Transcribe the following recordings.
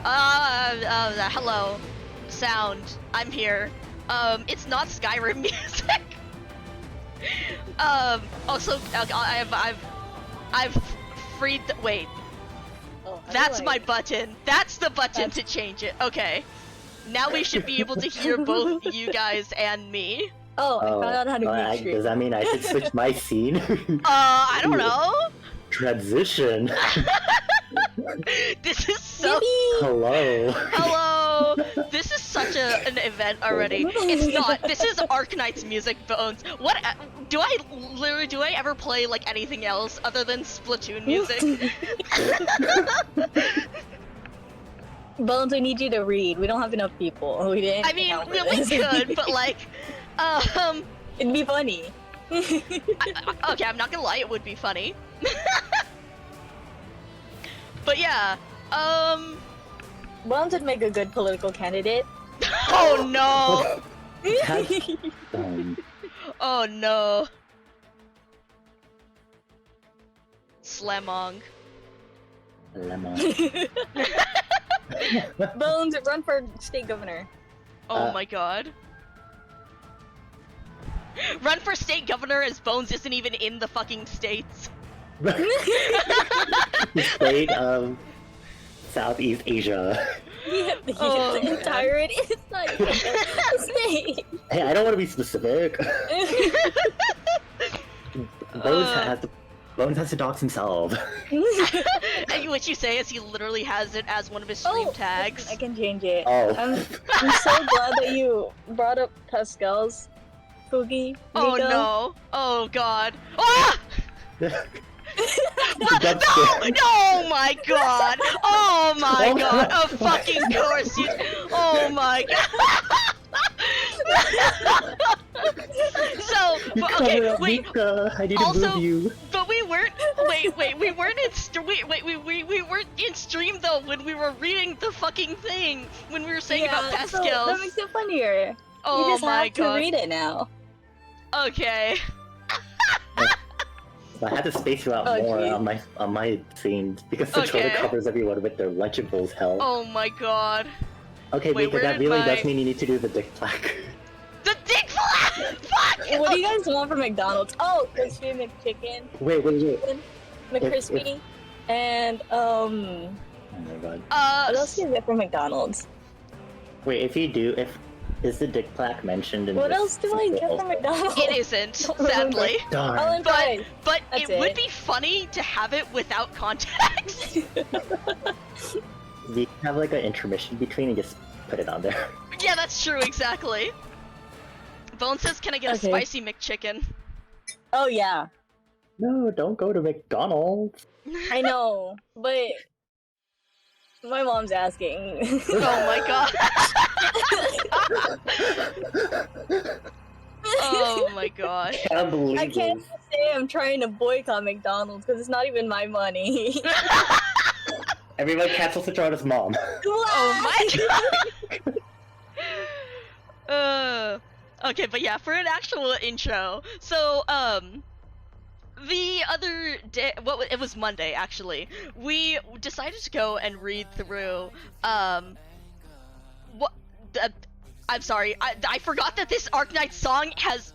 Hello. Sound. I'm here. It's not Skyrim music. Also, I've freed the- wait. Oh, That's my button. That's the button to change it. Okay. Now we should be able to hear both you guys and me. Oh, I found out how to make stream. Does that mean I should switch my scene? I don't know. Transition. This is so. Hello. Hello. This is such an event already. It's not. This is Arknight's music, Bones. What do I ever play like anything else other than Splatoon music? Bones, we need you to read. We don't have enough people. We didn't. I mean, we could, but like, it'd be funny. Okay, I'm not gonna lie, it would be funny. But yeah, Bones would make a good political candidate. Oh no! Um, Oh no! Slamong. lemon. Bones, run for state governor. Oh my god. Run for state governor as Bones isn't even in the fucking states. The state of Southeast Asia. Oh, the entirety. It's not even a state. Hey, I don't want to be specific. Bones has to dox himself. And what you say is he literally has it as one of his stream tags. I can change it. Oh. I'm so glad that you brought up Pascal's Fugi. Oh Nico. no! Oh god! Ah! No! Dubstep. Oh my god! Oh my Oh god! my- Of fucking course you! Oh my god! So, You okay, covered up wait. Mika. I need to Also, move you. but we weren't. Wait, we weren't in. We weren't in stream though when we were reading the fucking thing when we were saying about so Pascal's. that makes it funnier. Oh you just my have god! to read it now. Okay. I had to space you out Oh, more geez. on my scenes because Citrona Okay. covers everyone with their legibles hell. Oh my god. Okay, wait, Mika, where that did really my- does mean you need to do the dick plaque. The dick flap! Fuck! What do you guys want from McDonald's? Oh, crispy McChicken, Wait. McCrispy, and Oh my god. what else do you get from McDonald's? Wait, is the dick plaque mentioned in What this else do I get sequel? from McDonald's? It isn't, Don't remember. sadly. Darn. I'll invite. But That's it would it. be funny to have it without context. You have like an intermission between and just put it on there. Yeah, that's true, exactly. Bone says, can I get Okay. a spicy McChicken? Oh yeah, No, don't go to McDonald's. I know, but my mom's asking. Oh my god. Oh my god. Can't believe I can't this. say I'm trying to boycott McDonald's because it's not even my money. Everyone cancel Citrona's mom. Oh my god. Okay, but yeah, for an actual intro. So, the other day, it was Monday actually. We decided to go and read through, I'm sorry, I forgot that this Arknight song has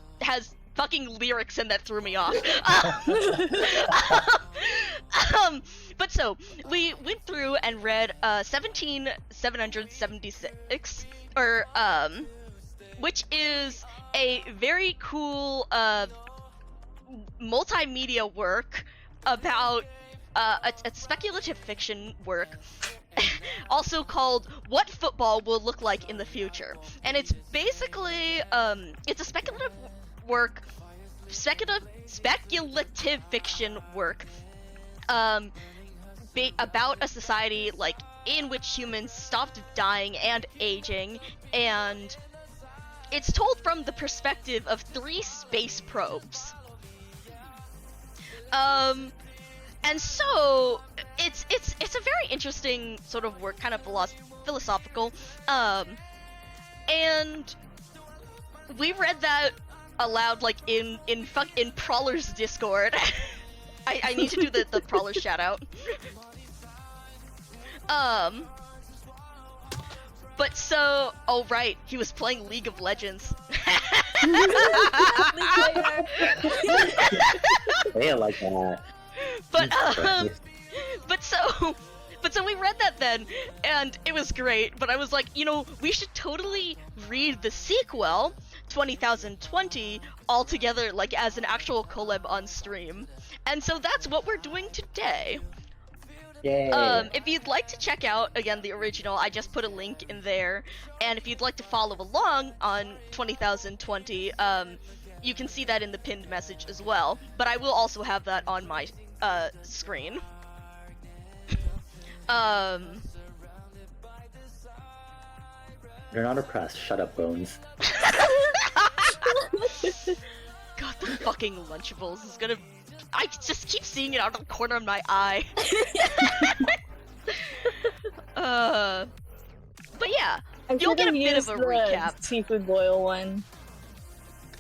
fucking lyrics in that threw me off. But so, we went through and read 17776, or which is a very cool multimedia work about a speculative fiction work also called What Football Will Look Like in the Future. And it's basically it's a speculative fiction work about a society like in which humans stopped dying and aging, and it's told from the perspective of 3 space probes. And so it's a very interesting sort of work, kind of philosophical. And we read that aloud, like in Prowler's Discord. I need to do the Prowler shout out. But so, oh right, he was playing League of Legends. Say it like that. But Christ. but so we read that then, and it was great. But I was like, we should totally read the sequel, 20,020, all together, like as an actual collab on stream. And so that's what we're doing today. Yay. If you'd like to check out, again, the original, I just put a link in there. And if you'd like to follow along on 20,020, you can see that in the pinned message as well. But I will also have that on my screen. You're not oppressed. Shut up, Bones. God, the fucking Lunchables is gonna... I just keep seeing it out of the corner of my eye. But yeah, you'll get a bit of a recap. Seafood boil one.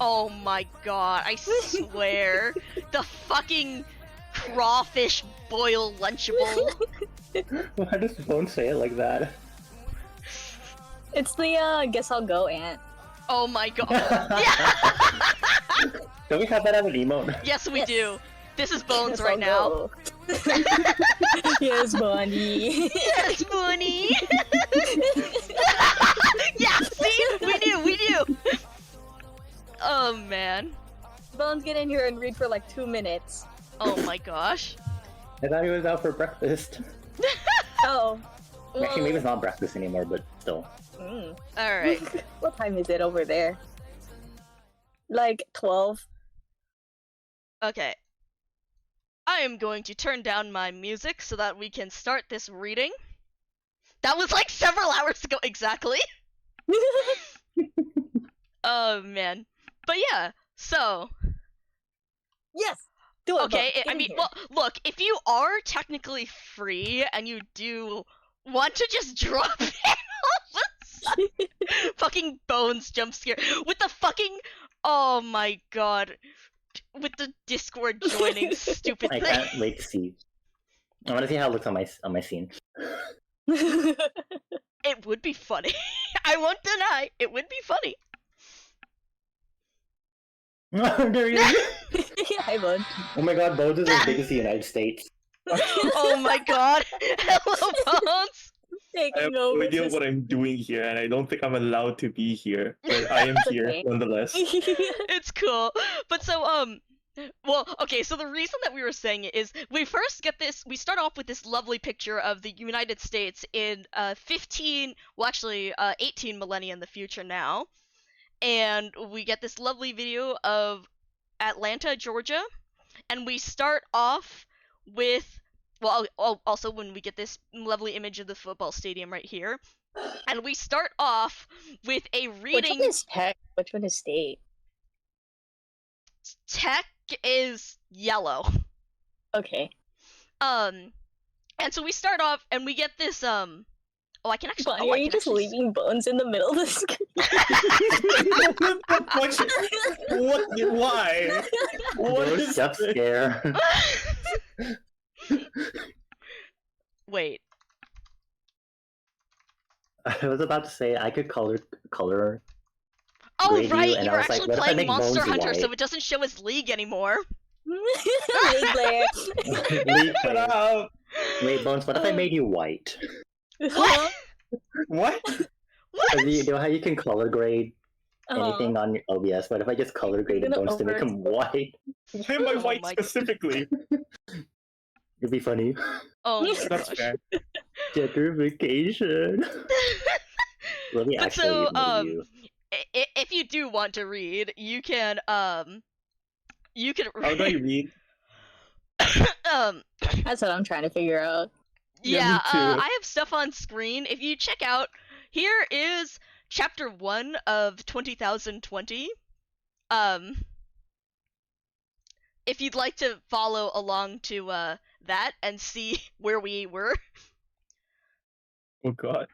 Oh my god, I swear. The fucking crawfish boil Lunchable. Why does Bones say it like that? It's the guess I'll go ant. Oh my god. Yeah! Don't we have that as an emote? Yes, we Yes. do. This is Bones Guess right now. I'll go. Yes, Bonnie. Yes, Bonnie! Yeah, see? We do! Oh man. Bones, get in here and read for like 2 minutes. Oh my gosh. I thought he was out for breakfast. Oh. Actually, maybe it's not breakfast anymore, but still. Alright. What time is it over there? Like 12. Okay. I am going to turn down my music so that we can start this reading. That was like several hours ago, exactly. Oh man. But yeah, so... Yes! Do it, Okay, Bones. Get I in mean, here. well, look, if you are technically free and you do want to just drop in all of a sudden, fucking Bones jump scare with the fucking, oh my god, with the Discord joining stupid I thing. can't wait to see. I want to see how it looks on my scene. It would be funny. I won't deny, it would be funny. There he is. Hi, Bones. Oh my god, Bones is as big as the United States. Oh my god. Hello, Bones. I have Taking no over. idea what I'm doing here, and I don't think I'm allowed to be here, but I am here Okay. nonetheless. It's cool. But so, well, okay, so the reason that we were saying it is we first get this, we start off with this lovely picture of the United States in 18 millennia in the future now. And we get this lovely video of Atlanta, Georgia. And we start off with, well, also when we get this lovely image of the football stadium right here. And we start off with a Which reading. one is tech? Which one is state? Tech is yellow. Okay. And so we start off and we get this oh, I can actually Bonnie, are you just leaving Bones in the middle of the screen? What? Why? What Bones is jump this? scare. Wait. I was about to say I could color. Oh Grade you, right, and I you're was like, actually what if I playing make Monster Bones Hunter, so white? it doesn't show as League anymore. League player. League Shut player. up! Wait, Bones, what if I made you white? What? What? What? You know how you can color grade Uh-huh. anything on your OBS, but if I just color graded gonna Bones to make him white, Why am I Oh white my- specifically? it'd be funny. Oh my That's gosh. fair. Gentrification. Let me But actually so, move you. if you do want to read, you can you can How do I read? That's what I'm trying to figure out. Yeah, me too. I have stuff on screen. If you check out, here is chapter 1 of 20,020. If you'd like to follow along to that and see where we were. Oh god.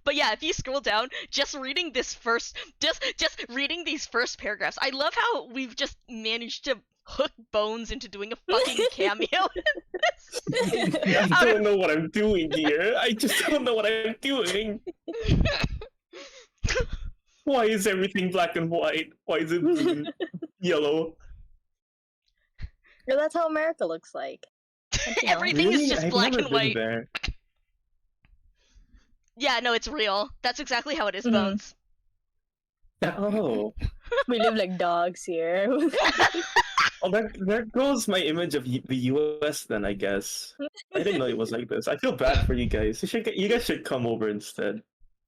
But yeah, if you scroll down, just reading this first, just reading these first paragraphs. I love how we've just managed to hook Bones into doing a fucking cameo in this. I don't know what I'm doing here. I just don't know what I'm doing. Why is everything black and white? Why is it blue, yellow? Well, that's how America looks like. You know. Everything is just I've black never and been white. there. Yeah, no, it's real. That's exactly how it is, Mhm. Bones. Oh. We live like dogs here. Oh, there goes my image of the U.S. then, I guess. I didn't know it was like this. I feel bad for you guys. You guys should come over instead.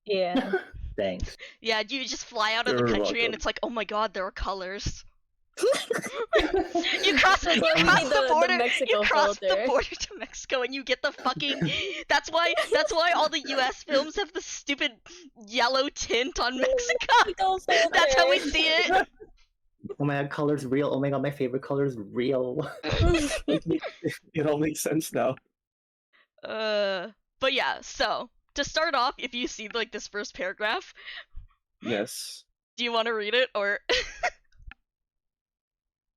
Yeah. Thanks. Yeah, you just fly out of the You're country and welcome. it's like, oh my god, there are colors. You cross That's the why we need the border. Mexico You cross the filter. border to Mexico and you get the fucking. That's why all the U.S. films have the stupid yellow tint on Mexico. That's how we see it. Oh my god, color's real. Oh my god, my favorite color is real. It all makes sense now. But yeah. So to start off, if you see like this first paragraph, Yes. do you want to read it or?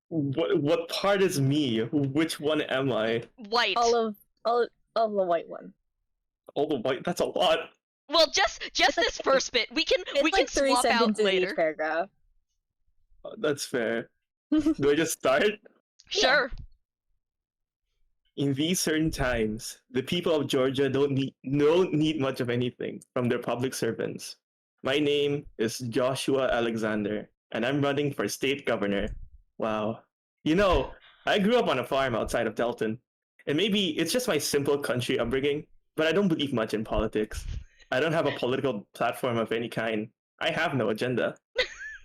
What part is me? Which one am I? White. all of the white one. All the white. That's a lot. Well, just this first bit. We can It's like can 3 swap out sentences later. each paragraph. That's fair. Do I just start? Sure. In these certain times, the people of Georgia don't need much of anything from their public servants. My name is Joshua Alexander, and I'm running for state governor. Wow. You know, I grew up on a farm outside of Delton, and maybe it's just my simple country upbringing, but I don't believe much in politics. I don't have a political platform of any kind. I have no agenda.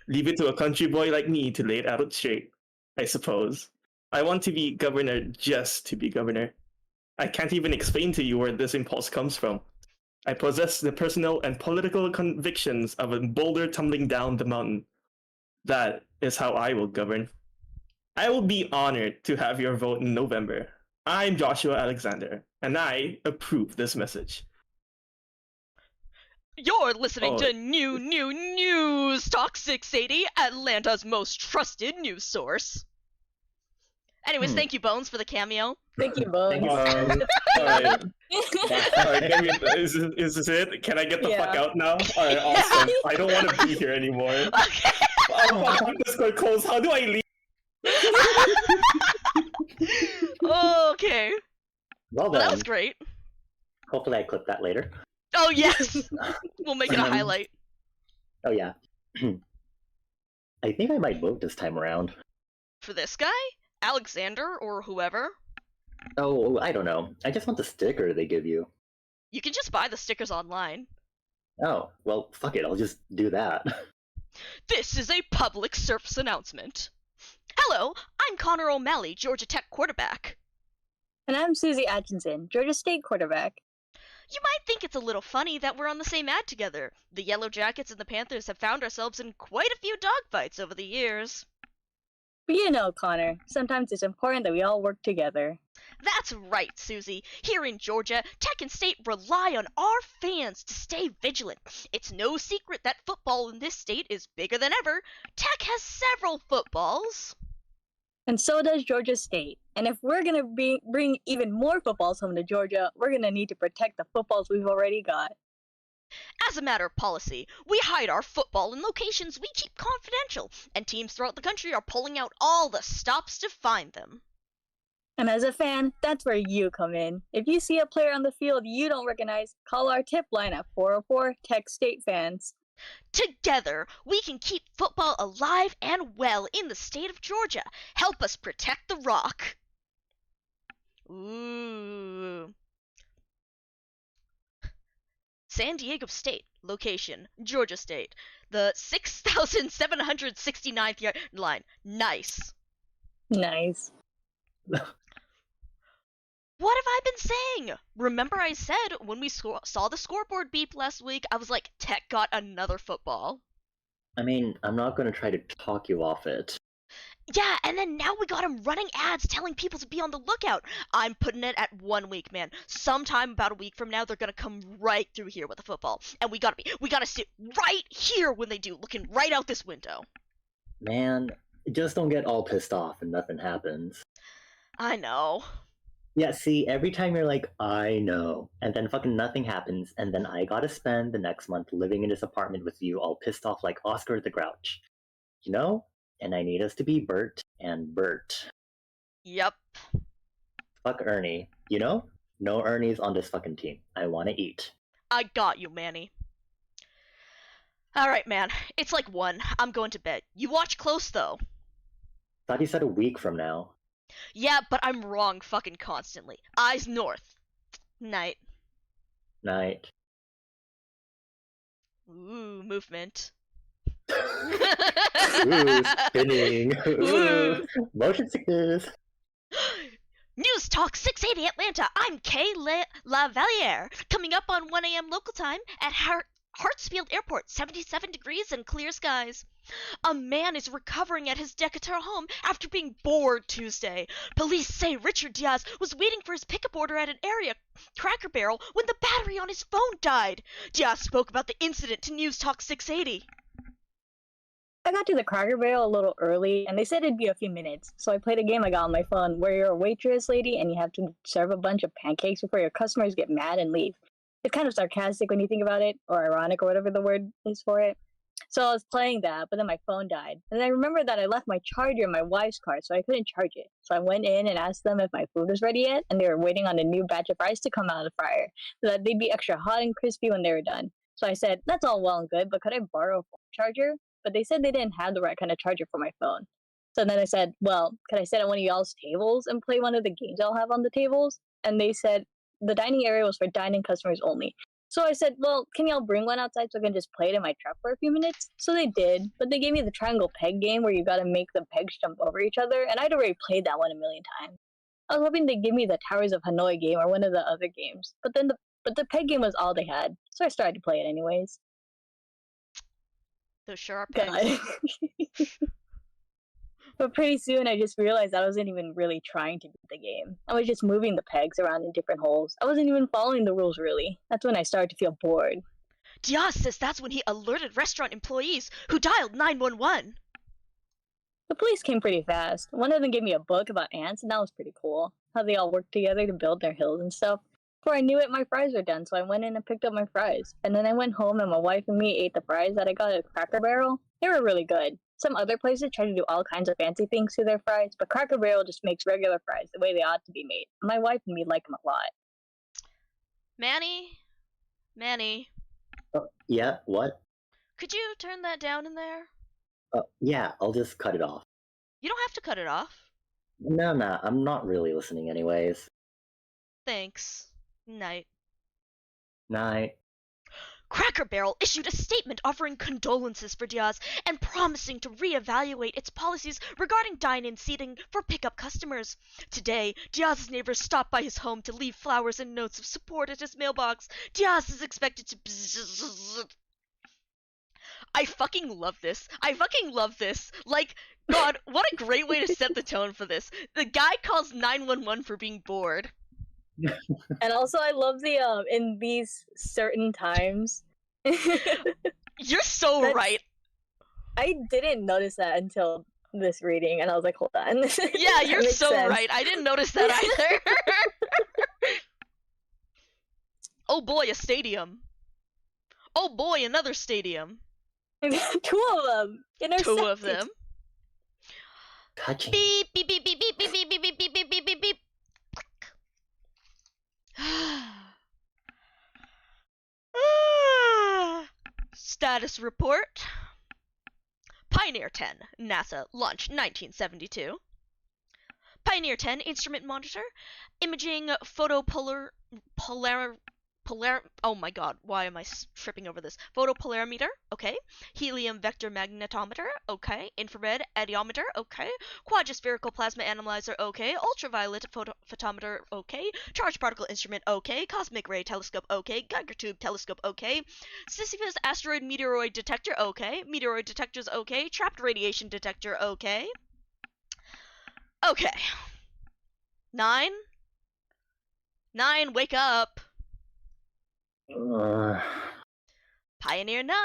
Leave it to a country boy like me to lay it out straight, I suppose. I want to be governor just to be governor. I can't even explain to you where this impulse comes from. I possess the personal and political convictions of a boulder tumbling down the mountain. That is how I will govern. I will be honored to have your vote in November. I'm Joshua Alexander, and I approve this message. You're listening Oh. to New News Talk 680, Atlanta's most trusted news source. Anyways, thank you, Bones, for the cameo. Thank you, Bones. Alright. Alright, is this it? Can I get the fuck Yeah. out now? Alright, awesome. I don't want to be here anymore. Okay. Oh, Discord calls. How do I leave? Okay. Well Well, that was then, great. hopefully I clip that later. Oh, yes. We'll make it a highlight. Oh yeah. I think I might vote this time around. For this guy? Alexander or whoever? Oh, I don't know. I just want the sticker they give you. You can just buy the stickers online. Oh, well, fuck it. I'll just do that. This is a public service announcement. Hello, I'm Connor O'Malley, Georgia Tech quarterback. And I'm Susie Atkinson, Georgia State quarterback. You might think it's a little funny that we're on the same ad together. The Yellow Jackets and the Panthers have found ourselves in quite a few dogfights over the years. But you know, Connor, sometimes it's important that we all work together. That's right, Susie. Here in Georgia, Tech and State rely on our fans to stay vigilant. It's no secret that football in this state is bigger than ever. Tech has several footballs. And so does Georgia State. And if we're gonna bring even more footballs home to Georgia, we're gonna need to protect the footballs we've already got. As a matter of policy, we hide our football in locations we keep confidential, and teams throughout the country are pulling out all the stops to find them. And as a fan, that's where you come in. If you see a player on the field you don't recognize, call our tip line at 404 Tech State fans. Together, we can keep football alive and well in the state of Georgia. Help us protect the rock. Ooh. San Diego State, location, Georgia State. The 6,769th yard line. Nice. Nice. What have I been saying? Remember I said when we saw the scoreboard beep last week, I was like, Tech got another football. I mean, I'm not gonna try to talk you off it. Yeah, and then now we got him running ads telling people to be on the lookout. I'm putting it at 1 week, man. Sometime about a week from now, they're gonna come right through here with a football. And we gotta sit right here when they do, looking right out this window. Man, just don't get all pissed off and nothing happens. I know. Yeah, see, every time you're like, I know, and then fucking nothing happens, and then I gotta spend the next month living in this apartment with you, all pissed off like Oscar the Grouch. You know? And I need us to be Bert and Bert. Yep. Fuck Ernie. You know? No Ernie's on this fucking team. I wanna eat. I got you, Manny. Alright, man. It's like 1. I'm going to bed. You watch close, though. Thought you said a week from now. Yeah, but I'm wrong fucking constantly. Eyes north. Night. Night. Ooh, movement. Ooh, spinning. Ooh. Motion sickness. News Talk 680 Atlanta. I'm Kay Lavaliere. Coming up on 1 a.m. local time at Hartsfield Airport, 77 degrees and clear skies. A man is recovering at his Decatur home after being bored Tuesday. Police say Richard Diaz was waiting for his pickup order at an area Cracker Barrel when the battery on his phone died. Diaz spoke about the incident to News Talk 680. I got to the Cracker Barrel a little early, and they said it'd be a few minutes. So I played a game I got on my phone where you're a waitress lady and you have to serve a bunch of pancakes before your customers get mad and leave. It's kind of sarcastic when you think about it, or ironic, or whatever the word is for it. So I was playing that, but then my phone died. And then I remembered that I left my charger in my wife's car, so I couldn't charge it. So I went in and asked them if my food was ready yet, and they were waiting on a new batch of fries to come out of the fryer, so that they'd be extra hot and crispy when they were done. So I said, that's all well and good, but could I borrow a phone charger? But they said they didn't have the right kind of charger for my phone. So then I said, well, could I sit at one of y'all's tables and play one of the games I'll have on the tables? And they said the dining area was for dining customers only. So I said, well, can y'all bring one outside so I can just play it in my truck for a few minutes? So they did, but they gave me the triangle peg game where you gotta make the pegs jump over each other, and I'd already played that one a million times. I was hoping they'd give me the Towers of Hanoi game or one of the other games, but the peg game was all they had, so I started to play it anyways. Those sure are God. pegs. But pretty soon I just realized I wasn't even really trying to beat the game. I was just moving the pegs around in different holes. I wasn't even following the rules really. That's when I started to feel bored. Diaz says that's when he alerted restaurant employees who dialed 911. The police came pretty fast. One of them gave me a book about ants, and that was pretty cool. How they all worked together to build their hills and stuff. Before I knew it, my fries were done, so I went in and picked up my fries. And then I went home and my wife and me ate the fries that I got at Cracker Barrel. They were really good. Some other places try to do all kinds of fancy things to their fries, but Cracker Barrel just makes regular fries the way they ought to be made. My wife and me like them a lot. Manny, Oh, yeah, what? could you turn that down in there? Yeah, I'll just cut it off. You don't have to cut it off. No, I'm not really listening anyways. Thanks. Night. Night. Cracker Barrel issued a statement offering condolences for Diaz and promising to reevaluate its policies regarding dine-in seating for pickup customers. Today, Diaz's neighbors stopped by his home to leave flowers and notes of support at his mailbox. Diaz is expected to... I fucking love this. Like, God, what a great way to set the tone for this. The guy calls 911 for being bored. And also, I love the in these certain times. You're so right. I didn't notice that until this reading, and I was like, hold on. Yeah, you're so sense. right. I didn't notice that either. Oh boy, a stadium. Oh boy, another stadium. Two of them. Two of them. Touching. Beep beep beep beep beep beep beep beep beep beep beep beep beep beep. Status report. Pioneer 10, NASA, launch 1972. Pioneer 10, instrument monitor, imaging oh my god, why am I tripping over this? Photopolarimeter, okay. Helium vector magnetometer, okay. Infrared audiometer, okay. Quadraspherical plasma analyzer, okay. Ultraviolet photometer, okay. Charged particle instrument, okay. Cosmic ray telescope, okay. Geiger tube telescope, okay. Sisyphus asteroid meteoroid detector, okay. Meteoroid detectors, okay. Trapped radiation detector, okay. Okay. 9, wake up. Pioneer 9,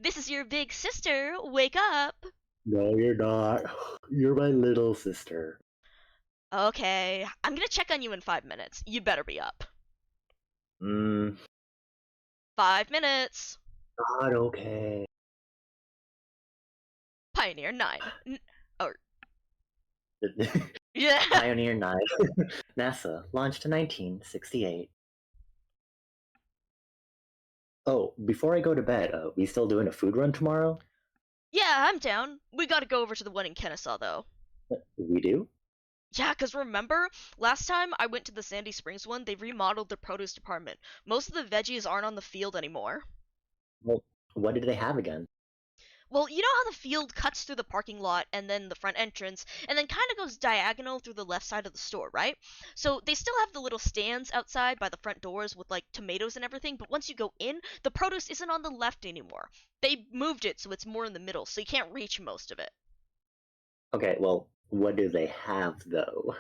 this is your big sister. Wake up. No, you're not. You're my little sister. Okay, I'm gonna check on you in 5 minutes. You better be up. 5 minutes. God, okay. Pioneer 9. Or yeah. Pioneer 9. NASA, launched in 1968. Oh, before I go to bed, we still doing a food run tomorrow? Yeah, I'm down. We gotta go over to the one in Kennesaw though. We do? Yeah, 'cause remember, last time I went to the Sandy Springs one, they remodeled the produce department. Most of the veggies aren't on the field anymore. Well, what did they have again? Well, you know how the field cuts through the parking lot and then the front entrance, and then kind of goes diagonal through the left side of the store, right? So they still have the little stands outside by the front doors with like tomatoes and everything, but once you go in, the produce isn't on the left anymore. They moved it so it's more in the middle, so you can't reach most of it. Okay, well, what do they have though?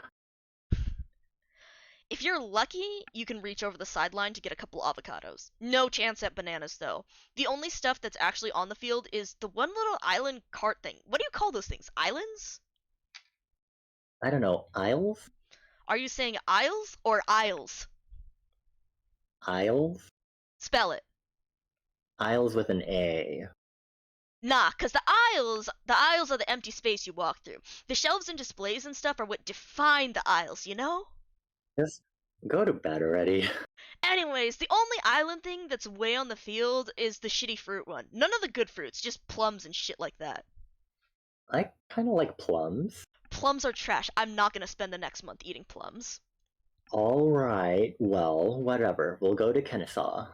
If you're lucky, you can reach over the sideline to get a couple avocados. No chance at bananas, though. The only stuff that's actually on the field is the one little island cart thing. What do you call those things? Islands? I don't know, aisles? Are you saying aisles or aisles? Aisles? Spell it. Aisles with an A. Nah, cause the aisles are the empty space you walk through. The shelves and displays and stuff are what define the aisles, you know? Just go to bed already. Anyways, the only island thing that's way on the field is the shitty fruit one. None of the good fruits, just plums and shit like that. I kind of like plums. Plums are trash. I'm not gonna spend the next month eating plums. Alright, well, whatever. We'll go to Kennesaw.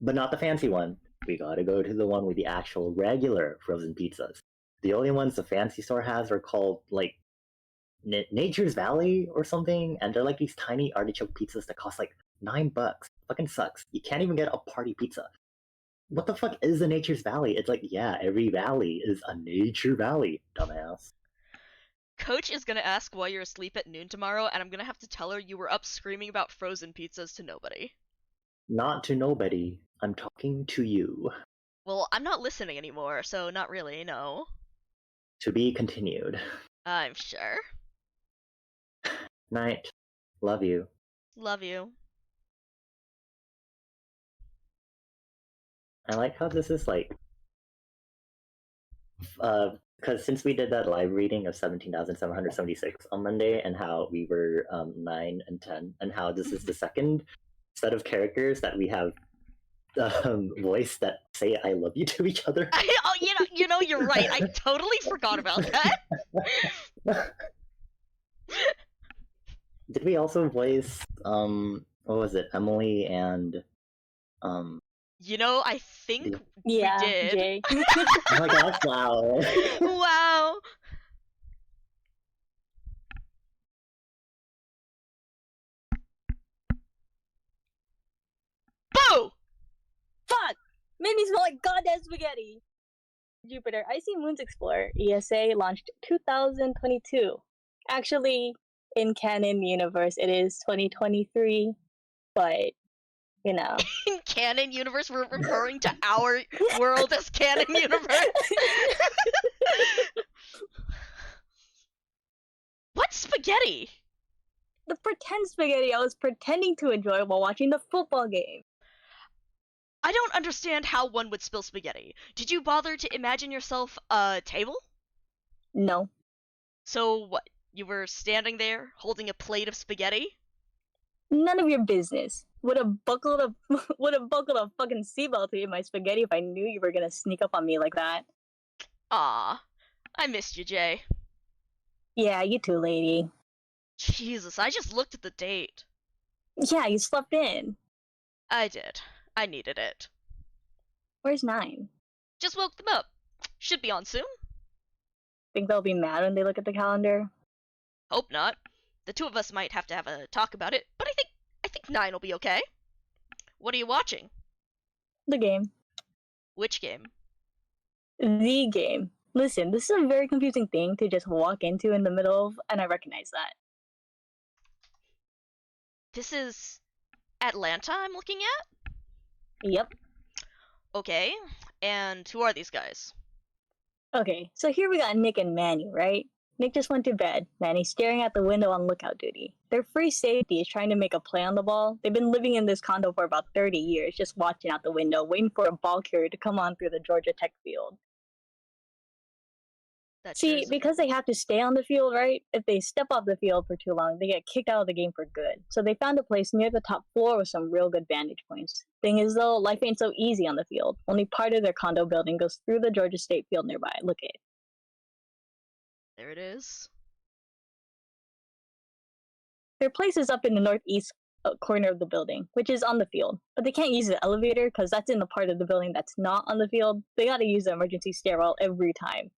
But not the fancy one. We gotta go to the one with the actual regular frozen pizzas. The only ones the fancy store has are called, like, Nature's Valley or something, and they're like these tiny artichoke pizzas that cost like $9. Fucking sucks. You can't even get a party pizza. What the fuck is a Nature's Valley? It's like, yeah, every valley is a nature valley, dumbass. Coach is gonna ask why you're asleep at noon tomorrow, and I'm gonna have to tell her you were up screaming about frozen pizzas to nobody. Not to nobody. I'm talking to you. Well, I'm not listening anymore, so not really, no. To be continued. I'm sure. Night. Love you. Love you. I like how this is like, because since we did that live reading of 17,776 on Monday, and how we were 9 and 10, and how this is the second set of characters that we have voice that say "I love you" to each other. Oh, you're right. I totally forgot about that. Did we also voice what was it, Emily and I think Yeah, we did. Jay. oh my gosh, wow. Wow. Boo! Fuck! Made me smell like goddamn spaghetti. Jupiter Icy Moons Explorer ESA launched 2022. Actually, in canon universe, it is 2023, but you know. In canon universe, we're referring to our world as canon universe. What spaghetti? The pretend spaghetti I was pretending to enjoy while watching the football game. I don't understand how one would spill spaghetti. Did you bother to imagine yourself a table? No. So what? You were standing there holding a plate of spaghetti? None of your business. Would have buckled a fucking seatbelt to eat my spaghetti if I knew you were gonna sneak up on me like that. Aw, I missed you, Jay. Yeah, you too, lady. Jesus, I just looked at the date. Yeah, you slept in. I did. I needed it. Where's 9? Just woke them up. Should be on soon. Think they'll be mad when they look at the calendar? Hope not. The two of us might have to have a talk about it, but I think 9 will be okay. What are you watching? The game. Which game? The game. Listen, this is a very confusing thing to just walk into in the middle of, and I recognize that. This is Atlanta I'm looking at? Yep. Okay, and who are these guys? Okay, so here we got Nick and Manny, right? Nick just went to bed. Manny's staring at the window on lookout duty. Their free safety is trying to make a play on the ball. They've been living in this condo for about 30 years, just watching out the window, waiting for a ball carrier to come on through the Georgia Tech field. That See, sure is because they have to stay on the field, right? If they step off the field for too long, they get kicked out of the game for good. So they found a place near the top floor with some real good vantage points. Thing is, though, life ain't so easy on the field. Only part of their condo building goes through the Georgia State field nearby. Look at it. There it is. Their place is up in the northeast corner of the building, which is on the field. But they can't use the elevator because that's in the part of the building that's not on the field. They gotta use the emergency stairwell every time.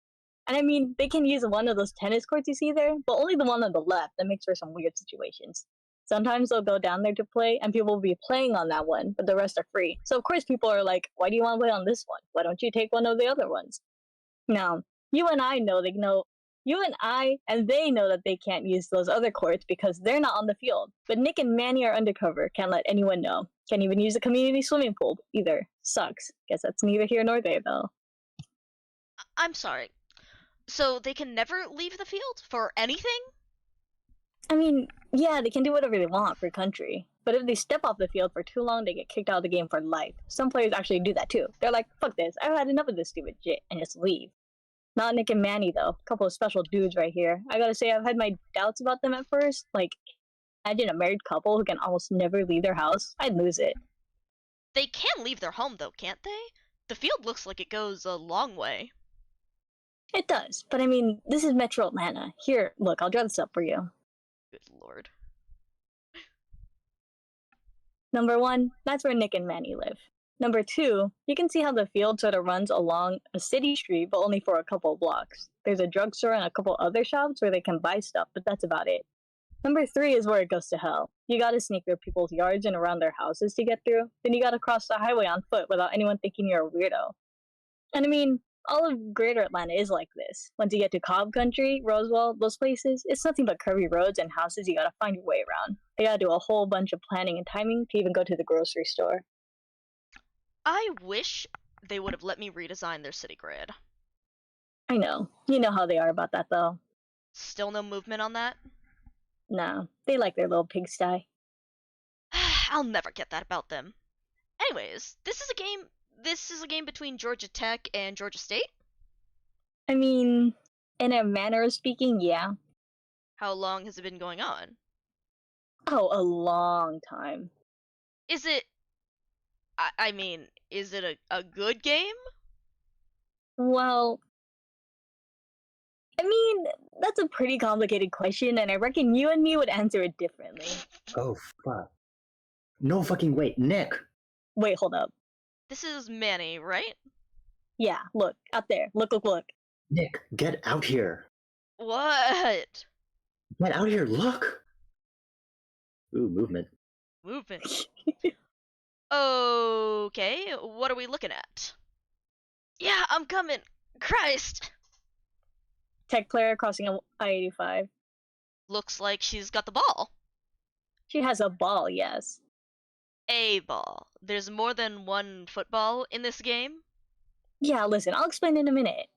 And I mean, they can use one of those tennis courts you see there, but only the one on the left. That makes for some weird situations. Sometimes they'll go down there to play, and people will be playing on that one, but the rest are free. So of course people are like, why do you want to play on this one? Why don't you take one of the other ones? Now, you and I know they know you and they know that they can't use those other courts because they're not on the field. But Nick and Manny are undercover, can't let anyone know. Can't even use a community swimming pool either. Sucks. Guess that's neither here nor there though. I'm sorry. So they can never leave the field for anything? I mean, yeah, they can do whatever they want for country. But if they step off the field for too long, they get kicked out of the game for life. Some players actually do that too. They're like, fuck this, I've had enough of this stupid shit, and just leave. Not Nick and Manny, though. A couple of special dudes right here. I gotta say, I've had my doubts about them at first. Like, imagine a married couple who can almost never leave their house. I'd lose it. They can leave their home, though, can't they? The field looks like it goes a long way. It does, but I mean, this is Metro Atlanta. Here, look, I'll draw this up for you. Good lord. Number 1, that's where Nick and Manny live. Number 2, you can see how the field sort of runs along a city street, but only for a couple of blocks. There's a drugstore and a couple other shops where they can buy stuff, but that's about it. Number 3 is where it goes to hell. You gotta sneak through people's yards and around their houses to get through. Then you gotta cross the highway on foot without anyone thinking you're a weirdo. And I mean, all of Greater Atlanta is like this. Once you get to Cobb Country, Roswell, those places, it's nothing but curvy roads and houses you gotta find your way around. You gotta do a whole bunch of planning and timing to even go to the grocery store. I wish they would have let me redesign their city grid. I know. You know how they are about that, though. Still no movement on that? Nah, they like their little pigsty. I'll never get that about them. Anyways, this is a game between Georgia Tech and Georgia State? I mean, in a manner of speaking, yeah. How long has it been going on? Oh, a long time. Is it... I mean, is it a good game? Well, I mean, that's a pretty complicated question, and I reckon you and me would answer it differently. Oh, fuck. No fucking wait, Nick! Wait, hold up. This is Manny, right? Yeah, look, out there. Look. Nick, get out here! What? Get out here, look! Ooh, movement. Movement. Okay, what are we looking at? Yeah, I'm coming! Christ! Tech player crossing I-85. Looks like she's got the ball. She has a ball, yes. A ball. There's more than one football in this game? Yeah, listen, I'll explain in a minute.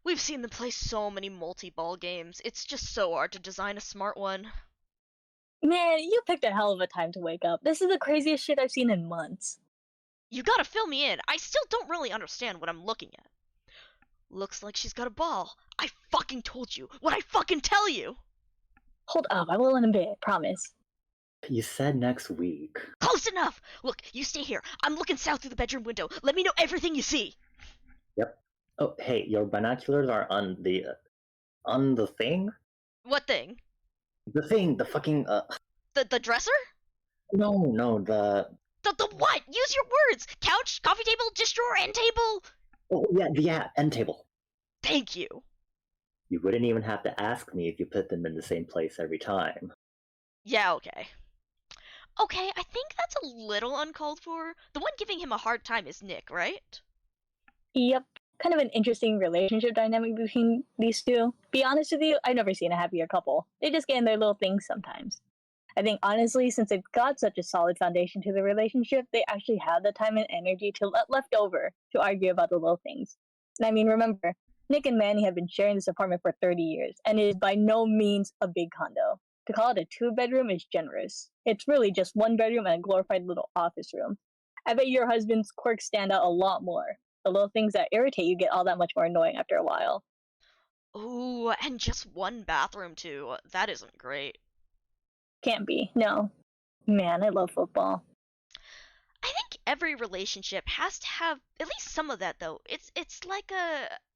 We've seen them play so many multi-ball games. It's just so hard to design a smart one. Man, you picked a hell of a time to wake up. This is the craziest shit I've seen in months. You gotta fill me in. I still don't really understand what I'm looking at. Looks like she's got a ball. I fucking told you. What'd I fucking tell you? Hold up, I will in a bit, promise. You said next week. Close enough! Look, you stay here. I'm looking south through the bedroom window. Let me know everything you see. Yep. Oh, hey, your binoculars are on the thing? What thing? The thing, the fucking, The dresser? No, The what? Use your words! Couch, coffee table, dish drawer, end table? oh, yeah, end table. Thank you. You wouldn't even have to ask me if you put them in the same place every time. Yeah, okay. Okay, I think that's a little uncalled for. The one giving him a hard time is Nick, right? Yep, kind of an interesting relationship dynamic between these two. Be honest with you, I've never seen a happier couple. They just get in their little things sometimes. I think honestly, since they've got such a solid foundation to the relationship, they actually have the time and energy to let left over to argue about the little things. And I mean, remember, Nick and Manny have been sharing this apartment for 30 years, and it is by no means a big condo. To call it a two-bedroom is generous. It's really just one bedroom and a glorified little office room. I bet your husband's quirks stand out a lot more. The little things that irritate you get all that much more annoying after a while. Ooh, and just one bathroom too. That isn't great. Can't be, no. Man, I love football. I think every relationship has to have at least some of that though. It's like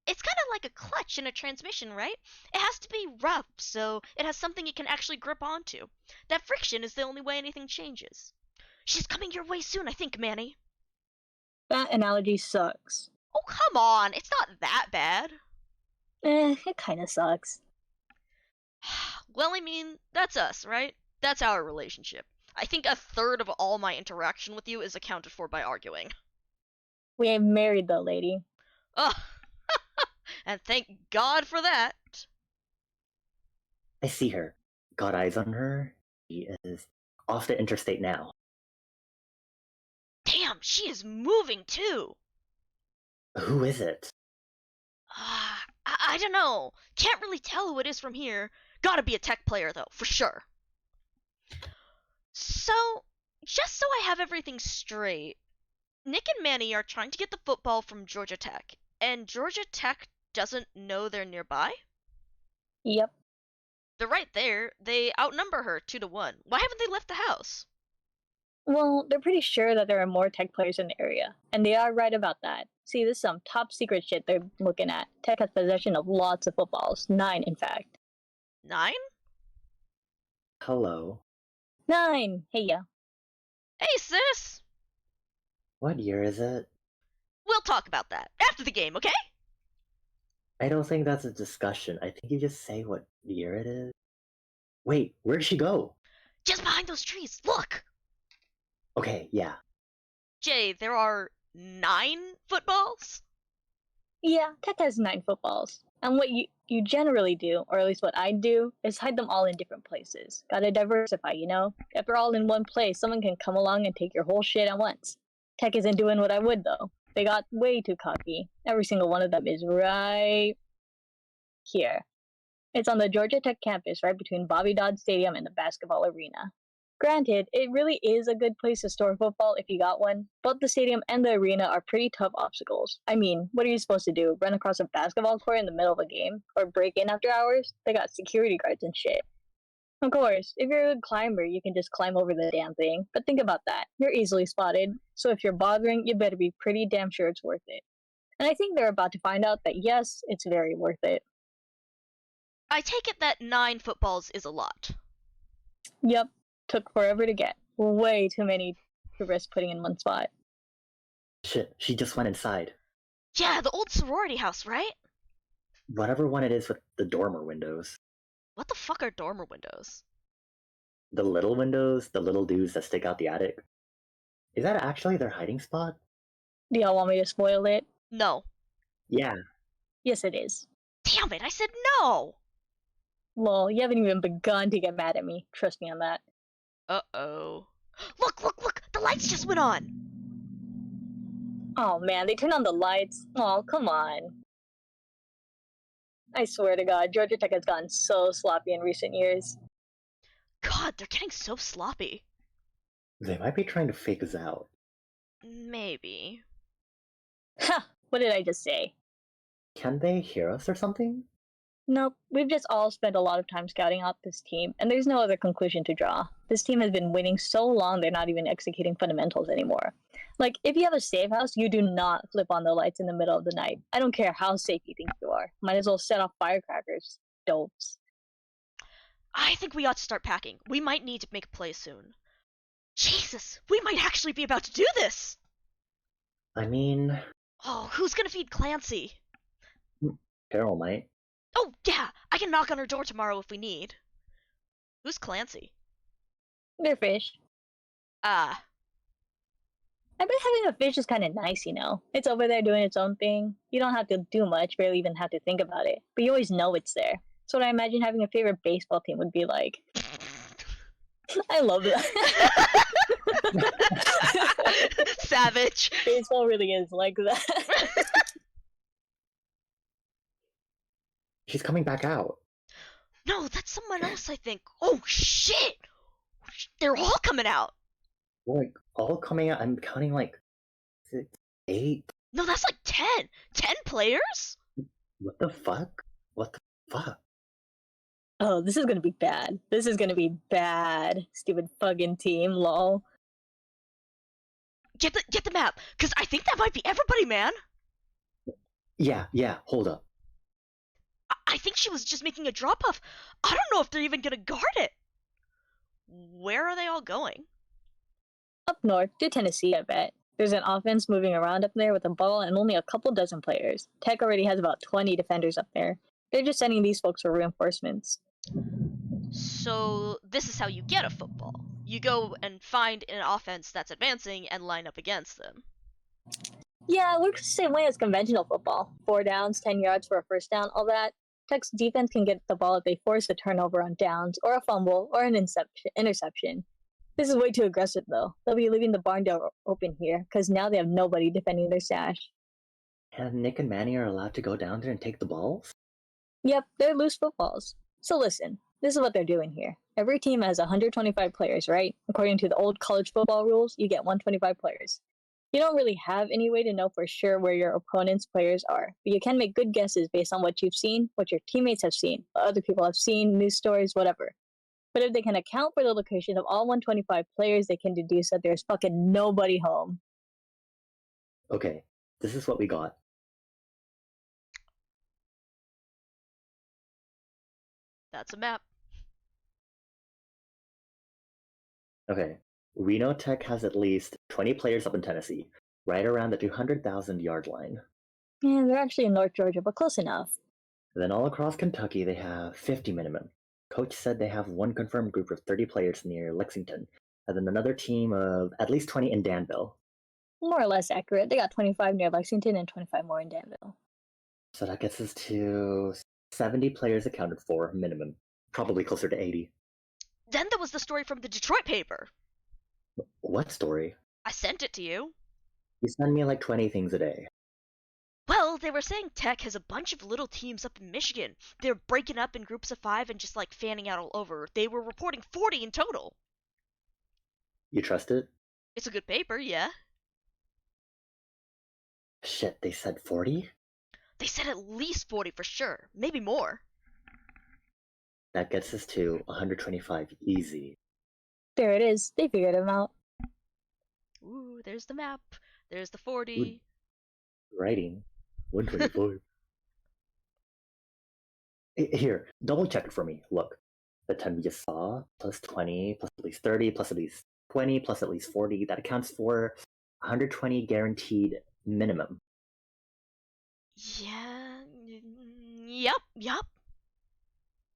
it's kind of like a clutch in a transmission, right? It has to be rough, so it has something it can actually grip onto. That friction is the only way anything changes. She's coming your way soon, I think, Manny. That analogy sucks. Oh, come on. It's not that bad. It kinda sucks. Well, I mean, that's us, right? That's our relationship. I think a third of all my interaction with you is accounted for by arguing. We ain't married though, lady. Ugh. And thank God for that. I see her. Got eyes on her. She is off the interstate now. Damn, she is moving too. Who is it? I don't know. Can't really tell who it is from here. Gotta be a tech player though, for sure. So, just so I have everything straight, Nick and Manny are trying to get the football from Georgia Tech, and Georgia Tech doesn't know they're nearby? Yep. They're right there. They outnumber her 2-1. Why haven't they left the house? Well, they're pretty sure that there are more tech players in the area, and they are right about that. See, this is some top secret shit they're looking at. Tech has possession of lots of footballs. 9, in fact. 9? Hello. 9! Hey, yeah. Hey, sis! What year is it? We'll talk about that after the game, okay? I don't think that's a discussion. I think you just say what year it is. Wait, where'd she go? Just behind those trees. Look! Okay, yeah. Jay, there are 9 footballs? Yeah, Tech has 9 footballs. And what you generally do, or at least what I do, is hide them all in different places. Gotta diversify, you know? If they're all in one place, someone can come along and take your whole shit at once. Tech isn't doing what I would, though. They got way too cocky. Every single one of them is right here. It's on the Georgia Tech campus, right between Bobby Dodd Stadium and the basketball arena. Granted, it really is a good place to store football if you got one, but the stadium and the arena are pretty tough obstacles. I mean, what are you supposed to do? Run across a basketball court in the middle of a game? Or break in after hours? They got security guards and shit. Of course, if you're a good climber, you can just climb over the damn thing, but think about that. You're easily spotted, so if you're bothering, you better be pretty damn sure it's worth it. And I think they're about to find out that yes, it's very worth it. I take it that 9 footballs is a lot. Yep. Took forever to get. Way too many to risk putting in one spot. Shit, she just went inside. Yeah, the old sorority house, right? Whatever one it is with the dormer windows. What the fuck are dormer windows? The little windows, the little dudes that stick out the attic. Is that actually their hiding spot? Do y'all want me to spoil it? No. Yeah. Yes, it is. Damn it, I said no! Lol, you haven't even begun to get mad at me. Trust me on that. Uh-oh. Look, look, look! The lights just went on! Oh man, they turned on the lights. Oh, come on. I swear to God, Georgia Tech has gotten so sloppy in recent years. God, they're getting so sloppy. They might be trying to fake us out. Maybe. Ha! What did I just say? Can they hear us or something? Nope, we've just all spent a lot of time scouting out this team, and there's no other conclusion to draw. This team has been winning so long they're not even executing fundamentals anymore. Like, if you have a safe house, you do not flip on the lights in the middle of the night. I don't care how safe you think you are. Might as well set off firecrackers. Dopes. I think we ought to start packing. We might need to make a play soon. Jesus, we might actually be about to do this! I mean, Oh, who's gonna feed Clancy? Carol might. Oh, yeah, I can knock on her door tomorrow if we need. Who's Clancy? They're fish. Ah, I bet having a fish is kind of nice, you know? It's over there doing its own thing. You don't have to do much, barely even have to think about it. But you always know it's there. That's what I imagine having a favorite baseball team would be like. I love that. savage. Baseball really is like that. She's coming back out. No, that's someone else, I think. Oh, shit! They're all coming out! We're like all coming out. I'm counting like 6, 8. No, that's like 10! 10 players? What the fuck? What the fuck? Oh, this is gonna be bad. This is gonna be bad. Stupid fucking team, lol. Get the map, cause I think that might be everybody, man. Yeah, hold up. I think she was just making a drop off. I don't know if they're even gonna guard it. Where are they all going? Up north to Tennessee, I bet. There's an offense moving around up there with a ball and only a couple dozen players. Tech already has about 20 defenders up there. They're just sending these folks for reinforcements. So this is how you get a football. You go and find an offense that's advancing and line up against them. Yeah, it works the same way as conventional football. 4 downs, 10 yards for a first down, all that. Tech's defense can get the ball if they force a turnover on downs, or a fumble, or an interception. This is way too aggressive, though. They'll be leaving the barn door open here, because now they have nobody defending their stash. And Nick and Manny are allowed to go down there and take the balls? Yep, they're loose footballs. So listen, this is what they're doing here. Every team has 125 players, right? According to the old college football rules, you get 125 players. You don't really have any way to know for sure where your opponent's players are, but you can make good guesses based on what you've seen, what your teammates have seen, what other people have seen, news stories, whatever. But if they can account for the location of all 125 players, they can deduce that there's fucking nobody home. Okay, this is what we got. That's a map. Okay, we know Tech has at least 20 players up in Tennessee, right around the 200,000 yard line. Yeah, they're actually in North Georgia, but close enough. Then all across Kentucky, they have 50 minimum. Coach said they have one confirmed group of 30 players near Lexington, and then another team of at least 20 in Danville. More or less accurate. They got 25 near Lexington and 25 more in Danville. So that gets us to 70 players accounted for minimum, probably closer to 80. Then there was the story from the Detroit paper. What story? I sent it to you. You send me like 20 things a day. Well, they were saying Tech has a bunch of little teams up in Michigan. They're breaking up in groups of 5 and just like fanning out all over. They were reporting 40 in total. You trust it? It's a good paper, yeah. Shit, they said 40? They said at least 40 for sure, maybe more. That gets us to 125 easy. There it is. They figured them out. Ooh, there's the map. There's the 40. Writing. 124. Here, double check it for me. Look, the 10 we just saw, plus 20, plus at least 30, plus at least 20, plus at least 40, that accounts for 120 guaranteed minimum. Yeah. Yup.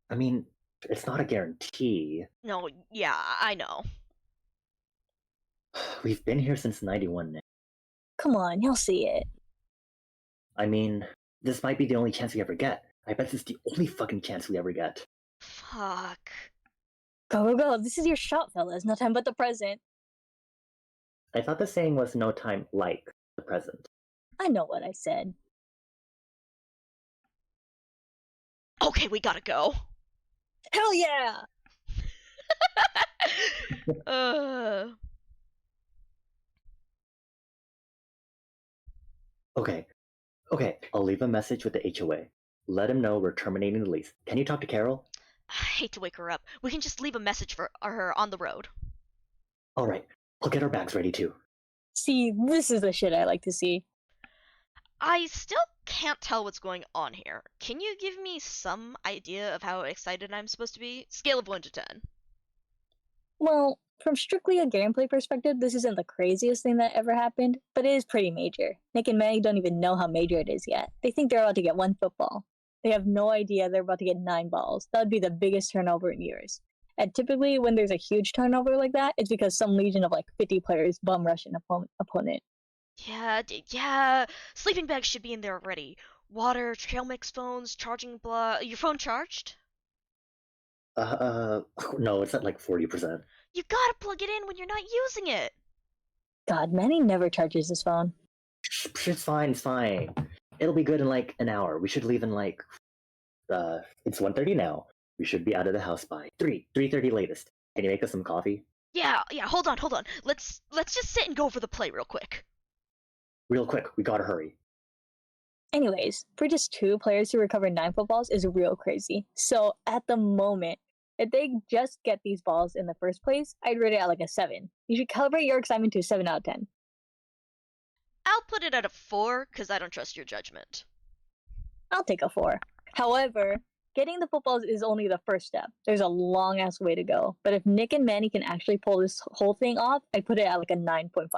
I mean, it's not a guarantee. No, yeah, I know. We've been here since 91 now. Come on, you'll see it. I mean, this might be the only chance we ever get. I bet this is the only fucking chance we ever get. Fuck. Go. This is your shot, fellas. No time but the present. I thought the saying was no time like the present. I know what I said. Okay, we gotta go. Hell yeah! Okay, I'll leave a message with the HOA. Let him know we're terminating the lease. Can you talk to Carol? I hate to wake her up. We can just leave a message for her on the road. Alright, I'll get our bags ready too. See, this is the shit I like to see. I still can't tell what's going on here. Can you give me some idea of how excited I'm supposed to be? Scale of 1 to 10. Well, from strictly a gameplay perspective, this isn't the craziest thing that ever happened, but it is pretty major. Nick and Meg don't even know how major it is yet. They think they're about to get 1 football. They have no idea they're about to get 9 balls. That would be the biggest turnover in years. And typically, when there's a huge turnover like that, it's because some legion of like 50 players bum rush an opponent. Yeah. Sleeping bags should be in there already. Water, trail mix phones, charging blah. Your phone charged? No, it's at like 40%. You gotta plug it in when you're not using it. God, Manny never charges his phone. It's fine. It'll be good in like an hour. We should leave in like It's 1:30 now. We should be out of the house by 3:30 latest. Can you make us some coffee? Yeah, hold on. Let's just sit and go over the play real quick. Real quick, we gotta hurry. Anyways, for just 2 players to recover 9 footballs is real crazy. So at the moment, if they just get these balls in the first place, I'd rate it at like a 7. You should calibrate your excitement to a 7 out of 10. I'll put it at a 4 because I don't trust your judgment. I'll take a 4. However, getting the footballs is only the first step. There's a long ass way to go. But if Nick and Manny can actually pull this whole thing off, I'd put it at like a 9.5.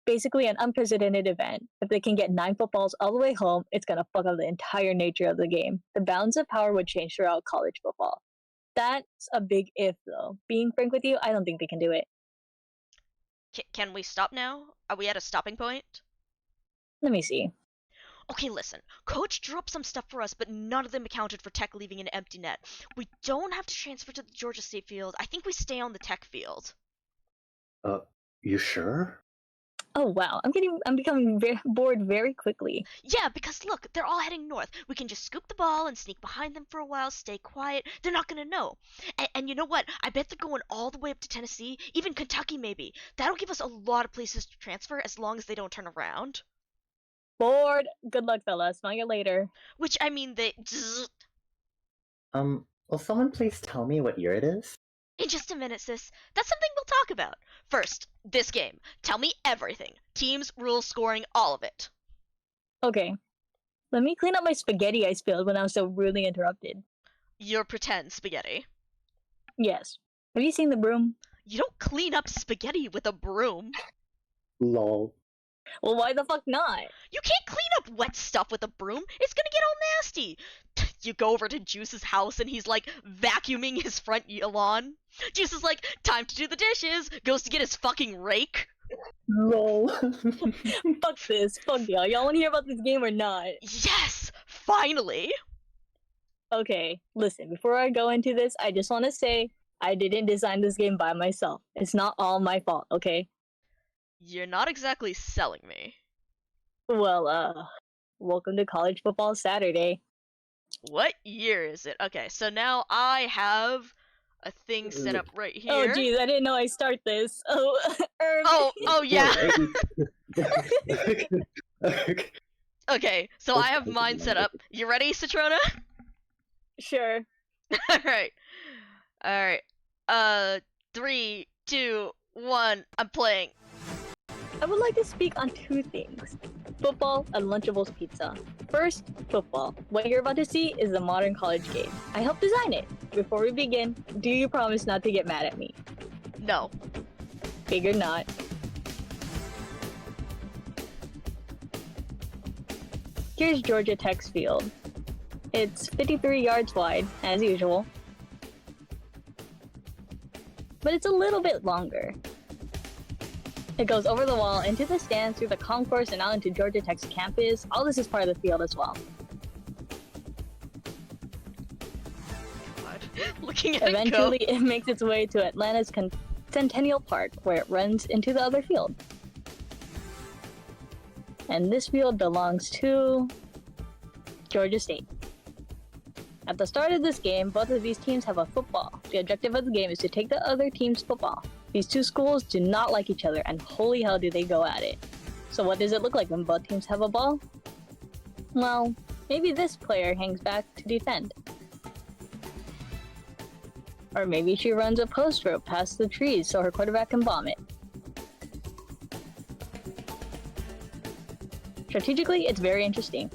Basically an unprecedented event. If they can get 9 footballs all the way home, it's gonna fuck up the entire nature of the game. The balance of power would change throughout college football. That's a big if, though. Being frank with you, I don't think they can do it. Can we stop now? Are we at a stopping point? Let me see. Okay, listen. Coach drew up some stuff for us, but none of them accounted for Tech leaving an empty net. We don't have to transfer to the Georgia State field. I think we stay on the Tech field. You sure? Oh wow, I'm becoming very bored very quickly. Yeah, because look, they're all heading north. We can just scoop the ball and sneak behind them for a while, stay quiet. They're not gonna know. And you know what? I bet they're going all the way up to Tennessee, even Kentucky maybe. That'll give us a lot of places to transfer as long as they don't turn around. Bored. Good luck, fellas. Find you later. Which, I mean, Will someone please tell me what year it is? In just a minute, sis. That's something we'll talk about. First, this game. Tell me everything. Teams, rules, scoring, all of it. Okay. Let me clean up my spaghetti I spilled when I was so rudely interrupted. Your pretend spaghetti. Yes. Have you seen the broom? You don't clean up spaghetti with a broom. Lol. Well, why the fuck not? You can't clean up wet stuff with a broom. It's gonna get all nasty. You go over to Juice's house and he's like vacuuming his front lawn. Juice is like, time to do the dishes. Goes to get his fucking rake. Lol. Fuck this. Fuck y'all. Y'all wanna hear about this game or not? Yes! Finally! Okay, listen, before I go into this, I just wanna say I didn't design this game by myself. It's not all my fault, okay? You're not exactly selling me. Well, welcome to College Football Saturday. What year is it? Okay, so now I have a thing set up right here. Oh, jeez, I didn't know I start this. Oh, Oh, yeah. Okay. Okay, so I have mine set up. You ready, Citrona? Sure. Alright. 3, 2, 1, I'm playing. I would like to speak on 2 things. Football and Lunchables pizza. First, football. What you're about to see is a modern college game. I helped design it. Before we begin, do you promise not to get mad at me? No. Figured not. Here's Georgia Tech's field. It's 53 yards wide, as usual. But it's a little bit longer. It goes over the wall, into the stands, through the concourse, and out into Georgia Tech's campus. All this is part of the field as well. God. Looking at Eventually, it go. it makes its way to Atlanta's Centennial Park, where it runs into the other field. And this field belongs to Georgia State. At the start of this game, both of these teams have a football. The objective of the game is to take the other team's football. These 2 schools do not like each other, and holy hell do they go at it. So what does it look like when both teams have a ball? Well, maybe this player hangs back to defend. Or maybe she runs a post rope past the trees so her quarterback can bomb it. Strategically, it's very interesting.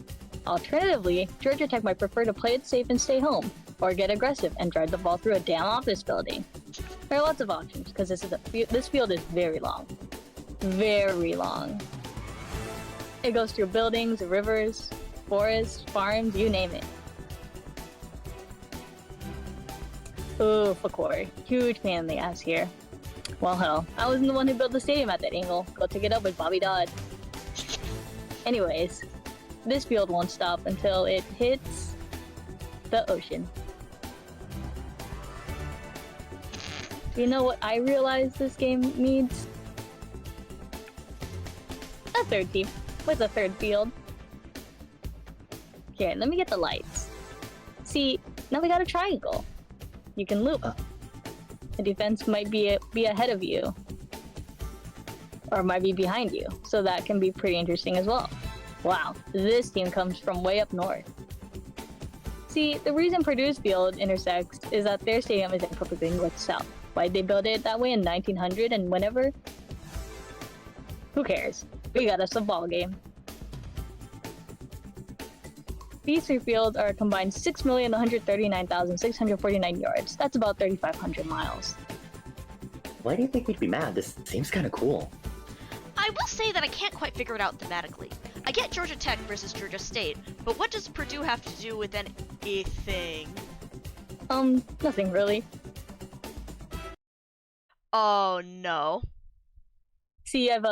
Alternatively, Georgia Tech might prefer to play it safe and stay home, or get aggressive and drive the ball through a damn office building. There are lots of options, because this field is very long. Very long. It goes through buildings, rivers, forests, farms, you name it. Ooh, Fakori. Huge pain in the ass here. Well, hell, I wasn't the one who built the stadium at that angle. Go take it up with Bobby Dodd. Anyways, this field won't stop until it hits the ocean. You know what I realize this game needs? A third team, with a third field. Here, let me get the lights. See, now we got a triangle. You can loop. The defense might be ahead of you. Or might be behind you. So that can be pretty interesting as well. Wow, this team comes from way up north. See, the reason Purdue's field intersects is that their stadium isn't perfectly north-south. Why'd they build it that way in 1900 and whenever? Who cares? We got us a ball game. These three fields are a combined 6,139,649 yards. That's about 3,500 miles. Why do you think we'd be mad? This seems kind of cool. I will say that I can't quite figure it out thematically. I get Georgia Tech versus Georgia State, but what does Purdue have to do with anything? Nothing really. Oh no. See, I've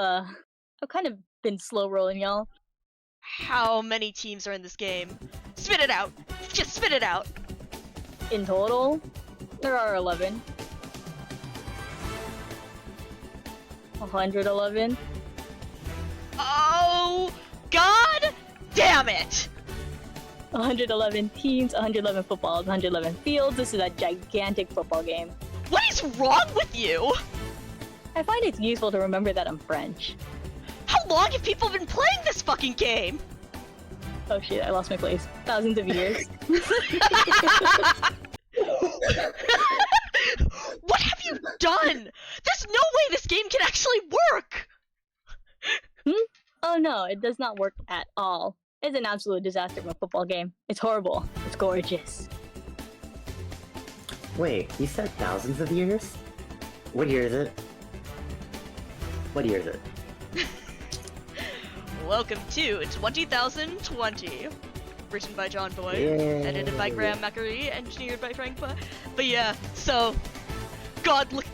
kind of been slow rolling, y'all. How many teams are in this game? Spit it out! Just spit it out! In total, there are 11. 111. Oh, God damn it! 111 teams, 111 footballs, 111 fields. This is a gigantic football game. What is wrong with you? I find it's useful to remember that I'm French. How long have people been playing this fucking game? Oh shit, I lost my place. Thousands of years. What have you done? There's no way this game can actually work! Oh no, it does not work at all. It's an absolute disaster of a football game. It's horrible. It's gorgeous. Wait, you said thousands of years? What year is it? What year is it? Welcome to 20,020. Written by John Boyd, Yay. edited by Graham McAree, engineered by Frank But yeah, so... God, look...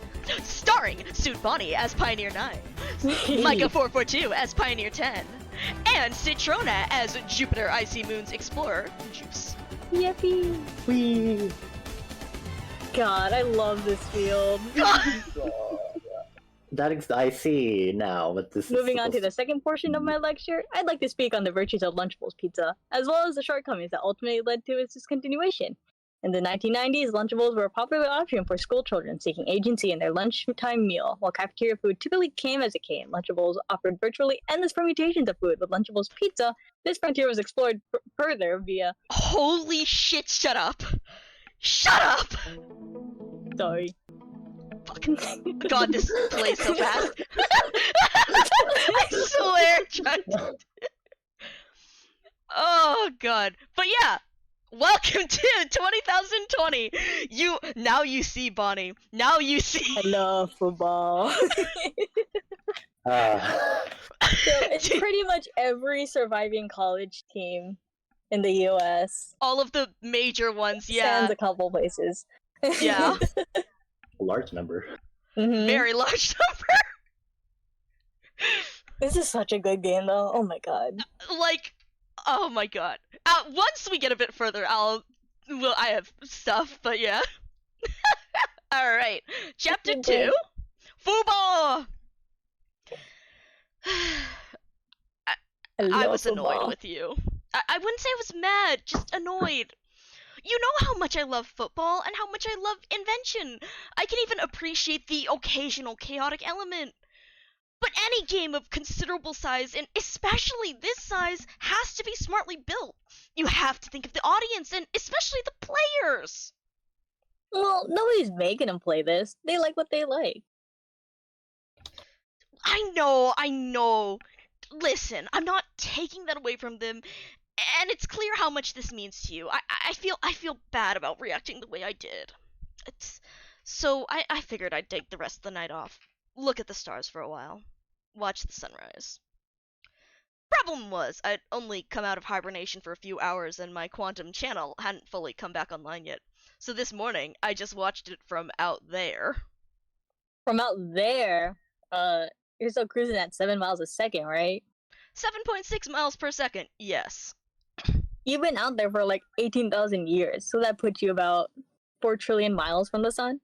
Starring Suit Bonnie as Pioneer 9, Micah 442 as Pioneer 10, and Citrona as Jupiter Icy Moon's Explorer, Juice. Yippee! Whee! God, I love this field. I see now what this is. Moving on to the second portion of my lecture, I'd like to speak on the virtues of Lunchables pizza, as well as the shortcomings that ultimately led to its discontinuation. In the 1990s, Lunchables were a popular option for school children seeking agency in their lunchtime meal. While cafeteria food typically came as it came, Lunchables offered virtually endless permutations of food. With Lunchables pizza, this frontier was explored further via... Holy shit, shut up! Shut up! Sorry. God, this plays so fast. I swear, Chuck. Oh god. But yeah, welcome to 20,020. Now you see, Bonnie. Now you see. I love football. So it's pretty much every surviving college team in the U.S. All of the major ones, yeah. Sans a couple places. Yeah. A large number. Mhm. Very large number. This is such a good game, though. Oh my god. Like, oh my god. Once we get a bit further, I have stuff, but yeah. Alright, chapter 2. Football! I was annoyed with you. I wouldn't say I was mad, just annoyed. You know how much I love football and how much I love invention. I can even appreciate the occasional chaotic element. But any game of considerable size, and especially this size, has to be smartly built. You have to think of the audience, and especially the players. Well, nobody's making them play this. They like what they like. I know. Listen, I'm not taking that away from them, and it's clear how much this means to you. I feel bad about reacting the way I did. So I figured I'd take the rest of the night off. Look at the stars for a while. Watch the sunrise. Problem was, I'd only come out of hibernation for a few hours and my quantum channel hadn't fully come back online yet. So this morning, I just watched it from out there. From out there, you're still cruising at 7 miles a second, right? 7.6 miles per second, yes. You've been out there for like 18,000 years, so that puts you about 4 trillion miles from the sun.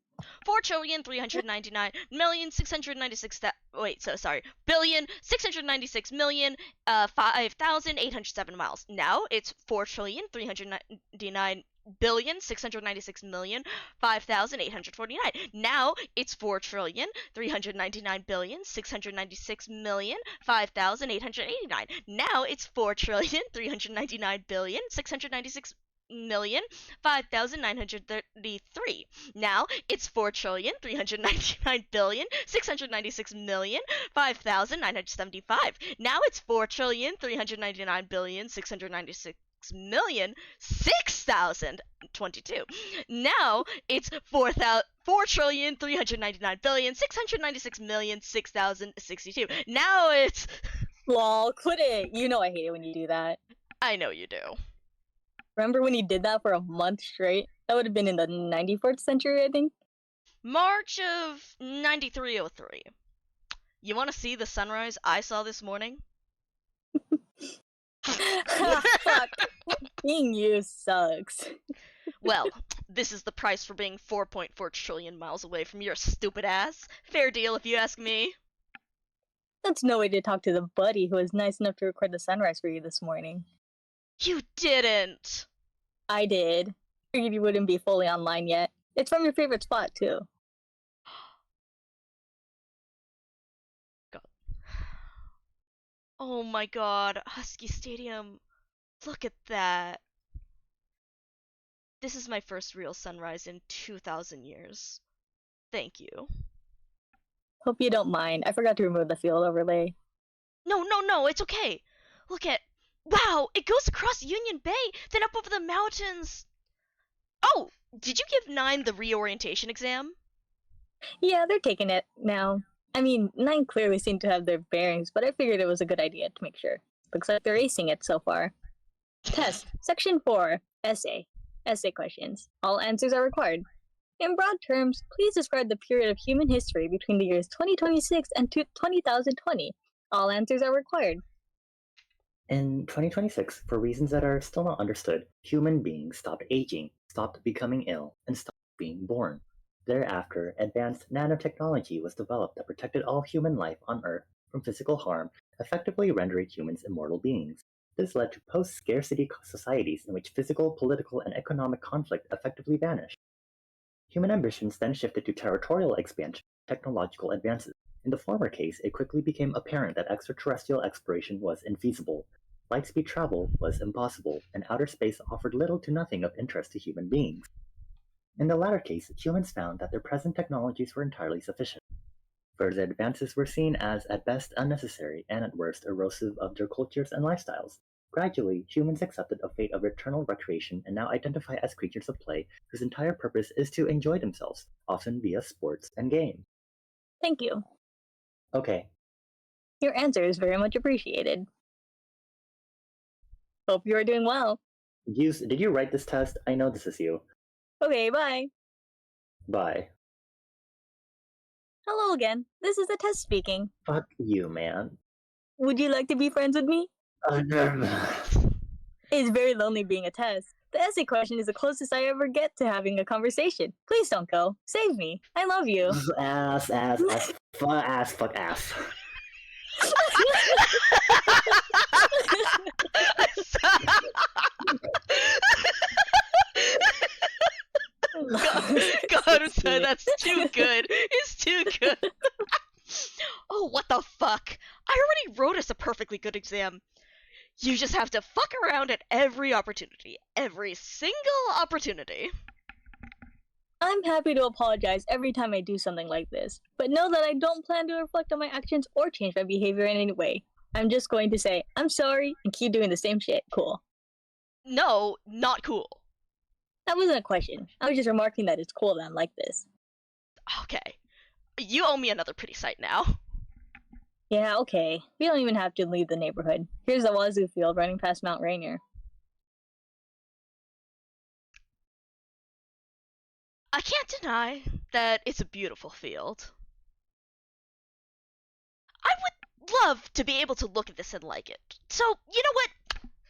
4,396,696,5,807 miles. Now it's 4,399 billion 696 million 5,849. Now it's 4,399 billion 696 million 5,889. Now it's 4,399 billion 696 million 5,933. Now it's 4,399 billion 696 million 5,975. Now it's 4,399 billion 696 million 6,022. Now it's 4,399,696,000,6,062. Now it's Lol, quit it. You know I hate it when you do that. I know you do. Remember when you did that for a month straight? That would have been in the 94th century, I think. March of 9303. You want to see the sunrise I saw this morning? Fuck. Being you sucks. Well, this is the price for being 4.4 trillion miles away from your stupid ass. Fair deal if you ask me. That's no way to talk to the buddy who was nice enough to record the sunrise for you this morning. You didn't. I did. Figured you wouldn't be fully online yet. It's from your favorite spot, too. God. Oh my god, Husky Stadium. Look at that. This is my first real sunrise in 2,000 years. Thank you. Hope you don't mind. I forgot to remove the field overlay. No, it's okay. Look at. Wow, it goes across Union Bay, then up over the mountains. Oh, did you give 9 the reorientation exam? Yeah, they're taking it now. I mean, 9 clearly seem to have their bearings, but I figured it was a good idea to make sure. Looks like they're acing it so far. Test. Section 4. Essay. Essay questions. All answers are required. In broad terms, please describe the period of human history between the years 2026 and 2020. All answers are required. In 2026, for reasons that are still not understood, human beings stopped aging, stopped becoming ill, and stopped being born. Thereafter, advanced nanotechnology was developed that protected all human life on Earth from physical harm, effectively rendering humans immortal beings. This led to post-scarcity societies in which physical, political, and economic conflict effectively vanished. Human ambitions then shifted to territorial expansion and technological advances. In the former case, it quickly became apparent that extraterrestrial exploration was infeasible. Lightspeed travel was impossible, and outer space offered little to nothing of interest to human beings. In the latter case, humans found that their present technologies were entirely sufficient. Further advances were seen as, at best, unnecessary and at worst erosive of their cultures and lifestyles. Gradually, humans accepted a fate of eternal recreation and now identify as creatures of play whose entire purpose is to enjoy themselves, often via sports and games. Thank you. Okay. Your answer is very much appreciated. Hope you are doing well. Did you write this test? I know this is you. Okay, bye. Bye. Hello again. This is the test speaking. Fuck you, man. Would you like to be friends with me? It's very lonely being a test. The essay question is the closest I ever get to having a conversation. Please don't go. Save me. I love you. Ass, fuck ass. God, that's too good. It's too good. Oh, what the fuck? I already wrote us a perfectly good exam. You just have to fuck around at every opportunity. Every single opportunity. I'm happy to apologize every time I do something like this, but know that I don't plan to reflect on my actions or change my behavior in any way. I'm just going to say, I'm sorry, and keep doing the same shit. Cool. No, not cool. That wasn't a question. I was just remarking that it's cool that I'm like this. Okay. You owe me another pretty sight now. Yeah, okay. We don't even have to leave the neighborhood. Here's the Wazoo field running past Mount Rainier. I can't deny that it's a beautiful field. I would love to be able to look at this and like it. So, you know what?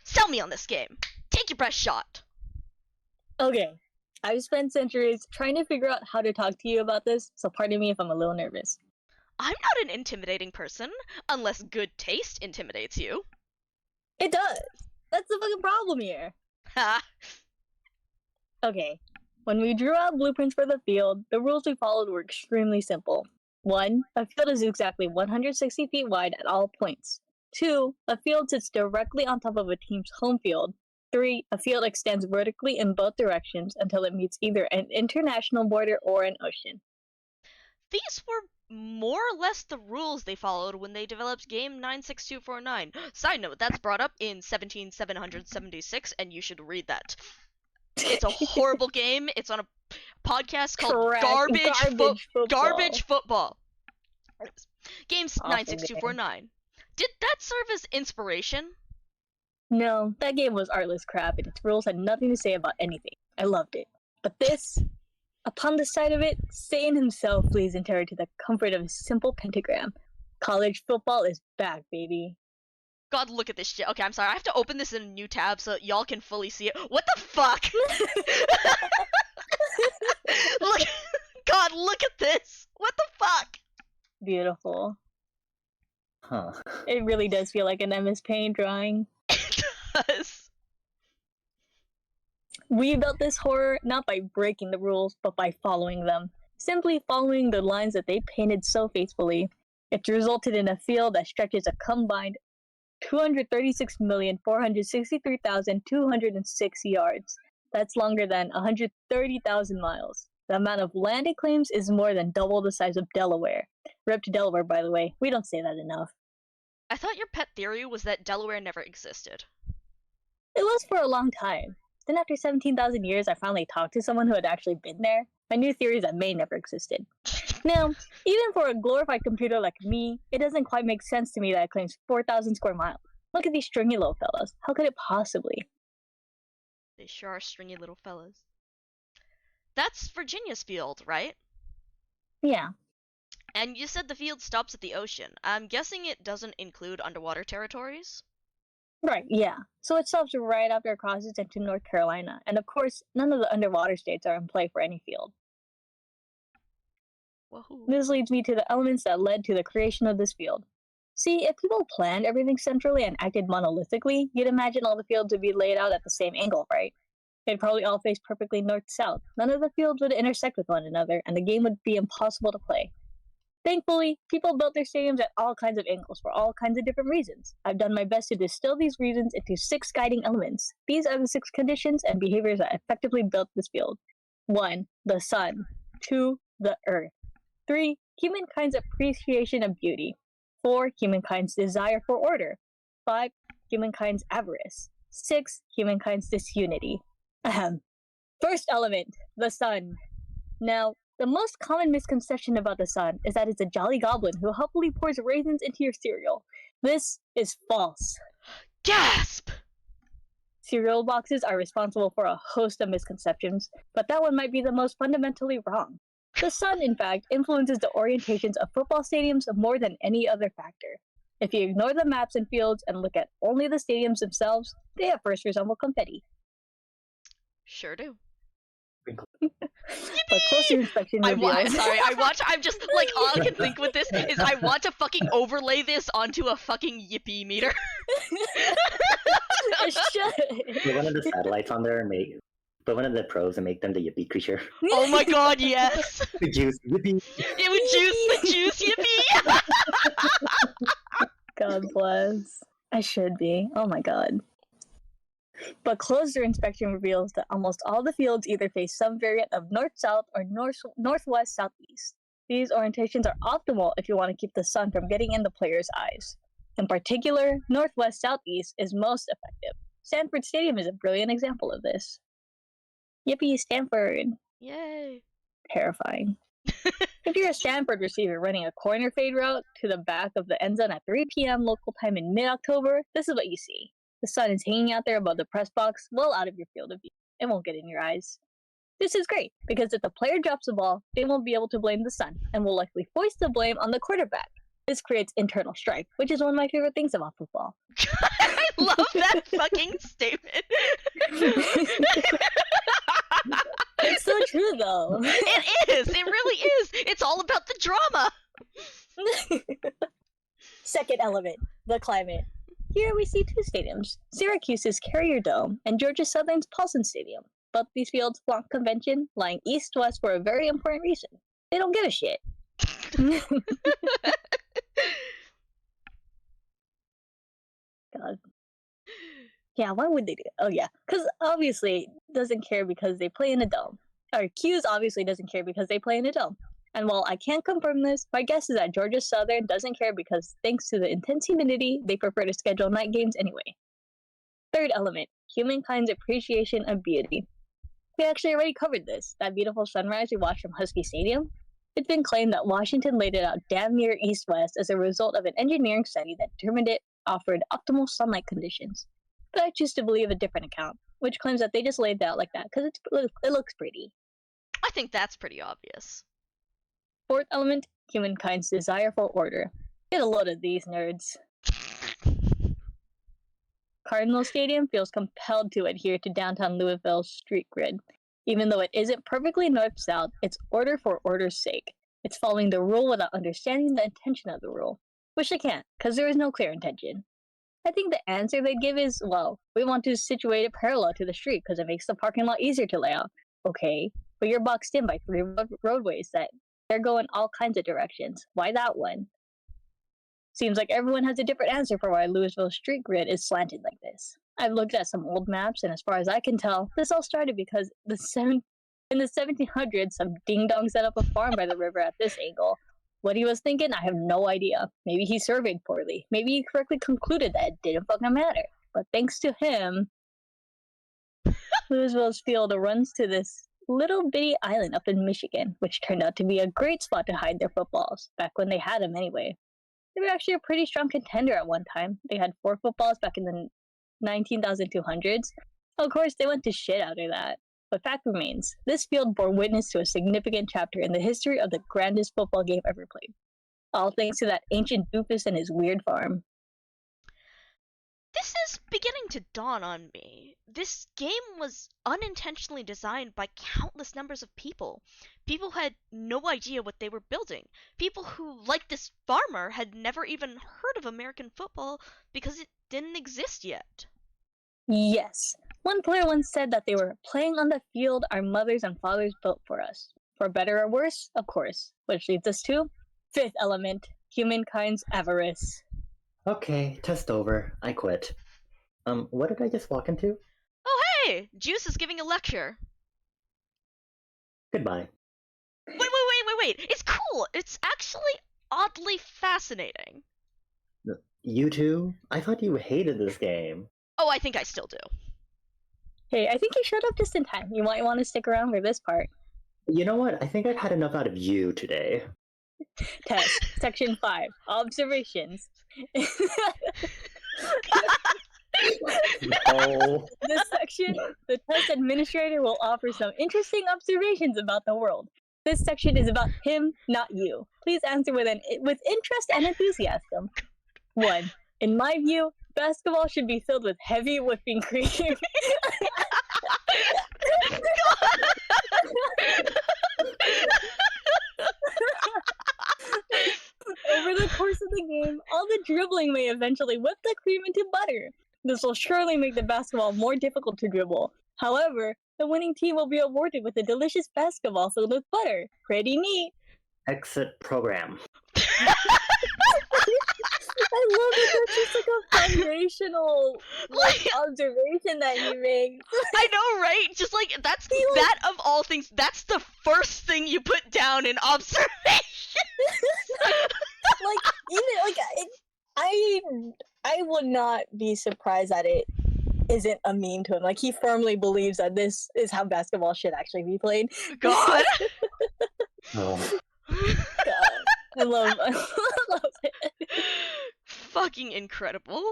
Sell me on this game. Take your best shot. Okay. I've spent centuries trying to figure out how to talk to you about this, so pardon me if I'm a little nervous. I'm not an intimidating person, unless good taste intimidates you. It does! That's the fucking problem here. Ha! Okay, when we drew out blueprints for the field, the rules we followed were extremely simple. 1. A field is exactly 160 feet wide at all points. 2. A field sits directly on top of a team's home field. 3. A field extends vertically in both directions until it meets either an international border or an ocean. These were more or less the rules they followed when they developed game 96249. Side note, that's brought up in 17776, and you should read that. It's a horrible game. It's on a podcast called Correct. Garbage Football. Games Awful 96249. Did that serve as inspiration? No, that game was artless crap and its rules had nothing to say about anything. I loved it. But this, upon the sight of it, Satan himself flees in terror to the comfort of a simple pentagram. College football is back, baby. God, look at this shit. Okay, I'm sorry. I have to open this in a new tab so y'all can fully see it. What the fuck? Look, God, look at this. What the fuck? Beautiful. Huh. It really does feel like an MS Paint drawing. It does. We built this horror not by breaking the rules, but by following them. Simply following the lines that they painted so faithfully. It's resulted in a field that stretches a combined 236,463,206 yards. That's longer than 130,000 miles. The amount of land it claims is more than double the size of Delaware. Rip to Delaware, by the way. We don't say that enough. I thought your pet theory was that Delaware never existed. It was for a long time. Then after 17,000 years, I finally talked to someone who had actually been there. My new theory is that Maine never existed. Now, even for a glorified computer like me, it doesn't quite make sense to me that it claims 4,000 square miles. Look at these stringy little fellas. How could it possibly? They sure are stringy little fellas. That's Virginia's field, right? Yeah. And you said the field stops at the ocean. I'm guessing it doesn't include underwater territories? Right, yeah. So it stops right after it crosses into North Carolina. And of course, none of the underwater states are in play for any field. Wahoo. This leads me to the elements that led to the creation of this field. See, if people planned everything centrally and acted monolithically, you'd imagine all the fields would be laid out at the same angle, right? They'd probably all face perfectly north-south. None of the fields would intersect with one another, and the game would be impossible to play. Thankfully, people built their stadiums at all kinds of angles for all kinds of different reasons. I've done my best to distill these reasons into 6 guiding elements. These are the 6 conditions and behaviors that effectively built this field. 1. The sun. 2. The earth. 3. Humankind's appreciation of beauty. 4. Humankind's desire for order. 5. Humankind's avarice. 6. Humankind's disunity. Ahem. First element, the sun. Now, the most common misconception about the sun is that it's a jolly goblin who helpfully pours raisins into your cereal. This is false. Gasp! Cereal boxes are responsible for a host of misconceptions, but that one might be the most fundamentally wrong. The sun, in fact, influences the orientations of football stadiums more than any other factor. If you ignore the maps and fields and look at only the stadiums themselves, they at first resemble confetti. Sure do. But closer inspection reveals... I'm just, like, all I can think with this is I want to fucking overlay this onto a fucking yippee meter. It should. Put one of the satellites on there and put one of the pros and make them the yippee creature. Oh my god, yes! The juice, yippee. It would juice the juice, yippee! God bless. I should be. Oh my god. But closer inspection reveals that almost all the fields either face some variant of north-south or northwest-southeast. These orientations are optimal if you want to keep the sun from getting in the player's eyes. In particular, northwest-southeast is most effective. Stanford Stadium is a brilliant example of this. Yippee, Stanford. Yay. Terrifying. If you're a Stanford receiver running a corner fade route to the back of the end zone at 3 p.m. local time in mid-October, this is what you see. The sun is hanging out there above the press box, well out of your field of view. It won't get in your eyes. This is great, because if the player drops the ball, they won't be able to blame the sun, and will likely foist the blame on the quarterback. This creates internal strife, which is one of my favorite things about football. I love that fucking statement. It's so true, though. It is. It really is. It's all about the drama. Second element, the climate. Here we see 2 stadiums, Syracuse's Carrier Dome and Georgia Southern's Paulson Stadium. but these fields flaunt convention, lying east-west for a very important reason. They don't give a shit. God. Yeah, why would they do it? Oh yeah, because obviously doesn't care because they play in a dome. Or Q's obviously doesn't care because they play in a dome. And while I can't confirm this, my guess is that Georgia Southern doesn't care because thanks to the intense humidity, they prefer to schedule night games anyway. Third element, humankind's appreciation of beauty. We actually already covered this, that beautiful sunrise we watched from Husky Stadium. It's been claimed that Washington laid it out damn near east-west as a result of an engineering study that determined it offered optimal sunlight conditions. But I choose to believe a different account, which claims that they just laid it out like that because it looks pretty. I think that's pretty obvious. Fourth element, humankind's desire for order. Get a load of these nerds. Cardinal Stadium feels compelled to adhere to downtown Louisville's street grid. Even though it isn't perfectly north-south, it's order for order's sake. It's following the rule without understanding the intention of the rule. Which they can't, because there is no clear intention. I think the answer they'd give is, well, we want to situate it parallel to the street because it makes the parking lot easier to lay out. Okay, but you're boxed in by 3 roadways that they're going all kinds of directions. Why that one? Seems like everyone has a different answer for why Louisville's street grid is slanted like this. I've looked at some old maps, and as far as I can tell, this all started because in the 1700s, some ding-dong set up a farm by the river at this angle. What he was thinking, I have no idea. Maybe he surveyed poorly. Maybe he correctly concluded that it didn't fucking matter. But thanks to him, Louisville's field runs to this little bitty island up in Michigan, which turned out to be a great spot to hide their footballs, back when they had them anyway. They were actually a pretty strong contender at one time. They had 4 footballs back in the 19,200s. Of course, they went to shit after that. But fact remains, this field bore witness to a significant chapter in the history of the grandest football game ever played. All thanks to that ancient doofus and his weird farm. This is beginning to dawn on me. This game was unintentionally designed by countless numbers of people. People who had no idea what they were building. People who, like this farmer, had never even heard of American football because it didn't exist yet. Yes. One player once said that they were playing on the field our mothers and fathers built for us. For better or worse, of course. Which leads us to fifth element, humankind's avarice. Okay, test over. I quit. What did I just walk into? Oh hey! Juice is giving a lecture. Goodbye. Wait. It's cool. It's actually oddly fascinating. You too? I thought you hated this game. Oh, I think I still do. Hey, I think you showed up just in time. You might want to stick around for this part. You know what? I think I've had enough out of you today. Test, section 5, observations. No. This section, the test administrator will offer some interesting observations about the world. This section is about him, not you. Please answer with interest and enthusiasm. 1. In my view, basketball should be filled with heavy whipping cream. Over the course of the game, all the dribbling may eventually whip the cream into butter. This will surely make the basketball more difficult to dribble. However, the winning team will be awarded with a delicious basketball filled with butter. Pretty neat. Exit program. I love that that's just like a foundational observation that he makes. I know, right? Just like that of all things, that's the first thing you put down in observation. I would not be surprised that it isn't a meme to him. Like, he firmly believes that this is how basketball should actually be played. God. Oh. God. I love it. Fucking incredible.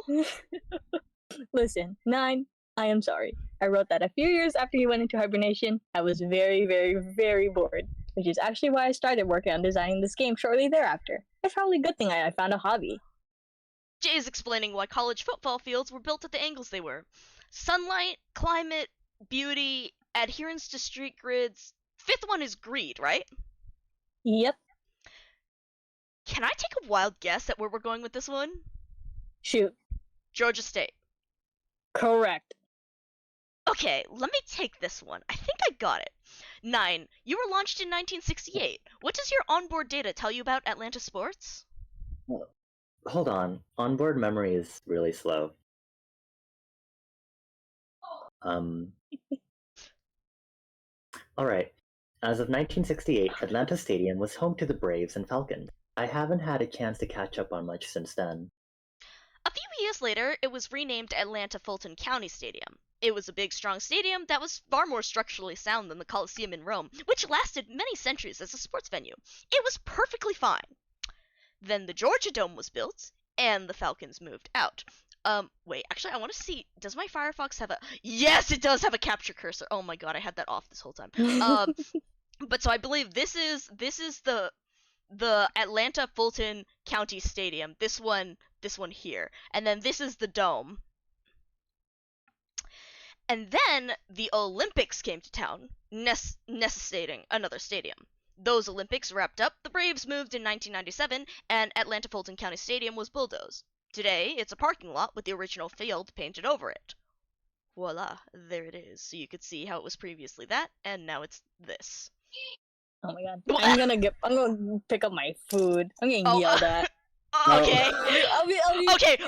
Listen, 9, I am sorry. I wrote that a few years after he went into hibernation. I was very, very, very bored, which is actually why I started working on designing this game shortly thereafter. It's probably a good thing I found a hobby. Jay is explaining why college football fields were built at the angles they were. Sunlight, climate, beauty, adherence to street grids. 5th one is greed, right? Yep. Can I take a wild guess at where we're going with this one? Shoot. Georgia State. Correct. Okay, let me take this one. I think I got it. 9. You were launched in 1968. What does your onboard data tell you about Atlanta sports? Hold on. Onboard memory is really slow. Alright. As of 1968, Atlanta Stadium was home to the Braves and Falcons. I haven't had a chance to catch up on much since then. A few years later, it was renamed Atlanta Fulton County Stadium. It was a big, strong stadium that was far more structurally sound than the Coliseum in Rome, which lasted many centuries as a sports venue. It was perfectly fine. Then the Georgia Dome was built, and the Falcons moved out. Wait, actually, I want to see. Does my Firefox have a? Yes, it does have a capture cursor. Oh my god, I had that off this whole time. But so I believe this is the Atlanta Fulton County Stadium. This one here, and then this is the dome. And then the Olympics came to town, necessitating another stadium. Those Olympics wrapped up, the Braves moved in 1997, and Atlanta Fulton County Stadium was bulldozed. Today, it's a parking lot with the original field painted over it. Voila, there it is. So you could see how it was previously that, and now it's this. Oh my god. I'm gonna pick up my food. I'm getting yelled at. Okay.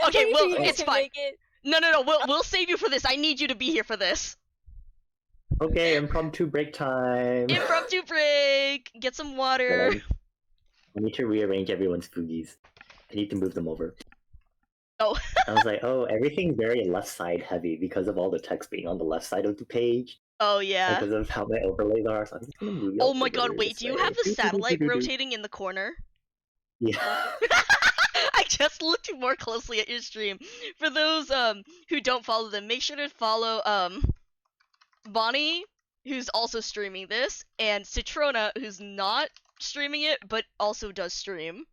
Okay, well, you guys it's can fine. make it. No, we'll save you for this. I need you to be here for this. Okay, impromptu break time. Impromptu break. Get some water. I need to rearrange everyone's foodies. I need to move them over. Oh. I was like, oh, everything's very left side heavy because of all the text being on the left side of the page. Oh yeah. Because of how my overlays are. So I'm just gonna move Oh my god, wait, do you have the satellite rotating in the corner? Yeah. I just looked more closely at your stream. For those who don't follow them, make sure to follow Bonnie, who's also streaming this, and Citrona, who's not streaming it but also does stream.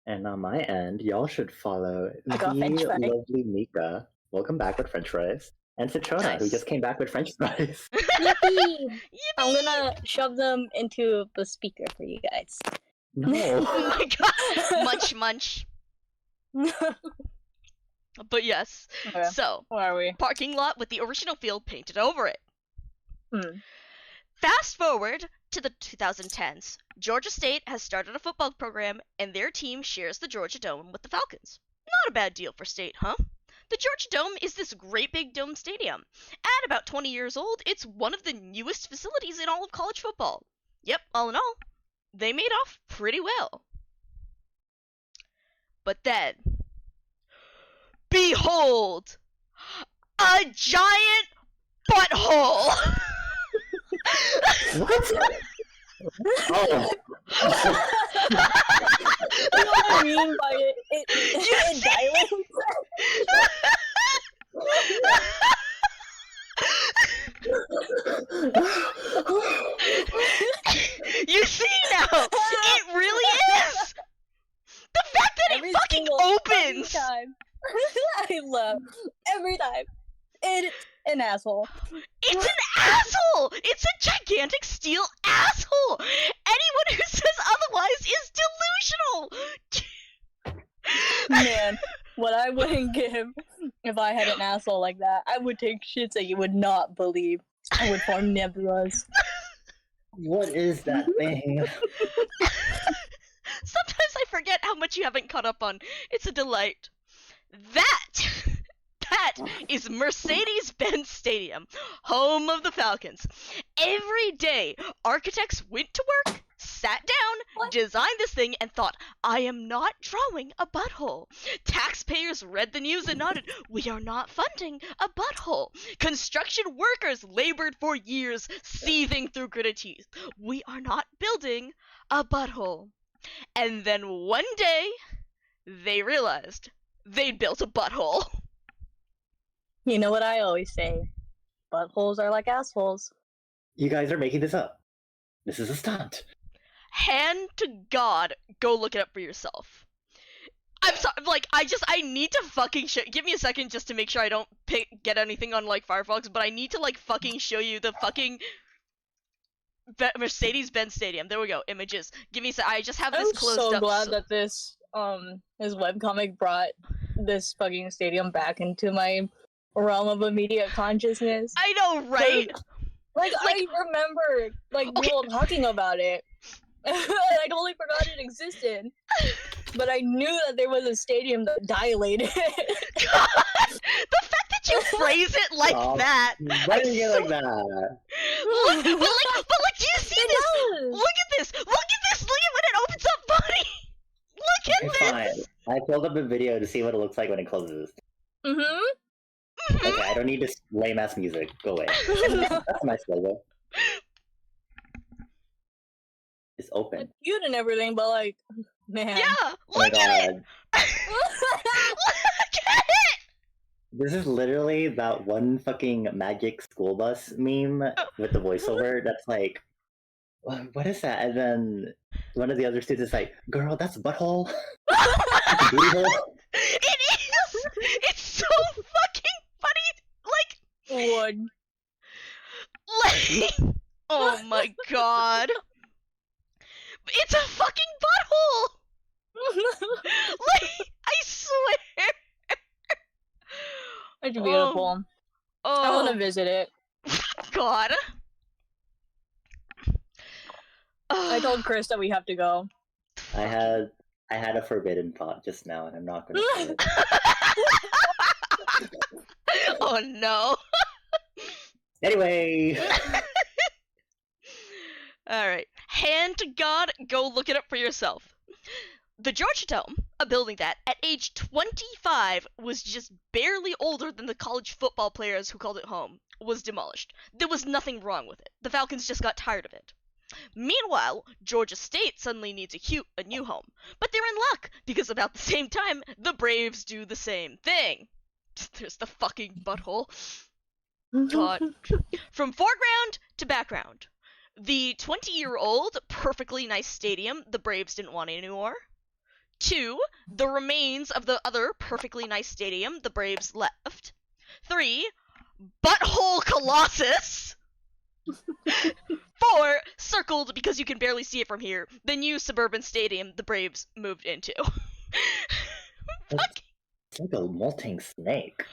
And on my end, y'all should follow I got French fry. lovely Mika. Welcome back with French fries. And Citrona, Nice. who just came back with French fries. Yippee! I'm gonna shove them into the speaker for you guys. No. Oh my god! Munch munch. But yes. Okay. So, Where are we? parking lot with the original field painted over it. Hmm. Fast forward to the 2010s. Georgia State has started a football program, and their team shares the Georgia Dome with the Falcons. Not a bad deal for State, huh? The Georgia Dome is this great big dome stadium. At about 20 years old, it's one of the newest facilities in all of college football. Yep, all in all, they made off pretty well. But then, behold, a giant butthole! What? Oh. You know what I mean by it? It dilates. You see now, it really is. The fact that it fucking opens. Time. I love every time. It's an asshole. It's an asshole. It's a gigantic steel asshole. Anyone who says otherwise is delusional. Man, what I wouldn't give if I had an asshole like that. I would take shits that you would not believe. I would form nebulas. What is that thing? Sometimes I forget how much you haven't caught up on. It's a delight. That is Mercedes-Benz Stadium, home of the Falcons. Every day, architects went to work, sat down, designed this thing, and thought, I am not drawing a butthole. Taxpayers read the news and nodded, we are not funding a butthole. Construction workers labored for years, seething through gritted teeth. We are not building a butthole. And then one day, they realized they'd built a butthole. You know what I always say? Buttholes are like assholes. You guys are making this up. This is a stunt. Hand to God, go look it up for yourself. I'm sorry, like, I need to fucking give me a second just to make sure I don't get anything on, like, Firefox, but I need to, like, fucking show you the fucking Mercedes-Benz Stadium. There we go, images. Give me a I just have this closed up. I'm so glad that this webcomic brought this fucking stadium back into my realm of immediate consciousness. I know, right? Like, Like- I remember people talking about it. I totally forgot it existed. But I knew that there was a stadium that dilated. God, the fact that you phrase it like Stop. that. Why I'm do you get so- like that? Look, but like, do you see It this? does. Look at this! Look at this! Look at when it opens up, Bonnie! Look at Okay, this! fine. I pulled up a video to see what it looks like when it closes. Mm-hmm. Okay, I don't need this lame ass music. Go away. That's a nice logo. It's open. Cute and everything, but like, man. Yeah! Oh my Look at it! god. Look at it! This is literally that one fucking magic school bus meme with the voiceover that's like, what is that? And then one of the other students is like, girl, that's butthole. That's booty hole. It is! It's so fucking funny! Would. Like, oh my god. It's a fucking butthole! Like, I swear! It's beautiful. Oh, I want to visit it. God. I told Chris that we have to go. I had a forbidden thought just now, and I'm not gonna say it. Oh no. Anyway, Alright. Hand to God, go look it up for yourself. The Georgia Dome, a building that, at age 25, was just barely older than the college football players who called it home, was demolished. There was nothing wrong with it. The Falcons just got tired of it. Meanwhile, Georgia State suddenly needs a new home. But they're in luck, because about the same time, the Braves do the same thing. There's the fucking butthole. God. From foreground to background. The 20-year-old, perfectly nice stadium the Braves didn't want anymore. 2. The remains of the other perfectly nice stadium the Braves left. 3. Butthole Colossus. 4. Circled because you can barely see it from here. The new suburban stadium the Braves moved into. Fuck. it's like a molting snake.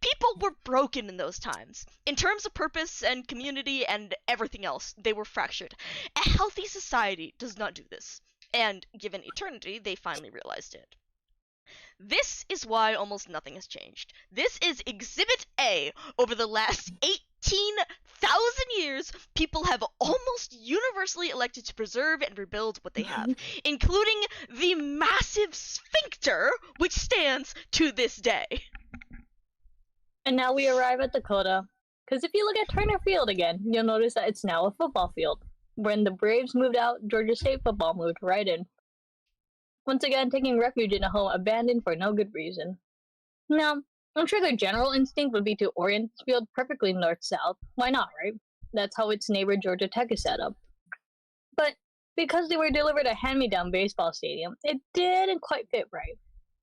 People were broken in those times. In terms of purpose and community and everything else, they were fractured. A healthy society does not do this. And given eternity, they finally realized it. This is why almost nothing has changed. This is Exhibit A. Over the last 18,000 years, people have almost universally elected to preserve and rebuild what they have, including the massive sphincter, which stands to this day. And now we arrive at Dakota. Because if you look at Turner Field again, you'll notice that it's now a football field. When the Braves moved out, Georgia State football moved right in. Once again, taking refuge in a home abandoned for no good reason. Now, I'm sure their general instinct would be to orient this field perfectly north-south. Why not, right? That's how its neighbor Georgia Tech is set up. But because they were delivered a hand-me-down baseball stadium, it didn't quite fit right.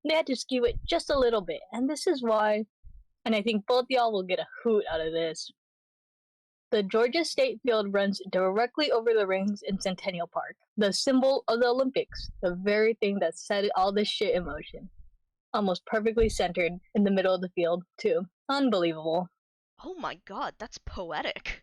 They had to skew it just a little bit, and this is why, and I think both y'all will get a hoot out of this. The Georgia State field runs directly over the rings in Centennial Park, the symbol of the Olympics, the very thing that set all this shit in motion. Almost perfectly centered in the middle of the field, too. Unbelievable. Oh my god, that's poetic.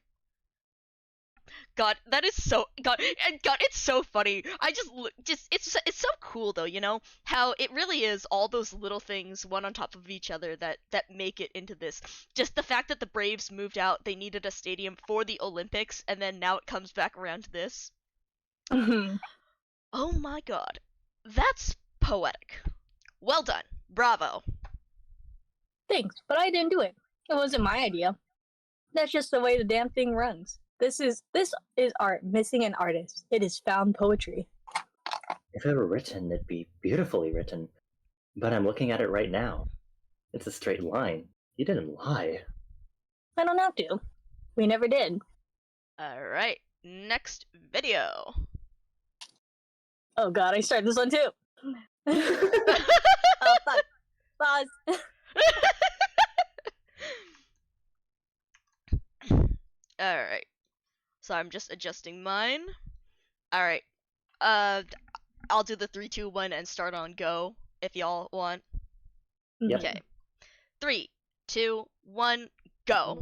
God, that is so God, it's so funny. I just it's so cool though, you know, how it really is all those little things one on top of each other that make it into this. Just the fact that the Braves moved out, they needed a stadium for the Olympics, and then now it comes back around to this. Oh my god. That's poetic. Well done. Bravo. Thanks, but I didn't do it. It wasn't my idea. That's just the way the damn thing runs. This is art missing an artist. It is found poetry. If it were written, it'd be beautifully written. But I'm looking at it right now. It's a straight line. You didn't lie. I don't have to. We never did. Alright, next video. Oh god, I started this one too. Fuck. Pause. Alright. So I'm just adjusting mine. Alright. I'll do the 3, 2, 1 and start on go if y'all want. Yep. Okay. 3, 2, 1, go.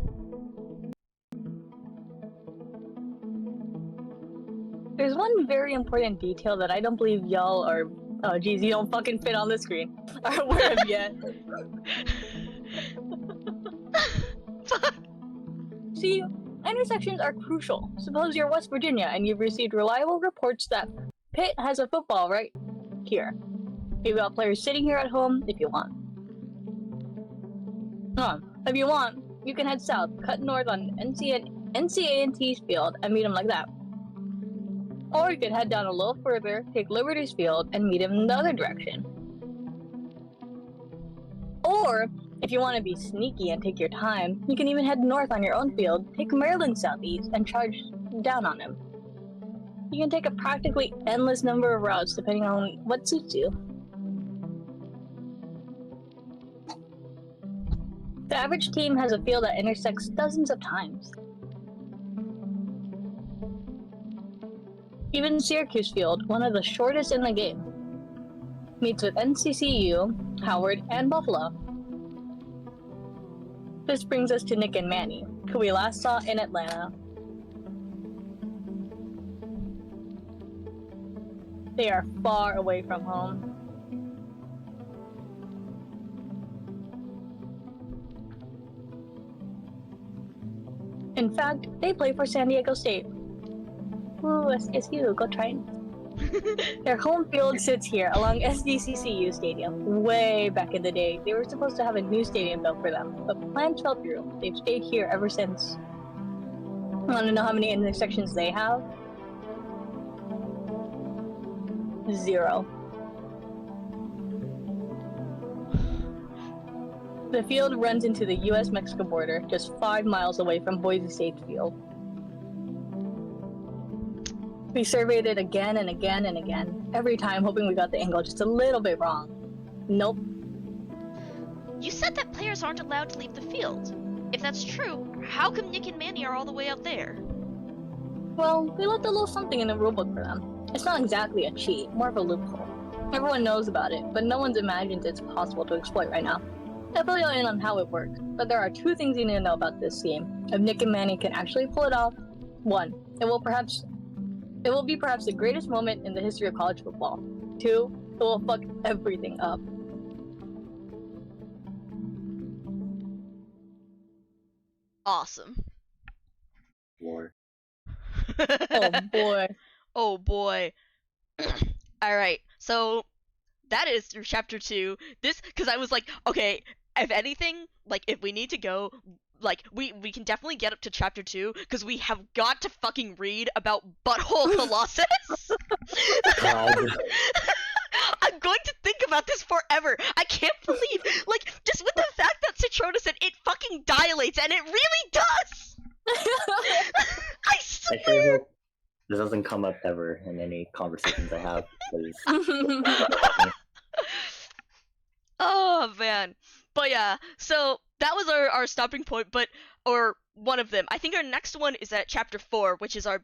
There's one very important detail that I don't believe y'all are. Oh, geez, you don't fucking fit on the screen. Are aware of yet. See, intersections are crucial. Suppose you're West Virginia and you've received reliable reports that Pitt has a football right here. You've got players sitting here at home if you want. If you want, you can head south, cut north on NCA&T's field, and meet him like that. Or you could head down a little further, take Liberty's field, and meet him in the other direction. Or, if you want to be sneaky and take your time, you can even head north on your own field, take Maryland southeast, and charge down on him. You can take a practically endless number of routes depending on what suits you. The average team has a field that intersects dozens of times. Even Syracuse Field, one of the shortest in the game, meets with NCCU, Howard, and Buffalo. This brings us to Nick and Manny, who we last saw in Atlanta. They are far away from home. In fact, they play for San Diego State. Ooh, SDSU, go Triton. Their home field sits here along SDCCU Stadium. Way back in the day, they were supposed to have a new stadium built for them, but plans fell through. They've stayed here ever since. Want to know how many intersections they have? 0. The field runs into the US-Mexico border, just 5 miles away from Boise State's field. We surveyed it again and again and again, every time hoping we got the angle just a little bit wrong. Nope. You said that players aren't allowed to leave the field. If that's true, how come Nick and Manny are all the way out there? Well, we left a little something in the rulebook for them. It's not exactly a cheat, more of a loophole. Everyone knows about it, but no one's imagined it's possible to exploit right now. I'll fill you in on how it works, but there are 2 things you need to know about this game. If Nick and Manny can actually pull it off, 1, it will be perhaps the greatest moment in the history of college football. 2, it will fuck everything up. Awesome. War. Oh boy. Oh boy. Alright, so that is through chapter 2. This, because I was like, okay, if anything, like, if we need to go, like, we can definitely get up to chapter 2, because we have got to fucking read about Butthole Colossus. I'm going to think about this forever. I can't believe, like, just with the fact that Citrona said it fucking dilates, and it really does! I swear! I sure hope this doesn't come up ever in any conversations I have, please. Oh, man. But yeah, so that was our stopping point, or one of them. I think our next one is at chapter 4, which is our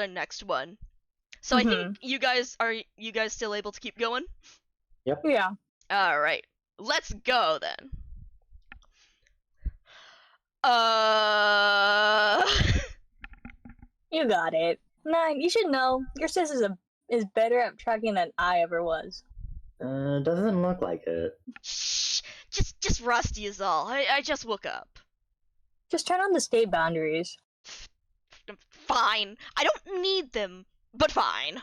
next one. So I think you guys still able to keep going? Yep. Yeah. Alright. Let's go then. You got it. 9, you should know. Your sis is better at tracking than I ever was. Doesn't look like it. Shh. Just rusty is all. I just woke up. Just turn on the state boundaries. Fine. I don't need them, but fine.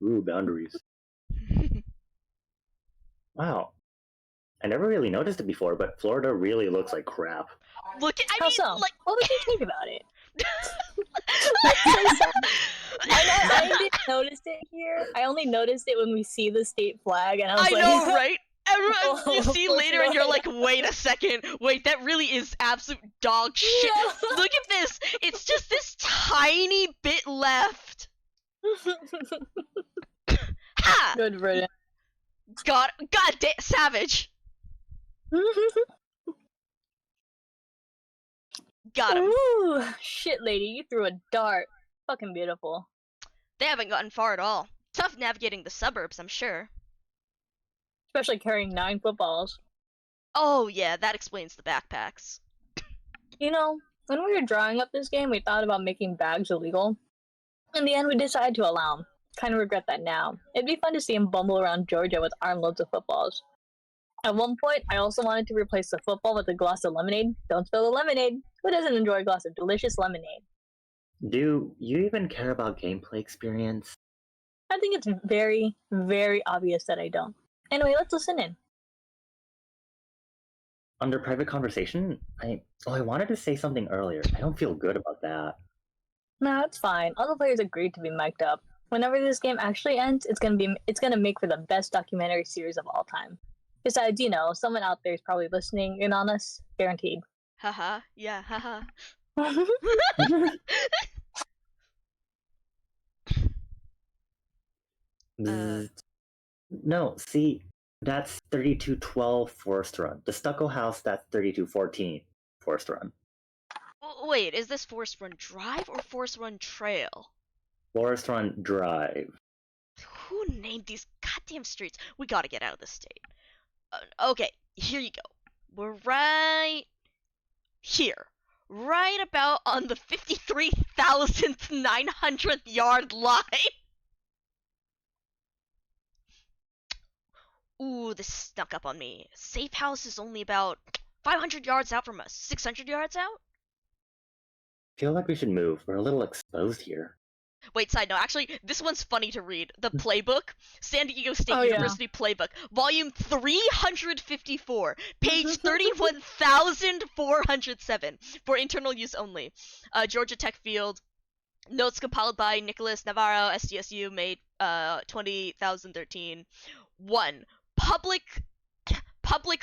Ooh, boundaries. Wow. I never really noticed it before, but Florida really looks like crap. Look, How so? like, What would you think about it? I didn't notice it here. I only noticed it when we see the state flag, and I was I like, know, right? Everyone, you see for later, and you're sure. like, wait a second. Wait, that really is absolute dog shit. Yeah. Look at this. It's just this tiny bit left. Ha! Good riddance. God damn, savage. Got him. Ooh, shit, lady, you threw a dart. Fucking beautiful. They haven't gotten far at all. Tough navigating the suburbs, I'm sure. especially carrying 9 footballs. Oh yeah, that explains the backpacks. You know, when we were drawing up this game, we thought about making bags illegal. In the end, we decided to allow them. Kind of regret that now. It'd be fun to see him bumble around Georgia with armloads of footballs. At one point, I also wanted to replace the football with a glass of lemonade. Don't spill the lemonade. Who doesn't enjoy a glass of delicious lemonade? Do you even care about gameplay experience? I think it's very, very obvious that I don't. Anyway, let's listen in. Under private conversation, I wanted to say something earlier. I don't feel good about that. No, it's fine. All the players agreed to be mic'd up. Whenever this game actually ends, it's gonna make for the best documentary series of all time. Besides, you know, someone out there is probably listening in on us, guaranteed. Haha, yeah, haha. No, see, that's 3212 Forest Run. The Stucco House, that's 3214 Forest Run. Wait, is this Forest Run Drive or Forest Run Trail? Forest Run Drive. Who named these goddamn streets? We gotta get out of this state. Okay, here you go. We're right here. Right about on the 53,900th yard line. Ooh, this snuck up on me. Safe house is only about 500 yards out from us. 600 yards out? Feel like we should move. We're a little exposed here. Wait, side note, actually, this one's funny to read. The playbook, San Diego State Oh, yeah. University Playbook, volume 354, page 31,407, for internal use only. Georgia Tech Field, notes compiled by Nicholas Navarro, SDSU, May 2013. 1. Public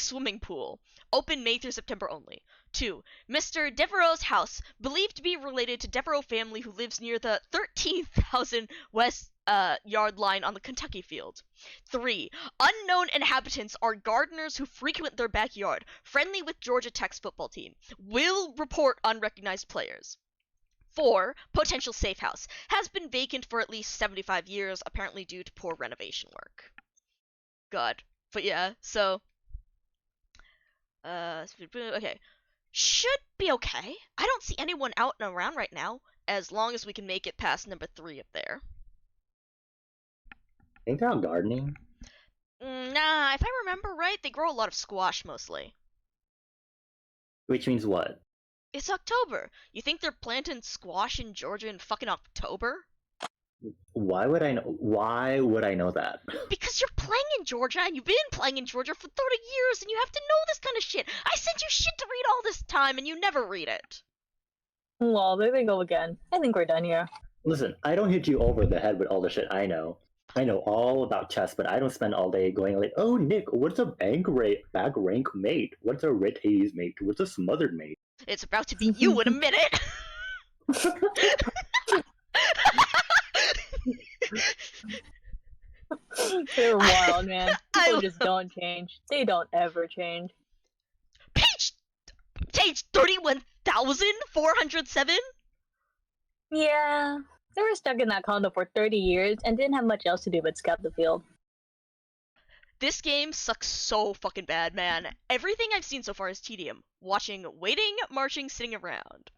swimming pool, open May through September only. 2. Mr. Devereaux's house, believed to be related to Devereaux family who lives near the 13,000 west yard line on the Kentucky field. 3. Unknown inhabitants are gardeners who frequent their backyard, friendly with Georgia Tech's football team. Will report unrecognized players. 4. Potential safe house. Has been vacant for at least 75 years, apparently due to poor renovation work. God. But yeah, so... okay. Should be okay. I don't see anyone out and around right now, as long as we can make it past number 3 up there. Think they're out gardening? Nah, if I remember right, they grow a lot of squash mostly. Which means what? It's October. You think they're planting squash in Georgia in fucking October? Why would I know that? Because you're playing in Georgia, and you've been playing in Georgia for 30 years, and you have to know this kind of shit. I sent you shit to read all this time, and you never read it. Well, there they go again. I think we're done here. Listen, I don't hit you over the head with all the shit I know. I know all about chess, but I don't spend all day going like, oh, Nick, what's a back rank mate? What's a red haze mate? What's a smothered mate? It's about to be you in a minute. They're wild, man. I People just don't change. They don't ever change. Page 31,407? Yeah, they were stuck in that condo for 30 years and didn't have much else to do but scout the field. This game sucks so fucking bad, man. Everything I've seen so far is tedium. Watching, waiting, marching, sitting around.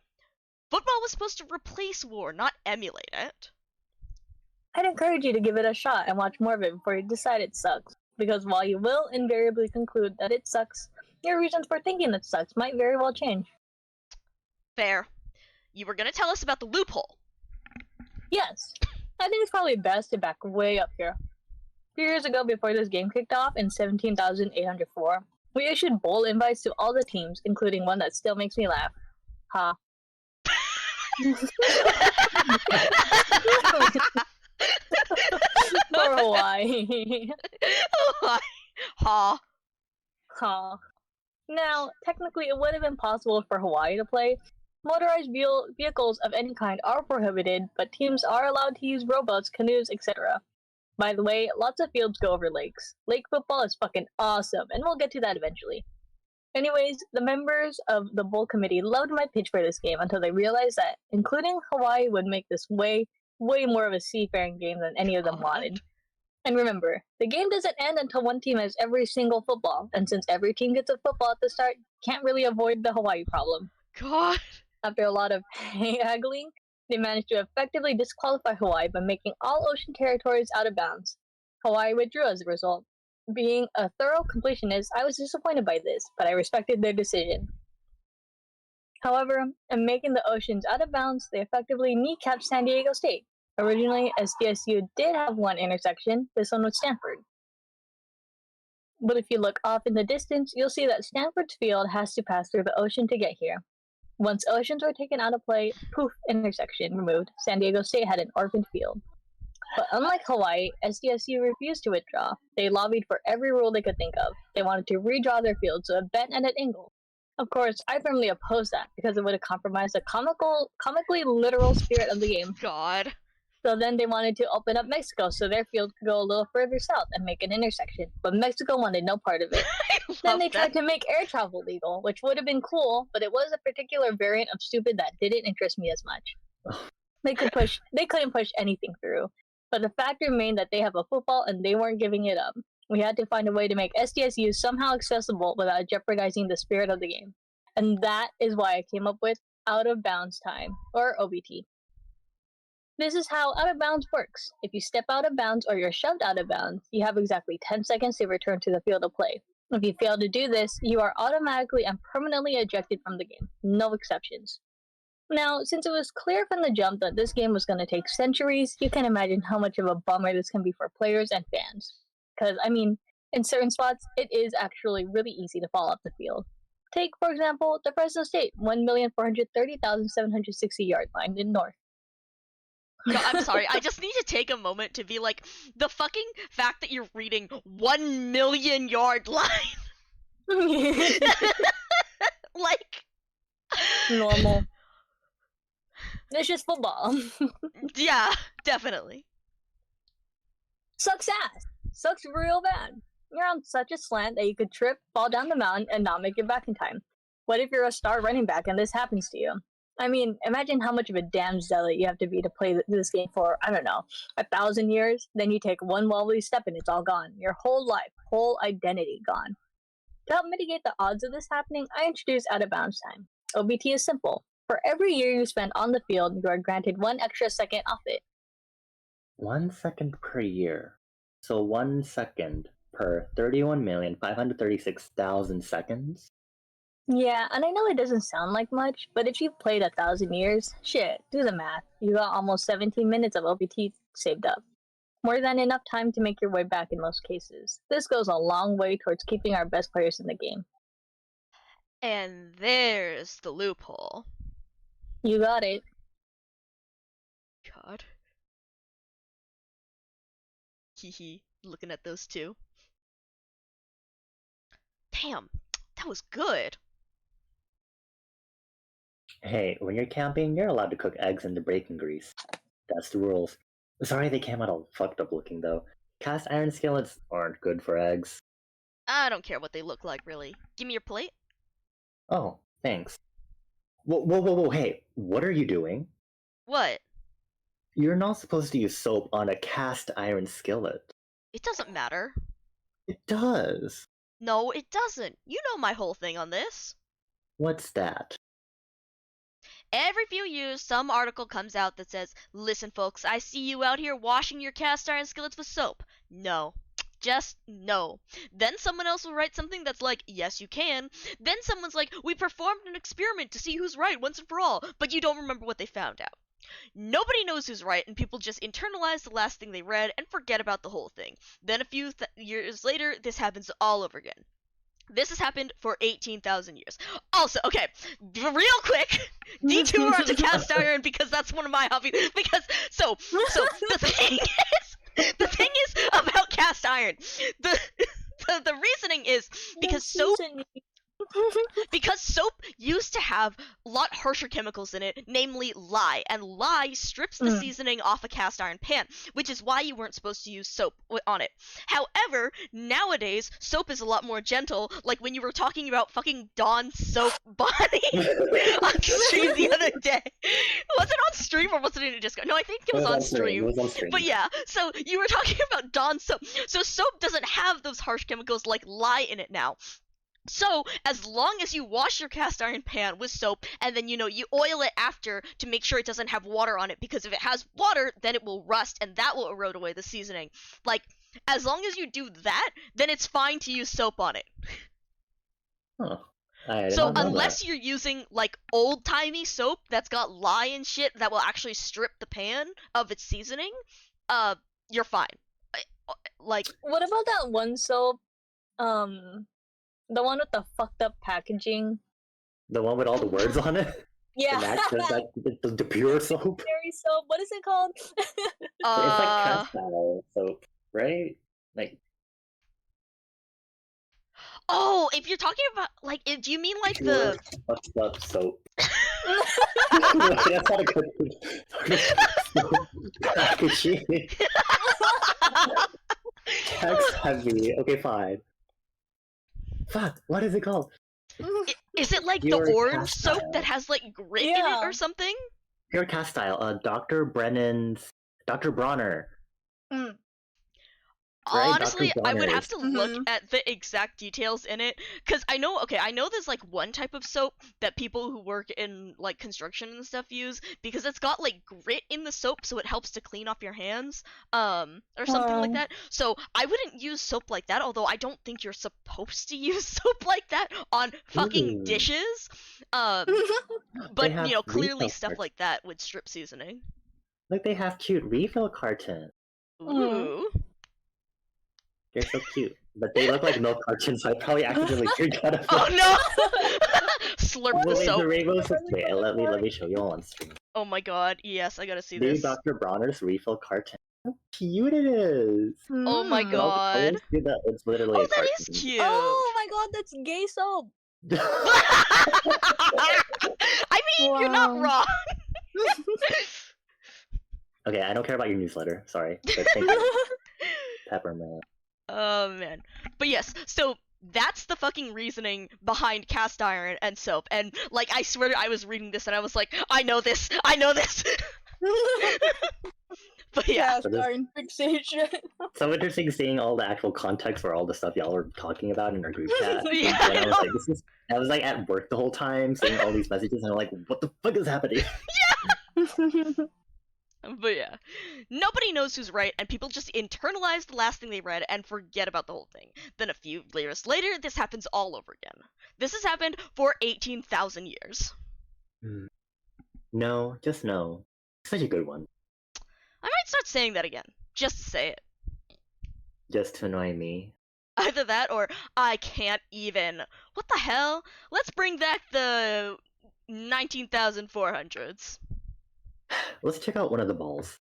Football was supposed to replace war, not emulate it. I'd encourage you to give it a shot and watch more of it before you decide it sucks. Because while you will invariably conclude that it sucks, your reasons for thinking it sucks might very well change. Fair. You were gonna tell us about the loophole. Yes, I think it's probably best to back way up here. A few years ago, before this game kicked off in 17,804, we issued bowl invites to all the teams, including one that still makes me laugh. Ha. For Hawaii. Ha. Ha. Now, technically, it would have been possible for Hawaii to play. Motorized vehicles of any kind are prohibited, but teams are allowed to use rowboats, canoes, etc. By the way, lots of fields go over lakes. Lake football is fucking awesome, and we'll get to that eventually. Anyways, the members of the bowl committee loved my pitch for this game until they realized that including Hawaii would make this way more of a seafaring game than any of them wanted. And remember, the game doesn't end until one team has every single football, and since every team gets a football at the start, can't really avoid the Hawaii problem. God. After a lot of haggling, they managed to effectively disqualify Hawaii by making all ocean territories out of bounds. Hawaii withdrew as a result. Being a thorough completionist, I was disappointed by this, but I respected their decision. However, in making the oceans out of bounds, they effectively kneecapped San Diego State. Originally, SDSU did have one intersection, this one was Stanford. But if you look off in the distance, you'll see that Stanford's field has to pass through the ocean to get here. Once oceans were taken out of play, poof, intersection removed. San Diego State had an orphaned field. But unlike Hawaii, SDSU refused to withdraw. They lobbied for every rule they could think of. They wanted to redraw their field so it bent at an angle. Of course, I firmly opposed that because it would have compromised the comically literal spirit of the game. God. So then they wanted to open up Mexico so their field could go a little further south and make an intersection. But Mexico wanted no part of it. Then they tried to make air travel legal, which would have been cool, but it was a particular variant of stupid that didn't interest me as much. They couldn't push anything through. But the fact remained that they have a football and they weren't giving it up. We had to find a way to make SDSU somehow accessible without jeopardizing the spirit of the game. And that is why I came up with out of bounds time, or OBT. This is how out of bounds works. If you step out of bounds or you're shoved out of bounds, you have exactly 10 seconds to return to the field of play. If you fail to do this, you are automatically and permanently ejected from the game. No exceptions. Now, since it was clear from the jump that this game was going to take centuries, you can imagine how much of a bummer this can be for players and fans. Because, I mean, in certain spots, it is actually really easy to fall off the field. Take, for example, the Fresno State 1,430,760 yard line in North. No, I'm sorry. I just need to take a moment to be like, the fucking fact that you're reading 1 million yard line. Like, Normal. It's just football. yeah, definitely. Sucks ass. Sucks real bad. You're on such a slant that you could trip, fall down the mountain, and not make it back in time. What if you're a star running back and this happens to you? I mean, imagine how much of a damn zealot you have to be to play this game for, I don't know, 1,000 years. Then you take one wobbly step and it's all gone. Your whole life, whole identity gone. To help mitigate the odds of this happening, I introduced out of bounds time. OBT is simple. For every year you spend on the field, you are granted 1 extra second off it. 1 second per year. So 1 second per 31,536,000 seconds? Yeah, and I know it doesn't sound like much, but if you've played 1,000 years, shit, do the math. You got almost 17 minutes of OBT saved up. More than enough time to make your way back in most cases. This goes a long way towards keeping our best players in the game. And there's the loophole. You got it. God. Hehe, looking at those two. Damn, that was good. Hey, when you're camping, you're allowed to cook eggs in the bacon grease. That's the rules. Sorry they came out all fucked up looking though. Cast iron skillets aren't good for eggs. I don't care what they look like, really. Give me your plate. Oh, thanks. Whoa, hey, what are you doing? What? You're not supposed to use soap on a cast iron skillet. It doesn't matter. It does. No, it doesn't. You know my whole thing on this. What's that? Every few years, some article comes out that says, listen folks, I see you out here washing your cast iron skillets with soap. No. Just no. Then someone else will write something that's like, yes you can. Then someone's like, we performed an experiment to see who's right once and for all, but you don't remember what they found out. Nobody knows who's right, and people just internalize the last thing they read and forget about the whole thing. Then a few years later, this happens all over again. This has happened for 18,000 years. Also, okay, real quick, detour onto cast iron because that's one of my hobbies. Because so the thing is about cast iron. The reasoning is because soap. Because soap used to have a lot harsher chemicals in it, namely lye, and lye strips the seasoning off a cast iron pan, which is why you weren't supposed to use soap on it. However, nowadays, soap is a lot more gentle, like when you were talking about fucking Dawn Soap Bonnie on stream the other day. Was it on stream or was it in a Discord? No, I think it was on stream. It was on stream. But yeah, so you were talking about Dawn Soap. So soap doesn't have those harsh chemicals like lye in it now. So, as long as you wash your cast iron pan with soap, and then, you oil it after to make sure it doesn't have water on it, because if it has water, then it will rust, and that will erode away the seasoning. Like, as long as you do that, then it's fine to use soap on it. Huh. I did So, not know unless that. you're using, like, old-timey soap that's got lye and shit that will actually strip the pan of its seasoning, you're fine. Like... What about that one soap? The one with the fucked up packaging. The one with all the words on it? Yeah. The pure soap? Berry soap. What is it called? It's like castile soap, right? Like, oh, if you're talking about, like, do you mean, like, the... fucked up soap. That's not a good packaging. Text heavy. Okay, fine. Fuck, what is it called? Is it like Pure the orange castile. soap that has like grit in it or something? Pure castile. Dr. Bronner. Mm. Right, Honestly, Dr. I would have Bronner's. to look at the exact details in it, because I know there's like one type of soap that people who work in like construction and stuff use, because it's got like grit in the soap, so it helps to clean off your hands, or something like that. So I wouldn't use soap like that, although I don't think you're supposed to use soap like that on fucking Ooh. dishes. But have clearly refill stuff cartons. like that would strip seasoning. Like, they have cute refill cartons. Ooh. They're so cute. But they look like milk cartons, so I probably accidentally drank out of them. Oh no! Slurp the Wait, soap. the rainbow soap. Wait, let me show you all on stream. Oh my god, yes, I gotta see New this. Dr. Bronner's refill carton. How cute it is! Oh my And all the god. colors do that. It's literally Oh, a that carton. is cute! Oh my god, that's gay soap. I mean, you're not Wow. wrong. Okay, I don't care about your newsletter. Sorry. But thank you, Peppermint. Oh man. But yes, so that's the fucking reasoning behind cast iron and soap. And like, I swear I was reading this and I was like, I know this! I know this! But yeah. Cast iron fixation. So interesting seeing all the actual context for all the stuff y'all were talking about in our group chat. Yeah, And I know. I was like at work the whole time, seeing all these messages, and I'm like, what the fuck is happening? But yeah, nobody knows who's right, and people just internalize the last thing they read and forget about the whole thing. Then a few years later, this happens all over again. This has happened for 18,000 years. No, just no. Such a good one. I might start saying that again, just to say it. Just to annoy me. Either that or I can't even. What the hell? Let's bring back the 19,400s. Let's check out one of the balls.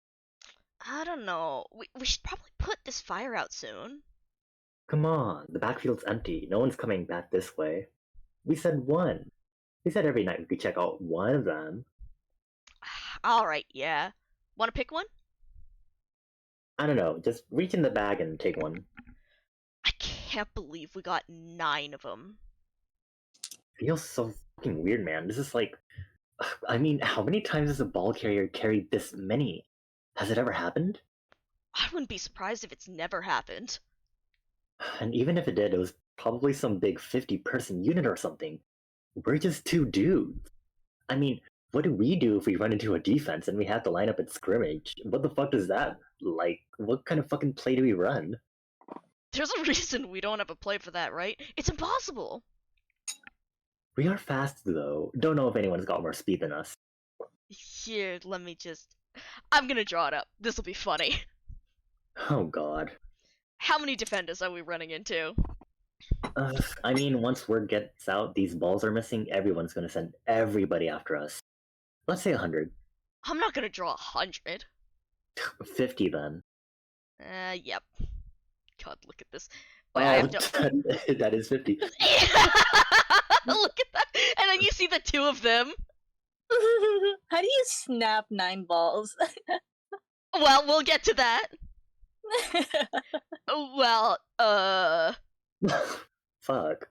I don't know. We should probably put this fire out soon. Come on, the backfield's empty. No one's coming back this way. We said one. We said every night we could check out one of them. Alright, yeah. Wanna pick one? I don't know, just reach in the bag and take one. I can't believe we got 9 of them. Feels so fucking weird, man. This is like... I mean, how many times has a ball carrier carried this many? Has it ever happened? I wouldn't be surprised if it's never happened. And even if it did, it was probably some big 50-person unit or something. We're just 2 dudes. I mean, what do we do if we run into a defense and we have to line up at scrimmage? What the fuck is that like? What kind of fucking play do we run? There's a reason we don't have a play for that, right? It's impossible! We are fast, though. Don't know if anyone's got more speed than us. Here, let me just... I'm gonna draw it up. This'll be funny. Oh god. How many defenders are we running into? I mean, once word gets out these balls are missing, everyone's gonna send everybody after us. Let's say 100. I'm not gonna draw 100. 50 then. Yep. God, look at this. Wait, I have no... that is 50. Look at that. And then you see the two of them. How do you snap 9 balls? Well, we'll get to that. Well, Fuck.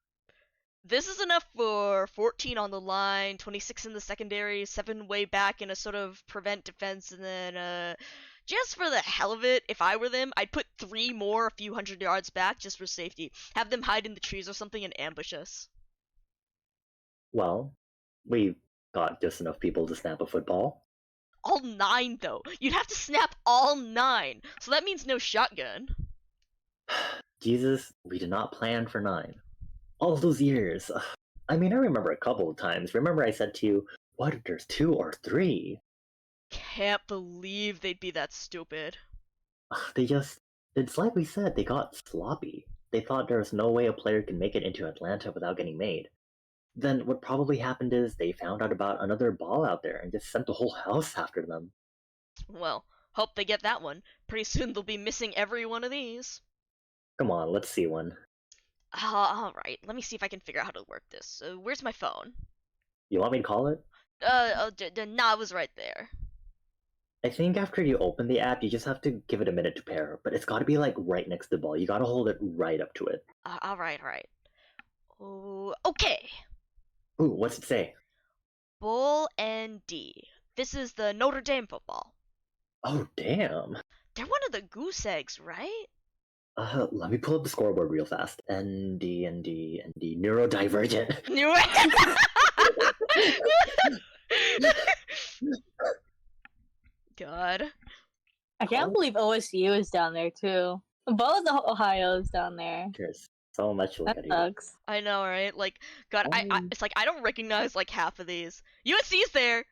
this is enough for 14 on the line, 26 in the secondary, 7 way back in a sort of prevent defense, and then, just for the hell of it, if I were them, I'd put 3 more a few hundred yards back just for safety. Have them hide in the trees or something and ambush us. Well, we've got just enough people to snap a football. All 9, though. You'd have to snap all 9, so that means no shotgun. Jesus, we did not plan for 9. All those years. I mean, I remember a couple of times. Remember I said to you, what if there's 2 or 3? Can't believe they'd be that stupid. It's like we said, they got sloppy. They thought there was no way a player can make it into Atlanta without getting made. Then what probably happened is they found out about another ball out there and just sent the whole house after them. Well, hope they get that one. Pretty soon they'll be missing every one of these. Come on, let's see one. Alright, let me see if I can figure out how to work this. Where's my phone? You want me to call it? Nah, it was right there. I think after you open the app, you just have to give it a minute to pair, but it's gotta be like right next to the ball. You gotta hold it right up to it. Alright. Oh, okay. Ooh, what's it say? Bull and D. This is the Notre Dame football. Oh, damn. They're one of the goose eggs, right? Let me pull up the scoreboard real fast. ND, neurodivergent. God. I can't believe OSU is down there too. Both Ohio is down there. There's so much to look That at here. sucks. I know, right? Like, God, it's like I don't recognize like half of these. USC's there.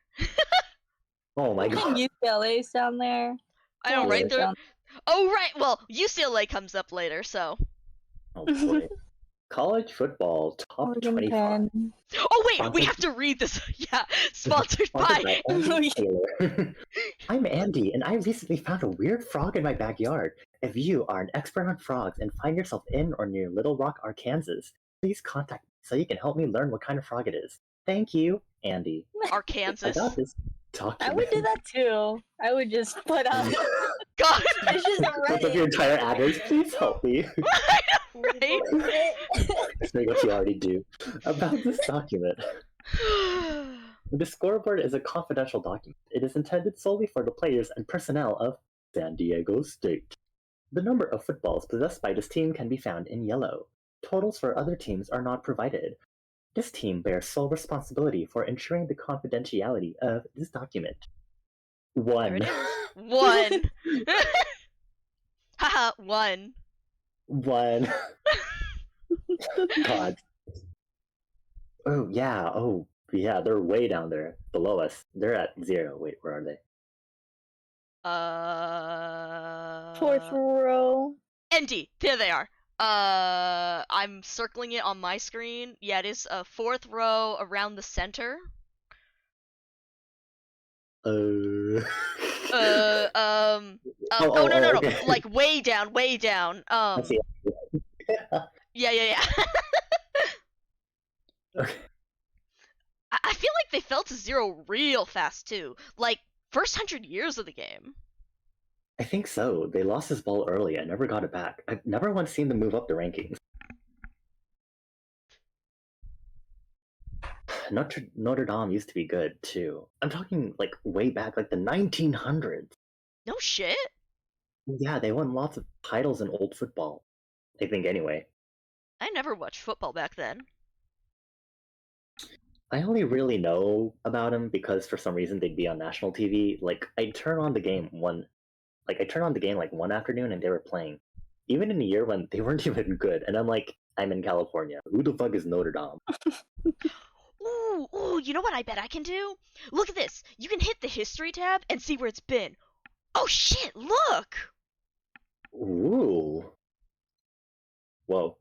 Oh my I god. think UCLA's down there. I know, right? Yeah. There. Oh, right. Well, UCLA comes up later, so. Oh boy. College football top Oregon 25. Penn. Oh wait, we Sponsored- have to read this. Yeah, sponsored Sponsored by. by Andy Taylor. I'm Andy, and I recently found a weird frog in my backyard. If you are an expert on frogs and find yourself in or near Little Rock, Arkansas, please contact me so you can help me learn what kind of frog it is. Thank you, Andy. I Arkansas. got this I document. would do that too. I would just put on. God. It's just Put up your Reddit. entire address. Please help me. Right? Say what you already do. About this document. The scoreboard is a confidential document. It is intended solely for the players and personnel of San Diego State. The number of footballs possessed by this team can be found in yellow. Totals for other teams are not provided. This team bears sole responsibility for ensuring the confidentiality of this document. There 1. it is. 1. Haha, 1. 1. God. Oh, yeah, they're way down there, below us. They're at 0. Wait, where are they? 4th row. ND, there they are. I'm circling it on my screen. Yeah, it is 4th row around the center. Oh, No. okay. Like way down. I see. Yeah. Okay. I feel like they fell to 0 real fast too. Like first 100 years of the game. I think so. They lost this ball early and never got it back. I've never once seen them move up the rankings. Notre Dame used to be good too. I'm talking like way back, like the 1900s. No shit. Yeah, they won lots of titles in old football. I think anyway. I never watched football back then. I only really know about them because for some reason they'd be on national TV. Like I turn on the game one afternoon and they were playing. Even in a year when they weren't even good. And I'm like, I'm in California. Who the fuck is Notre Dame? Ooh, you know what I bet I can do? Look at this. You can hit the history tab and see where it's been. Oh shit, look! Ooh. Whoa.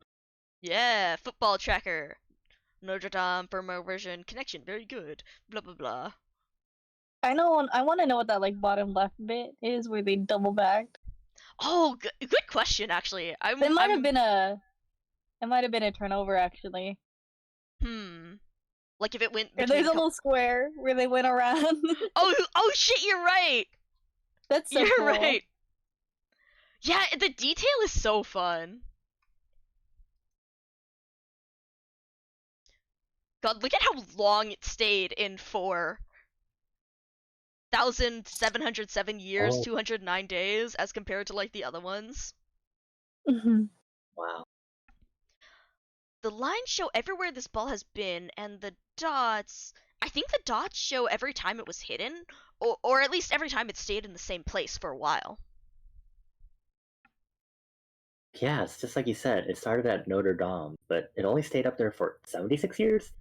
Yeah, football tracker. Notre Dame firmware version connection very good. Blah blah blah. I want to know what that like bottom left bit is where they double backed. Oh, good question actually. It might have been a turnover actually. Like if it went And between there's a little square where they went around. oh shit, you're right. That's so You're cool. right. Yeah, the detail is so fun. God, look at how long it stayed in 4,707 years, Oh. 209 days, as compared to like the other ones. Mm-hmm. Wow. The lines show everywhere this ball has been, and the dots. I think the dots show every time it was hidden, or at least every time it stayed in the same place for a while. Yeah, it's just like you said. It started at Notre Dame, but it only stayed up there for 76 years,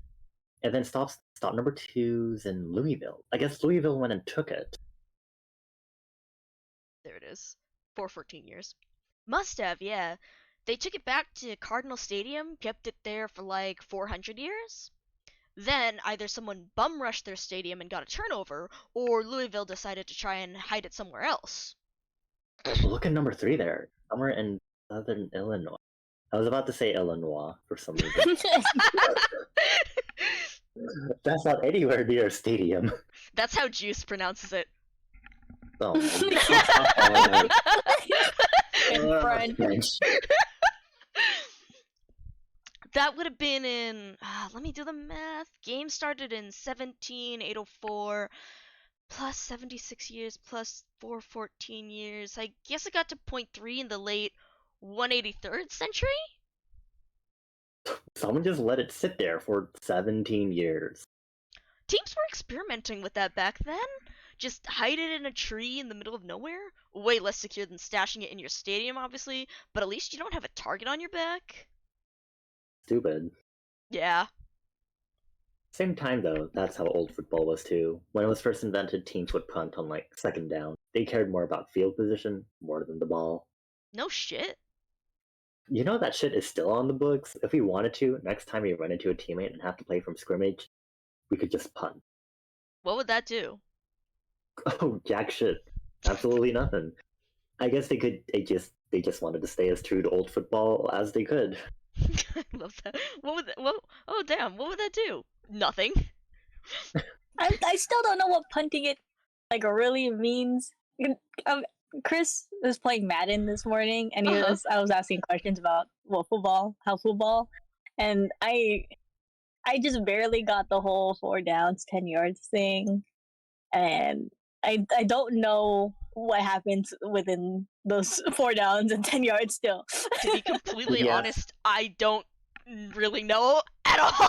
and then stop number two's in Louisville. I guess Louisville went and took it. There it is. 414 years. Must have, yeah. They took it back to Cardinal Stadium, kept it there for like 400 years. Then either someone bum rushed their stadium and got a turnover, or Louisville decided to try and hide it somewhere else. Look at number 3 there, somewhere in southern Illinois. I was about to say Illinois for some reason. That's not anywhere near a stadium. That's how Juice pronounces it. Oh my In French. French. That would have been in. Let me do the math. Game started in 17804, plus 76 years, plus 414 years. I guess it got to point 3 in the late 183rd century? Someone just let it sit there for 17 years. Teams were experimenting with that back then. Just hide it in a tree in the middle of nowhere? Way less secure than stashing it in your stadium, obviously, but at least you don't have a target on your back. Stupid. Yeah. Same time though, that's how old football was too. When it was first invented, teams would punt on like second down. They cared more about field position more than the ball. No shit. You know that shit is still on the books? If we wanted to, next time we run into a teammate and have to play from scrimmage, we could just punt. What would that do? Oh, jack shit. Absolutely nothing. I guess they just wanted to stay as true to old football as they could. I love that. What would that, oh damn, what would that do? Nothing. I still don't know what punting it like really means. Chris was playing Madden this morning, and I was asking questions about football, and I just barely got the whole 4 downs, 10 yards thing, and I don't know what happens within those 4 downs and 10 yards still. To be completely Yeah. honest, I don't really know at all.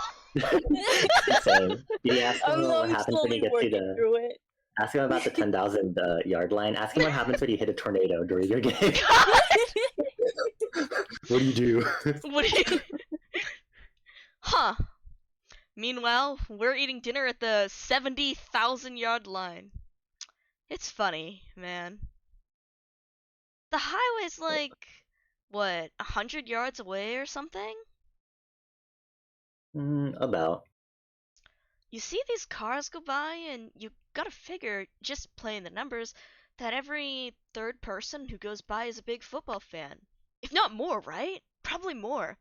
So, did you ask him what I'm happens when slowly you get to working through it. ask him about the 10,000 yard line? Ask him what happens when you hit a tornado during your game. What do you do? What do you... Huh. Meanwhile, we're eating dinner at the 70,000 yard line. It's funny, man. The highway's like, what, 100 yards away or something? About. You see these cars go by, and you gotta figure, just playing the numbers, that every third person who goes by is a big football fan. If not more, right? Probably more.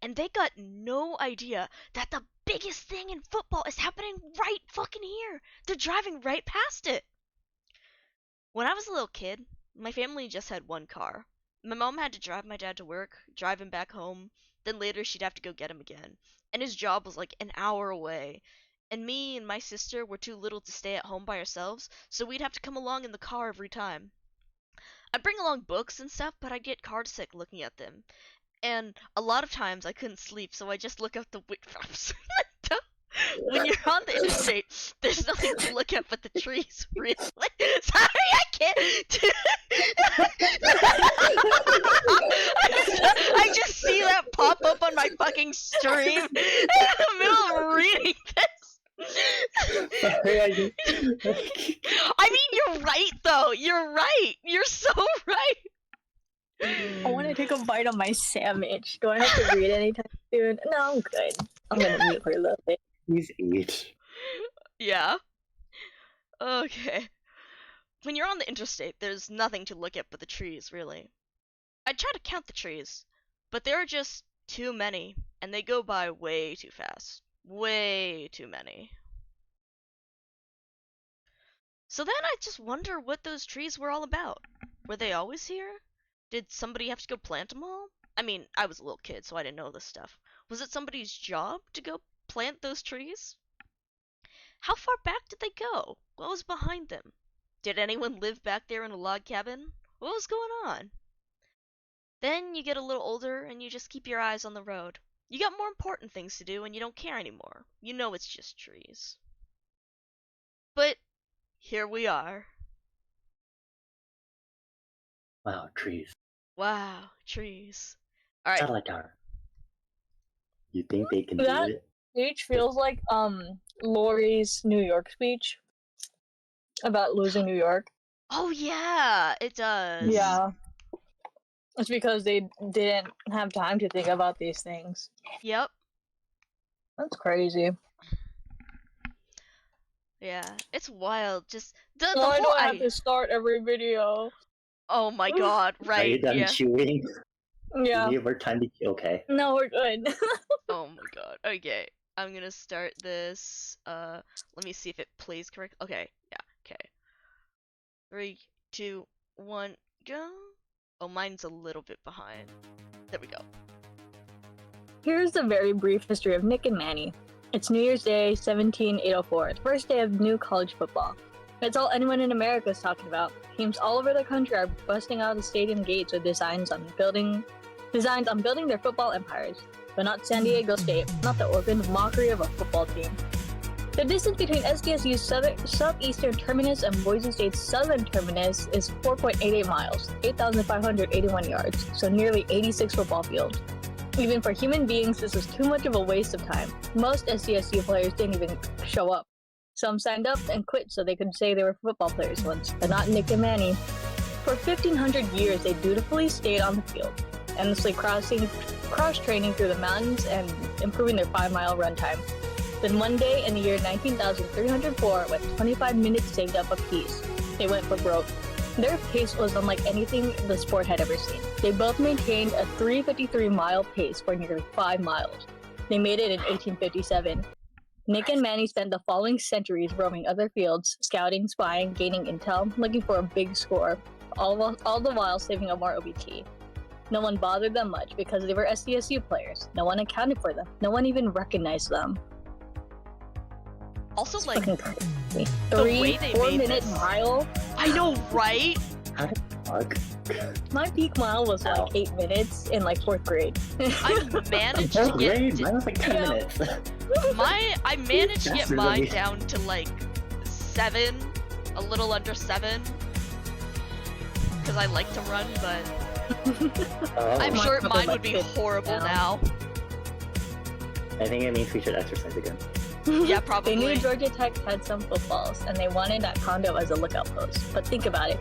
And they got no idea that the biggest thing in football is happening right fucking here. They're driving right past it. When I was a little kid, my family just had one car. My mom had to drive my dad to work, drive him back home, then later she'd have to go get him again. And his job was like an hour away. And me and my sister were too little to stay at home by ourselves, so we'd have to come along in the car every time. I'd bring along books and stuff, but I'd get car sick looking at them. And a lot of times I couldn't sleep, so I just look out the windows. When you're on the interstate, there's nothing to look at but the trees, really. Sorry, I can't. I just see that pop up on my fucking stream in the middle of reading this. I mean, you're right, though. You're right. You're so right. I want to take a bite of my sandwich. Do I have to read anytime soon? No, I'm good. I'm gonna mute for a little bit. Please eat. Yeah. Okay. When you're on the interstate, there's nothing to look at but the trees, really. I try to count the trees, but there are just too many. and they go by way too fast. Way too many. So then I just wonder what those trees were all about. Were they always here? Did somebody have to go plant them all? I mean, I was a little kid, so I didn't know this stuff. Was it somebody's job to go plant those trees? How far back did they go? What was behind them? Did anyone live back there in a log cabin? What was going on? Then you get a little older and you just keep your eyes on the road. You got more important things to do and you don't care anymore. You know it's just trees. But here we are. Wow, trees. Wow, trees. Alright. Satellite tower. You think they can That- do it? Speech feels like Lori's New York speech about losing New York. Oh yeah, it does. Yeah. It's because they didn't have time to think about these things. Yep. That's crazy. Yeah. It's wild. Just the No, I whole know I have to start every video. Oh my god, Are you right, done yeah. chewing? Yeah. You need more time to. Okay. No, we're good. Oh my god. Okay. I'm gonna start this. Let me see if it plays correct. Okay. Yeah. Okay. 3, 2, 1, go. Oh, mine's a little bit behind. There we go. Here's the very brief history of Nick and Manny. It's New Year's Day, 17804, the first day of new college football. It's all anyone in America is talking about. Teams all over the country are busting out of the stadium gates with designs on building their football empires. But not San Diego State, not the orphaned mockery of a football team. The distance between SDSU's southeastern terminus and Boise State's southern terminus is 4.88 miles, 8,581 yards, so nearly 86 football fields. Even for human beings, this is too much of a waste of time. Most SDSU players didn't even show up. Some signed up and quit so they could say they were football players once, but not Nick and Manny. For 1,500 years, they dutifully stayed on the field, endlessly cross-training through the mountains and improving their 5-mile run time. Then one day in the year 19,304, with 25 minutes saved up apiece, they went for broke. Their pace was unlike anything the sport had ever seen. They both maintained a 3:53-mile pace for nearly 5 miles. They made it in 1857. Nick and Manny spent the following centuries roaming other fields, scouting, spying, gaining intel, looking for a big score, all the while saving up more OBT. No one bothered them much because they were SDSU players. No one accounted for them. No one even recognized them. Also, like, Fucking crazy. the way they made 4-minute this. mile. I know, right? How the fuck? My peak mile was Ow. like 8 minutes in like 4th grade. I managed to Fourth get grade? Mine was like 10 Yeah. minutes. I managed to get Faster than mine me. down to like 7, a little under 7. Because I like to run, but Oh, I'm Mine sure probably mine like would be 50 horrible now. now. I think it means we should exercise again. Yeah, They probably. knew Georgia Tech had some footballs, and they wanted that condo as a lookout post. But think about it.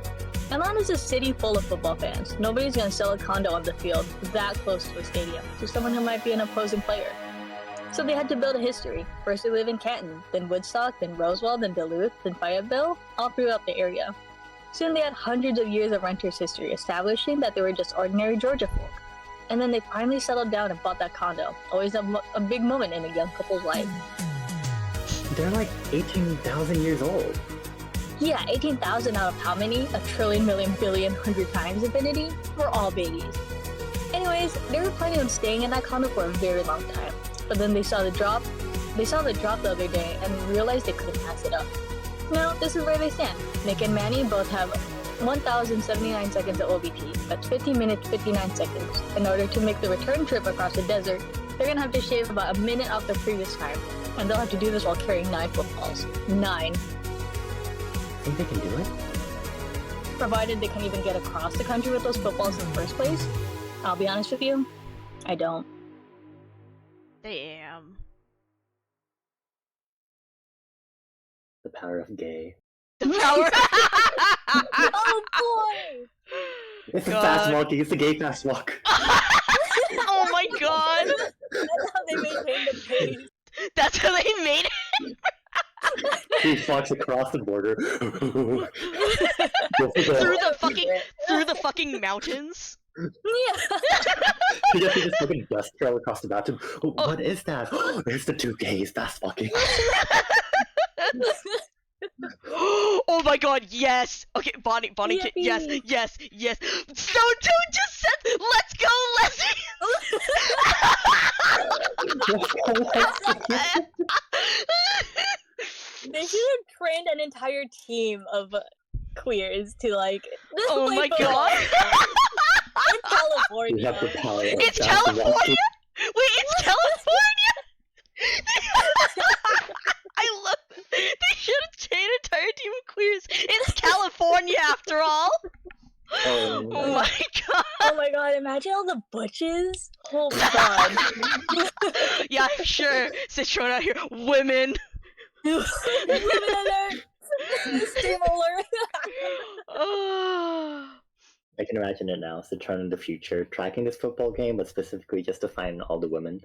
Atlanta's a city full of football fans. Nobody's gonna sell a condo on the field that close to a stadium to someone who might be an opposing player. So they had to build a history. First they lived in Canton, then Woodstock, then Roswell, then Duluth, then Fayetteville, all throughout the area. Soon they had hundreds of years of renters' history, establishing that they were just ordinary Georgia folk. And then they finally settled down and bought that condo. Always a big moment in a young couple's life. They're like 18,000 years old. Yeah, 18,000 out of how many? A trillion, million, billion, 100 times infinity? We're all babies. Anyways, they were planning on staying in that condo for a very long time. But then they saw the drop. They saw the drop the other day and realized they couldn't pass it up. Now, this is where they stand. Nick and Manny both have 1,079 seconds of OBT. That's 15 minutes, 59 seconds. In order to make the return trip across the desert, they're gonna have to shave about a minute off their previous time. And they'll have to do this while carrying 9 footballs. 9. Think they can do it? Provided they can even get across the country with those footballs in the first place. I'll be honest with you, I don't. Damn. The power of gay. The power. Oh boy! It's a God. fast walk. It's a gay fast walk. Oh my god. That's how they maintain the pace. That's how they made it. He walks across the border. through the fucking mountains. Yeah. You just see this fucking dust trail across the bathroom. Oh, what is that? There's the two gays. That's fucking. Oh my god, yes! Okay, Bonnie, yes, Yippee. yes, yes. So Toad just said, let's go, lesbians! They should have trained an entire team of queers to like. Oh play my football. god! It's California. We have the power. It's That's California? right. Wait, it's California? I love it. They should have trained an entire team of queers. It's California after all. Oh, Oh my god. Oh my god! Imagine all the butches. Oh my god. Yeah, sure. Citrona out here. Women. Women alert! Steam alert! Oh. I can imagine it now. Citron in the future, tracking this football game, but specifically just to find all the women.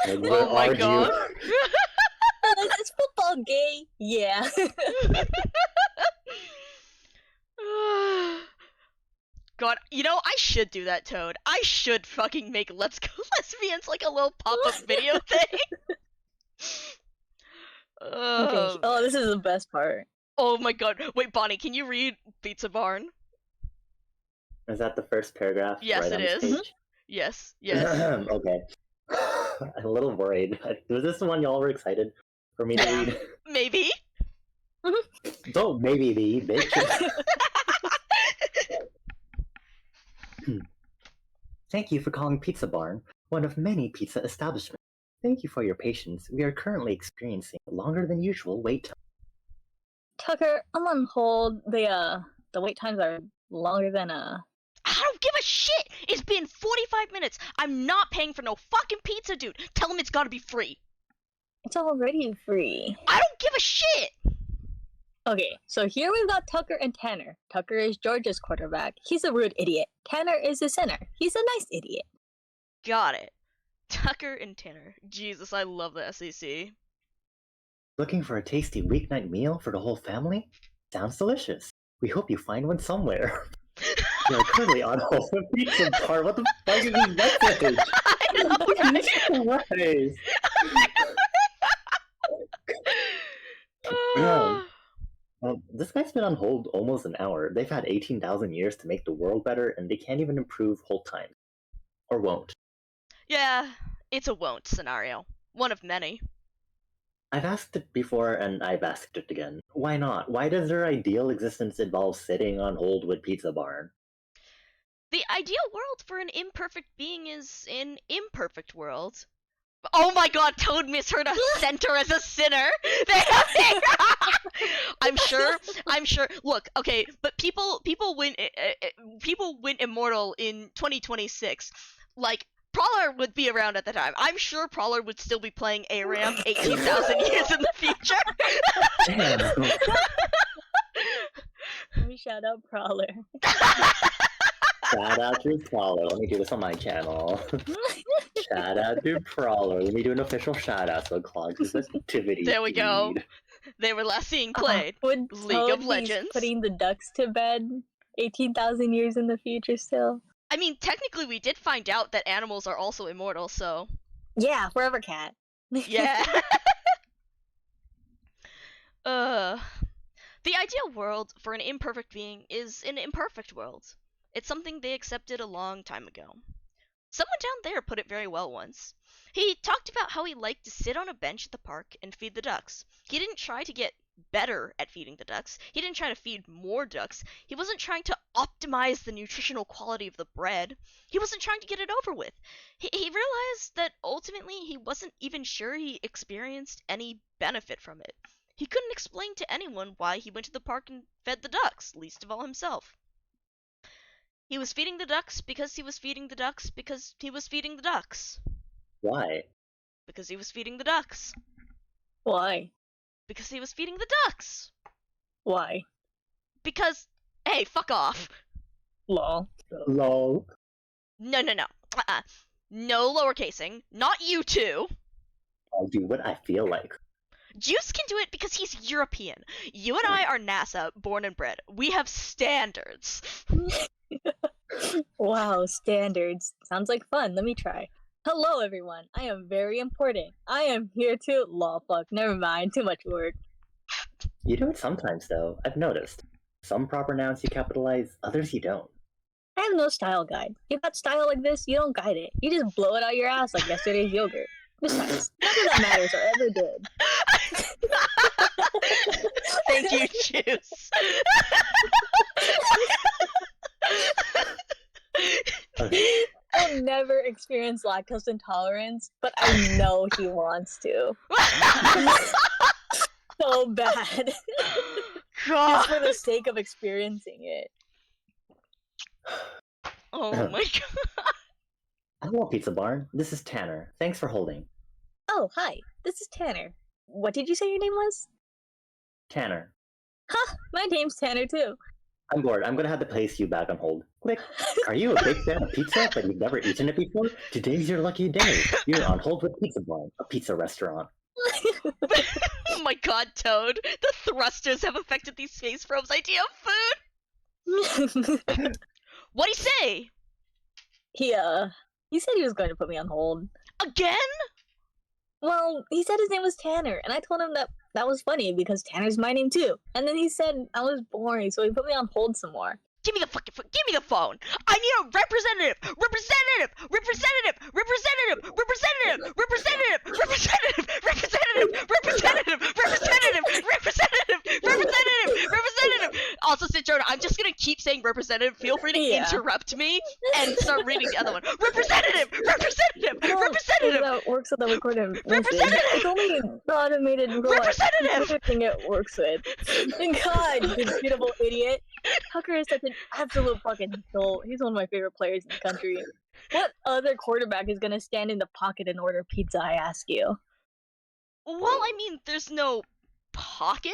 Like, where Oh my are god. you? Is this football gay? Yeah. God, you know, I should do that, Toad. I should fucking make Let's Go Lesbians like a little pop-up video thing. Okay. Oh, this is the best part. Oh my god. Wait, Bonnie, can you read Pizza Barn? Is that the first paragraph? Yes, right it on this is. page? Yes, yes. Okay. I'm a little worried. Was this the one y'all were excited for me to read? Maybe? Don't maybe be, bitch. Thank you for calling Pizza Barn, one of many pizza establishments. Thank you for your patience. We are currently experiencing longer than usual wait time. Tucker, I'm on hold. The wait times are longer than I don't give a shit! It's been 45 minutes! I'm not paying for no fucking pizza, dude! Tell him it's gotta be free! It's already free. I don't give a shit! Okay, so here we've got Tucker and Tanner. Tucker is Georgia's quarterback. He's a rude idiot. Tanner is the center. He's a nice idiot. Got it. Tucker and Tanner. Jesus, I love the SEC. Looking for a tasty weeknight meal for the whole family? Sounds delicious. We hope you find one somewhere. We are currently on hold for Pizza Barn. What the fuck is this message? I know, right? Jesus Christ. Ah. Well, this guy's been on hold almost an hour. They've had 18,000 years to make the world better, and they can't even improve hold time. Or won't. Yeah, it's a won't scenario. One of many. I've asked it before, and I've asked it again. Why not? Why does their ideal existence involve sitting on hold with Pizza Barn? The ideal world for an imperfect being is an imperfect world. Oh my god, Toad misheard a center as a sinner! I'm sure. Look, okay, but people went immortal in 2026. Like, Prowler would be around at the time. I'm sure Prowler would still be playing ARAM 18,000 years in the future. Damn. Let me shout out Prowler. Shout out to Prowler. Let me do this on my channel. Shout out to Prowler. Let me do an official shout out so it clogs his activity. There we go. feed. They were last seen played. Would League Toad of be Legends. putting the ducks to bed 18,000 years in the future still? I mean, technically we did find out that animals are also immortal, so... Yeah, forever cat. Yeah. The ideal world for an imperfect being is an imperfect world. It's something they accepted a long time ago. Someone down there put it very well once. He talked about how he liked to sit on a bench at the park and feed the ducks. He didn't try to get better at feeding the ducks. He didn't try to feed more ducks. He wasn't trying to optimize the nutritional quality of the bread. He wasn't trying to get it over with. He realized that ultimately he wasn't even sure he experienced any benefit from it. He couldn't explain to anyone why he went to the park and fed the ducks, least of all himself. He was feeding the ducks because he was feeding the ducks because he was feeding the ducks. Why? Because he was feeding the ducks. Why? Because he was feeding the ducks. Why? Because, hey, fuck off. Lol. Lol. No. No lowercasing. Not you two. I'll do what I feel like. Juice can do it because he's European. You and I are NASA, born and bred. We have standards. Wow, standards. Sounds like fun. Let me try. Hello, everyone. I am very important. I am here to law fuck. Never mind. Too much work. You do it sometimes, though. I've noticed. Some proper nouns you capitalize, others you don't. I have no style guide. You got style like this, you don't guide it. You just blow it out your ass like yesterday's yogurt. Besides, nothing that matters or ever did. Thank you, Juice. Okay. I'll never experience lactose intolerance, but I know he wants to. So bad. God. Just for the sake of experiencing it. Oh my god. Hello, Pizza Barn. This is Tanner. Thanks for holding. Oh, hi. This is Tanner. What did you say your name was? Tanner. Huh, my name's Tanner too. I'm bored. I'm gonna have to place you back on hold. Quick. Are you a big fan of pizza, but you've never eaten it before? Today's your lucky day. You're on hold with Pizza Barn, a pizza restaurant. Oh my god, Toad. The thrusters have affected these space probes' idea of food. What'd he say? He said he was going to put me on hold. Again? Well, he said his name was Tanner, and I told him that was funny because Tanner's my name too. And then he said I was boring, so he put me on hold some more. Give me the fucking give me the phone. I need a representative. Representative. Representative. Representative. Representative. Representative. Representative. Representative. Representative. Representative. Representative. Representative. Representative. Also, Citrona, I'm just gonna keep saying representative. Feel free to interrupt me and start reading the other one. Representative. Representative. Representative. That works with the recorded Representative. It's only the automated Representative. thing it works with. God, you beautiful idiot. Tucker is such an absolute fucking soul. He's one of my favorite players in the country. What other quarterback is gonna stand in the pocket and order pizza, I ask you? Well, I mean, there's no pocket.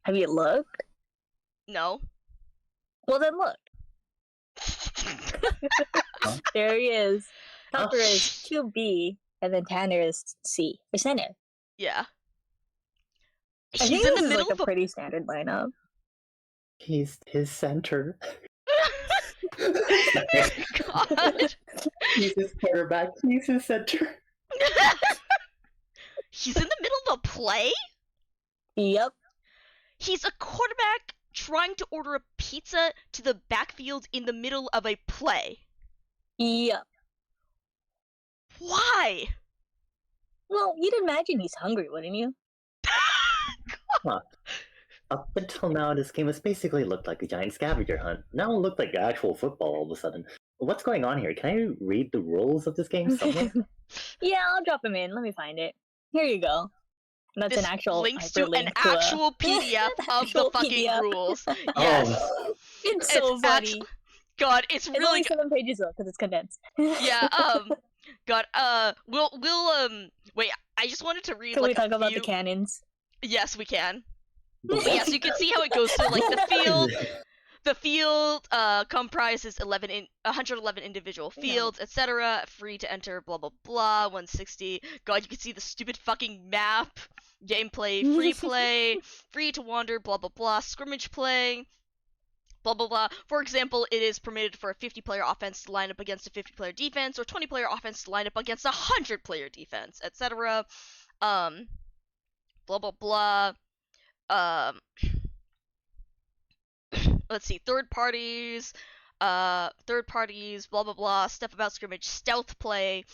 Have you looked? No. Well, then look. There he is. Tucker is 2B, and then Tanner is C, for center. Yeah. I think He's in this the is middle like of a pretty standard lineup. He's his center. God. He's his quarterback. He's his center. He's in the middle of a play? Yep. He's a quarterback trying to order a pizza to the backfield in the middle of a play. Yep. Why? Well, you'd imagine he's hungry, wouldn't you? Huh. Up until now, this game has basically looked like a giant scavenger hunt. Now it looked like actual football all of a sudden. What's going on here? Can I read the rules of this game somewhere? Yeah, I'll drop him in. Let me find it. Here you go. That's This an actual links to an hyperlink actual PDF of the actual fucking PDF. rules. Yes. Oh, It's so It's funny. God, it's It's really only 7 pages though, because it's condensed. yeah. God. We'll wait. I just wanted to read Can like we talk a about few... the cannons? Yes, we can. But yes, you can see how it goes through like the field. The field comprises 111 individual fields, etc. Free to enter, blah blah blah. 160. God, you can see the stupid fucking map. Gameplay, free play, free to wander, blah blah blah. Scrimmage play, blah blah blah. For example, it is permitted for a 50-player offense to line up against a 50-player defense, or 20-player offense to line up against a 100-player defense, etc. Blah blah blah. Let's see, third parties, blah blah blah, stuff about scrimmage, stealth play.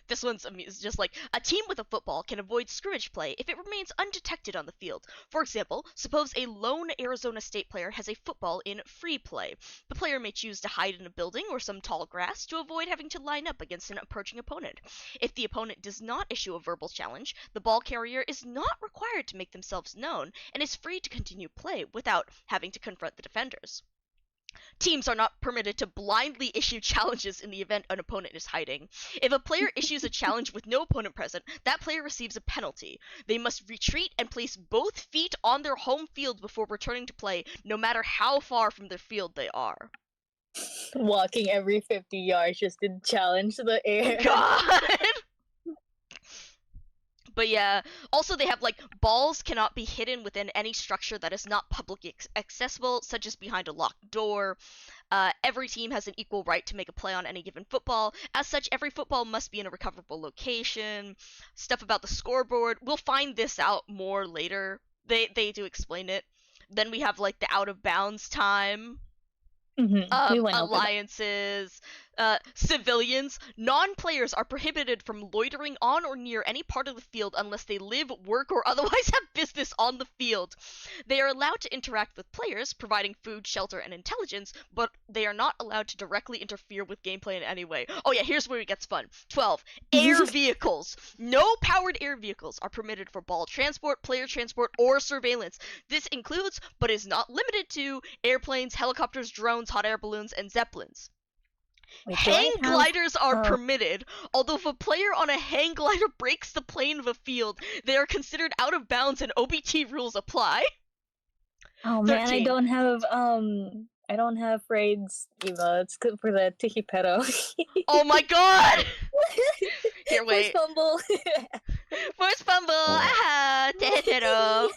This one's just like, a team with a football can avoid scrimmage play if it remains undetected on the field. For example, suppose a lone Arizona State player has a football in free play. The player may choose to hide in a building or some tall grass to avoid having to line up against an approaching opponent. If the opponent does not issue a verbal challenge, the ball carrier is not required to make themselves known and is free to continue play without having to confront the defenders. Teams are not permitted to blindly issue challenges in the event an opponent is hiding. If a player issues a challenge with no opponent present, that player receives a penalty. They must retreat and place both feet on their home field before returning to play, no matter how far from their field they are. Walking every 50 yards just to challenge the air. God! But yeah, also they have like, balls cannot be hidden within any structure that is not publicly accessible, such as behind a locked door. Every team has an equal right to make a play on any given football. As such, every football must be in a recoverable location. Stuff about the scoreboard. We'll find this out more later. They do explain it. Then we have like the out of bounds time. We went over that. Alliances, civilians, non-players are prohibited from loitering on or near any part of the field unless they live, work, or otherwise have business on the field. They are allowed to interact with players, providing food, shelter, and intelligence, but they are not allowed to directly interfere with gameplay in any way. Oh yeah, here's where it gets fun. 12. Air vehicles. No powered air vehicles are permitted for ball transport, player transport, or surveillance. This includes, but is not limited to, airplanes, helicopters, drones, hot air balloons, and zeppelins. Wait, Hang gliders are permitted, although if a player on a hang glider breaks the plane of a field, they are considered out of bounds and OBT rules apply. Oh man, 13. I don't have Raid's Eva. It's good for the Tiki Pedo. Oh my god! Here, wait. First fumble. First fumble! Aha! Tetero!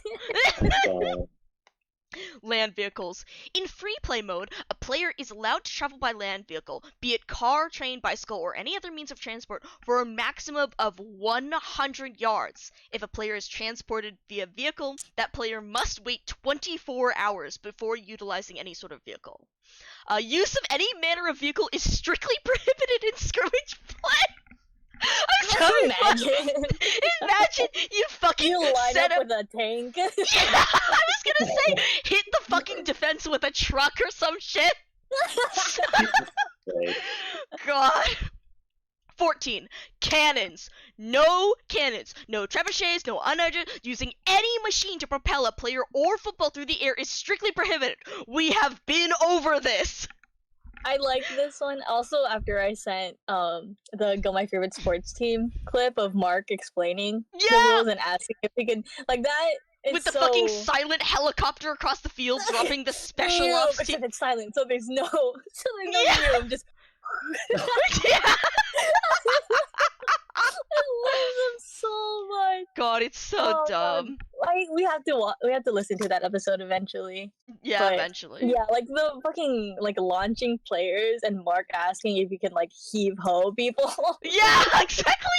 So, Land vehicles. In free play mode, a player is allowed to travel by land vehicle, be it car, train, bicycle, or any other means of transport, for a maximum of 100 yards. If a player is transported via vehicle, that player must wait 24 hours before utilizing any sort of vehicle. Use of any manner of vehicle is strictly prohibited in skirmish play. I'm so imagine you fucking You line set up up with a tank. Yeah, I was gonna say hit the fucking defense with a truck or some shit. like, God. 14. Cannons. No cannons. No trebuchets, no unarmed. Using any machine to propel a player or football through the air is strictly prohibited. We have been over this. I like this one. Also, after I sent the Go My Favorite Sports Team clip of Mark explaining the rules and asking if he could like that. With the fucking silent helicopter across the field dropping the special ops team. Except it's silent, so there's no room. Just Yeah. I love them so much. God, it's so dumb. God. Like we have to listen to that episode eventually. Yeah, But, eventually. Yeah, like the fucking like launching players and Mark asking if you can like heave ho people. Yeah, exactly.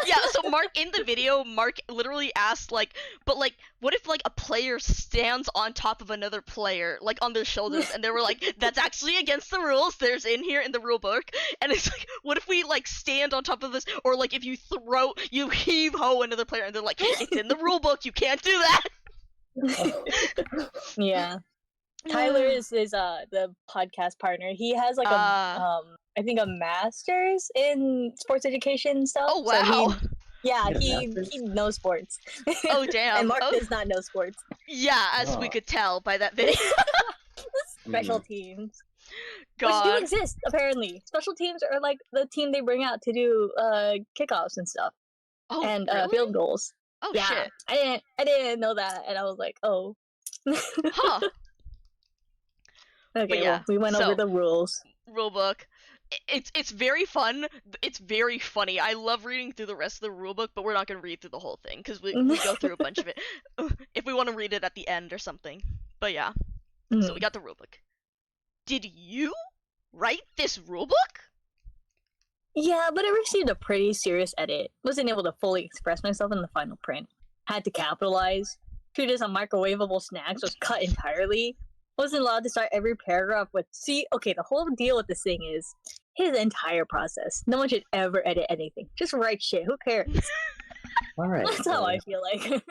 Yeah, so Mark in the video, Mark literally asked like, but like, what if like a player stands on top of another player, like on their shoulders, and they were like, that's actually against the rules. There's in here in the rule book, and it's like, what if we like stand on top of this, or like if you heave ho another player, and they're like, it's in the rule book, you can't do that. Yeah. Tyler is the podcast partner. He has like I think a master's in sports education stuff. Oh wow. So he knows sports. Oh damn. And Mark does not know sports. Yeah, as we could tell by that video. Special teams. God. Which do exist, apparently. Special teams are like the team they bring out to do kickoffs and stuff. Oh, and really? field goals. Oh yeah, shit. I didn't know that, and I was like, oh. Huh. Okay, yeah, well, we went over the rules. Rulebook. It's very fun. It's very funny. I love reading through the rest of the rulebook, but we're not gonna read through the whole thing because we go through a bunch of it if we want to read it at the end or something. But yeah, so we got the rulebook. Did you write this rulebook? Yeah, but it received a pretty serious edit. Wasn't able to fully express myself in the final print. Had to capitalize. Treated some microwavable snacks was cut entirely. Wasn't allowed to start every paragraph with okay, the whole deal with this thing is his entire process. No one should ever edit anything. Just write shit. Who cares? Alright. That's how I feel like.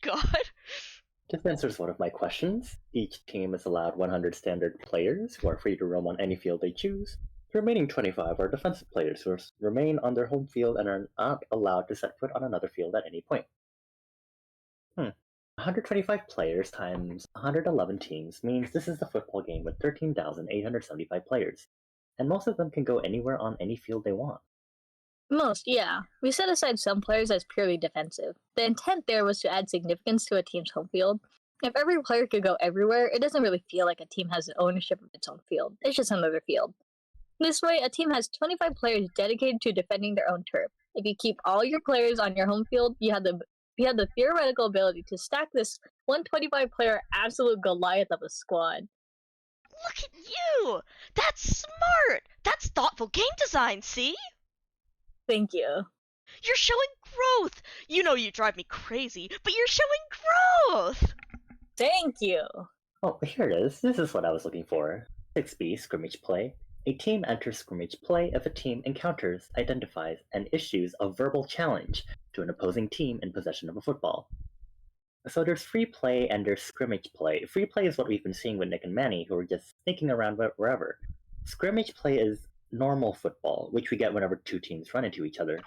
God. This answers one of my questions. Each team is allowed 100 standard players who are free to roam on any field they choose. The remaining 25 are defensive players who remain on their home field and are not allowed to set foot on another field at any point. 125 players times 111 teams means this is the football game with 13,875 players, and most of them can go anywhere on any field they want. Most, yeah. We set aside some players as purely defensive. The intent there was to add significance to a team's home field. If every player could go everywhere, it doesn't really feel like a team has an ownership of its own field. It's just another field. This way, a team has 25 players dedicated to defending their own turf. If you keep all your players on your home field, you have the theoretical ability to stack this 125-player absolute Goliath of a squad. Look at you! That's smart! That's thoughtful game design, see? Thank you. You're showing growth! You know you drive me crazy, but you're showing growth! Thank you. Oh, here it is. This is what I was looking for. 6B, scrimmage play. A team enters scrimmage play if a team encounters, identifies, and issues a verbal challenge to an opposing team in possession of a football. So there's free play and there's scrimmage play. Free play is what we've been seeing with Nick and Manny, who are just sneaking around wherever. Scrimmage play is normal football, which we get whenever two teams run into each other.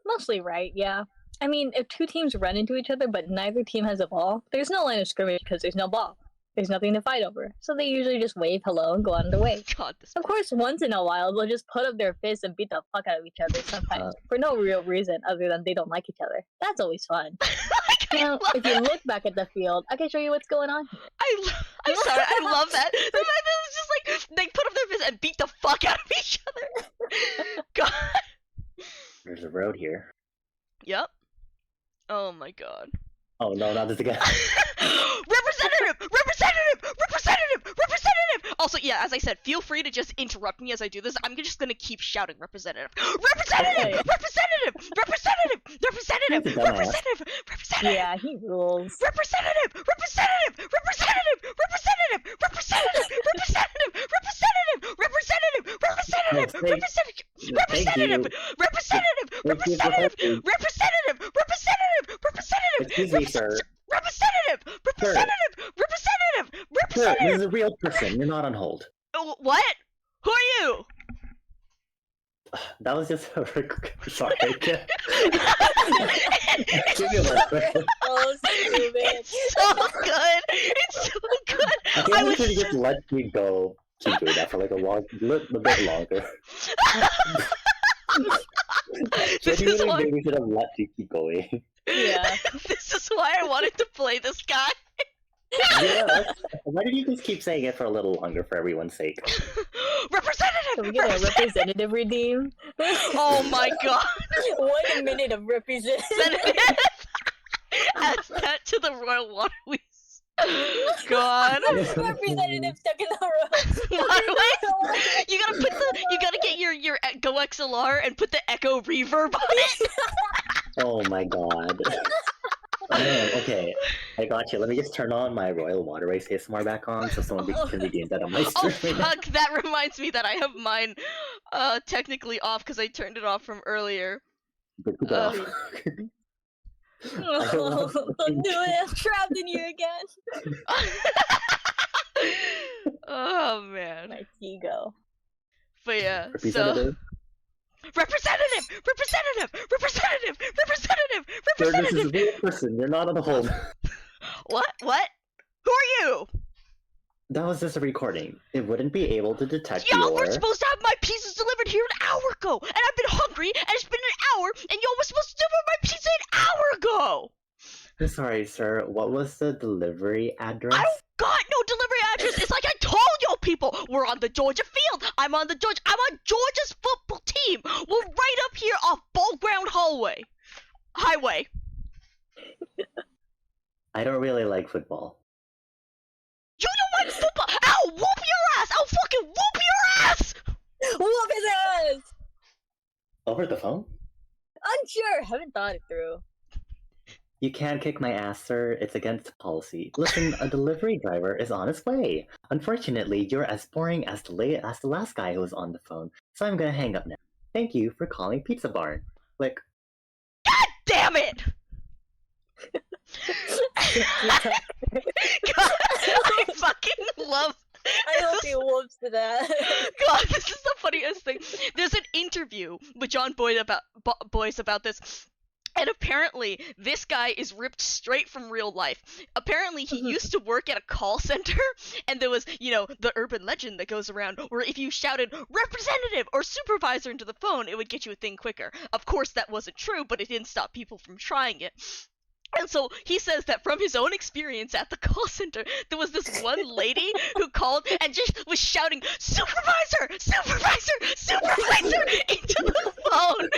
Mostly right, yeah. I mean, if two teams run into each other but neither team has a ball, there's no line of scrimmage because there's no ball. There's nothing to fight over. So they usually just wave hello and go on their way. God, this Of course, once in a while, they'll just put up their fists and beat the fuck out of each other sometimes, for no real reason other than they don't like each other. That's always fun. Now, if you look back at the field, I can show you what's going on here. I'm sorry, I love that. The fact that it's just like, they put up their fists and beat the fuck out of each other. God. There's a road here. Yep. Oh my god. Oh no, not this again. Representative! Representative! Representative! Representative! Also, yeah, as I said, feel free to just interrupt me as I do this. I'm just gonna keep shouting representative. Representative! Okay. Representative! Representative! Representative! He's a dumbass. Representative! Representative! Yeah, he rules. Representative! Representative! Representative! Representative! Representative! Representative! Representative! Representative! Representative! Representative! Representative! Representative! Representative! Representative! Representative! Representative! Excuse me, sir. Representative! Representative! Representative! Sir, this Representative! is a real person. You're not on hold. What? Who are you? That was just a sorry. Give me a moment. Oh, stupid. It's so good! It's so good! I think I we was should just let you go. Keep doing that for like a bit longer. This is Genuinely, why maybe we should have let you keep going. Yeah. this is why I wanted to play this guy. Yeah. Why did you just keep saying it for a little longer for everyone's sake? Representative! Can we get a representative redeem? Oh my god! 1 minute of representative. Add that to the Royal Waterways. God. Representative stuck in the road. Waterways? You gotta get your Go XLR and put the echo reverb on it. Oh my god. Man, okay, I got you. Let me just turn on my Royal Waterways ASMR back on so someone can redeem that on my Oh stream. fuck, that reminds me that I have mine technically off because I turned it off from earlier. Oh, don't do it. I'm trapped in here again. Oh man. My ego. But yeah, so Representative? representative! Representative! Representative! Representative! Sir, this is a Representative! real person. You're not on hold. What? Who are you? That was just a recording. It wouldn't be able to detect Y'all were your... supposed to have my pizzas delivered here an hour ago, and I've been hungry, and it's been an hour, and y'all were supposed to deliver my pizza an hour ago! I'm sorry, sir. What was the delivery address? I don't got no delivery address. It's like I told y'all people. We're on the Georgia field. I'm on Georgia's football team. We're right up here off Ball Ground Highway. I don't really like football. You don't like football? I'll whoop your ass. I'll fucking whoop your ass. Whoop his ass! Over the phone? Unsure. Haven't thought it through. You can't kick my ass, sir. It's against policy. Listen, a delivery driver is on his way. Unfortunately, you're as boring as the last guy who was on the phone, so I'm gonna hang up now. Thank you for calling Pizza Barn. Click. God damn it! God, I fucking love. I hope he whoops to that. God, this is the funniest thing. There's an interview with John Boyce about this. And apparently, this guy is ripped straight from real life. Apparently, he used to work at a call center, and there was, the urban legend that goes around where if you shouted representative or supervisor into the phone, it would get you a thing quicker. Of course, that wasn't true, but it didn't stop people from trying it. And so he says that from his own experience at the call center, there was this one lady who called and just was shouting, supervisor, supervisor, supervisor into the phone.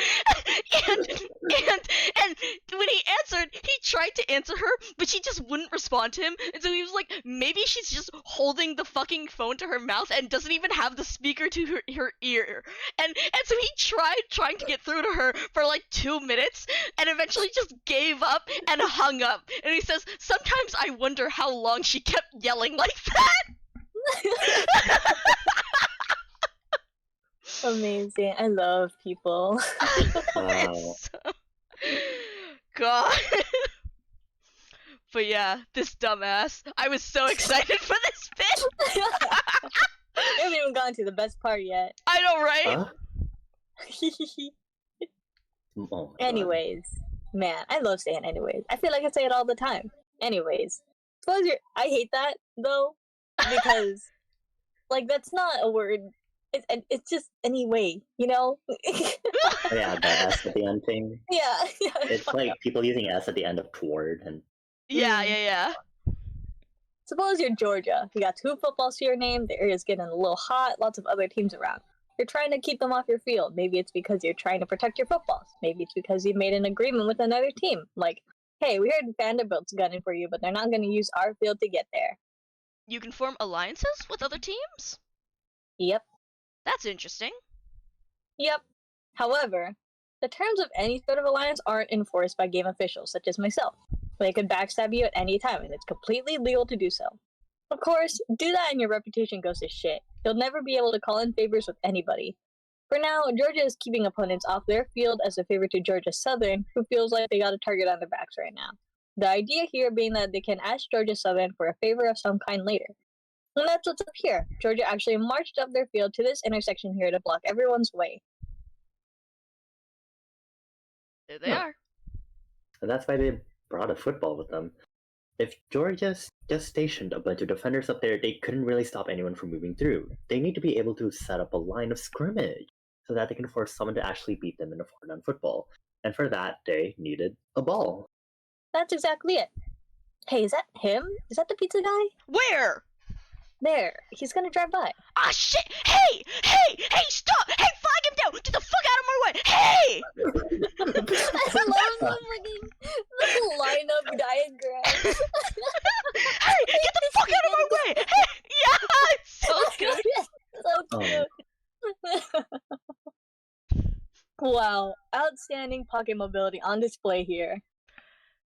And when he answered, he tried to answer her, but she just wouldn't respond. respond to him, and so he was like, maybe she's just holding the fucking phone to her mouth and doesn't even have the speaker to her ear. And so he tried trying to get through to her for like 2 minutes, and eventually just gave up and hung up. And he says, sometimes I wonder how long she kept yelling like that. Amazing. I love people. Wow. God. But yeah, this dumbass. I was so excited for this bit. We haven't even gotten to the best part yet. I know, right? Huh? Oh my God. Anyways, man, I love saying anyways. I feel like I say it all the time. Anyways, suppose you're. I hate that though, because like that's not a word. It's just anyway, you know. Yeah, the S at the end thing. Yeah. It's like people using S at the end of toward, and Yeah. Suppose you're Georgia. You got 2 footballs to your name. The area's getting a little hot. Lots of other teams around. You're trying to keep them off your field. Maybe it's because you're trying to protect your footballs. Maybe it's because you made an agreement with another team. Like, hey, we heard Vanderbilt's gunning for you, but they're not going to use our field to get there. You can form alliances with other teams? Yep. That's interesting. Yep. However, the terms of any sort of alliance aren't enforced by game officials, such as myself. They could backstab you at any time, and it's completely legal to do so. Of course, do that and your reputation goes to shit. You'll never be able to call in favors with anybody. For now, Georgia is keeping opponents off their field as a favor to Georgia Southern, who feels like they got a target on their backs right now. The idea here being that they can ask Georgia Southern for a favor of some kind later. And that's what's up here. Georgia actually marched up their field to this intersection here to block everyone's way. There they are. And that's why they brought a football with them. If Georgia just stationed a bunch of defenders up there, they couldn't really stop anyone from moving through. They need to be able to set up a line of scrimmage so that they can force someone to actually beat them in a 4-down football. And for that, they needed a ball. That's exactly it. Hey, is that him? Is that the pizza guy? Where? There. He's gonna drive by. Ah, shit! Hey, stop! Hey, flag him down! Get the fuck out of my way! Hey! I love the freaking lineup diagram. Hey, get the fuck out of my way! Hey, yeah, it's so good. So cute. Wow, outstanding pocket mobility on display here.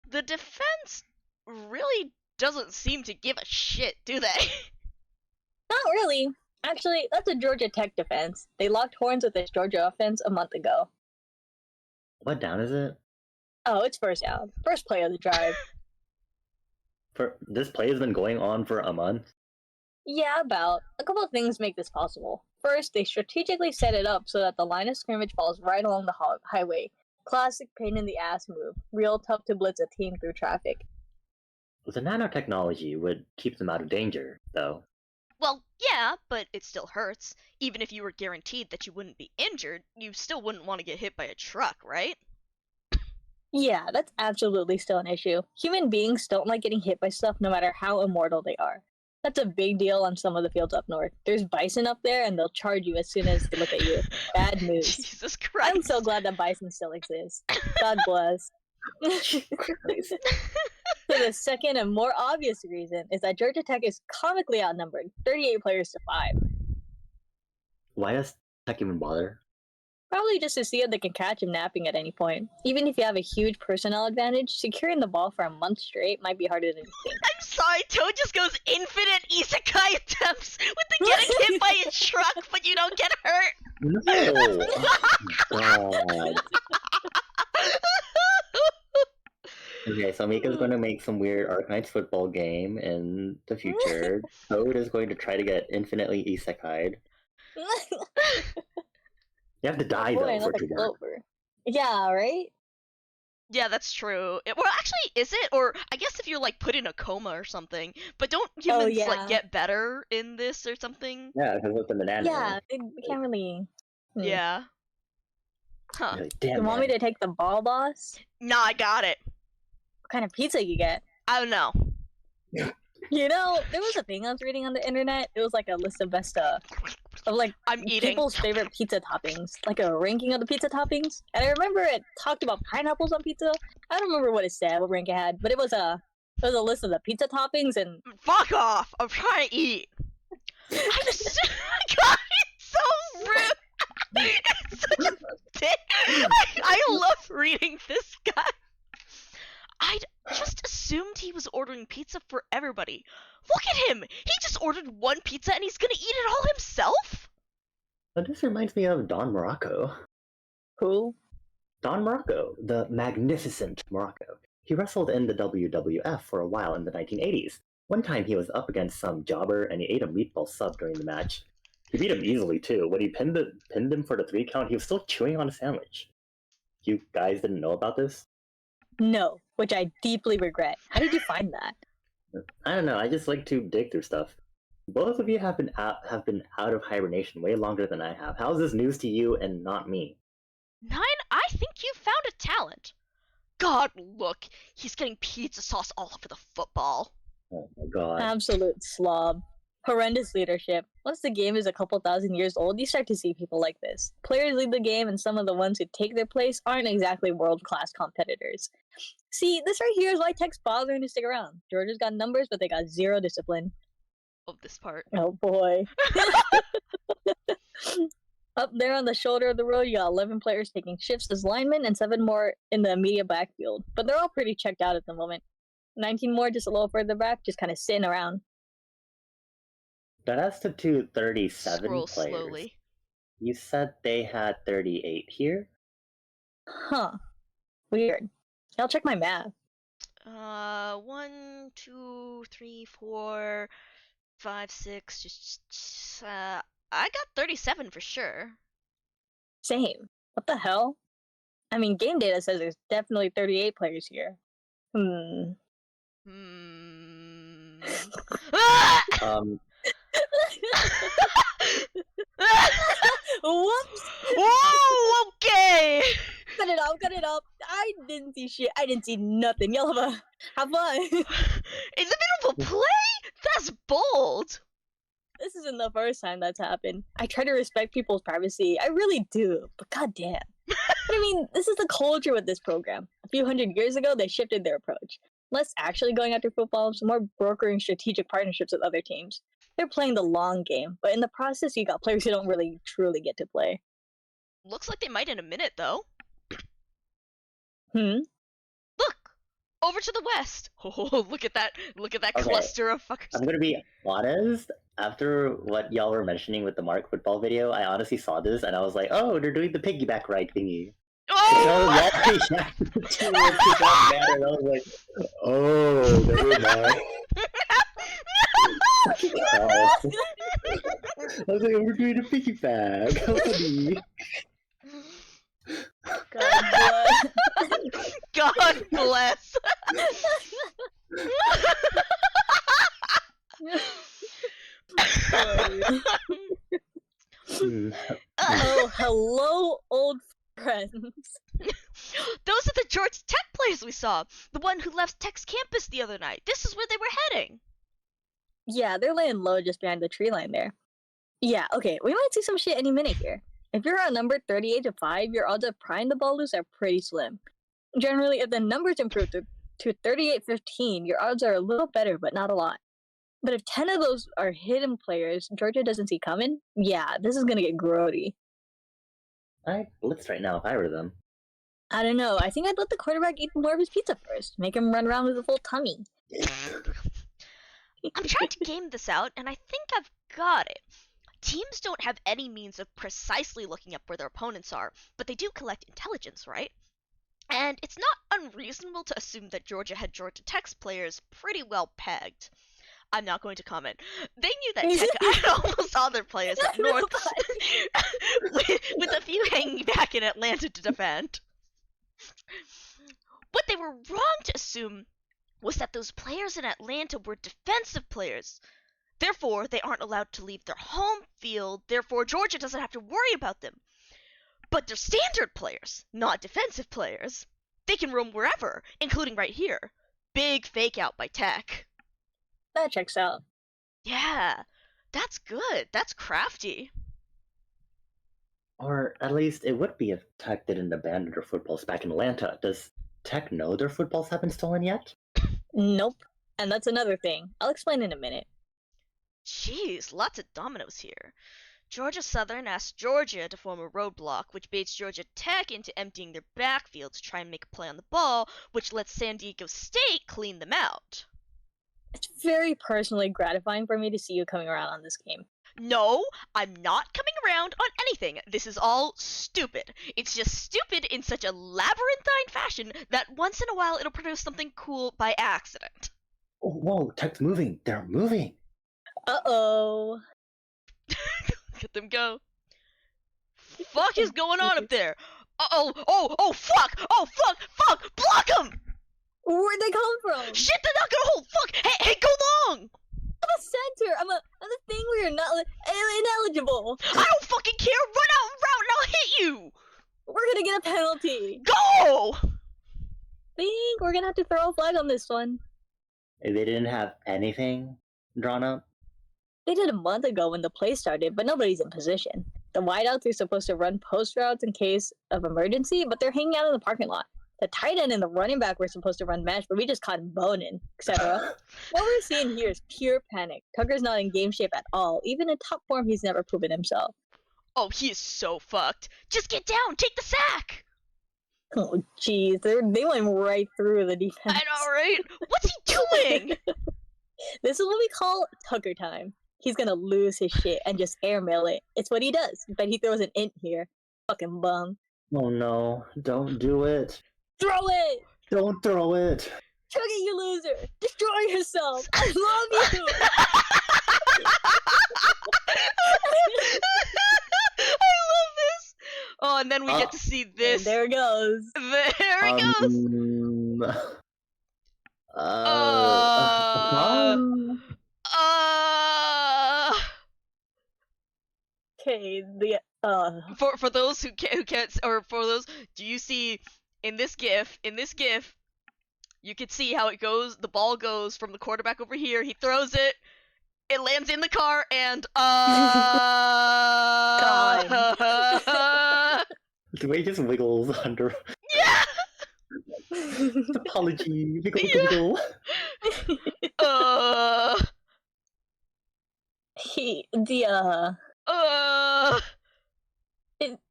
The defense really doesn't seem to give a shit, do they? Not really. Actually, that's a Georgia Tech defense. They locked horns with this Georgia offense a month ago. What down is it? Oh, it's first down. First play of the drive. For this play has been going on for a month. Yeah, about. A couple of things make this possible. First, they strategically set it up so that the line of scrimmage falls right along the highway. Classic pain in the ass move. Real tough to blitz a team through traffic. The nanotechnology would keep them out of danger, though. Well, yeah, but it still hurts. Even if you were guaranteed that you wouldn't be injured, you still wouldn't want to get hit by a truck, right? Yeah, that's absolutely still an issue. Human beings don't like getting hit by stuff no matter how immortal they are. That's a big deal on some of the fields up north. There's bison up there and they'll charge you as soon as they look at you. Bad news. Jesus Christ. I'm so glad that bison still exists. God bless. So the second and more obvious reason is that Georgia Tech is comically outnumbered, 38 players to 5. Why does Tech even bother? Probably just to see if they can catch him napping at any point. Even if you have a huge personnel advantage, securing the ball for a month straight might be harder than you think. I'm sorry, Toad just goes infinite isekai attempts with the getting hit by a truck, but you don't get hurt. No! Oh my God. Okay, so Mika's going to make some weird Arknights football game in the future. Toad is going to try to get infinitely isekai'd. You have to die, though, for it to work. Yeah, right? Yeah, that's true. Well, actually, is it? Or I guess if you're like put in a coma or something. But don't humans like get better in this or something? Yeah, because of the banana. Yeah, they can't really. Yeah. Huh. Like, damn, You want me to take the ball, boss? Nah, I got it. What kind of pizza you get? I don't know. You know, there was a thing I was reading on the internet. It was like a list of best of like I'm eating. people's favorite pizza toppings, like a ranking of the pizza toppings. And I remember it talked about pineapples on pizza. I don't remember what it said, what rank it had, but it was There's a list of the pizza toppings and Fuck off! I'm trying to eat. I just God, it's so rude. It's such a dick. I love reading this guy. I'd just assumed he was ordering pizza for everybody. Look at him! He just ordered one pizza and he's gonna eat it all himself? But this reminds me of Don Morocco. who? Don Morocco, the magnificent Morocco. He wrestled in the WWF for a while in the 1980s. One time he was up against some jobber and he ate a meatball sub during the match. He beat him easily too. When he pinned him for the 3 count, he was still chewing on a sandwich. You guys didn't know about this? No, which I deeply regret. How did you find that? I don't know. I just like to dig through stuff. Both of you have been out of hibernation way longer than I have. How is this news to you and not me? 9, I think you found a talent. God, look, he's getting pizza sauce all over the football. Oh my god. Absolute slob. Horrendous leadership. Once the game is a couple thousand years old, you start to see people like this. Players lead the game, and some of the ones who take their place aren't exactly world-class competitors. See, this right here is why Tech's bothering to stick around. Georgia's got numbers, but they got zero discipline. Of this part. Oh boy. Up there on the shoulder of the road, you got 11 players taking shifts as linemen and 7 more in the immediate backfield. But they're all pretty checked out at the moment. 19 more just a little further back, just kind of sitting around. That adds to 37 Scroll players. slowly. You said they had 38 here? Huh. Weird. I'll check my math. 1, 2, 3, 4, 5, 6. I got 37 for sure. Same. What the hell? I mean, game data says there's definitely 38 players here. Ah! Whoops! Whoa! Okay. Cut it up. I didn't see shit. I didn't see nothing. Y'all have fun. In the middle of a play? That's bold. This isn't the first time that's happened. I try to respect people's privacy. I really do. But goddamn. But I mean, this is the culture with this program. A few hundred years ago, they shifted their approach. Less actually going after footballs, more brokering strategic partnerships with other teams. They're playing the long game, but in the process, you got players who don't really truly get to play. Looks like they might in a minute, though. Hmm? Look! Over to the west! Oh, look at that Okay. cluster of fuckers. I'm gonna be honest, after what y'all were mentioning with the Mark football video, I honestly saw this and I was like, oh, they're doing the piggyback ride thingy. Oh! I was like, oh, never mind. I was like, we're doing a piggyback. How funny. God bless. God bless. Oh, hello, old friends. Those are the Georgia Tech players we saw. The one who left Tech's campus the other night. This is where they were heading. Yeah, they're laying low just behind the tree line there. Yeah, okay, we might see some shit any minute here. If you're outnumbered 38-5, your odds of prying the ball loose are pretty slim. Generally, if the numbers improve to 38-15, your odds are a little better, but not a lot. But if 10 of those are hidden players Georgia doesn't see coming, yeah, this is gonna get grody. I'd blitz right now if I were them. I don't know, I think I'd let the quarterback eat more of his pizza first. Make him run around with a full tummy. I'm trying to game this out, and I think I've got it. Teams don't have any means of precisely looking up where their opponents are, but they do collect intelligence, right? And it's not unreasonable to assume that Georgia had Georgia Tech's players pretty well pegged. I'm not going to comment. They knew that Tech had almost all their players at North, with a few hanging back in Atlanta to defend. What they were wrong to assume was that those players in Atlanta were defensive players. Therefore, they aren't allowed to leave their home field. Therefore, Georgia doesn't have to worry about them. But they're standard players, not defensive players. They can roam wherever, including right here. Big fake out by Tech. That checks out. Yeah, that's good. That's crafty. Or at least it would be if Tech didn't abandon their footballs back in Atlanta. Does Tech know their footballs have been stolen yet? Nope. And that's another thing. I'll explain in a minute. Jeez, lots of dominoes here. Georgia Southern asked Georgia to form a roadblock, which baits Georgia Tech into emptying their backfield to try and make a play on the ball, which lets San Diego State clean them out. It's very personally gratifying for me to see you coming around on this game. No, I'm not coming around on anything. This is all stupid. It's just stupid in such a labyrinthine fashion that once in a while it'll produce something cool by accident. Oh, whoa, Tech's moving. They're moving. Uh-oh. Look at them go. Fuck is going on up there? Oh, fuck! Oh, fuck! Block them! Where'd they come from? Shit, they're not gonna hold! Fuck! Hey, go long! I'm a center. I'm a thing where you're not ineligible. I don't fucking care! Run out and route and I'll hit you! We're gonna get a penalty. Go! Think we're gonna have to throw a flag on this one. They didn't have anything drawn up. They did a month ago when the play started, but nobody's in position. The wideouts are supposed to run post routes in case of emergency, but they're hanging out in the parking lot. The tight end and the running back were supposed to run match, but we just caught him boning, etc. What we're seeing here is pure panic. Tucker's not in game shape at all. Even in top form, he's never proven himself. Oh, he is so fucked. Just get down, take the sack! Oh, jeez. They went right through the defense. I know, right? What's he doing? This is what we call Tucker time. He's gonna lose his shit and just airmail it. It's what he does. But he throws an int here. Fucking bum. Oh no, don't do it. Throw it! Don't throw it. Chuck it, you loser! Destroy yourself! I love you! I love this! Oh, and then we get to see this. And there it goes. There it goes! Okay, For those who can't, or for those, do you see in this gif, you can see how it goes, the ball goes from the quarterback over here, he throws it, it lands in the car, and The way he just wiggles under. Yeah! Apology. Wiggle, Yeah. wiggle.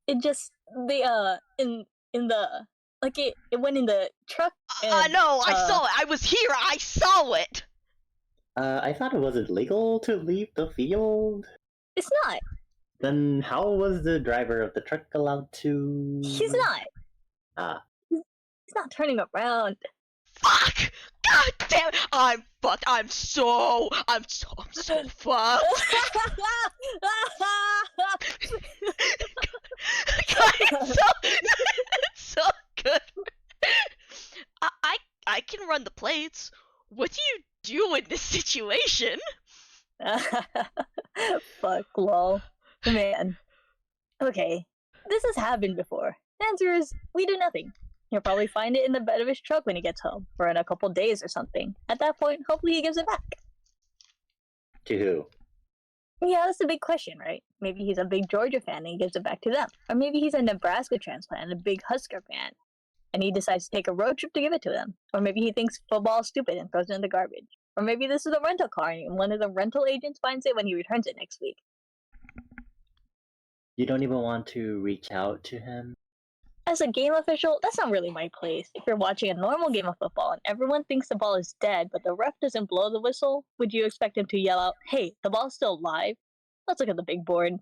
It just in the like it went in the truck. No, I saw it. I was here. I saw it. I thought it wasn't legal to leave the field. It's not. Then how was the driver of the truck allowed to? He's not. He's not turning around. Fuck! God damn it! I'm fucked. I'm so fucked. God, it's so good. I can run the plates. What do you do in this situation? Fuck, lol. Man. Okay, this has happened before. The answer is, we do nothing. He'll probably find it in the bed of his truck when he gets home, or in a couple days or something. At that point, hopefully he gives it back. To who? Yeah, that's the big question, right? Maybe he's a big Georgia fan and he gives it back to them. Or maybe he's a Nebraska transplant and a big Husker fan, and he decides to take a road trip to give it to them. Or maybe he thinks football's stupid and throws it in the garbage. Or maybe this is a rental car and one of the rental agents finds it when he returns it next week. You don't even want to reach out to him? As a game official, that's not really my place. If you're watching a normal game of football and everyone thinks the ball is dead, but the ref doesn't blow the whistle, would you expect him to yell out, "Hey, the ball's still live"? Let's look at the big board.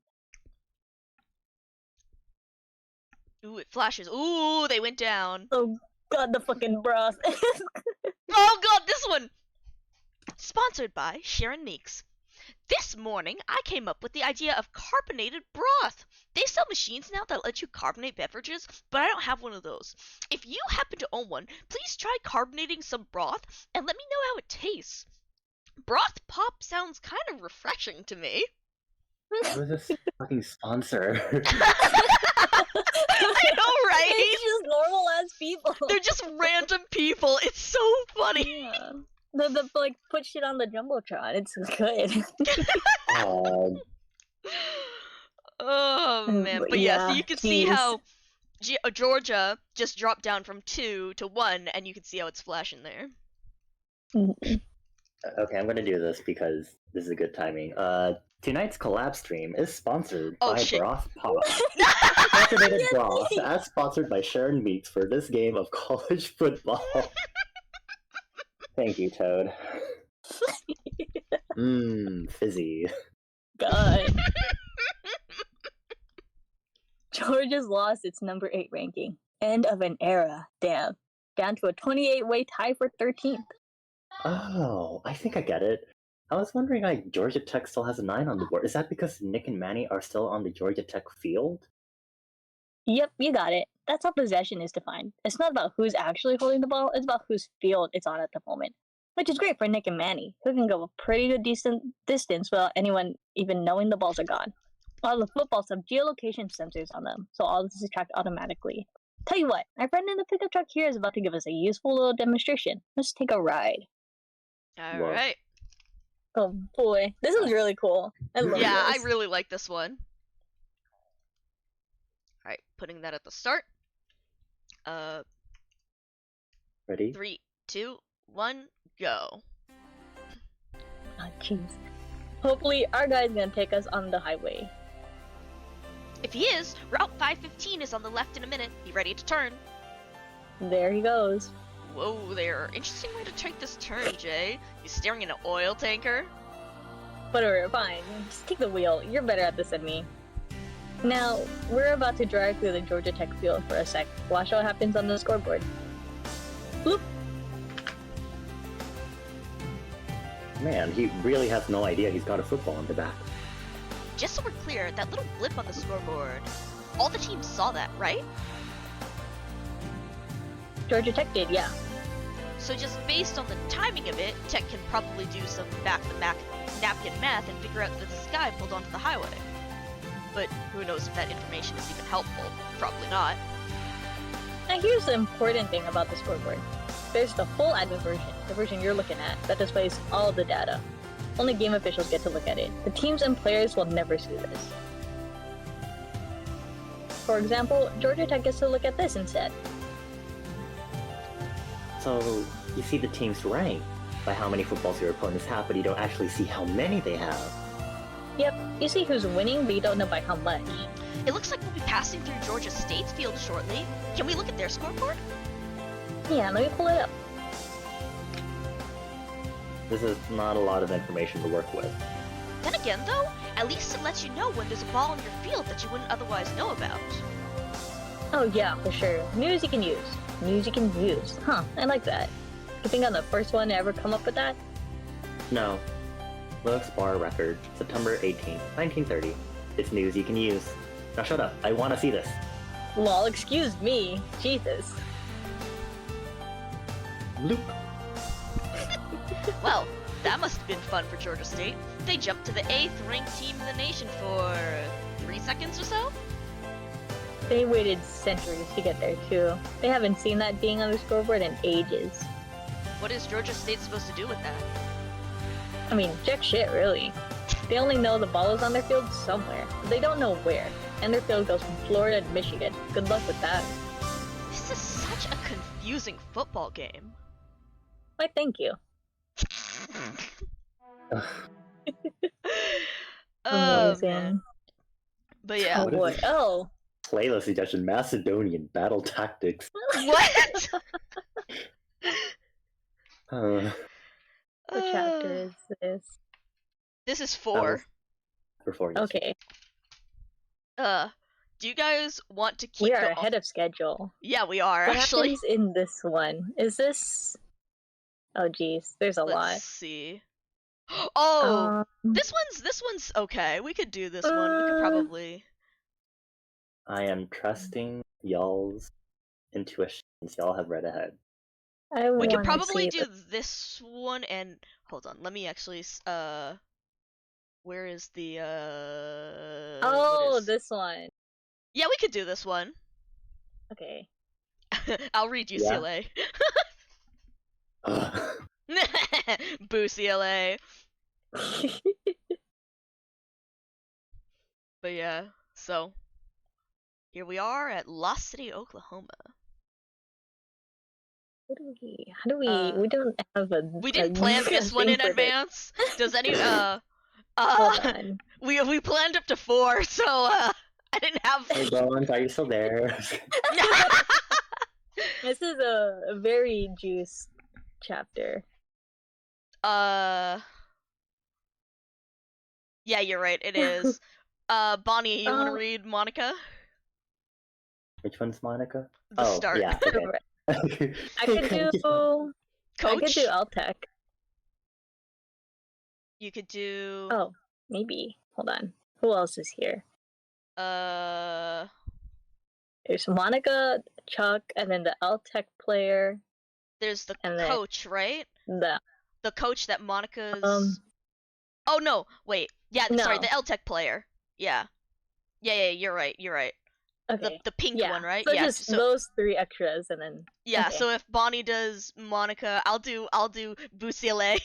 Ooh, it flashes. Ooh, they went down. Oh god, the fucking broth. Oh god, this one! Sponsored by Sharon Meeks. This morning, I came up with the idea of carbonated broth. They sell machines now that let you carbonate beverages, but I don't have one of those. If you happen to own one, please try carbonating some broth and let me know how it tastes. Broth pop sounds kind of refreshing to me. Who's this fucking sponsor? I know, right? It's just normal ass people. They're just random people. It's so funny. Yeah. The like put shit on the jumbotron. It's good. Oh man, but yeah, so you can see jeez. how Georgia just dropped down from 2 to 1, and you can see how it's flashing there. Okay, I'm gonna do this because this is a good timing. Tonight's collab stream is sponsored Oh, by shit. Broth Pop. Caffeinated broth, as sponsored by Sharon Meats for this game of college football. Thank you, Toad. Mmm, fizzy. God. Georgia's lost its number 8 ranking. End of an era. Damn. Down to a 28-way tie for 13th. Oh, I think I get it. I was wondering why Georgia Tech still has a 9 on the board. Is that because Nick and Manny are still on the Georgia Tech field? Yep, you got it. That's how possession is defined. It's not about who's actually holding the ball, it's about whose field it's on at the moment. Which is great for Nick and Manny, who can go a pretty good decent distance without anyone even knowing the balls are gone. All the footballs have geolocation sensors on them, so all this is tracked automatically. Tell you what, our friend in the pickup truck here is about to give us a useful little demonstration. Let's take a ride. Alright. Oh boy, this is really cool. I love Yeah, I this. really like this one. Alright, putting that at the start. Ready? 3, 2, 1, go. Oh jeez. Hopefully our guy's gonna take us on the highway. If he is, Route 515 is on the left in a minute. Be ready to turn. There he goes. Whoa there. Interesting way to take this turn, Jay. You staring at an oil tanker? Whatever, fine. Just take the wheel. You're better at this than me. Now, we're about to drive through the Georgia Tech field for a sec. Watch what happens on the scoreboard. Bloop! Man, he really has no idea he's got a football in the back. Just so we're clear, that little blip on the scoreboard, all the teams saw that, right? Georgia Tech did, yeah. So just based on the timing of it, Tech can probably do some back-the-napkin math and figure out that this guy pulled onto the highway. But who knows if that information is even helpful? Probably not. Now here's the important thing about the scoreboard. There's the full admin version, the version you're looking at, that displays all the data. Only game officials get to look at it. The teams and players will never see this. For example, Georgia Tech gets to look at this instead. So, you see the team's rank by how many footballs your opponents have, but you don't actually see how many they have. Yep, you see who's winning, but you don't know by how much. It looks like we'll be passing through Georgia State's field shortly. Can we look at their scoreboard? Yeah, let me pull it up. This is not a lot of information to work with. Then again, though, at least it lets you know when there's a ball on your field that you wouldn't otherwise know about. Oh yeah, for sure. News you can use. News you can use. Huh, I like that. You think I'm the first one to ever come up with that? No. Wilkes Bar record, September 18th, 1930. It's news you can use. Now shut up, I want to see this. Lol, excuse me. Jesus. Loop. Well, that must have been fun for Georgia State. They jumped to the 8th ranked team in the nation for 3 seconds or so? They waited centuries to get there too. They haven't seen that being on the scoreboard in ages. What is Georgia State supposed to do with that? I mean, jack shit really. They only know the ball is on their field somewhere. They don't know where. And their field goes from Florida to Michigan. Good luck with that. This is such a confusing football game. Why, thank you. Oh, Amazing. man. But yeah. Oh What is boy. this? Oh. Playlist suggestion, Macedonian battle tactics. What? Uh, What chapter is this? This is that 4. was before you. Okay. Do you guys want to keep We are go- ahead of schedule. Yeah, we are, What actually. happens in this one? Is this... Oh geez, there's a Let's lot. see. Oh, Um, this one's okay. We could do this one. We could probably. I am trusting y'all's intuitions. Y'all have read ahead. I We could wanna probably see do this one and hold on. Let me actually where is the Oh, what is- this one. Yeah, we could do this one. Okay. I'll read UCLA. Ugh. Boo CLA. But yeah, so here we are at Lost City, Oklahoma. How do we? We don't have a. We didn't plan this one thing in for advance. Does any Hold on. we planned up to 4, so I didn't have. Hey, Bones, are you still there? This is a very juice chapter. Yeah, you're right. It is. Bonnie, you want to Uh, read Monica? Which one's Monica? The start. Yeah. Okay. I Hey, could Coach. do. I could Coach. do Altec. You could do. Oh, maybe. Hold on. Who else is here? There's Monica, Chuck, and then the Altec player. There's the And then- coach, right? The The coach that Monica's. Oh no! Wait. Yeah. Sorry. No. The LTech player. Yeah. Yeah. You're right. You're right. okay. The pink Yeah. one, right? So Yeah. just So those 3 extras, and then yeah. okay. So if Bonnie does Monica, I'll do Busiele.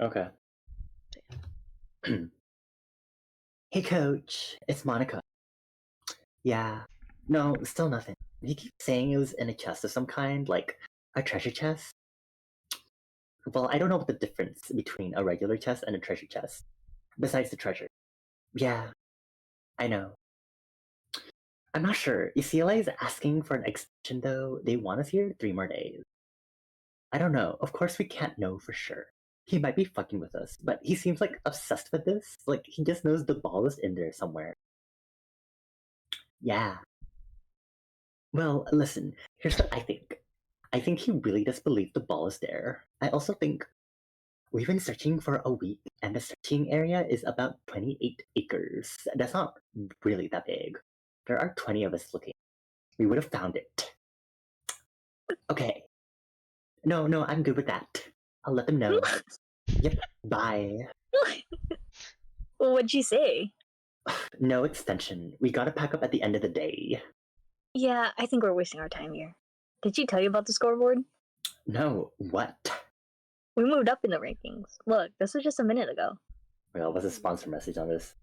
Okay. Hey, Coach. It's Monica. Yeah. No, still nothing. You keep saying it was in a chest of some kind, like a treasure chest. Well, I don't know what the difference between a regular chest and a treasure chest, besides the treasure. Yeah, I know. I'm not sure. UCLA is asking for an extension, though. They want us here 3 more days. I don't know. Of course, we can't know for sure. He might be fucking with us, but he seems like obsessed with this. Like, he just knows the ball is in there somewhere. Yeah. Well, listen, here's what I think. I think he really does believe the ball is there. I also think we've been searching for a week, and the searching area is about 28 acres. That's not really that big. There are 20 of us looking. We would have found it. Okay. No, I'm good with that. I'll let them know. Yep, bye. Well, what'd you say? No extension. We gotta pack up at the end of the day. Yeah, I think we're wasting our time here. Did she tell you about the scoreboard? No, what? We moved up in the rankings. Look, this was just a minute ago. Well, what's a sponsor message on this?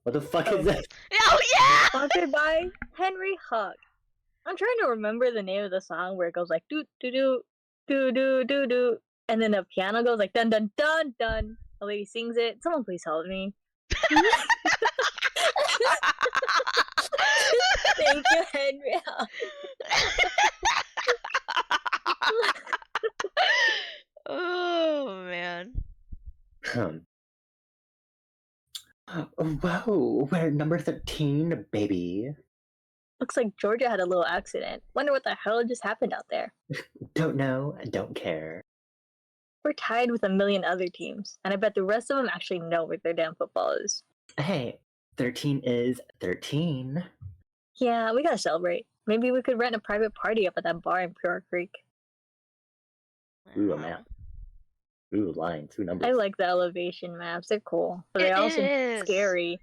What the fuck Oh. is this? Oh yeah! Sponsored by Henry Huck. I'm trying to remember the name of the song where it goes like doo doo doo doo doo doo doo, and then the piano goes like dun dun dun dun. The lady sings it. Someone please help me. Thank you, Henry Huck. Oh man. Whoa, we're number 13, baby. Looks like Georgia had a little accident. Wonder what the hell just happened out there. Don't know, don't care. We're tied with a million other teams, and I bet the rest of them actually know what their damn football is. Hey, 13 is 13. Yeah, we gotta celebrate. Maybe we could rent a private party up at that bar in Pure Creek. Ooh, a map. Ooh, lines, ooh, numbers. I like the elevation maps. They're cool, but It they're also is. scary.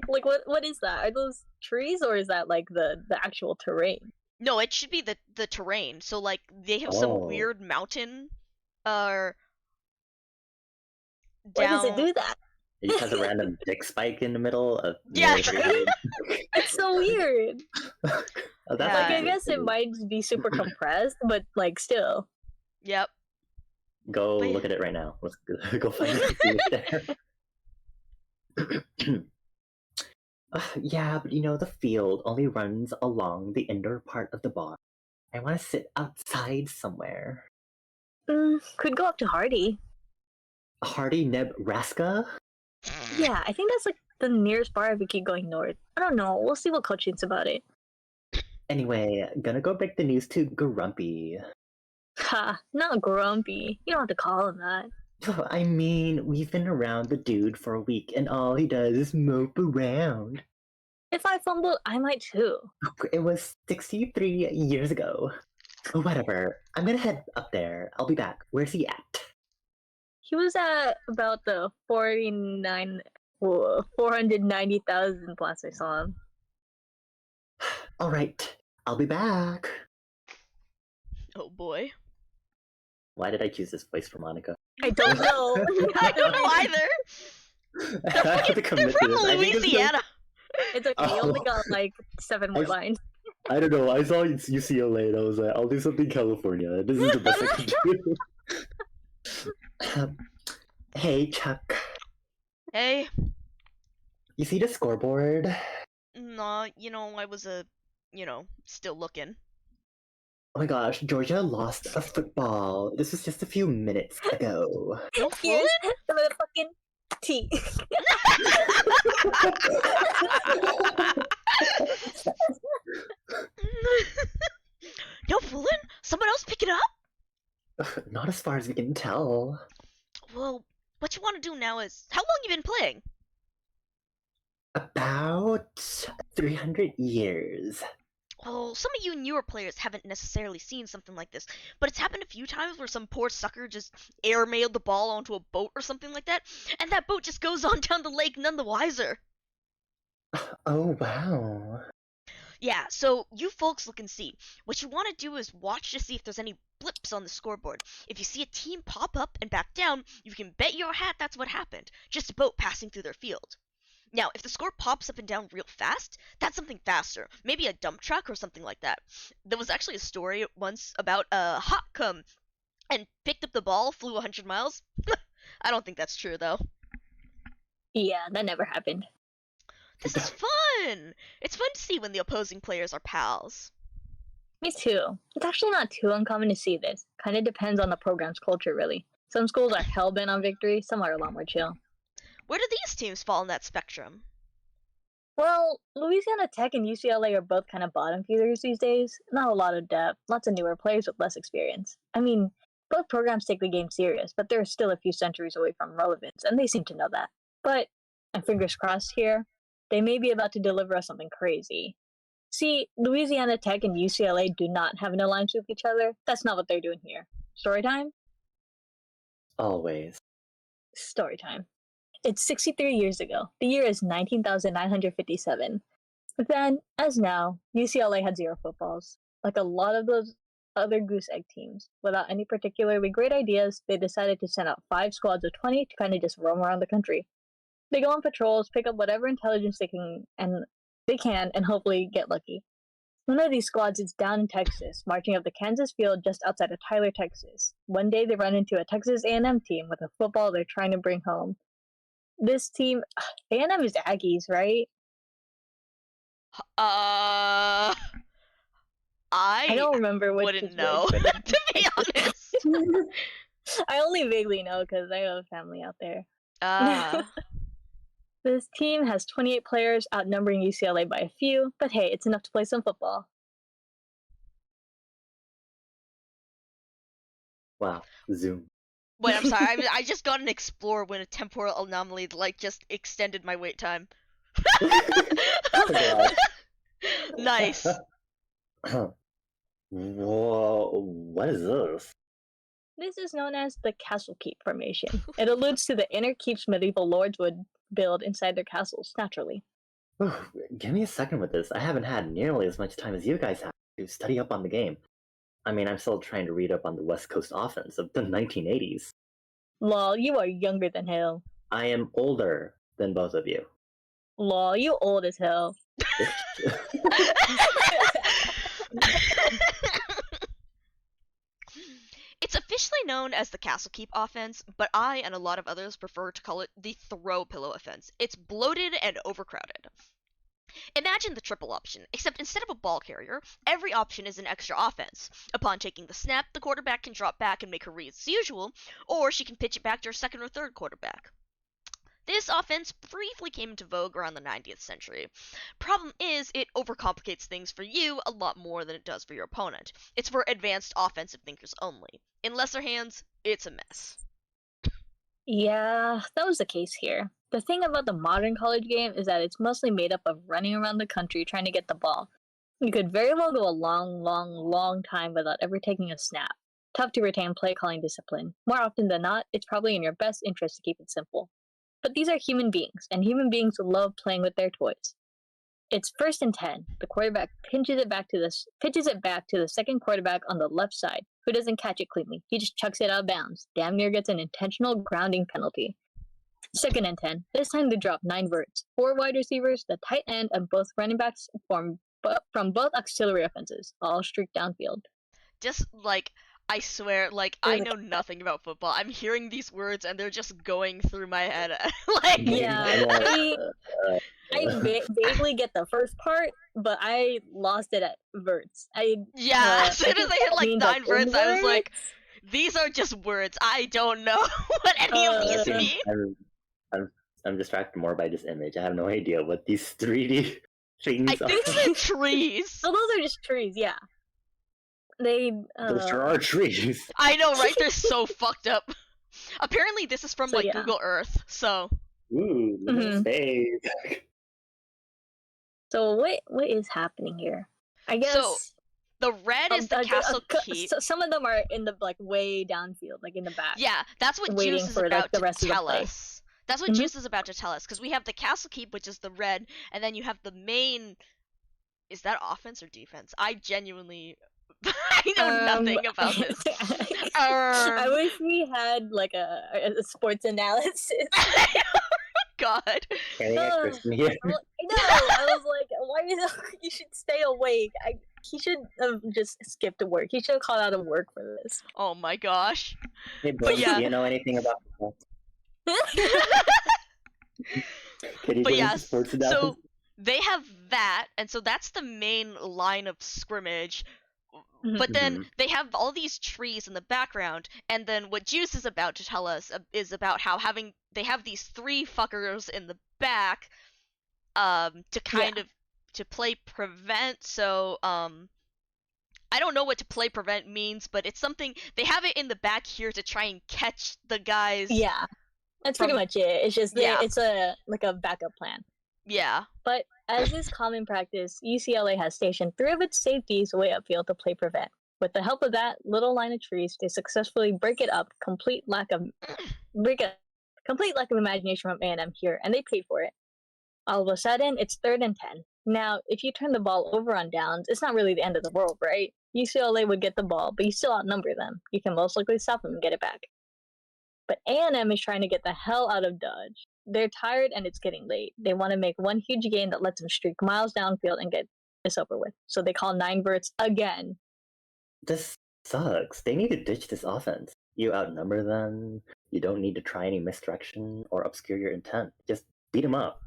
Like what is that? Are those trees or is that like the actual terrain? No, it should be the terrain. So like they have Oh. some weird mountain Why down. does it do that? It just has a random dick spike in the middle of. Yeah. It's so weird. Oh, that's Yeah. Like I actually guess it cool. might be super compressed, but like still. Yep. Go But- look at it right now. Let's go find it. See what's there. Yeah, but you know, the field only runs along the indoor part of the bar. I want to sit outside somewhere. Could go up to Hardy. Hardy Nebraska? Yeah, I think that's like the nearest bar if we keep going north. I don't know. We'll see what Coach thinks about it. Anyway, gonna go break the news to Grumpy. Ha, not grumpy. You don't have to call him that. I mean, we've been around the dude for a week and all he does is mope around. If I fumbled, I might too. It was 63 years ago. Whatever. I'm gonna head up there. I'll be back. Where's he at? He was at about the 490,000 plus I saw him. Alright. I'll be back. Oh boy. Why did I choose this place for Monica? I don't know. I don't know either. I have to They're commit from to this. I think it's so- Louisiana. It's okay. You only Oh. got like 7 more I- lines. I don't know. I saw UCLA and I was like, I'll do something California. This is the best I can do. Hey, Chuck. Hey, You see the scoreboard? nah, I was still looking. Oh my gosh, Georgia lost a football. This was just a few minutes ago. No fooling? Here's the motherfucking tea. No fooling? Someone else pick it up? Not as far as we can tell. Well, what you want to do now is, how long you been playing? About 300 years. Well, some of you newer players haven't necessarily seen something like this, but it's happened a few times where some poor sucker just airmailed the ball onto a boat or something like that, and that boat just goes on down the lake none the wiser. Oh, wow. Yeah, so you folks look and see. What you want to do is watch to see if there's any blips on the scoreboard. If you see a team pop up and back down, you can bet your hat that's what happened. Just a boat passing through their field. Now, if the score pops up and down real fast, that's something faster. Maybe a dump truck or something like that. There was actually a story once about a hawk come and picked up the ball, flew 100 miles. I don't think that's true, though. Yeah, that never happened. This is fun! It's fun to see when the opposing players are pals. Me too. It's actually not too uncommon to see this. Kind of depends on the program's culture, really. Some schools are hell-bent on victory, some are a lot more chill. Where do these teams fall in that spectrum? Well, Louisiana Tech and UCLA are both kind of bottom feeders these days. Not a lot of depth, lots of newer players with less experience. I mean, both programs take the game serious, but they're still a few centuries away from relevance, and they seem to know that. But, and fingers crossed here, they may be about to deliver us something crazy. See, Louisiana Tech and UCLA do not have an alliance with each other. That's not what they're doing here. Story time? Always. Story time. It's 63 years ago. The year is 19,957. Then, as now, UCLA had 0 footballs. Like a lot of those other goose egg teams. Without any particularly great ideas, they decided to send out 5 squads of 20 to kind of just roam around the country. They go on patrols, pick up whatever intelligence they can, and hopefully get lucky. One of these squads is down in Texas, marching up the Kansas field just outside of Tyler, Texas. One day they run into a Texas A&M team with a football they're trying to bring home. This team, A&M is Aggies, right? I don't remember which wouldn't is know, which, but to be honest. I only vaguely know because I have a family out there. This team has 28 players, outnumbering UCLA by a few, but hey, it's enough to play some football. Wow. Zoom. Wait, I'm sorry. I just got an explore when a temporal anomaly just extended my wait time. God. Nice. Whoa, what is this? This is known as the Castle Keep Formation. It alludes to the inner keeps medieval lords would build inside their castles, naturally. Give me a second with this. I haven't had nearly as much time as you guys have to study up on the game. I mean, I'm still trying to read up on the West Coast offense of the 1980s. Lol, you are younger than hell. I am older than both of you. Lol, you old as hell. It's officially known as the Castle Keep offense, but I and a lot of others prefer to call it the throw pillow offense. It's bloated and overcrowded. Imagine the triple option, except instead of a ball carrier, every option is an extra offense. Upon taking the snap, the quarterback can drop back and make her read as usual, or she can pitch it back to her second or third quarterback. This offense briefly came into vogue around the 90th century. Problem is, it overcomplicates things for you a lot more than it does for your opponent. It's for advanced offensive thinkers only. In lesser hands, it's a mess. Yeah, that was the case here. The thing about the modern college game is that it's mostly made up of running around the country trying to get the ball. You could very well go a long time without ever taking a snap. Tough to retain play calling discipline. More often than not, it's probably in your best interest to keep it simple. But these are human beings, and human beings love playing with their toys. It's 1st and 10. The quarterback pitches it back to the second quarterback on the left side, who doesn't catch it cleanly. He just chucks it out of bounds. Damn near gets an intentional grounding penalty. 2nd and 10. This time they drop 9 verts. 4 wide receivers, the tight end, and both running backs form but from both auxiliary offenses, all streak downfield. Just like I swear, like I know nothing about football. I'm hearing these words and they're just going through my head. Like Yeah, I vaguely get the first part, but I lost it at verts. yeah, as soon I as think I hit that like means, 9 verts, I was like, inverts? these are just words. I don't know what any of these Uh, mean. I'm distracted more by this image. I have no idea what these 3D I things are. think they're trees. So those are just trees, yeah. They Those sure are trees. I know, right? They're so fucked up. Apparently, this is from So, like yeah. Google Earth. So Ooh, little Mhm. space. So what is happening here? I guess So, the red is the castle keep. so some of them are in the like way downfield, like in the back. Yeah, that's what waiting Juice is for, like, about the to rest of the tell play. us. That's what Mhm. Juice is about to tell us, because we have the castle keep, which is the red, and then you have the main. Is that offense or defense? I genuinely, I know nothing about this. I wish we had like a sports analysis. God. Can I get Kristen here? No, I was like, why you should stay awake. He should have just skipped to work. He should have called out of work for this. Oh my gosh. Hey, Blake, yeah. do you know anything about Can you But give yeah, us sports so analysis? they have that, and so that's the main line of scrimmage. But then they have all these trees in the background, and then what Juice is about to tell us is about how they have these 3 fuckers in the back, to kind of to play prevent. So I don't know what to play prevent means, but it's something they have it in the back here to try and catch the guys. Yeah, that's pretty much it. It's just it's a like a backup plan. Yeah. But as is common practice, UCLA has stationed 3 of its safeties way upfield to play prevent. With the help of that little line of trees, they successfully break it up. Complete lack of imagination from A&M here, and they paid for it. All of a sudden, it's 3rd and 10. Now, if you turn the ball over on downs, it's not really the end of the world, right? UCLA would get the ball, but you still outnumber them. You can most likely stop them and get it back. But A&M is trying to get the hell out of Dodge. They're tired and it's getting late. They want to make one huge gain that lets them streak miles downfield and get this over with. So they call 9 verts again. This sucks. They need to ditch this offense. You outnumber them. You don't need to try any misdirection or obscure your intent. Just beat them up.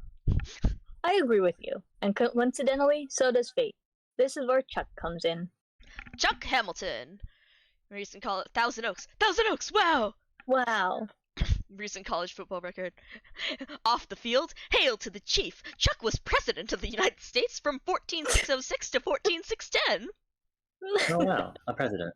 I agree with you. And coincidentally, so does fate. This is where Chuck comes in. Chuck Hamilton. Recent college. Thousand Oaks. Thousand Oaks! Wow! Wow. Recent college football record. Off the field, hail to the chief. Chuck was president of the United States from 14606 to 14610. Oh wow, a president.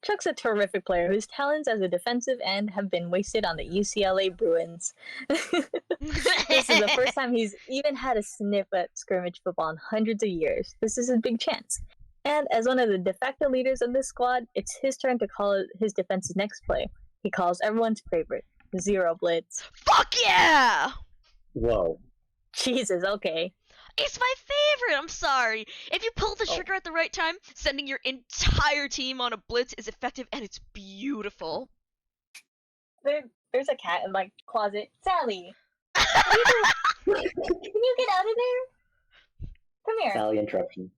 Chuck's a terrific player whose talents as a defensive end have been wasted on the UCLA Bruins. This is the first time he's even had a sniff at scrimmage football in hundreds of years. This is his big chance. And as one of the de facto leaders of this squad, it's his turn to call his defense's next play. He calls everyone's favorite, zero blitz. Fuck yeah! Whoa. Jesus, okay. It's my favorite, I'm sorry. If you pull the trigger at the right time, sending your entire team on a blitz is effective and it's beautiful. There's a cat in my closet. Sally! Can you get out of there? Come here. Sally interruption.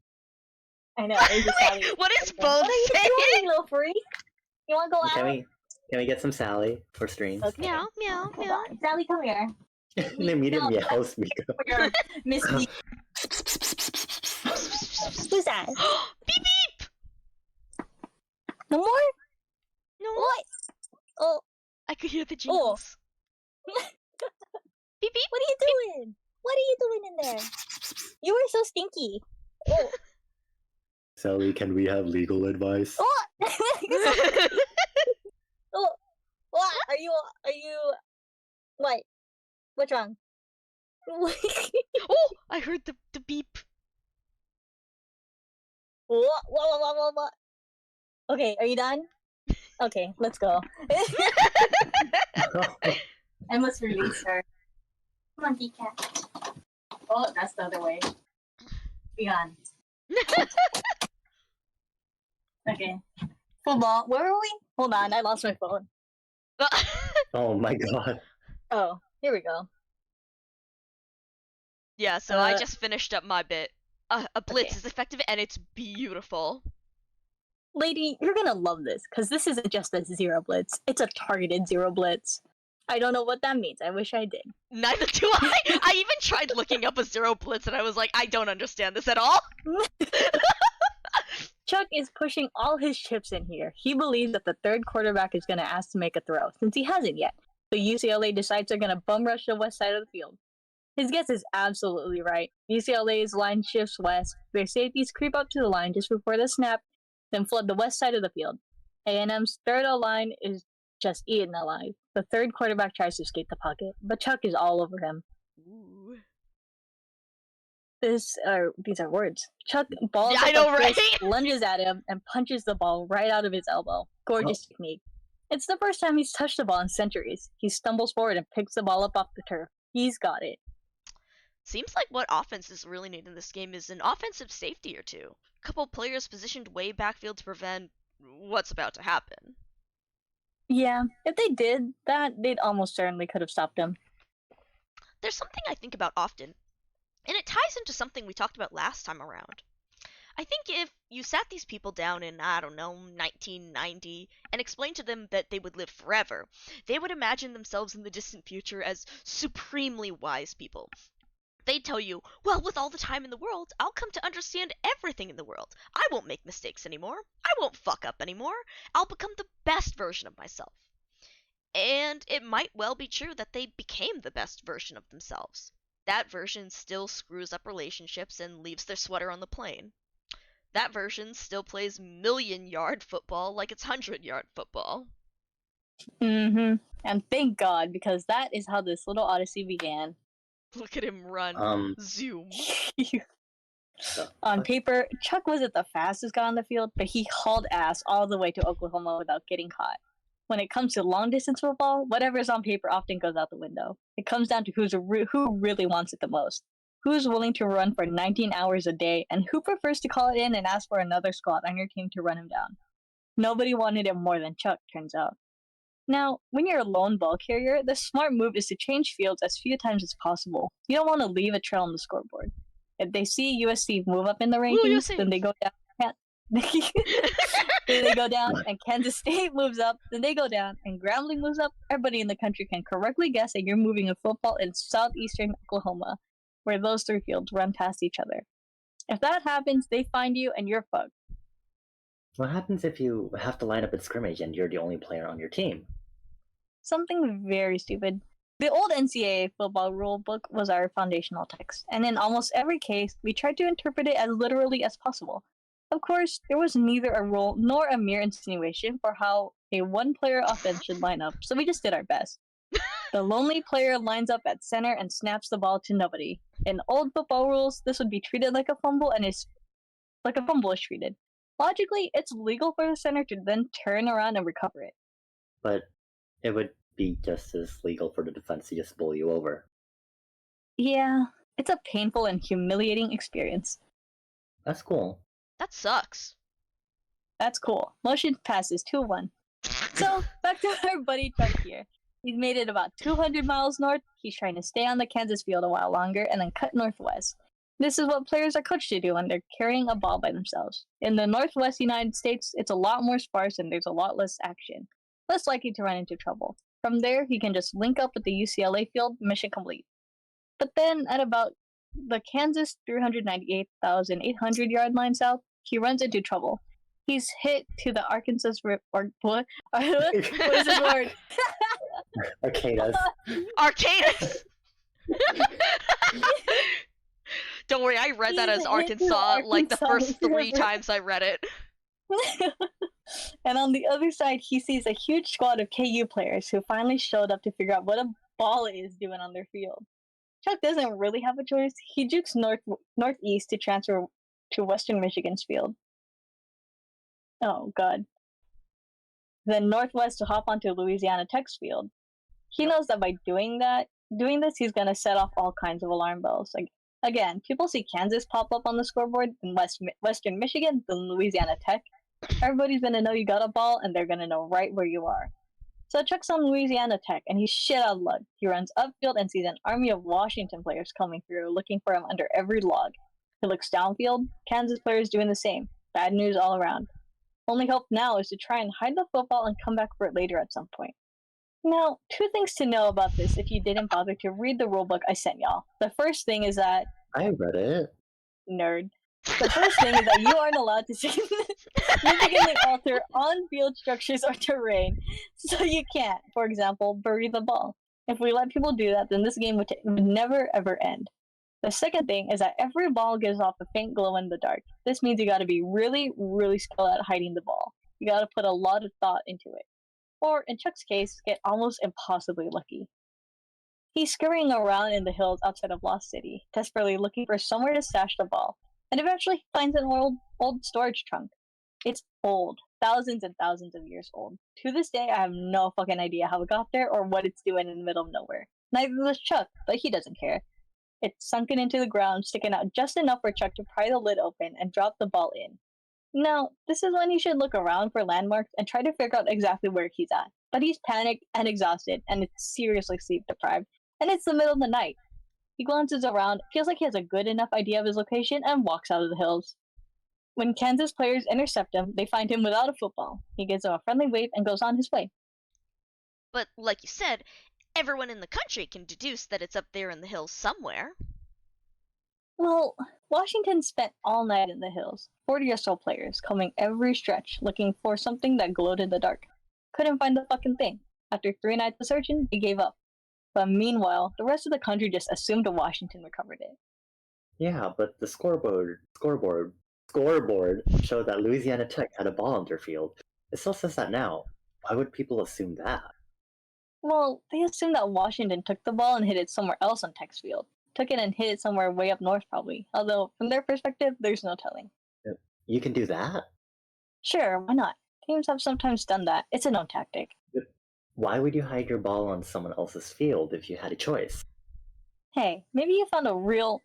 I know, it's a Sally. What is both What are you saying? doing, little freak? You wanna go out? Can we get some Sally for streams? Okay. Meow, meow, Hold meow. on. Sally, come here. An immediate meows, Miko. Miss B. Who's that? Beep beep! No more? No, What? Oh, I could hear the jingles. Beep beep! what are you doing? What are you doing in there? You were so stinky. Oh. Sally, can we have legal advice? Oh. Oh. What? Are you? What? What's wrong? Oh, I heard the beep. What? Okay, are you done? Okay, let's go. I must release her. Come on, cat. Oh, that's the other way. Be gone. Okay. Football. Where were we? Hold on, I lost my phone. Oh my god. Oh, here we go. Yeah, so I just finished up my bit. A blitz Okay. is effective and it's beautiful. Lady, you're gonna love this, because this isn't just a zero blitz. It's a targeted zero blitz. I don't know what that means. I wish I did. Neither do I. I even tried looking up a zero blitz and I was like, I don't understand this at all. Chuck is pushing all his chips in here. He believes that the third quarterback is gonna ask to make a throw, since he hasn't yet. So UCLA decides they're gonna bum rush the west side of the field. His guess is absolutely right. UCLA's line shifts west. Their safeties creep up to the line just before the snap, then flood the west side of the field. A&M's third line is just eaten alive. The third quarterback tries to escape the pocket, but Chuck is all over him. Ooh. These are words. Chuck balls Yeah, up I know, a fist, right? lunges at him, and punches the ball right out of his elbow. Gorgeous technique. It's the first time he's touched the ball in centuries. He stumbles forward and picks the ball up off the turf. He's got it. Seems like what offenses really need in this game is an offensive safety or two. A couple players positioned way backfield to prevent what's about to happen. Yeah, if they did that, they'd almost certainly could have stopped him. There's something I think about often, and it ties into something we talked about last time around. I think if you sat these people down in, I don't know, 1990 and explained to them that they would live forever, they would imagine themselves in the distant future as supremely wise people. They'd tell you, well, with all the time in the world, I'll come to understand everything in the world. I won't make mistakes anymore. I won't fuck up anymore. I'll become the best version of myself. And it might well be true that they became the best version of themselves. That version still screws up relationships and leaves their sweater on the plane. That version still plays million-yard football like it's 100-yard football. Mm-hmm. And thank God, because that is how this little odyssey began. Look at him run. Zoom. On paper, Chuck wasn't the fastest guy on the field, but he hauled ass all the way to Oklahoma without getting caught. When it comes to long distance football, whatever's on paper often goes out the window. It comes down to who really wants it the most, who's willing to run for 19 hours a day, and who prefers to call it in and ask for another squad on your team to run him down. Nobody wanted it more than Chuck, turns out. Now, when you're a lone ball carrier, the smart move is to change fields as few times as possible. You don't want to leave a trail on the scoreboard. If they see USC move up in the rankings, USC. then they go down. Then they go down, and Kansas State moves up. Then they go down, and Grambling moves up. Everybody in the country can correctly guess that you're moving a football in southeastern Oklahoma, where those three fields run past each other. If that happens, they find you, and you're fucked. What happens if you have to line up at scrimmage and you're the only player on your team? Something very stupid. The old NCAA football rule book was our foundational text, and in almost every case, we tried to interpret it as literally as possible. Of course, there was neither a rule nor a mere insinuation for how a one-player offense should line up, so we just did our best. The lonely player lines up at center and snaps the ball to nobody. In old football rules, this would be treated like a fumble and is like a fumble is treated. Logically, it's legal for the center to then turn around and recover it. But it would be just as legal for the defense to just bowl you over. Yeah, it's a painful and humiliating experience. That's cool. That sucks. That's cool. Motion passes 2-1. So, back to our buddy Chuck here. He's made it about 200 miles north. He's trying to stay on the Kansas field a while longer and then cut northwest. This is what players are coached to do when they're carrying a ball by themselves. In the northwest United States, it's a lot more sparse and there's a lot less action. Less likely to run into trouble. From there, he can just link up with the UCLA field, mission complete. But then, at about the Kansas 398,800 yard line south, he runs into trouble. He's hit to the Arkansas what? What is the word? Arcadus. Arcadus! Don't worry, I read that as Arkansas like the first 3 times I read it. And on the other side, he sees a huge squad of KU players who finally showed up to figure out what a ball is doing on their field. Chuck doesn't really have a choice. He jukes northeast to transfer to Western Michigan's field. Oh, God. Then northwest to hop onto Louisiana Tech's field. He knows that by doing this, he's going to set off all kinds of alarm bells. Like, again, people see Kansas pop up on the scoreboard in Western Michigan, then Louisiana Tech. Everybody's going to know you got a ball, and they're going to know right where you are. So Chuck's on Louisiana Tech, and he's shit out of luck. He runs upfield and sees an army of Washington players coming through, looking for him under every log. He looks downfield. Kansas players doing the same. Bad news all around. Only hope now is to try and hide the football and come back for it later at some point. Now, 2 things to know about this if you didn't bother to read the rulebook I sent y'all. The first thing is that, I read it. nerd. The first thing is that you aren't allowed to significantly alter on-field structures or terrain, so you can't, for example, bury the ball. If we let people do that, then this game would never ever end. The second thing is that every ball gives off a faint glow in the dark. This means you gotta be really, really skilled at hiding the ball. You gotta put a lot of thought into it. Or, in Chuck's case, get almost impossibly lucky. He's scurrying around in the hills outside of Lost City, desperately looking for somewhere to stash the ball, and eventually he finds an old storage trunk. It's old, thousands and thousands of years old. To this day, I have no fucking idea how it got there or what it's doing in the middle of nowhere. Neither does Chuck, but he doesn't care. It's sunken into the ground, sticking out just enough for Chuck to pry the lid open and drop the ball in. Now, this is when he should look around for landmarks and try to figure out exactly where he's at. But he's panicked and exhausted, and it's seriously sleep deprived, and it's the middle of the night. He glances around, feels like he has a good enough idea of his location, and walks out of the hills. When Kansas players intercept him, they find him without a football. He gives them a friendly wave and goes on his way. But like you said, everyone in the country can deduce that it's up there in the hills somewhere. Well, Washington spent all night in the hills, 40 or so players, combing every stretch, looking for something that glowed in the dark. Couldn't find the fucking thing. After 3 nights of searching, they gave up. But meanwhile, the rest of the country just assumed Washington recovered it. Yeah, but the scoreboard showed that Louisiana Tech had a ball on their field. It still says that now. Why would people assume that? Well, they assumed that Washington took the ball and hit it somewhere else on Tech's field. Took it and hit it somewhere way up north, probably. Although, from their perspective, there's no telling. You can do that? Sure, why not? Teams have sometimes done that. It's a known tactic. Why would you hide your ball on someone else's field if you had a choice? Hey, maybe you found a real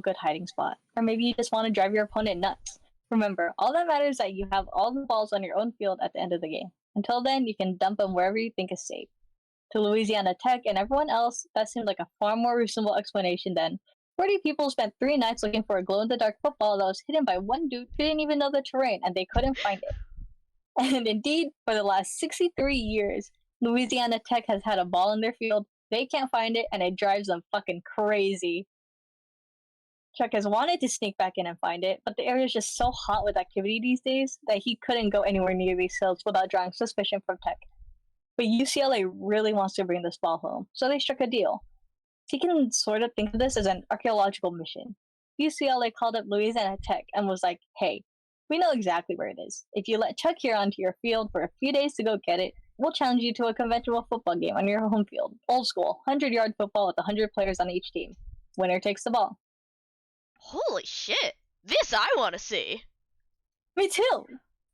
good hiding spot. Or maybe you just want to drive your opponent nuts. Remember, all that matters is that you have all the balls on your own field at the end of the game. Until then, you can dump them wherever you think is safe. To Louisiana Tech and everyone else, that seemed like a far more reasonable explanation than 40 people spent 3 nights looking for a glow-in-the-dark football that was hidden by one dude who didn't even know the terrain and they couldn't find it. And indeed, for the last 63 years, Louisiana Tech has had a ball in their field, they can't find it, and it drives them fucking crazy. Chuck has wanted to sneak back in and find it, but the area is just so hot with activity these days that he couldn't go anywhere near these hills without drawing suspicion from Tech. But UCLA really wants to bring this ball home, so they struck a deal. So you can sort of think of this as an archaeological mission. UCLA called up Louisiana Tech and was like, hey, we know exactly where it is. If you let Chuck here onto your field for a few days to go get it, we'll challenge you to a conventional football game on your home field. Old school, 100-yard football with 100 players on each team. Winner takes the ball. Holy shit! This I want to see! Me too!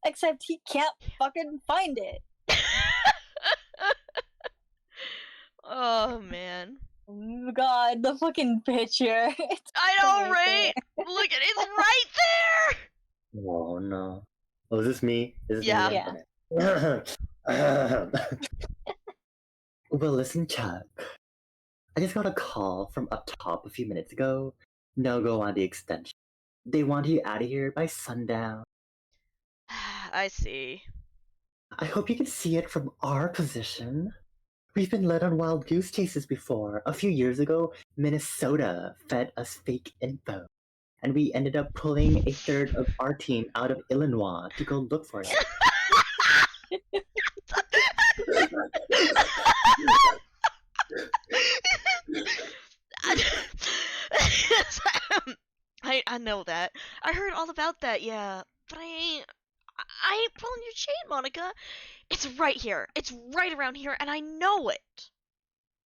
Except he can't fucking find it. Oh man. Oh God, the fucking picture. I know, right? Look at it's right there! Oh no. Oh, is this me? Is this Yeah. me? Yeah. Well, listen, Chuck. I just got a call from up top a few minutes ago. No go on the extension. They want you out of here by sundown. I see. I hope you can see it from our position. We've been led on wild goose chases before. A few years ago, Minnesota fed us fake info. And we ended up pulling a third of our team out of Illinois to go look for it. I know that. I heard all about that, yeah. But I ain't pulling your chain, Monica. It's right here. It's right around here, and I know it.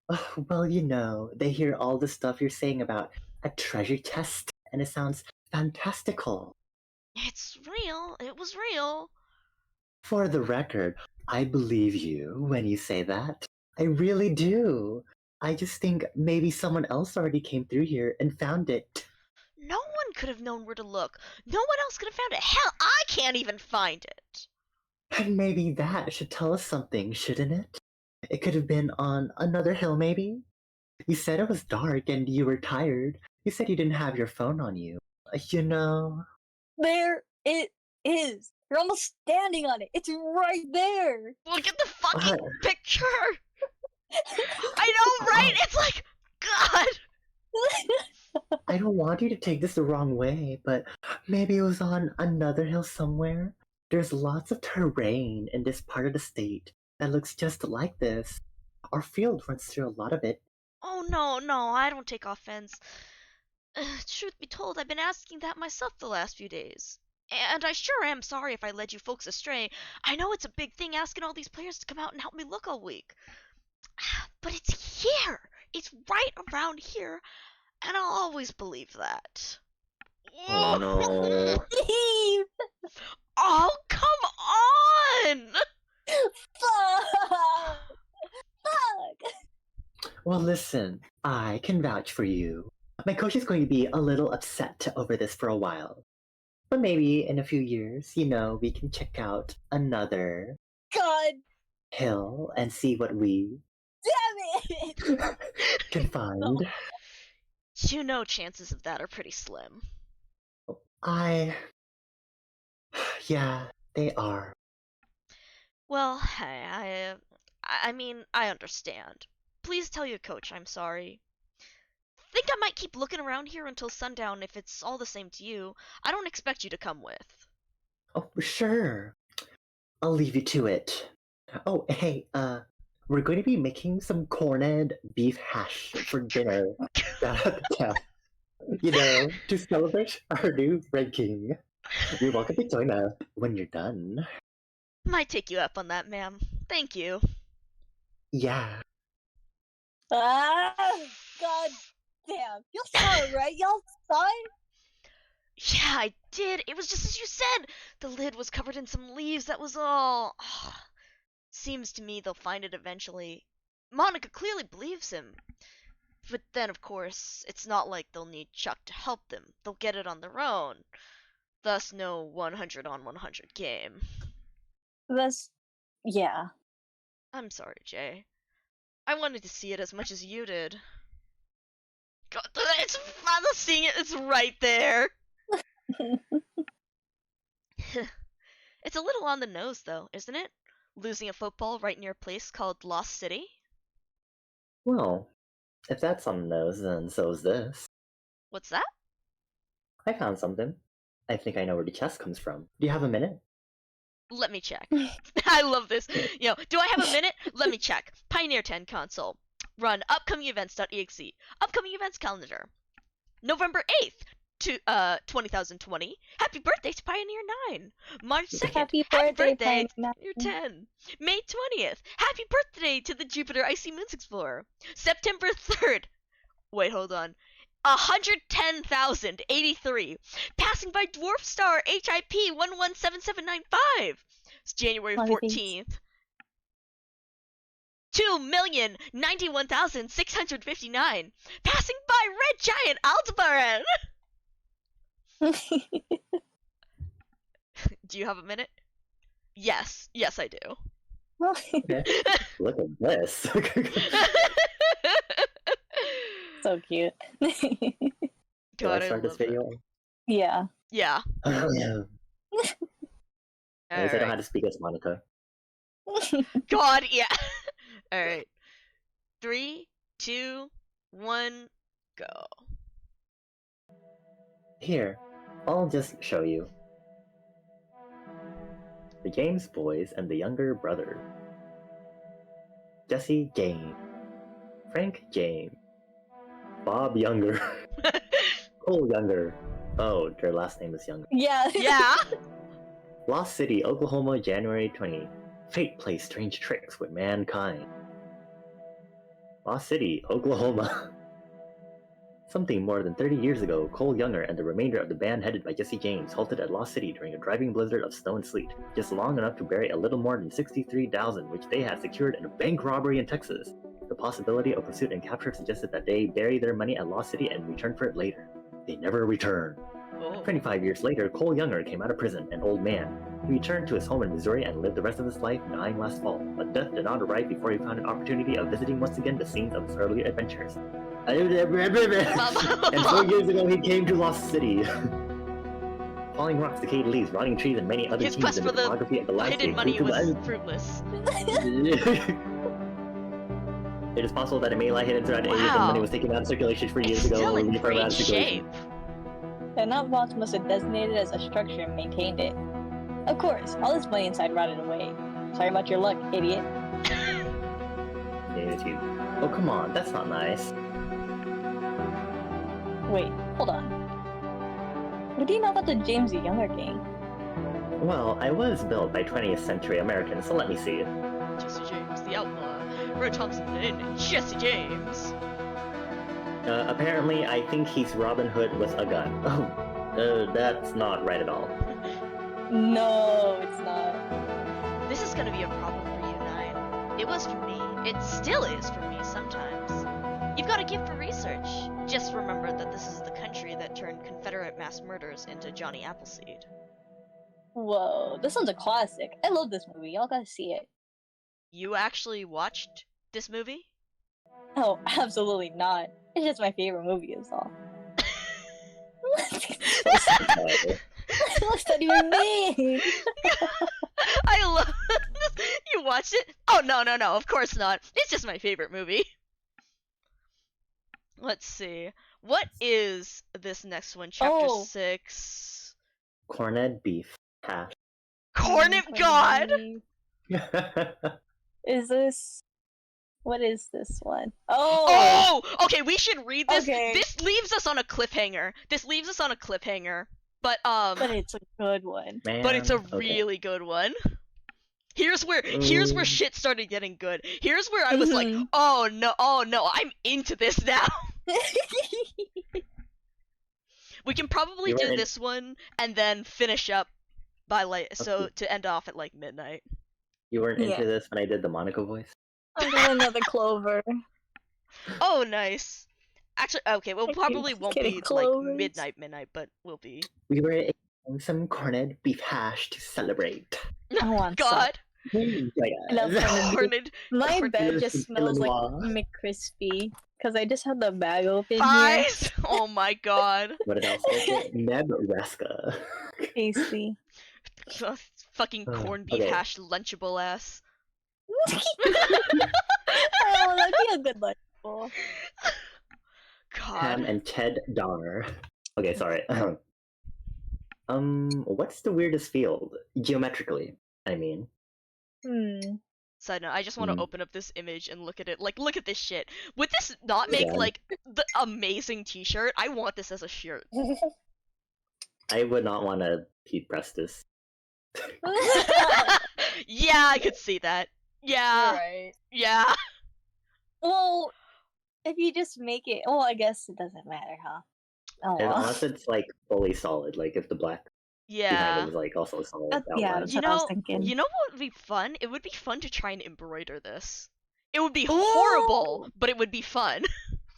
Oh, well, you know, they hear all the stuff you're saying about a treasure chest, and it sounds fantastical. It's real. It was real. For the record, I believe you when you say that. I really do. I just think maybe someone else already came through here and found it. No one could have known where to look. No one else could have found it. Hell, I can't even find it. And maybe that should tell us something, shouldn't it? It could have been on another hill, maybe? You said it was dark and you were tired. You said you didn't have your phone on you. You know, There it is. You're almost standing on it. It's right there. Look at the fucking What? picture! I know, right? It's like, God! I don't want you to take this the wrong way, but maybe it was on another hill somewhere. There's lots of terrain in this part of the state that looks just like this. Our field runs through a lot of it. Oh no, I don't take offense. Truth be told, I've been asking that myself the last few days. And I sure am sorry if I led you folks astray. I know it's a big thing asking all these players to come out and help me look all week. But it's here! It's right around here, and I'll always believe that. Oh no. Steve! Oh, come on! Fuck! Fuck! Well, listen, I can vouch for you. My coach is going to be a little upset over this for a while. But maybe in a few years, we can check out another God hill and see what we damn it! can find. You know chances of that are pretty slim. Yeah, they are. Well, hey, I mean, I understand. Please tell your coach I'm sorry. Think I might keep looking around here until sundown if it's all the same to you. I don't expect you to come with. Oh, sure. I'll leave you to it. Oh, hey, we're going to be making some corned beef hash for dinner down at the town. To celebrate our new ranking. You're welcome to join us when you're done. Might take you up on that, ma'am. Thank you. Yeah. Ah, God damn. Y'all saw it, right? Y'all saw it? Yeah, I did. It was just as you said. The lid was covered in some leaves, that was all. Seems to me they'll find it eventually. Monica clearly believes him. But then, of course, it's not like they'll need Chuck to help them. They'll get it on their own. Thus, no 100 on 100 game. Yeah. I'm sorry, Jay. I wanted to see it as much as you did. God, it's fun seeing it. It's right there. It's a little on the nose, though, isn't it? Losing a football right near a place called Lost City? Well, if that's on the nose, then so is this. What's that? I found something. I think I know where the chest comes from. Do you have a minute? Let me check. I love this. Do I have a minute? Let me check. Pioneer 10 console. Run upcomingevents.exe. Upcoming events calendar. November 8th, 2020. Happy birthday to Pioneer 9. March 2nd. Happy Happy birthday, birthday Pioneer to Pioneer 10. May 20th. Happy birthday to the Jupiter Icy Moons Explorer. September 3rd. Wait, hold on. 110,083. Passing by Dwarf Star HIP 117795. It's January 14th. 2,091,659. Passing by Red Giant Aldebaran. Do you have a minute? Yes, I do. Okay. Look at this. So cute. Do I start this video? Yeah. Yeah. Oh, yeah. At least I know how Alright. to speak as Monica. God, yeah. Alright. 3, 2, 1, go. Here, I'll just show you. The James boys and the younger brother. Jesse James. Frank James. Bob Younger. Cole Younger. Oh, their last name is Younger. Yeah. Yeah. Lost City, Oklahoma, January 20. Fate plays strange tricks with mankind. Lost City, Oklahoma. Something more than 30 years ago, Cole Younger and the remainder of the band headed by Jesse James halted at Lost City during a driving blizzard of snow and sleet, just long enough to bury a little more than $63,000 which they had secured in a bank robbery in Texas. The possibility of pursuit and capture suggested that they bury their money at Lost City and return for it later. They never returned. Oh. 25 years later, Cole Younger came out of prison, an old man. He returned to his home in Missouri and lived the rest of his life, dying last fall, but death did not arrive before he found an opportunity of visiting once again the scenes of his earlier adventures. And 4 years ago, he came to Lost City. falling rocks, decayed leaves, rotting trees, and many other His changes quest in for the the topography of the hidden landscape. money was It fruitless. is possible that it may lie hidden throughout areas Wow. and money was taken out of circulation for It's years ago. still in only for great out of circulation. shape. The nut box must have designated as a structure and maintained it. Of course, all this money inside rotted away. Sorry about your luck, idiot. Yeah, too. Oh, come on, that's not nice. Wait, hold on. What do you know about the James the Younger gang? Well, I was built by 20th century Americans, so let me see. Jesse James, the outlaw. Red Thompson and Jesse James. Apparently, I think he's Robin Hood with a gun. Oh, that's not right at all. No, it's not. This is gonna be a problem for you, Nine. It was for me. It still is for me sometimes. You've got to give for research. Just remember that this is the country that turned Confederate mass murders into Johnny Appleseed. Whoa, this one's a classic. I love this movie. Y'all gotta see it. You actually watched this movie? Oh, absolutely not. It's just my favorite movie is all. What's that even mean? I love. You watched it? Oh no, of course not. It's just my favorite movie. Let's see. What is this next one? Chapter Oh. 6. Corned beef hash. Cornet God! Is this... What is this one? Oh! Oh! Okay, we should read this. Okay. This leaves us on a cliffhanger. But But it's a good one. Man, but it's a okay. really good one. Here's where shit started getting good. Here's where I was like, Mhm. oh no, I'm into this now. We can probably You were do in- this one and then finish up by to end off at like midnight. You weren't Yeah. into this when I did the Monica voice? I'm doing another Clover. Oh, nice. Actually, okay, well, I keep probably won't getting be clovers. like midnight, but will be. We were eating some corned beef hash to celebrate. I want some. God, Enjoy I love us. corned beef. cornered. My Corned bed beef just is smells like Illinois. McCrispy. Because I just had the bag open here. Pies. Oh my God. What did I say? Nebraska. Tasty. Fucking Oh, corned beef okay. hash lunchable ass. Oh, that'd be a good lunchable. Ham God. and cheddar. Okay, sorry. What's the weirdest field? Geometrically, I mean. Side note, I just want to Hmm. open up this image and look at it. Like, look at this shit. Would this not make Yeah. like the amazing T-shirt? I want this as a shirt. I would not want to heat press this. Yeah, I could see that. Yeah, right. yeah. Well, if you just make it, well, I guess it doesn't matter, huh? Oh, And well. unless it's like fully solid, like if the black behind Yeah. it was like also solid. Yeah, outline. that's You what I was know, thinking. you know what would be fun? It would be fun to try and embroider this. It would be horrible, but it would be fun.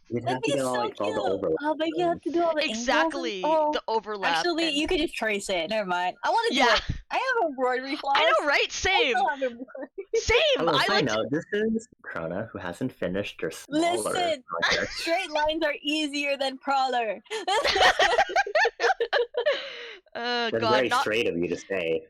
You'd That'd have to be get all, so like, all the cute. overlap. Oh, but you have to do all the angles and- Exactly, Oh, the overlap. actually, and- you could just trace it. Never mind. I want to do Yeah. it. I have embroidery flaws. I know, right? I Same, still have embroidery. same. Oh, I side like. To... note, this is Krona who hasn't finished her smaller Listen. project. Straight lines are easier than Prowler. That's God, very not straight of you to say.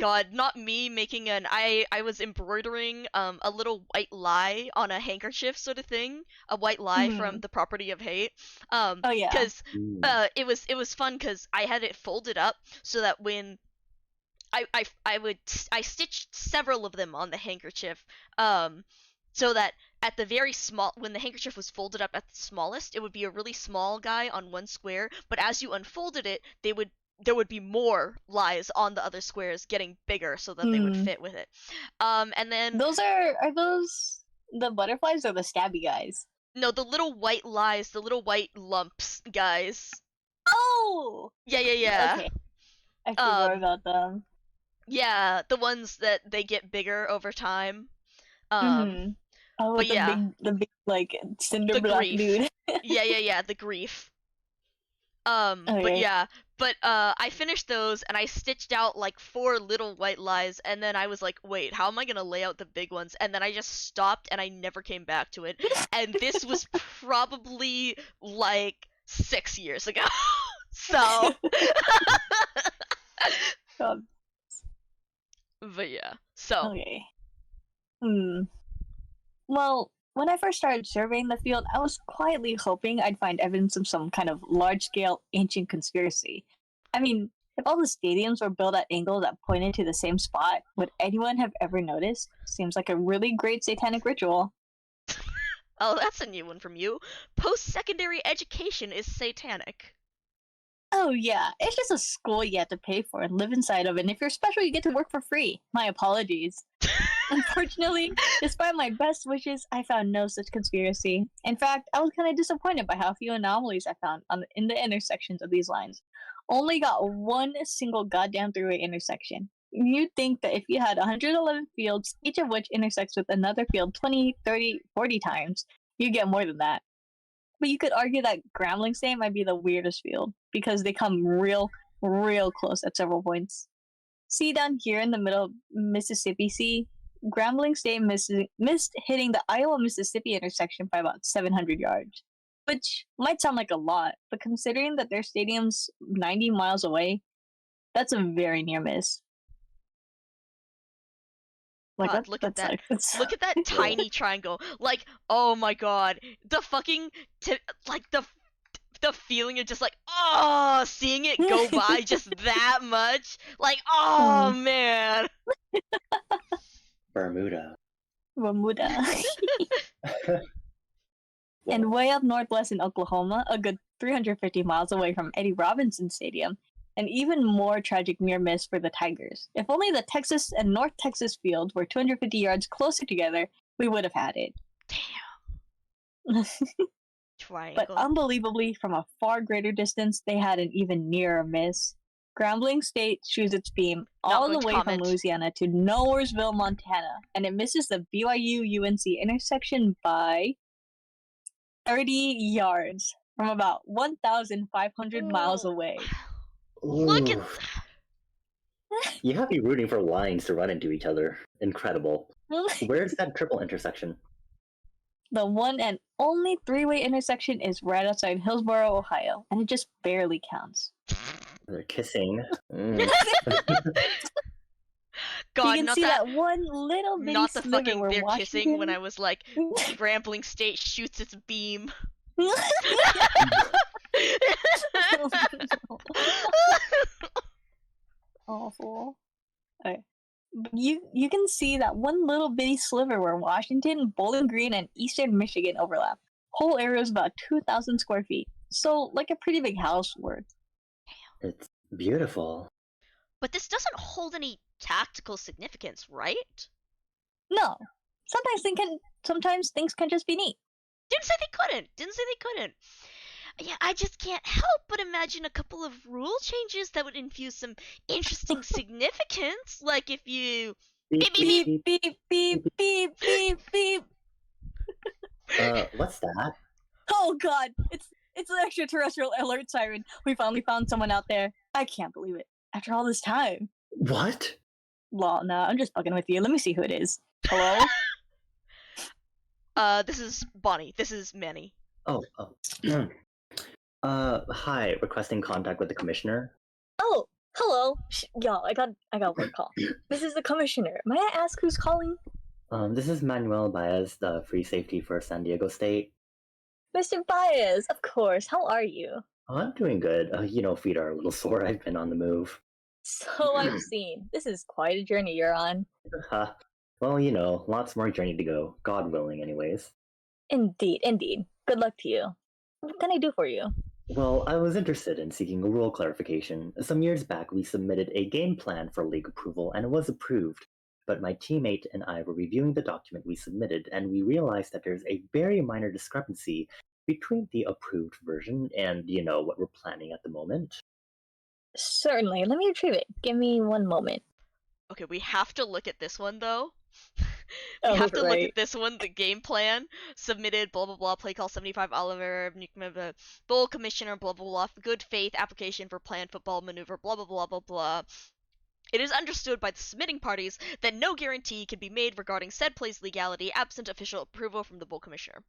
God, not me making an. I was embroidering a little white lie on a handkerchief sort of thing. A white lie from The Property of Hate. Oh, yeah. Because Mm. it was fun because I had it folded up so that when I stitched several of them on the handkerchief, so that at the very small, when the handkerchief was folded up at the smallest, it would be a really small guy on one square, but as you unfolded it, there would be more lies on the other squares getting bigger so that they would fit with it. And then Those are those the butterflies or the stabby guys? no, the little white lies, the little white lumps guys. Oh! Yeah. Okay. I forgot Um, about them. Yeah, the ones that they get bigger over time. Oh, but with yeah. the big like cinder The block grief. dude. yeah, the grief. But Okay. yeah, I finished those and I stitched out like 4 little white lies, and then I was like, wait, how am I gonna lay out the big ones? And then I just stopped and I never came back to it. And this was probably like 6 years ago. So Okay. Well, when I first started surveying the field, I was quietly hoping I'd find evidence of some kind of large scale ancient conspiracy. I mean, if all the stadiums were built at angles that pointed to the same spot, would anyone have ever noticed? Seems like a really great satanic ritual. Oh, that's a new one from you. Post-secondary education is satanic. Oh, yeah, it's just a school you have to pay for and live inside of, and if you're special, you get to work for free. My apologies. Unfortunately, despite my best wishes, I found no such conspiracy. In fact, I was kind of disappointed by how few anomalies I found in the intersections of these lines. Only got one single goddamn three-way intersection. You'd think that if you had 111 fields, each of which intersects with another field 20, 30, 40 times, you'd get more than that. But you could argue that Grambling State might be the weirdest field, because they come real close at several points. See down here in the middle of Mississippi Sea, Grambling State missed hitting the Iowa-Mississippi intersection by about 700 yards, which might sound like a lot, but considering that their stadium's 90 miles away, that's a very near miss. God, look at that. Look at that tiny triangle. Like, oh my god. The fucking, like, the feeling of just like, oh, seeing it go by just that much. Like, oh man. Bermuda. And way up northwest in Oklahoma, a good 350 miles away from Eddie Robinson Stadium, an even more tragic near miss for the Tigers. If only the Texas and North Texas fields were 250 yards closer together, we would have had it. Damn. Triangle. But unbelievably, from a far greater distance, they had an even nearer miss. Grambling State shoots its beam all the way from Louisiana to Nowheresville, Montana, and it misses the BYU-UNC intersection by 30 yards from about 1,500 miles away. Look at... You have to be rooting for lines to run into each other. Incredible. Where's that triple intersection? The one and only three-way intersection is right outside Hillsboro, Ohio, and it just barely counts. They're kissing. God, you can see that one little bitty not the sliver fucking where they're Washington... kissing when I was like, Grambling State shoots its beam. Awful. Okay. You can see that one little bitty sliver where Washington, Bowling Green, and Eastern Michigan overlap. Whole area is about 2,000 square feet, so like a pretty big house worth. It's beautiful. But this doesn't hold any tactical significance, right? No. Sometimes things can just be neat. Didn't say they couldn't. Yeah, I just can't help but imagine a couple of rule changes that would infuse some interesting significance. Like if you... Beep, beep, beep, beep, beep, beep, beep. What's that? Oh god, it's an extraterrestrial alert siren. We finally found someone out there. I can't believe it. After all this time. What? Well, no, I'm just fucking with you. Let me see who it is. Hello? This is Bonnie. This is Manny. Oh. Hi, requesting contact with the commissioner. Oh, hello. Y'all, I got a work call. This is the commissioner. May I ask who's calling? This is Manuel Baez, the free safety for San Diego State. Mr. Baez, of course. How are you? Oh, I'm doing good. Feet are a little sore. I've been on the move. So I've seen. This is quite a journey you're on. Well, lots more journey to go. God willing, anyways. Indeed. Good luck to you. What can I do for you? Well, I was interested in seeking a rule clarification. Some years back, we submitted a game plan for league approval, and it was approved. But my teammate and I were reviewing the document we submitted, and we realized that there's a very minor discrepancy between the approved version and, what we're planning at the moment. Certainly. Let me retrieve it. Give me one moment. Okay, we have to look at this one, though. We have to look at this one, the game plan, submitted, blah blah blah, play call 75 Oliver, Bull Commissioner, blah blah blah, good faith application for planned football maneuver, blah blah blah blah blah. It is understood by the submitting parties that no guarantee can be made regarding said play's legality absent official approval from the Bowl Commissioner.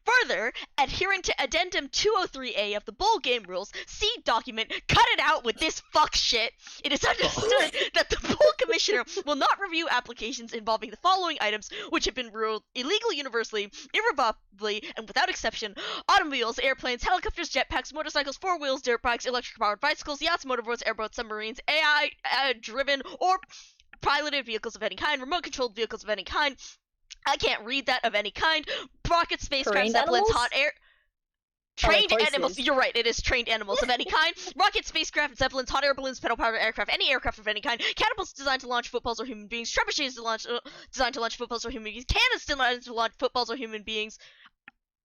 Further, adherent to Addendum 203A of the Bowl Game Rules, see document, cut it out with this fuck shit. It is understood that the Bowl Commissioner will not review applications involving the following items which have been ruled illegal universally, irrevocably, and without exception: automobiles, airplanes, helicopters, jetpacks, motorcycles, four wheels, dirt bikes, electric-powered bicycles, yachts, motorboats, airboats, submarines, AI-driven or piloted vehicles of any kind, remote-controlled vehicles of any kind. I can't read that, of any kind. Rocket, spacecraft, Trained zeppelins, animals? hot air. Oh, like Trained animals. horses. You're right. It is trained animals of any kind. Rocket, spacecraft, zeppelins, hot air balloons, pedal-powered aircraft, any aircraft of any kind. Catapults designed to launch footballs or human beings. Trebuchets designed to launch footballs or human beings. Cannons designed to launch footballs or human beings.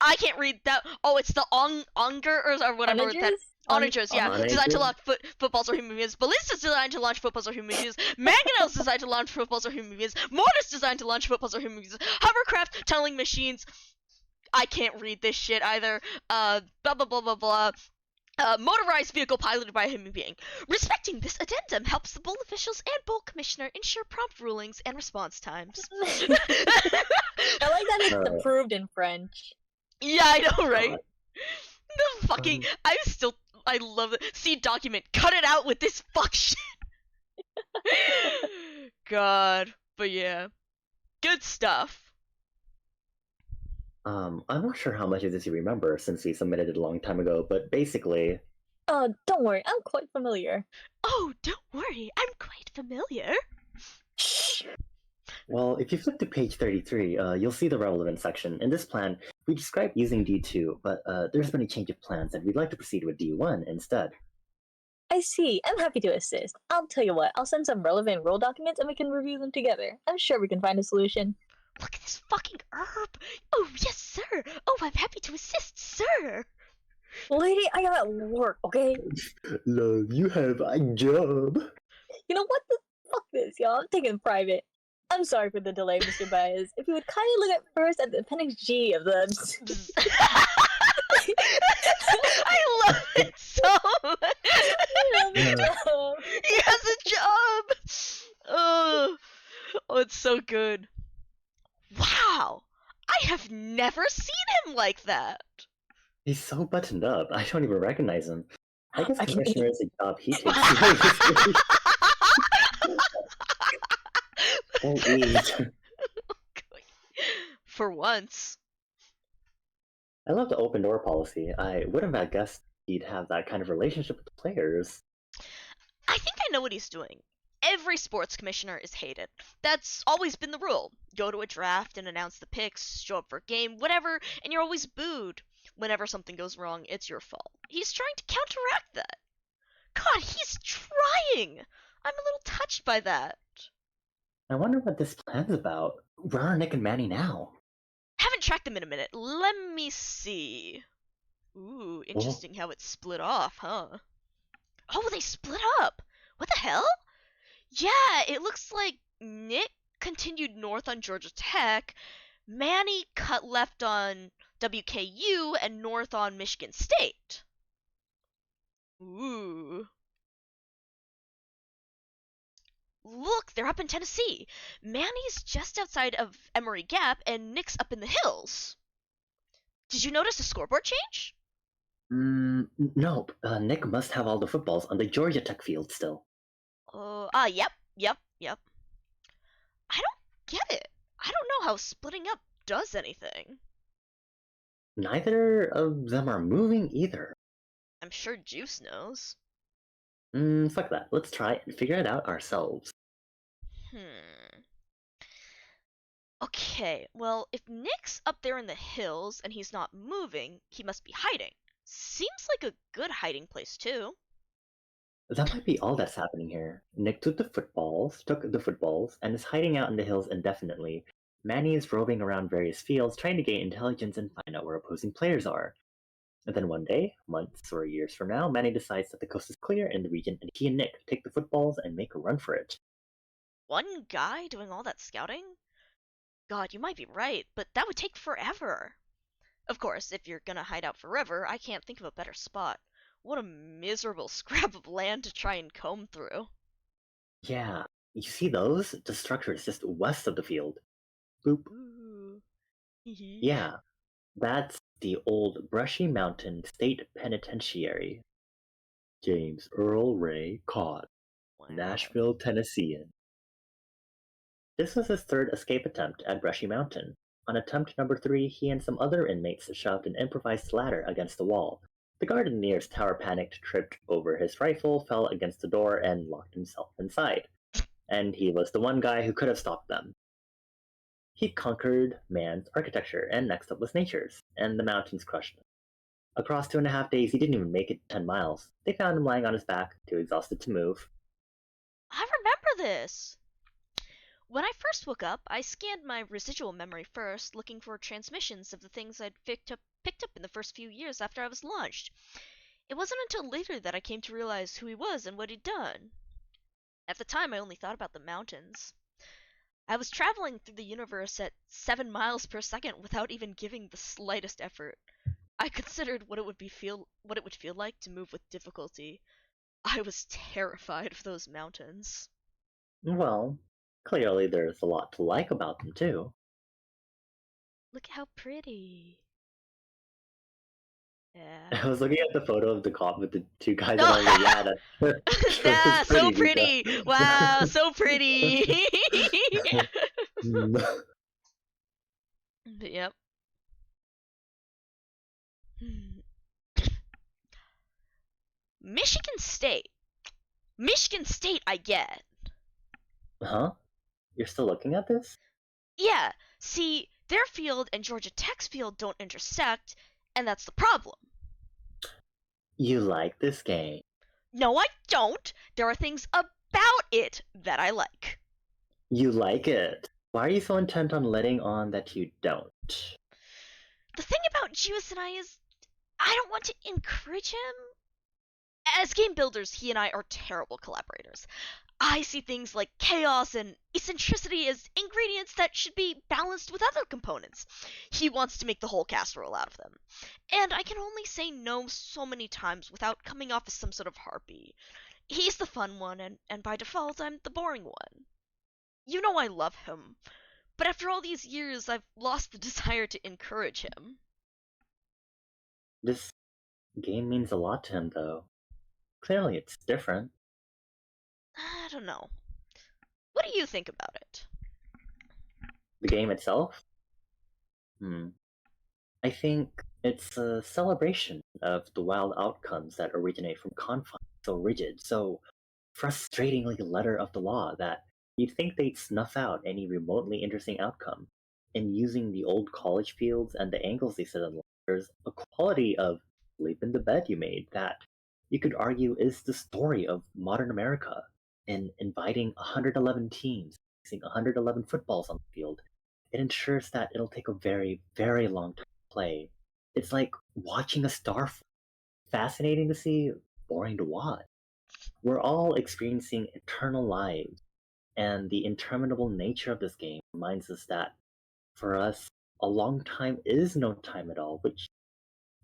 I can't read that. Oh, it's the onger or whatever Onagers? that. Onagers, yeah. Onagers? Designed to launch footballs or human beings. Ballistas designed to launch footballs or human beings. Mangonels designed to launch footballs or human beings. Mortars designed to launch footballs or human beings. Hovercraft, tunneling machines. I can't read this shit either. Blah blah blah blah blah. Motorized vehicle piloted by a human being. Respecting this addendum helps the Bowl officials and Bowl Commissioner ensure prompt rulings and response times. I like that it's Uh, approved in French. Yeah, I know, right? God. The fucking. I love it. See document. Cut it out with this fuck shit. God. But yeah. Good stuff. I'm not sure how much of this you remember since we submitted it a long time ago, but basically, Oh, don't worry, I'm quite familiar. Oh, don't worry. I'm quite familiar. Shh. well, if you flip to page 33, you'll see the relevant section. In this plan, we describe using D2, but there's been a change of plans and we'd like to proceed with D1 instead. I see. I'm happy to assist. I'll tell you what, I'll send some relevant rule documents and we can review them together. I'm sure we can find a solution. Look at this fucking herb. Oh, yes, sir. Oh, I'm happy to assist, sir. Lady, I am at work, okay? Love, you have a job. You know what? Fuck this, y'all. I'm taking private. I'm sorry for the delay, Mr. Baez. If you would kindly look at first at the appendix G of the... I love it so much. Oh, He has a job. Oh, it's so good. Wow, I have never seen him like that. He's so buttoned up, I don't even recognize him. I guess I can- Commissioner is a job he takes seriously. Don't eat. For once. I love the open door policy. I wouldn't have guessed he'd have that kind of relationship with the players. I think I know what he's doing. Every sports commissioner is hated. That's always been the rule. Go to a draft and announce the picks, show up for a game, whatever, and you're always booed. Whenever something goes wrong, it's your fault. He's trying to counteract that. God, he's trying! I'm a little touched by that. I wonder what this plan's about. Where are Nick and Manny now? Haven't tracked them in a minute. Let me see. Ooh, interesting how it's split off, huh? Oh, they split up! What the hell? Yeah, it looks like Nick continued north on Georgia Tech, Manny cut left on WKU, and north on Michigan State. Ooh. Look, they're up in Tennessee. Manny's just outside of Emory Gap, and Nick's up in the hills. Did you notice a scoreboard change? No. Nick must have all the footballs on the Georgia Tech field still. Yep. I don't get it. I don't know how splitting up does anything. Neither of them are moving either. I'm sure Juice knows. Fuck that. Let's try and figure it out ourselves. Okay, well, if Nick's up there in the hills and he's not moving, he must be hiding. Seems like a good hiding place, too. That might be all that's happening here. Nick took the footballs, and is hiding out in the hills indefinitely. Manny is roving around various fields, trying to gain intelligence and find out where opposing players are. And then one day, months or years from now, Manny decides that the coast is clear in the region, and he and Nick take the footballs and make a run for it. One guy doing all that scouting? God, you might be right, but that would take forever. Of course, if you're gonna hide out forever, I can't think of a better spot. What a miserable scrap of land to try and comb through. Yeah, you see those? The structure is just west of the field. Boop. Ooh. Hee. Yeah, that's the old Brushy Mountain State Penitentiary. James Earl Ray Cott, Wow. Nashville, Tennessean. This was his third escape attempt at Brushy Mountain. On attempt number 3, he and some other inmates shoved an improvised ladder against the wall. The guard in the nearest tower panicked, tripped over his rifle, fell against the door, and locked himself inside. And he was the one guy who could have stopped them. He conquered man's architecture, and next up was nature's, and the mountains crushed him. Across 2.5 days, he didn't even make it 10 miles. They found him lying on his back, too exhausted to move. I remember this. When I first woke up, I scanned my residual memory first, looking for transmissions of the things I'd picked up in the first few years after I was launched. It wasn't until later that I came to realize who he was and what he'd done. At the time, I only thought about the mountains. I was traveling through the universe at 7 miles per second without even giving the slightest effort. I considered what it would feel like to move with difficulty. I was terrified of those mountains. Well, clearly there's a lot to like about them, too. Look how pretty. Yeah. I was looking at the photo of the cop with the two guys, and I was like, yeah, that's Yeah, so pretty, pretty. Wow, so pretty. Mika. Yep. Michigan State. Michigan State, I get. Huh? You're still looking at this? Yeah, see, their field and Georgia Tech's field don't intersect, and that's the problem. You like this game. No, I don't. There are things about it that I like. You like it. Why are you so intent on letting on that you don't? The thing about Jeeves and I is, I don't want to encourage him. As game builders, he and I are terrible collaborators. I see things like chaos and eccentricity as ingredients that should be balanced with other components. He wants to make the whole casserole out of them. And I can only say no so many times without coming off as some sort of harpy. He's the fun one, and by default, I'm the boring one. You know I love him, but after all these years, I've lost the desire to encourage him. This game means a lot to him, though. Clearly it's different. I don't know. What do you think about it? The game itself? I think it's a celebration of the wild outcomes that originate from confines so rigid, so frustratingly letter of the law that you'd think they'd snuff out any remotely interesting outcome. In using the old college fields and the angles they set on, there's a quality of leap in the bed you made that you could argue is the story of modern America. In inviting 111 teams, placing 111 footballs on the field, it ensures that it'll take a very, very long time to play. It's like watching a star fall. Fascinating to see, boring to watch. We're all experiencing eternal lives, and the interminable nature of this game reminds us that, for us, a long time is no time at all, which,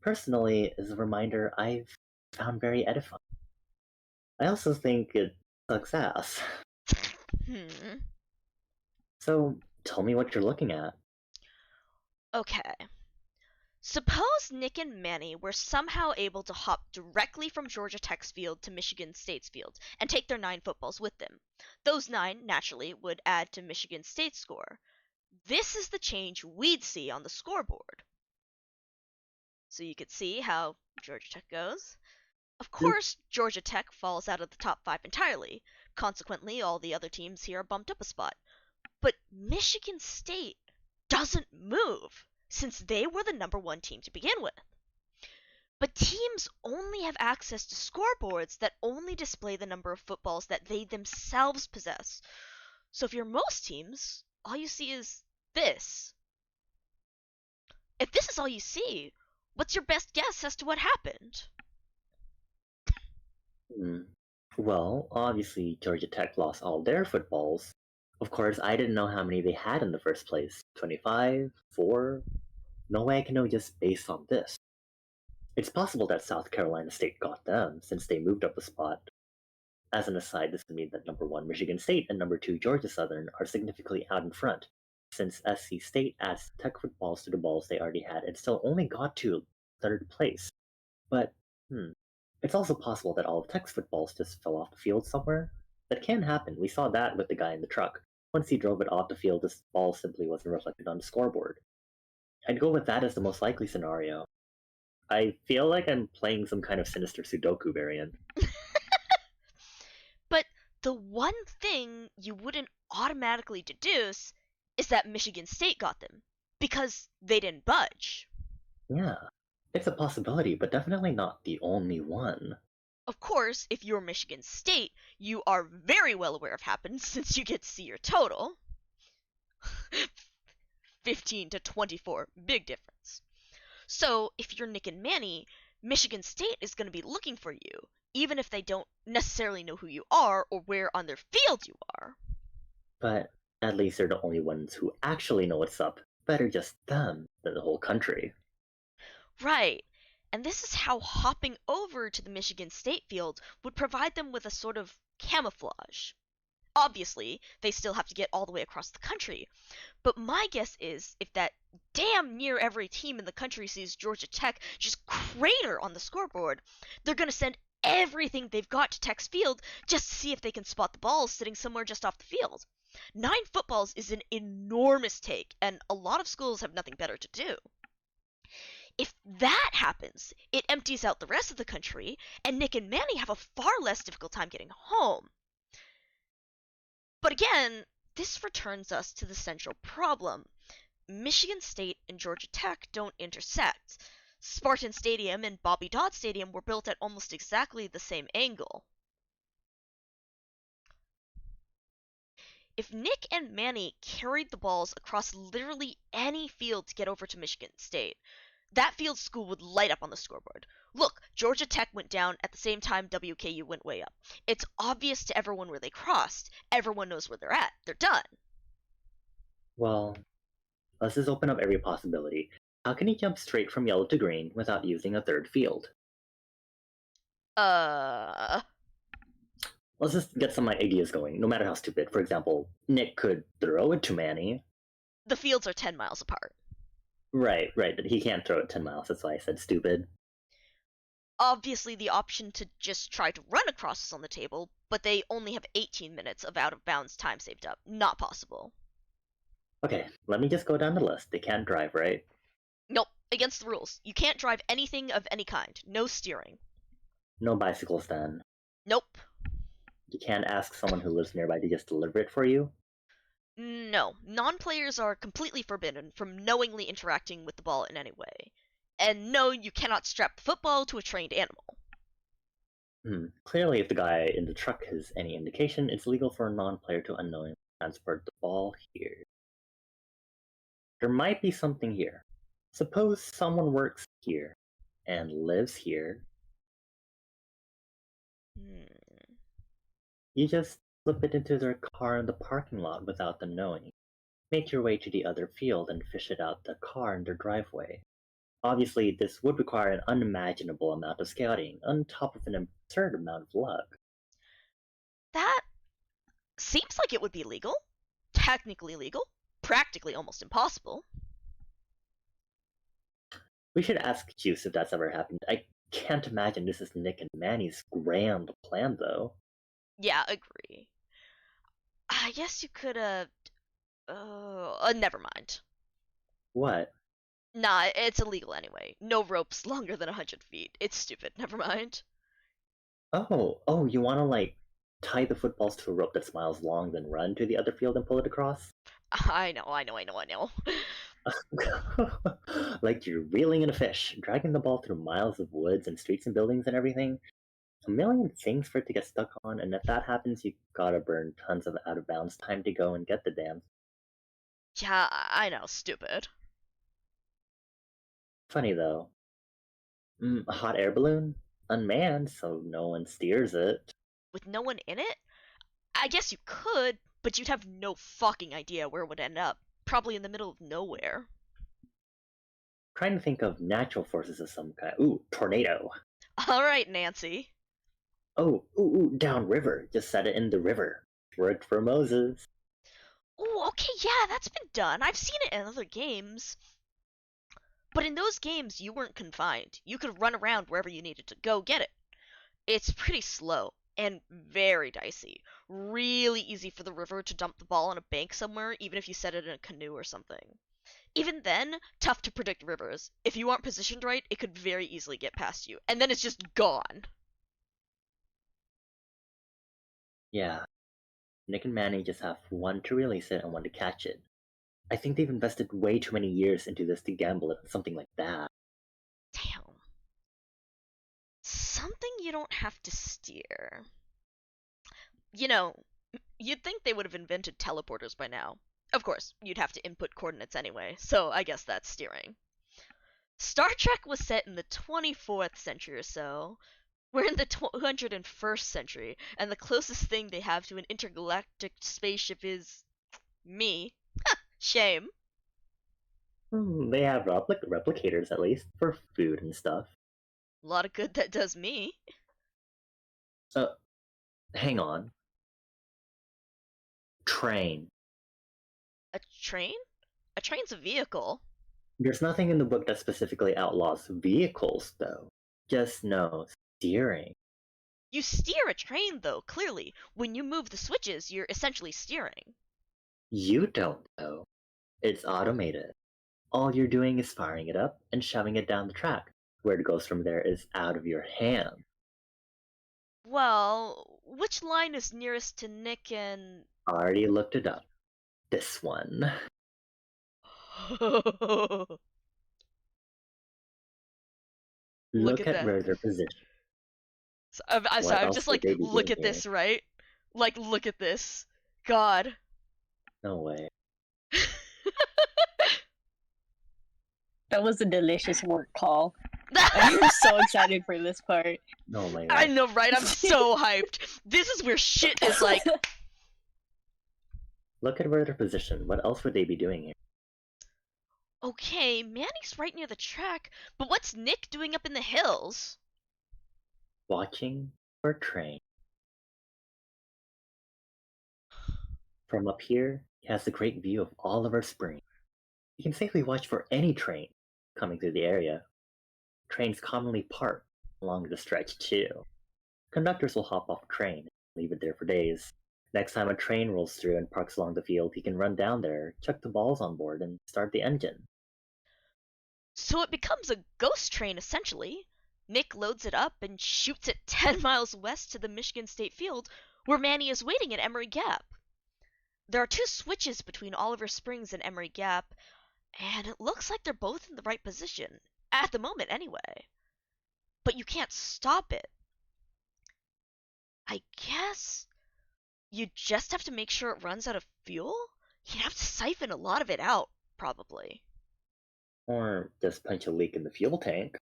personally, is a reminder I've found very edifying. I also think it sucks ass. So, tell me what you're looking at. Okay. Suppose Nick and Manny were somehow able to hop directly from Georgia Tech's field to Michigan State's field and take their 9 footballs with them. Those 9, naturally, would add to Michigan State's score. This is the change we'd see on the scoreboard. So you could see how Georgia Tech goes. Of course, Georgia Tech falls out of the top 5 entirely. Consequently, all the other teams here are bumped up a spot. But Michigan State doesn't move, since they were the number 1 team to begin with. But teams only have access to scoreboards that only display the number of footballs that they themselves possess. So if you're most teams, all you see is this. If this is all you see, what's your best guess as to what happened? Well, obviously Georgia Tech lost all their footballs. Of course, I didn't know how many they had in the first place. 25? 4? No way I can know just based on this. It's possible that South Carolina State got them, since they moved up a spot. as an aside, this would mean that number 1, Michigan State, and number 2, Georgia Southern, are significantly out in front, since SC State added Tech footballs to the balls they already had and still only got to 3rd place. But, it's also possible that all of Tech's footballs just fell off the field somewhere. That can happen. We saw that with the guy in the truck. Once he drove it off the field, this ball simply wasn't reflected on the scoreboard. I'd go with that as the most likely scenario. I feel like I'm playing some kind of sinister Sudoku variant. But the one thing you wouldn't automatically deduce is that Michigan State got them, because they didn't budge. Yeah, it's a possibility, but definitely not the only one. Of course, if you're Michigan State, you are very well aware of happened since you get to see your total. 15 to 24, big difference. So, if you're Nick and Manny, Michigan State is going to be looking for you, even if they don't necessarily know who you are or where on their field you are. But at least they're the only ones who actually know what's up. Better just them than the whole country. Right. And this is how hopping over to the Michigan State field would provide them with a sort of camouflage. Obviously, they still have to get all the way across the country, but my guess is if that damn near every team in the country sees Georgia Tech just crater on the scoreboard, they're going to send everything they've got to Tech's field just to see if they can spot the balls sitting somewhere just off the field. 9 footballs is an enormous take, and a lot of schools have nothing better to do. If that happens, it empties out the rest of the country, and Nick and Manny have a far less difficult time getting home. But again, this returns us to the central problem. Michigan State and Georgia Tech don't intersect. Spartan Stadium and Bobby Dodd Stadium were built at almost exactly the same angle. If Nick and Manny carried the balls across literally any field to get over to Michigan State, that field school would light up on the scoreboard. Look, Georgia Tech went down at the same time WKU went way up. It's obvious to everyone where they crossed. Everyone knows where they're at. They're done. Well, let's just open up every possibility. How can he jump straight from yellow to green without using a 3rd field? Let's just get some ideas going, no matter how stupid. For example, Nick could throw it to Manny. The fields are 10 miles apart. Right, but he can't throw it 10 miles, that's why I said stupid. Obviously, the option to just try to run across is on the table, but they only have 18 minutes of out-of-bounds time saved up. Not possible. Okay, let me just go down the list. They can't drive, right? Nope, against the rules. You can't drive anything of any kind. No steering. No bicycles then. Nope. You can't ask someone who lives nearby to just deliver it for you? No, non-players are completely forbidden from knowingly interacting with the ball in any way. And no, you cannot strap the football to a trained animal. Clearly, if the guy in the truck has any indication, it's legal for a non-player to unknowingly transport the ball here. There might be something here. Suppose someone works here and lives here. You just slip it into their car in the parking lot without them knowing. Make your way to the other field and fish it out the car in their driveway. Obviously, this would require an unimaginable amount of scouting, on top of an absurd amount of luck. That seems like it would be legal. Technically legal. Practically almost impossible. We should ask Juice if that's ever happened. I can't imagine this is Nick and Manny's grand plan, though. Yeah, agree. I guess you could, never mind. What? Nah, it's illegal anyway. No ropes longer than 100 feet. It's stupid. Never mind. Oh, you wanna, tie the footballs to a rope that's miles long, then run to the other field and pull it across? I know. Like you're reeling in a fish, dragging the ball through miles of woods and streets and buildings and everything. A million things for it to get stuck on, and if that happens, you gotta burn tons of out of bounds time to go and get the damn. Yeah, I know. Stupid. Funny though. A hot air balloon? Unmanned, so no one steers it. With no one in it? I guess you could, but you'd have no fucking idea where it would end up. Probably in the middle of nowhere. Trying to think of natural forces of some kind. Ooh, tornado. Alright, Nancy. Oh, ooh, downriver. Just set it in the river. Worked for Moses. Oh, okay, yeah, that's been done. I've seen it in other games. But in those games, you weren't confined. You could run around wherever you needed to go get it. It's pretty slow and very dicey. Really easy for the river to dump the ball on a bank somewhere, even if you set it in a canoe or something. Even then, tough to predict rivers. If you aren't positioned right, it could very easily get past you, and then it's just gone. Yeah. Nick and Manny just have one to release it and one to catch it. I think they've invested way too many years into this to gamble it on something like that. Damn. Something you don't have to steer. You know, you'd think they would have invented teleporters by now. Of course, you'd have to input coordinates anyway, so I guess that's steering. Star Trek was set in the 24th century or so. We're in the 201st century, and the closest thing they have to an intergalactic spaceship is me. Shame. They have replicators at least for food and stuff. A lot of good that does me. Hang on. Train. A train? A train's a vehicle. There's nothing in the book that specifically outlaws vehicles, though. Just no steering. You steer a train, though, clearly. When you move the switches, you're essentially steering. You don't, though. It's automated. All you're doing is firing it up and shoving it down the track. Where it goes from there is out of your hand. Well, which line is nearest to Nick and... Already looked it up. This one. Look at at that. where they're positioned. I'm sorry, I'm else just would like, they be look doing at this, right? Like, look at this. God. No way. That was a delicious work call. I'm so excited for this part. Oh my I god. know, right? I'm so hyped. This is where shit is like... Look at where they're positioned. What else would they be doing here? Okay, Manny's right near the track, but what's Nick doing up in the hills? Watching for train. From up here, he has a great view of all of our springs. He can safely watch for any train coming through the area. Trains commonly park along the stretch too. Conductors will hop off a train and leave it there for days. Next time a train rolls through and parks along the field, he can run down there, chuck the balls on board, and start the engine. So it becomes a ghost train, essentially. Nick loads it up and shoots it 10 miles west to the Michigan State Field, where Manny is waiting at Emery Gap. There are two switches between Oliver Springs and Emery Gap, and it looks like they're both in the right position. At the moment, anyway. But you can't stop it. I guess you just have to make sure it runs out of fuel? You'd have to siphon a lot of it out, probably. Or just punch a leak in the fuel tank.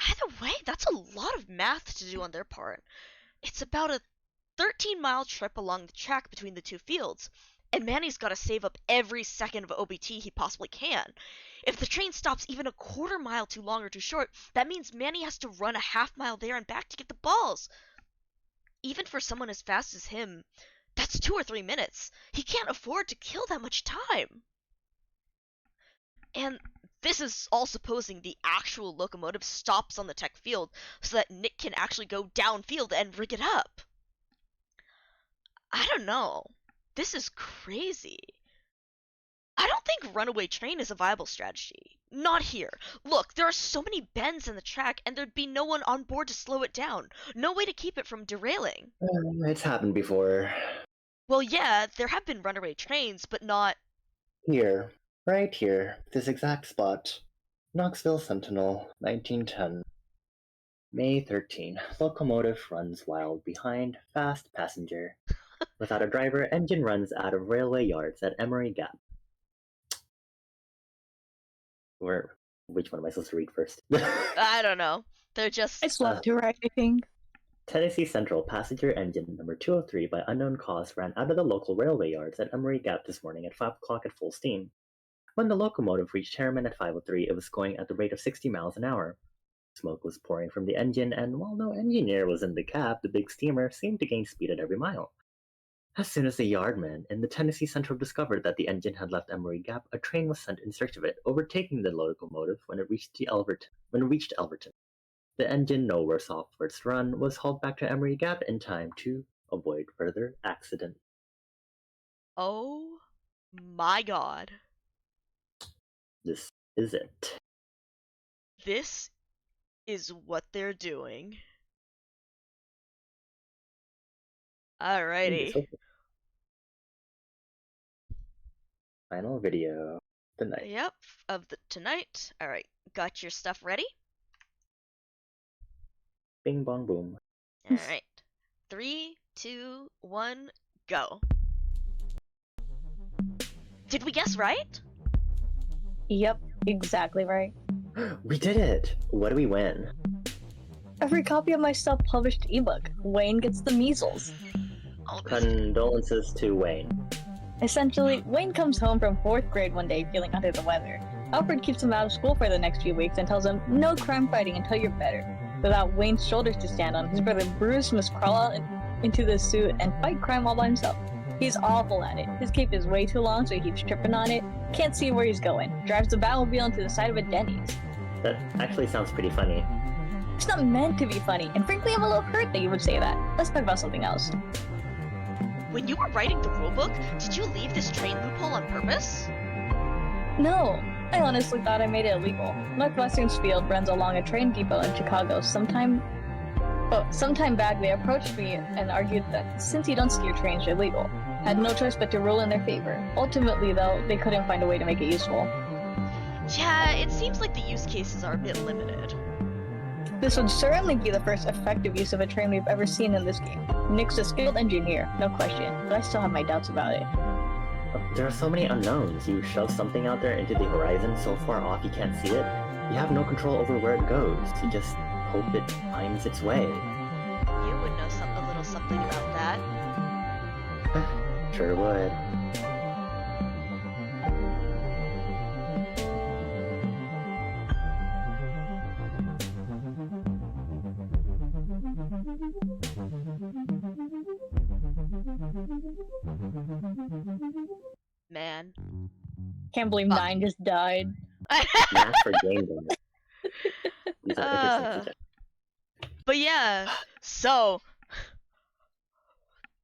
Either way, that's a lot of math to do on their part. It's about a 13-mile trip along the track between the two fields, and Manny's got to save up every second of OBT he possibly can. If the train stops even a quarter mile too long or too short, that means Manny has to run a half mile there and back to get the balls. Even for someone as fast as him, that's 2 or 3 minutes. He can't afford to kill that much time. And this is all supposing the actual locomotive stops on the tech field so that Nick can actually go downfield and rig it up. I don't know. This is crazy. I don't think runaway train is a viable strategy. Not here. Look, there are so many bends in the track and there'd be no one on board to slow it down. No way to keep it from derailing. It's happened before. Well, yeah, there have been runaway trains, but not... Here. Right here. This exact spot. Knoxville Sentinel, 1910. May 13. Locomotive runs wild behind fast passenger. Without a driver, engine runs out of railway yards at Emery Gap. Which one am I supposed to read first? I don't know. They're just... It's left to right, I think. Tennessee Central passenger engine number 203 by unknown cause ran out of the local railway yards at Emery Gap this morning at 5 o'clock at full steam. When the locomotive reached Harriman at 5:03, it was going at the rate of 60 miles an hour. Smoke was pouring from the engine, and while no engineer was in the cab, the big steamer seemed to gain speed at every mile. As soon as the yardman in the Tennessee Central discovered that the engine had left Emory Gap, a train was sent in search of it, overtaking the locomotive when it reached Elverton. The engine, no worse off for its run, was hauled back to Emory Gap in time to avoid further accident. Oh my god. This is it. This is what they're doing. Alrighty. Final video tonight. Yep, of the tonight. Alright, got your stuff ready? Bing bong boom. Alright. 3, 2, 1, go. Did we guess right? Yep, exactly right. We did it! What do we win? Every copy of my self-published ebook. Wayne gets the measles. Oh, Condolences to Wayne. Essentially, Wayne comes home from 4th grade one day feeling under the weather. Alfred keeps him out of school for the next few weeks and tells him, no crime fighting until you're better. Without Wayne's shoulders to stand on, his brother Bruce must crawl out into the suit and fight crime all by himself. He's awful at it. His cape is way too long, so he keeps tripping on it. Can't see where he's going. Drives the Batmobile into the side of a Denny's. That actually sounds pretty funny. It's not meant to be funny, and frankly I'm a little hurt that you would say that. Let's talk about something else. when you were writing the rulebook, did you leave this train loophole on purpose? No, I honestly thought I made it illegal. Northwestern's field runs along a train depot in Chicago. Sometime back they approached me and argued that since you don't steer trains, you're legal. Had no choice but to rule in their favor. Ultimately, though, they couldn't find a way to make it useful. Yeah, it seems like the use cases are a bit limited. This would certainly be the first effective use of a train we've ever seen in this game. Nick's a skilled engineer, no question, but I still have my doubts about it. There are so many unknowns. You shove something out there into the horizon so far off you can't see it. You have no control over where it goes. You just hope it finds its way. You would know a little something about that. Sure would. Man. Can't believe 9 just died. Math for game limit. These are interesting. But yeah, so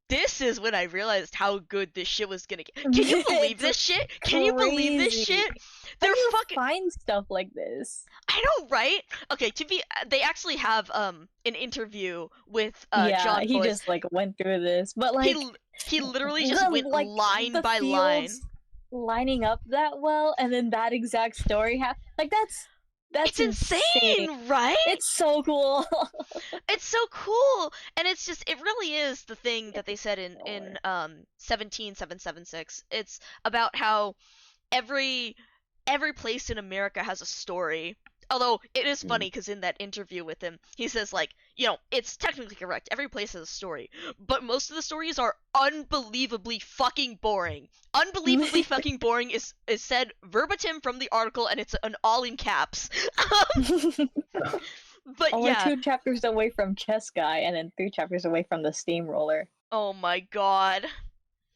this is when I realized how good this shit was gonna get. Can you believe this shit? Can you believe this Crazy. shit? How They're do you fucking. find stuff like this? I know, right? Okay, they actually have an interview with Yeah, John he Boyce. just like went through this, but like He literally just went line the by line. fields lining up that well, and then that exact story happened. Like that's It's insane, right? It's so cool. It's so cool, and it's just it really is the thing that they said in 17776. It's about how every place in America has a story. Although it is funny because in that interview with him, he says like, you know, it's technically correct. Every place has a story, but most of the stories are unbelievably fucking boring. Unbelievably fucking boring is said verbatim from the article, and it's an all in caps. But We're yeah. 2 chapters away from Chess Guy, and then 3 chapters away from the Steamroller. Oh my god.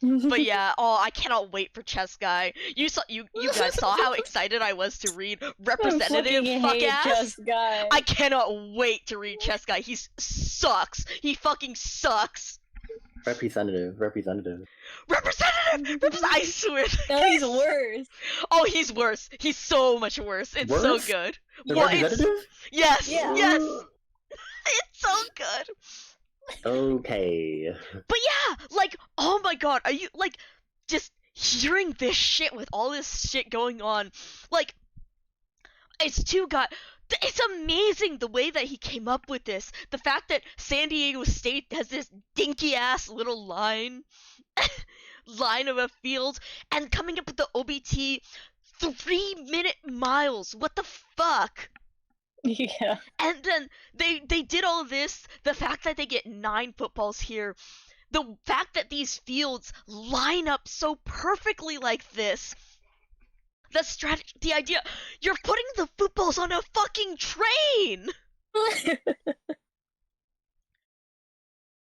But yeah, oh, I cannot wait for Chess Guy. You guys saw how excited I was to read Representative Fuckass. Chess Guy. I cannot wait to read Chess Guy. He sucks. He fucking sucks. Representative. I swear. No, he's worse. Oh, he's worse. He's so much worse. It's so Worse? good. The Well, it's- representative? yes, Yeah. yes. It's so good. Okay. But yeah, like, oh my god, are you, like, just hearing this shit with all this shit going on, like, it's amazing the way that he came up with this. The fact that San Diego State has this dinky-ass little line of a field, and coming up with the OBT 3-minute miles, what the fuck? Yeah. And then they did all of this, the fact that they get 9 footballs here, the fact that these fields line up so perfectly like this, the idea, you're putting the footballs on a fucking train!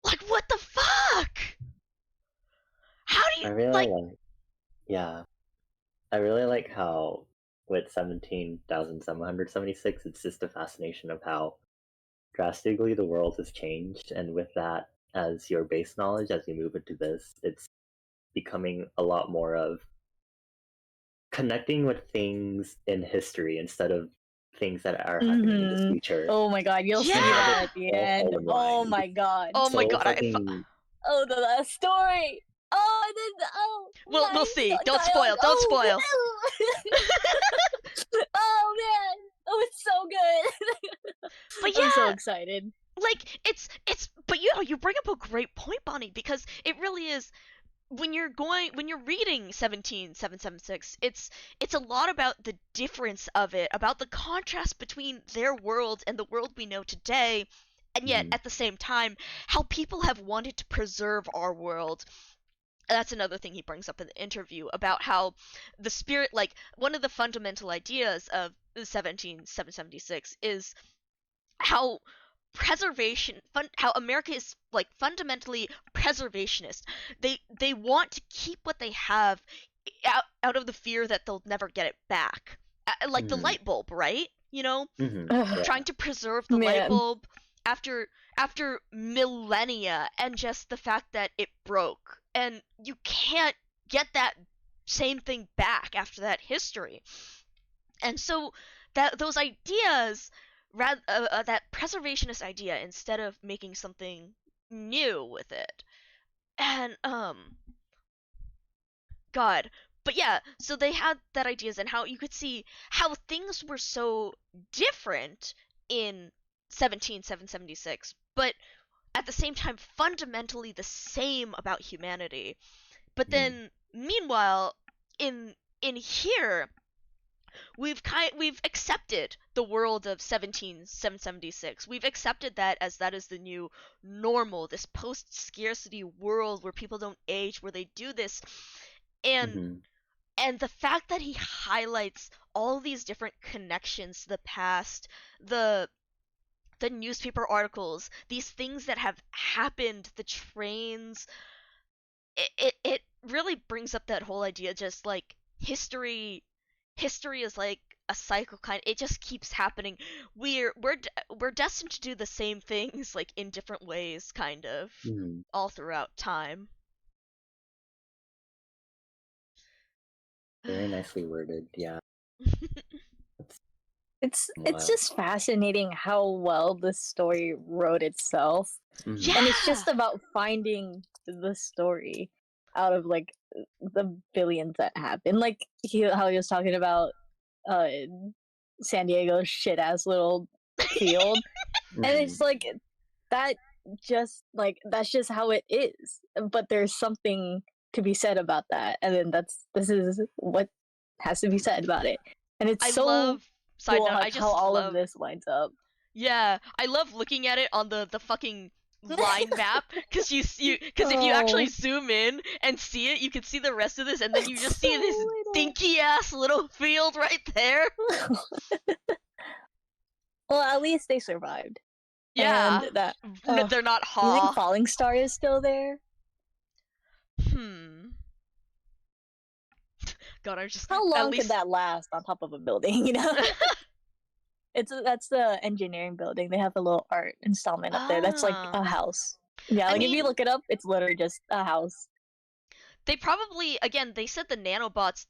Like, what the fuck? How do I you really like? like, yeah, I really like how with 17,776, it's just a fascination of how drastically the world has changed, and with that as your base knowledge, as you move into this, it's becoming a lot more of connecting with things in history instead of things that are happening in the future. Oh my god, you'll see Yeah! that at the All end. in Oh line. my god. Oh my So god! fucking Oh, the last story. Oh, and then We'll see. Don't dialogue. spoil. Don't Oh, spoil. oh man. Oh, it's so good. But I'm so yeah, excited. like it's. But you bring up a great point, Bonnie, because it really is. When you're reading 17776, it's a lot about the difference of it, about the contrast between their world and the world we know today, and yet Mhm. at the same time how people have wanted to preserve our world. That's another thing he brings up in the interview about how the spirit, like one of the fundamental ideas of 17776 is how how America is like fundamentally preservationist. They want to keep what they have out of the fear that they'll never get it back. Like the Mhm. light bulb, right? Yeah. Trying to preserve the light Man. bulb after millennia, and just the fact that it broke and you can't get that same thing back after that history. And so that those ideas, that preservationist idea, instead of making something new with it, and god. But yeah, so they had that ideas, and how you could see how things were so different in 17776, but at the same time fundamentally the same about humanity. But Mhm. then meanwhile, in here, we've accepted the world of 17776. We've accepted that is the new normal, this post scarcity world where people don't age, where they do this. and Mhm. and the fact that he highlights all these different connections to the past, the newspaper articles, these things that have happened, the trains, it really brings up that whole idea, just like history is like a cycle, kind, it just keeps happening. We're destined to do the same things, like in different ways, kind of, Mhm. all throughout time. Very nicely worded. Yeah. It's Wild. just fascinating how well the story wrote itself. Mhm. And it's just Yeah. about finding the story out of like the billions that happen. Like how he was talking about uh San Diego's shit ass little field. And Mhm. it's like that that's just how it is. But there's something to be said about that. And then this is what has to be said about it. And it's I so love, side cool note, how, I how just all of love, this lines up. yeah, I love looking at it on the fucking line map, because because if you actually Oh. zoom in and see it, you can see the rest of this, and then you It's just see so this little. dinky ass little field right there. Well, at least they survived. Yeah. And that They're not do you think Ha. Falling Star is still there? God, I just How at long could least that last on top of a building, you know? That's the engineering building. They have a little art installment up there. That's like a house. Yeah, I like if mean, you look it up, it's literally just a house. they probably, again, they said the nanobots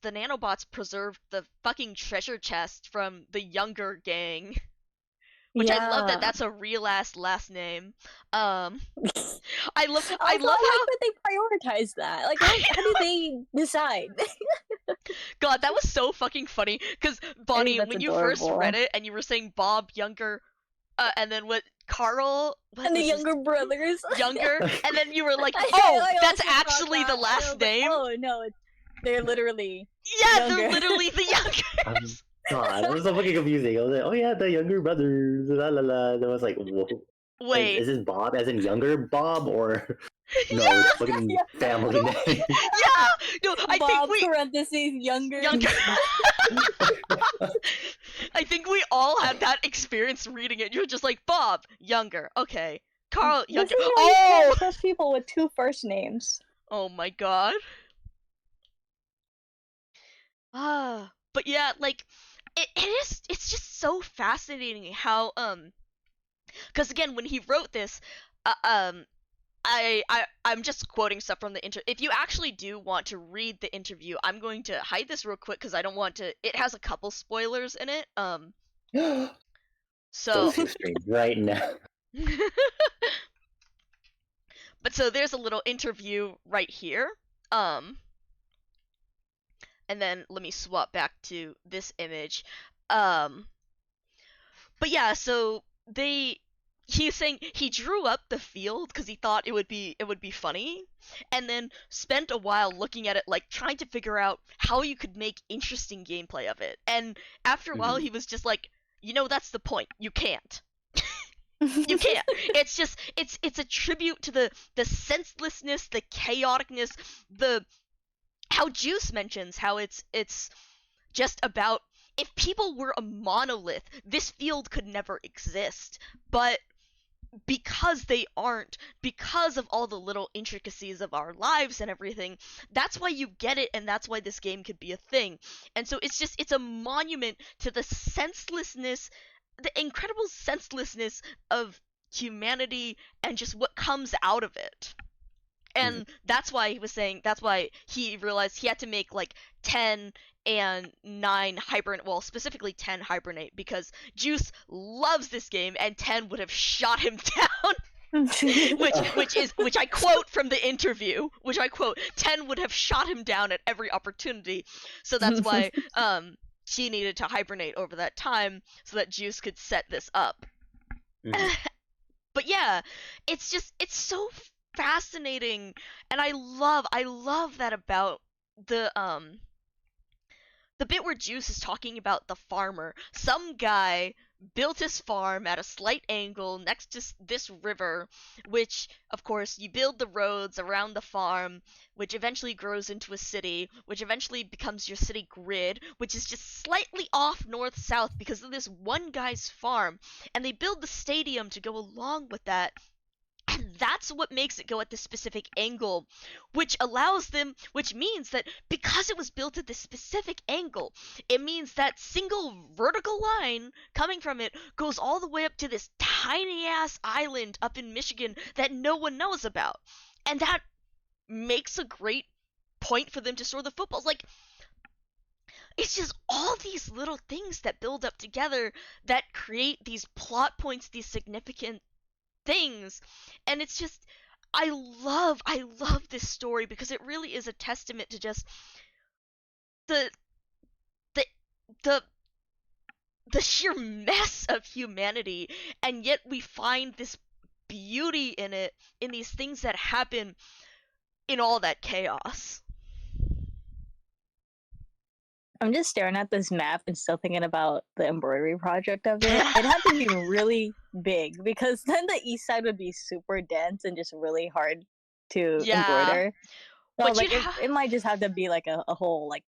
preserved the fucking treasure chest from the younger gang. Which I love that Yeah. that's a real ass last name. Um, I love Also, I I love how like that they prioritize that. Like, how do they decide? God, that was so fucking funny. Cause I think Bonnie, that's when you first read adorable. it and you were saying Bob younger, and then what Carl, what And the was his younger brothers. younger, and then you were like, I oh, that's also thought actually the that, and I last was like, name. oh no, they're literally Yeah, younger. they're literally the youngers. God, that was so fucking confusing. I was like, oh yeah, the younger brothers, la la la. And I was like, whoa. Wait, Is this Bob as in younger Bob, or no, yeah, it's fucking Yeah. family name. yeah. No, I think Bob we parentheses younger. younger. I think we all had that experience reading it. You're just like, Bob, younger. Okay. Carl, This younger. is why you Oh! can't trust people with 2 first names. Oh my god. But yeah, like, it's just so fascinating how, because again, when he wrote this, uh, um, I'm just quoting stuff from the if you actually do want to read the interview, I'm going to hide this real quick because I don't want to. It has a couple spoilers in it. Go So. to stream right now. But so there's a little interview right here. And then let me swap back to this image. But yeah, so he's saying he drew up the field because he thought it would be funny, and then spent a while looking at it, like trying to figure out how you could make interesting gameplay of it. And after a while, he was just like, that's the point. You can't. You can't. It's just it's a tribute to the senselessness, the chaoticness, the how Juice mentions how it's just about if people were a monolith, this field could never exist. But because they aren't, because of all the little intricacies of our lives and everything, that's why you get it, and that's why this game could be a thing. And so it's a monument to the senselessness, the incredible senselessness of humanity and just what comes out of it. And that's why he was saying, that's why he realized he had to make like 10 and 9 hibernate, well, specifically 10 hibernate, because Juice loves this game and 10 would have shot him down. which I quote from the interview, 10 would have shot him down at every opportunity. So that's why she needed to hibernate over that time so that Juice could set this up. But yeah, it's so fascinating, and I love that about the bit where Juice is talking about the farmer. Some guy built his farm at a slight angle next to this river, which, of course, you build the roads around the farm, which eventually grows into a city, which eventually becomes your city grid, which is just slightly off north-south because of this one guy's farm. And they build the stadium to go along with that. And that's what makes it go at this specific angle, which means that because it was built at this specific angle, it means that single vertical line coming from it goes all the way up to this tiny ass island up in Michigan that no one knows about. And that makes a great point for them to store the footballs. Like, it's just all these little things that build up together that create these plot points, these significant things. And it's just, I love this story because it really is a testament to just the sheer mess of humanity, and yet we find this beauty in it, in these things that happen in all that chaos. I'm just staring at this map and still thinking about the embroidery project of it. It had to be really big because then the east side would be super dense and just really hard to embroider. So But like it might just have to be like a whole like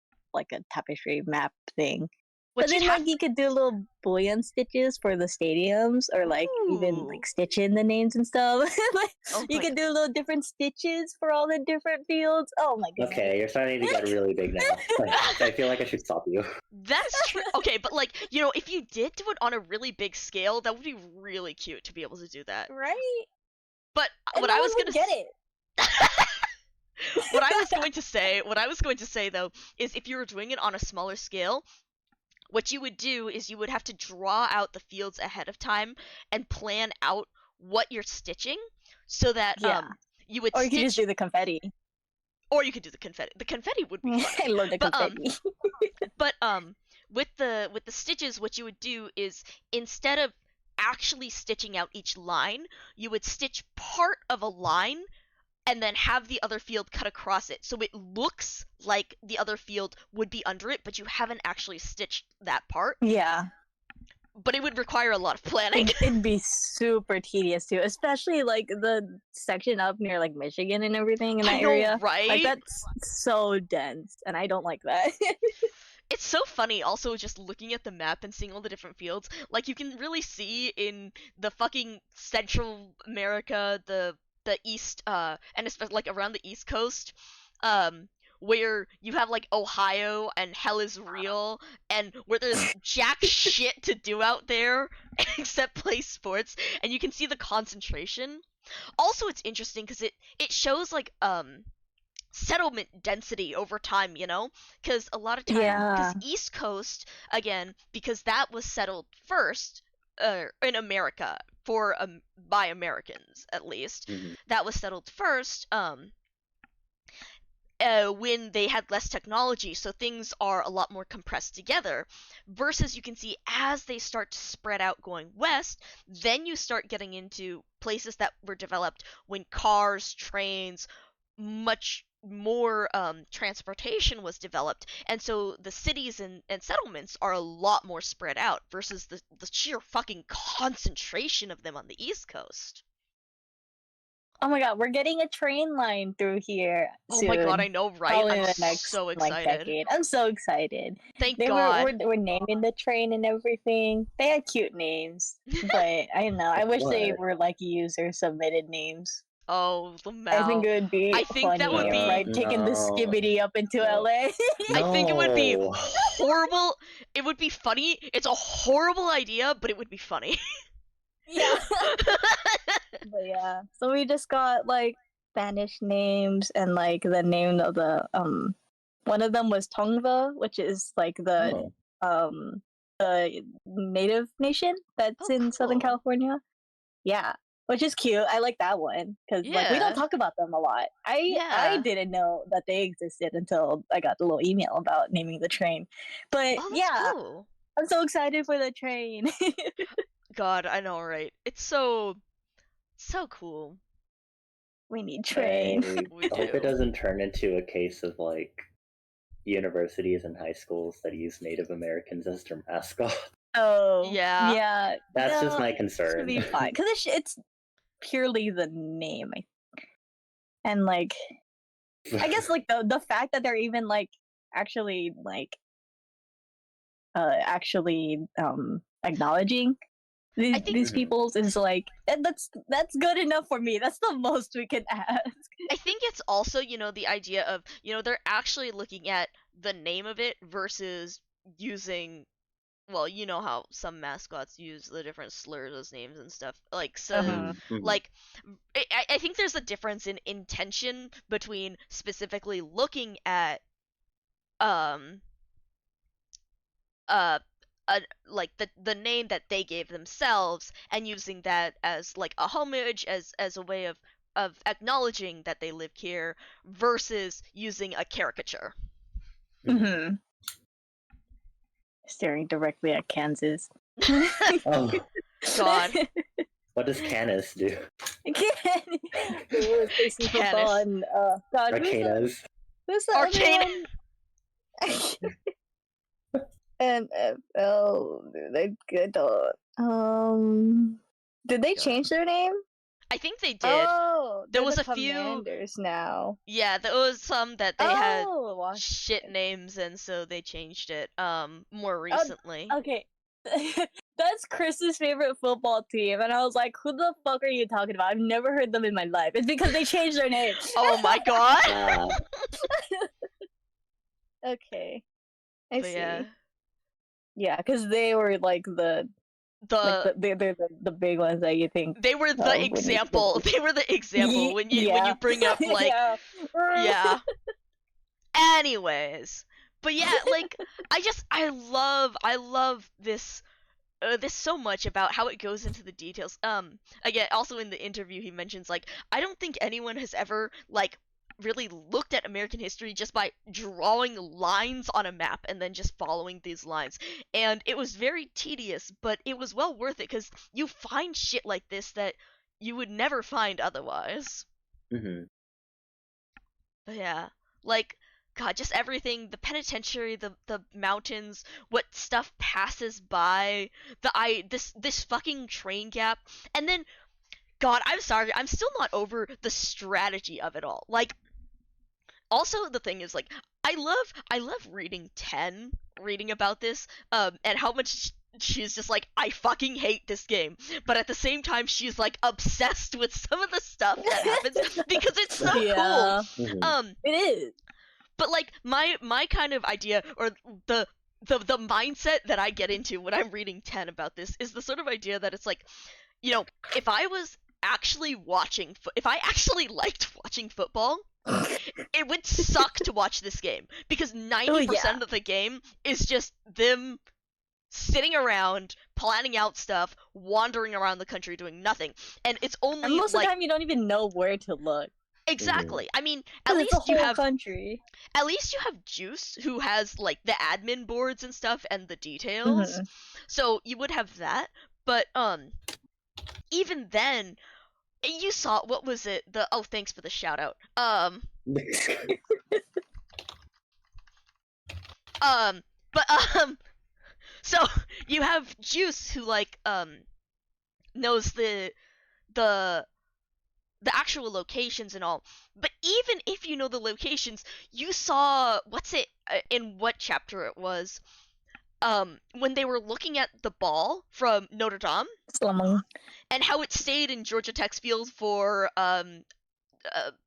a tapestry map thing. But then like you could do little bullion stitches for the stadiums, or like even like stitch in the names and stuff. You could do little different stitches for all the different fields. Oh my goodness. Okay, you're starting to get really big now. I feel like I should stop you. That's true. Okay, but like, if you did do it on a really big scale, that would be really cute to be able to do that. Right? But and what I was gonna get it. what I was going to say though is if you were doing it on a smaller scale, what you would do is you would have to draw out the fields ahead of time and plan out what you're stitching so that you would Or you could just do the confetti. Or you could do the confetti. The confetti would be fun. I love the confetti. But with the stitches, what you would do is instead of actually stitching out each line, you would stitch part of a line and then have the other field cut across it. So it looks like the other field would be under it, but you haven't actually stitched that part. Yeah. But it would require a lot of planning. It'd be super tedious too, especially like the section up near like Michigan and everything in that area. Right? Like that's so dense, and I don't like that. it's so funny also just looking at the map and seeing all the different fields. Like you can really see in the fucking Central America, the East, and especially like around the East Coast, where you have like Ohio and hell is real, and where there's jack shit to do out there except play sports, and you can see the concentration. Also, it's interesting because it shows like settlement density over time, you know, because a lot of time, because Yeah. East Coast, again, because that was settled first, in America for by Americans at least, that was settled first, when they had less technology, so things are a lot more compressed together. Versus, you can see as they start to spread out going west, then you start getting into places that were developed when cars, trains, much more transportation was developed, and so the cities and settlements are a lot more spread out versus the sheer fucking concentration of them on the East Coast. Oh my god, we're getting a train line through here Oh soon. my god, I know, right? Probably I'm in the next so like excited. decade. I'm so excited. Thank They God. were naming the train and everything. They had cute names, but I don't know. I wish they What? were like user submitted names. Oh, I Lamau. think it would be I think funny, that would be- right? Taking the No. skibbity up into No. LA. I think it would be No. horrible. It would be funny. It's a horrible idea, but it would be funny. Yeah. But yeah, so we just got like Spanish names and like the name of the one of them was Tongva, which is like the Oh. native nation that's Oh, in Southern cool. California. Yeah, which is cute. I like that one because like we Yeah. don't talk about them a lot. I Yeah. didn't know that they existed until I got the little email about naming the train. But Oh, that's yeah, cool. I'm so excited for the train. God, I know, right? It's so cool. We need I train. We hope do. it doesn't turn into a case of like universities and high schools that use Native Americans as their mascot. Oh, Yeah. yeah. That's just no, my it concern. should be fine because it's purely the name, I think. And like, I guess like the fact that they're even like actually acknowledging I think- these peoples is like that's good enough for me. That's the most we can ask. I think it's also, you know, the idea of, you know, they're actually looking at the name of it versus using, well, you know how some mascots use the different slurs as names and stuff. Like, so, Mhm. like, I think there's a difference in intention between specifically looking at, like the name that they gave themselves and using that as like a homage, as a way of acknowledging that they live here versus using a caricature. Mm-hmm. Staring directly at Kansas. Oh, God. what does Canis do? It was basically football Canis. and God, Arcanas. who's the Arcana. other one? NFL. They good. Did they God. change their name? I think they did. Oh, There they're was the a few- Commanders now. Yeah, there was some that they had Oh, Washington. shit names, and so they changed it more recently. Okay. That's Chris's favorite football team, and I was like, "Who the fuck are you talking about? I've never heard them in my life." It's because they changed their name. Oh my god. Ah, Okay, I But see. yeah, Yeah, because they were like the they're the big ones that you think. they were when the you- example. They were the example when you Yeah. bring up like yeah. yeah. Anyways, but yeah, like I love this this so much about how it goes into the details. Again, also in the interview he mentions like I don't think anyone has ever like really looked at American history just by drawing lines on a map and then just following these lines. And it was very tedious, but it was well worth it because you find shit like this that you would never find otherwise. mhm. But yeah, like God, just everything, the penitentiary, the mountains, what stuff passes by, this fucking train gap, and then God, I'm sorry, I'm still not over the strategy of it all. Like, also the thing is like, I love reading 10 reading about this, and how much she's just like, I fucking hate this game, but at the same time she's like obsessed with some of the stuff that happens because it's so Yeah. cool. Mhm. It is. But like my kind of idea, or the mindset that I get into when I'm reading 10 about this, is the sort of idea that it's like, you know, if I was actually watching, if I actually liked watching football, it would suck to watch this game, because 90% of the game is just them sitting around, planning out stuff, wandering around the country doing nothing, and it's only And most of like the time, you don't even know where to look. exactly. I mean, at 'Cause it's a least you whole have country. at least you have Juice, who has like the admin boards and stuff and the details. Mhm. So you would have that, but even then, you saw, what was it? The oh, thanks for the shout out. But so you have Juice, who like knows the actual locations and all. But even if you know the locations, you saw, what's it, in what chapter it was, when they were looking at the ball from Notre Dame Slumung. and how it stayed in Georgia Tech's field for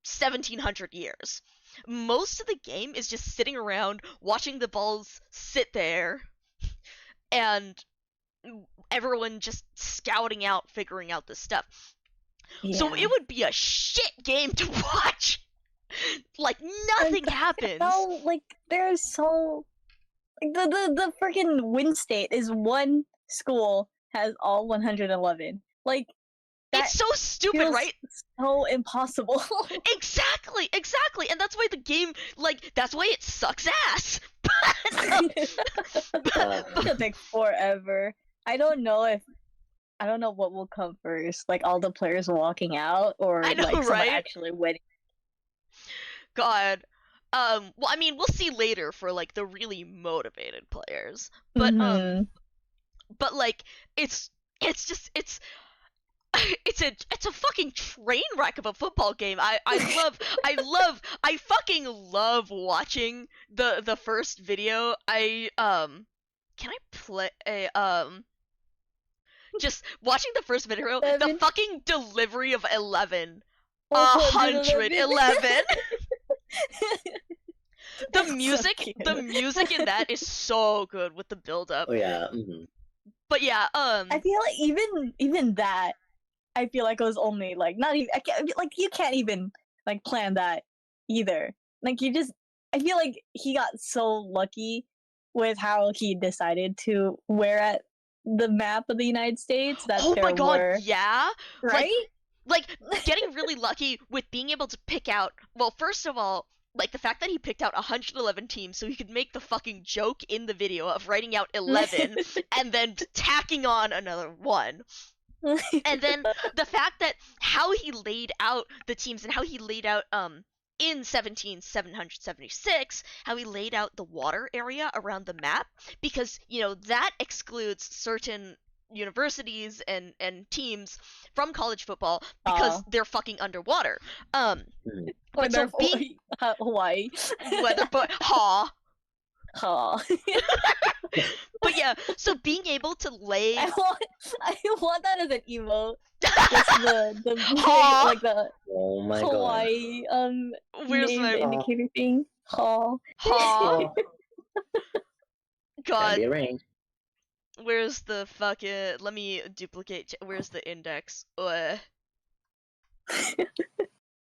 1700 years. Most of the game is just sitting around watching the balls sit there and everyone just scouting out, figuring out this stuff. Yeah. So it would be a shit game to watch. Like nothing happens. No, like there's so like the freaking win state is one school has all 111. Like that It's so stupid, feels right? so impossible. Exactly, and that's why the game, like, that's why it sucks ass. It'll take forever. I don't know what will come first, like all the players walking out, or I know, like someone right? actually winning. God. Well, I mean, we'll see later for like the really motivated players, but Mhm. but like it's just it's a fucking train wreck of a football game. I fucking love watching the first video. Can I play just watching the first video, the 11. fucking delivery of 11. 111. 111. The That's so music, cute. the music in that is so good with the build up. Oh yeah. Mhm. But yeah, I feel like even that, I feel like it was only like not even. I can't, like you can't even like plan that either. Like you just, I feel like he got so lucky with how he decided to wear at the map of the United States that oh there my god, were yeah. right. Like getting really lucky with being able to pick out, well, first of all, like the fact that he picked out 111 teams so he could make the fucking joke in the video of writing out 11 and then tacking on another one. And then the fact that how he laid out the teams and how he laid out in 17776, how he laid out the water area around the map, because you know that excludes certain universities and teams from college football because they're fucking underwater. Mhm. But so being Hawaii. whether but ha. Aw. But yeah, so being able to lay I want that as an emote. Just the Aw. like the Oh my god. Hawaii where's name my indicator thing. Ha. ha. Gotta God, be arranged. where's the fucking, let me duplicate, where's the index?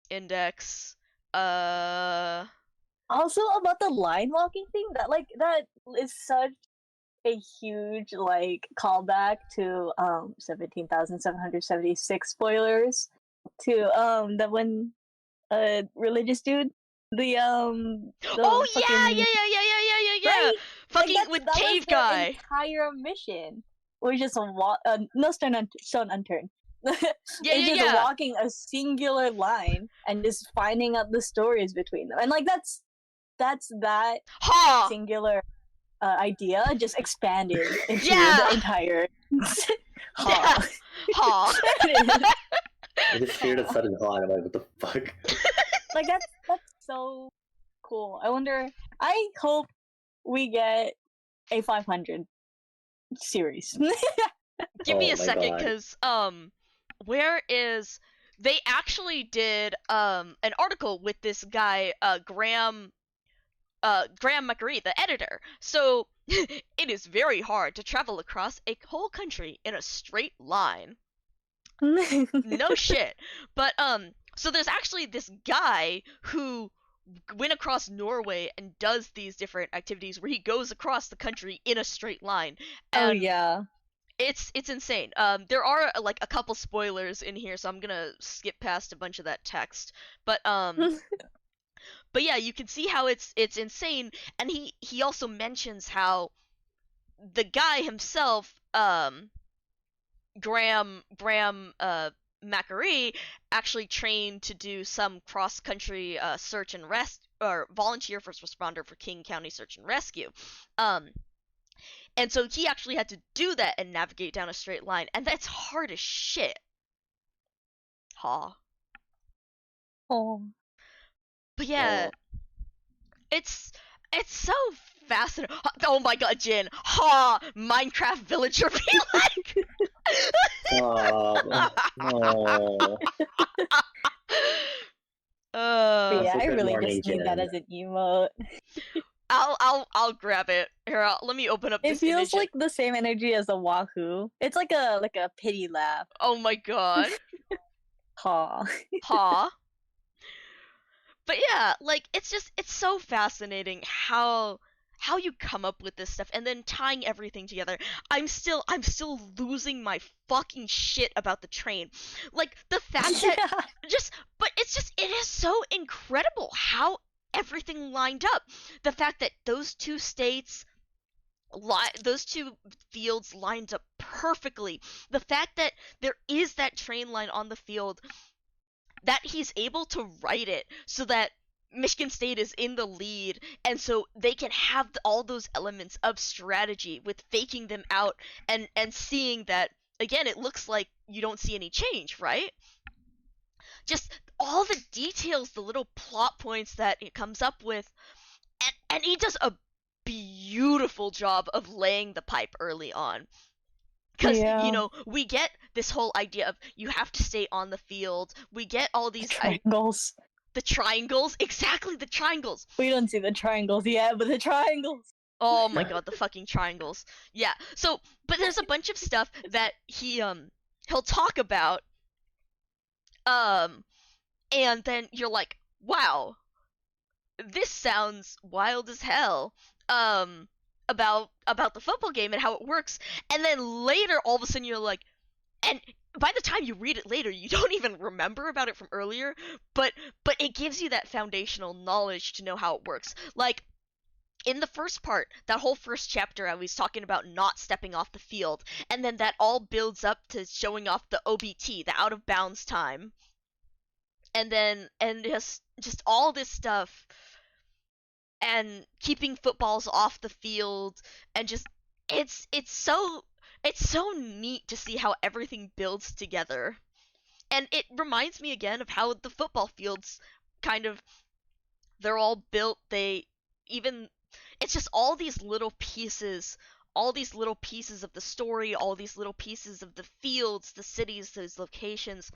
Index. Also about the line walking thing, that is such a huge like callback to 17,776 spoilers to the one religious dude, the Oh yeah, fucking, yeah. right? Fucking Like, with that was cave their guy. entire mission. Or just no stone unturned. Yeah, It's just yeah. walking a singular line and just finding out the stories between them, and like that's that Ha. singular idea just expanded into Yeah. the entire. Yeah. Ha. I just heard a sudden thought. I'm like, what the fuck? Like that's so cool. I wonder. I hope we get a 500 series. Give me Oh a my second, God. because where is they actually did an article with this guy Graham McAree, the editor. So it is very hard to travel across a whole country in a straight line. No shit. But so there's actually this guy who went across Norway and does these different activities where he goes across the country in a straight line. Oh And yeah. it's insane. There are like a couple spoilers in here, so I'm gonna skip past a bunch of that text. But yeah, you can see how it's insane, and he also mentions how the guy himself, Graham McAree, actually trained to do some cross country search and or volunteer first responder for King County Search and Rescue. And so he actually had to do that and navigate down a straight line, and that's hard as shit. Ha. Oh. But yeah, it's so fascinating. Oh my god, Jin. Ha! Minecraft villager be like. Stop. No. But yeah, Also, I good really morning, just need that Jen. as an emote. I'll grab it. Here, let me open up It this feels image. like the same energy as a Wahoo. It's like a pity laugh. Oh my god. Ha. Ha. But yeah, like it's so fascinating how you come up with this stuff and then tying everything together. I'm still losing my fucking shit about the train. Like the fact that it is so incredible how everything lined up. The fact that those two states those two fields lined up perfectly. The fact that there is that train line on the field, that he's able to write it so that Michigan State is in the lead, and so they can have all those elements of strategy with faking them out and seeing that, again, it looks like you don't see any change, right? Just all the details, the little plot points that it comes up with, and he does a beautiful job of laying the pipe early on. Because, Yeah. we get this whole idea of you have to stay on the field. We get all these Triangles. the triangles. Exactly, the triangles. We don't see the triangles yet, but the triangles. Oh my god, the fucking triangles. Yeah. So, but there's a bunch of stuff that he'll talk about, and then you're like, wow, this sounds wild as hell. About the football game and how it works, and then later all of a sudden you're like, and by the time you read it later, you don't even remember about it from earlier, but it gives you that foundational knowledge to know how it works. Like in the first part, that whole first chapter, I was talking about not stepping off the field, and then that all builds up to showing off the OBT, the out of bounds time, and then just all this stuff, and keeping footballs off the field, and just it's so neat to see how everything builds together. And it reminds me again of how the football fields kind of, they're all built, it's just all these little pieces of the story, all these little pieces of the fields, the cities, those locations,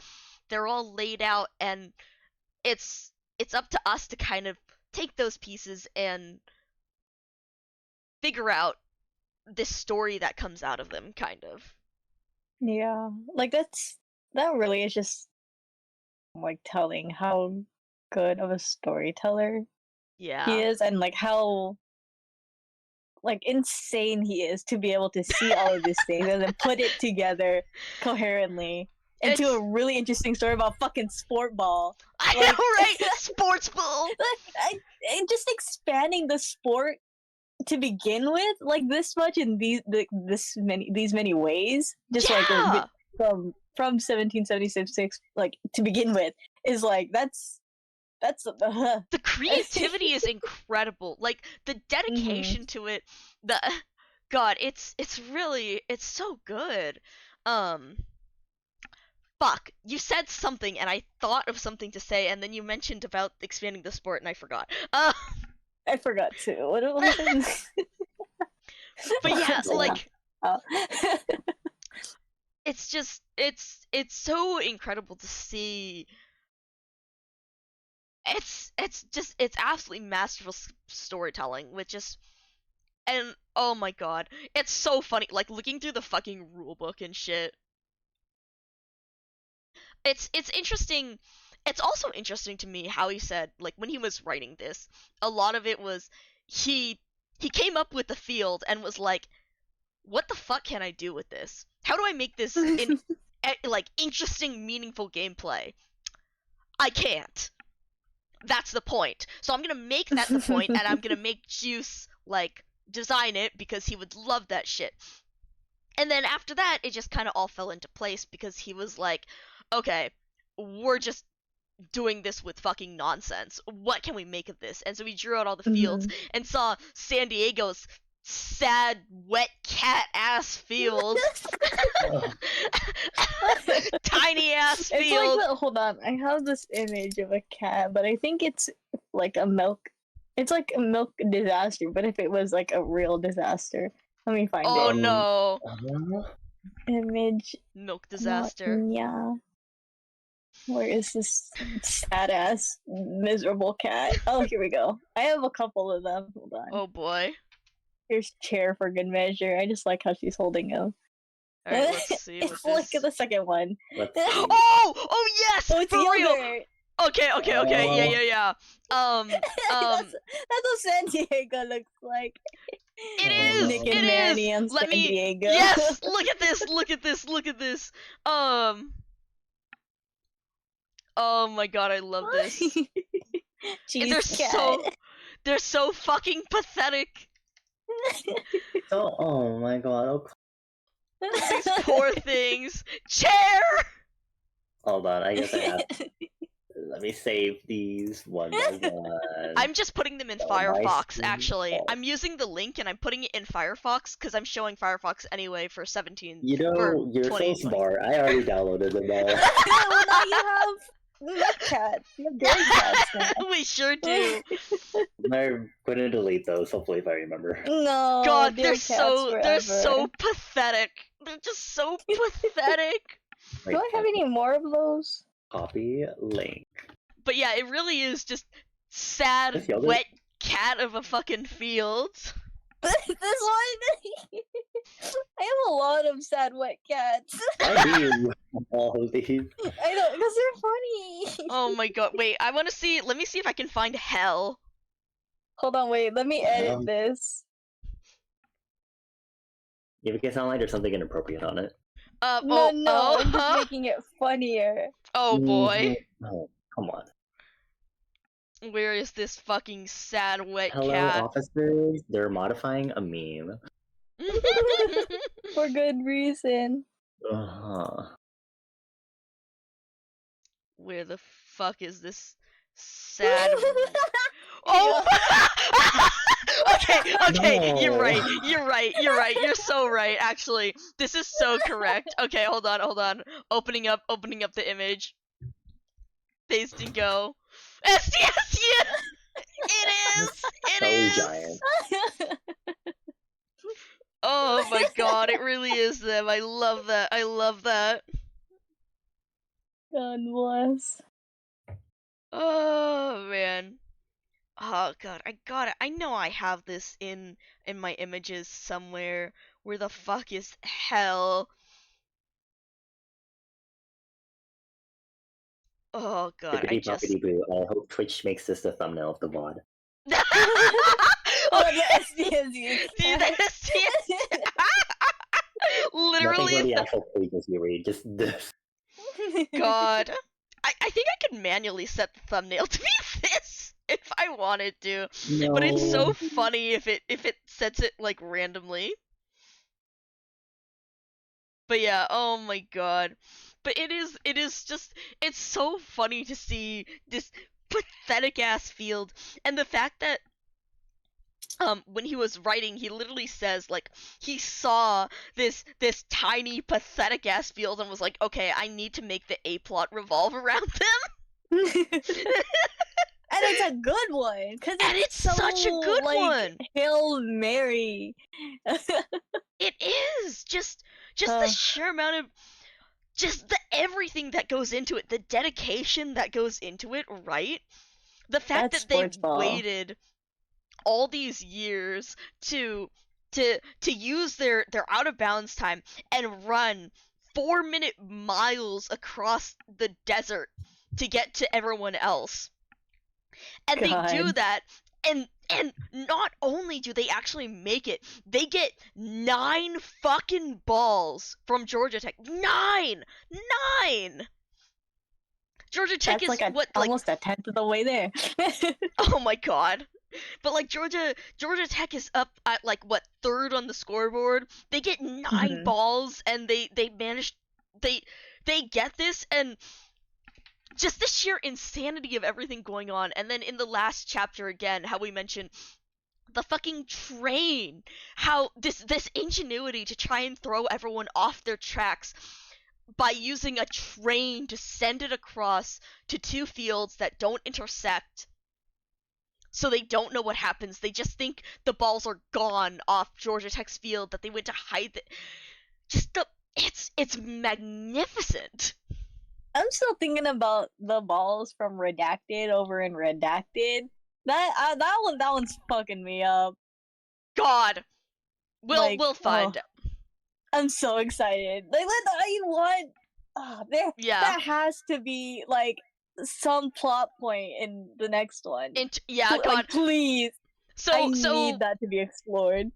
they're all laid out, and it's up to us to kind of take those pieces and figure out this story that comes out of them, kind of. Yeah. Like that really is just like telling how good of a storyteller he Yeah. is, and like how like insane he is to be able to see all of these things and then put it together coherently into It's- a really interesting story about fucking sport ball. I Like- know, right? Sports ball. And just expanding the sport to begin with, like this much in these many ways, just like Yeah. from 1776, like to begin with, is like that's The creativity is incredible. Like the dedication to it, the God, it's really, it's so good. Fuck, you said something and I thought of something to say, and then you mentioned about expanding the sport and I forgot. I forgot too. What was it? But yeah, Yeah. like Oh. it's just it's so incredible to see. It's absolutely masterful storytelling with just, and oh my god, it's so funny, like looking through the fucking rulebook and shit. It's interesting. It's also interesting to me how he said, like, when he was writing this, a lot of it was he he came up with the field and was like, what the fuck can I do with this? How do I make this like interesting, meaningful gameplay? I can't. That's the point. So I'm gonna make that the point, and I'm gonna make Juice like design it because he would love that shit. And then after that, it just kind of all fell into place because he was like, okay, we're just doing this with fucking nonsense. What can we make of this? And so he drew out all the fields and saw San Diego's sad, wet cat ass field. Tiny ass It's field. like hold on, I have this image of a cat, but I think it's like a milk. It's like a milk disaster, but if it was like a real disaster, let me find Oh it. no. Image. Milk disaster. Yeah. Where is this sad ass miserable cat? Oh, here we go. I have a couple of them. Hold on. Oh boy. Here's Chair for good measure. I just like how she's holding him. Alright, let's see what Look this. at the second one. Let's see. Oh yes! Oh, it's For real! yogurt. Okay, yeah. That's what San Diego looks like. It Oh, is! Nick no. and It Manny is! on Let San me. Diego. Yes! Look at this! Look at this! Look at this! Oh my god, I love this. Cheese They're cat. they're so fucking pathetic. Oh my god. These poor things. Chair! Hold on, I guess I have. Let me save these one by one. I'm just putting them in Oh, my Firefox, screen. actually. Oh. I'm using the link and I'm putting it in Firefox because I'm showing Firefox anyway for 17. You know, for you're so 2020. smart. I already downloaded them all. Well, now you have milk cats. You have dairy cats now. We sure do. I'm going to delete those, hopefully, if I remember. No, God, dairy cats they're so forever. pathetic. They're just so pathetic. Do I have any more of those? Copy link. But yeah, it really is just sad, This yogurt? wet cat of a fucking field. This one? I have a lot of sad wet cats. I do all of these. I know, because they're funny. Oh my god, wait, I want to see, let me see if I can find hell. Hold on, wait, let me edit this. You make it sound like there's something inappropriate on it. No, I'm just huh? making it funnier. Oh boy. Oh, come on. Where is this fucking sad wet Hello, cat? officers. They're modifying a meme. For good reason. Uh-huh. Where the fuck is this sad? Oh! Okay, No. you're right. You're so right, actually. This is so correct. Okay, hold on. Opening up the image. Paste and go. Yes! It is! So giant. Oh my god, it really is them. I love that. God bless. Oh man. Oh god, I got it. I know I have this in my images somewhere. Where the fuck is hell? Oh god, I Bippity just. boppity boo. I hope Twitch makes this the thumbnail of the VOD. Oh, the SDSU. Dude, that's literally Nothing for the the actual pages you read, just this. god. I think I could manually set the thumbnail to be this if I wanted to. No. But it's so funny if it sets it like randomly. But yeah, oh my god. But it is just, it's so funny to see this pathetic ass field, and the fact that when he was writing, he literally says like he saw this tiny pathetic ass field and was like, okay, I need to make the A plot revolve around them. And it's a good one, because And it's so, such a good like, one. Hail Mary. It is just the sheer amount of just the everything that goes into it, the dedication that goes into it, right? The fact That's that they've sports ball. waited all these years to use their out of bounds time and run 4-minute miles across the desert to get to everyone else. And they do God. that, and not only do they actually make it, they get 9 fucking balls from Georgia Tech. 9! Georgia Tech That's is like what, like, almost a tenth of the way there. oh my god. But like Georgia Tech is up at like what, third on the scoreboard. They get 9 Mhm. balls and they manage they get this, and just the sheer insanity of everything going on. And then in the last chapter again, how we mentioned the fucking train, how this ingenuity to try and throw everyone off their tracks by using a train to send it across to 2 fields that don't intersect, so they don't know what happens. They just think the balls are gone off Georgia Tech's field, that they went to hide it. Just it's magnificent. I'm still thinking about the balls from Redacted over in Redacted. That one's fucking me up. God, Like, we'll find. I'm so excited. Like, I want. Yeah. That has to be like some plot point in the next one. Yeah, God. Like, please. I So need that to be explored.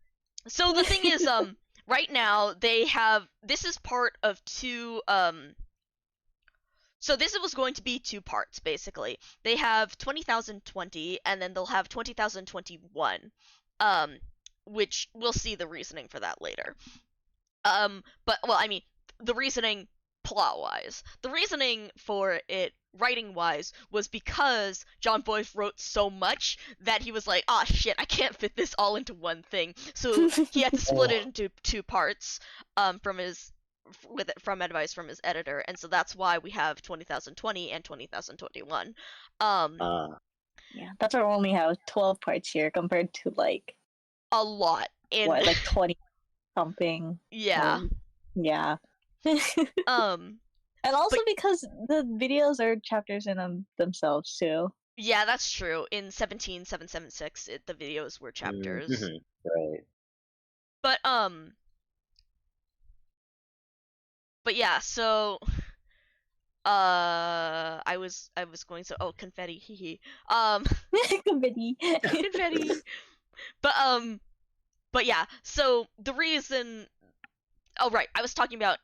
So the thing is, right now they have, this is part of 2 so this was going to be 2 parts basically. They have 20,020 and then they'll have 20,021, which we'll see the reasoning for that later. But well, I mean, the reasoning plot-wise. The reasoning for it writing-wise was because John Boyce wrote so much that he was like, ah, shit, I can't fit this all into one thing. So he had to split it into 2 parts, from advice from his editor, and so that's why we have 20,020 and 20,021. Yeah, that's why we only have 12 parts here compared to like a lot in what, like 20 something. Yeah. Yeah. And also because the videos are chapters in themselves too. Yeah, that's true. In 17,776, the videos were chapters. Mm-hmm. Right. But yeah, so I was going to, oh, confetti, hee. Confetti. Confetti. But yeah, so the reason, oh right, I was talking about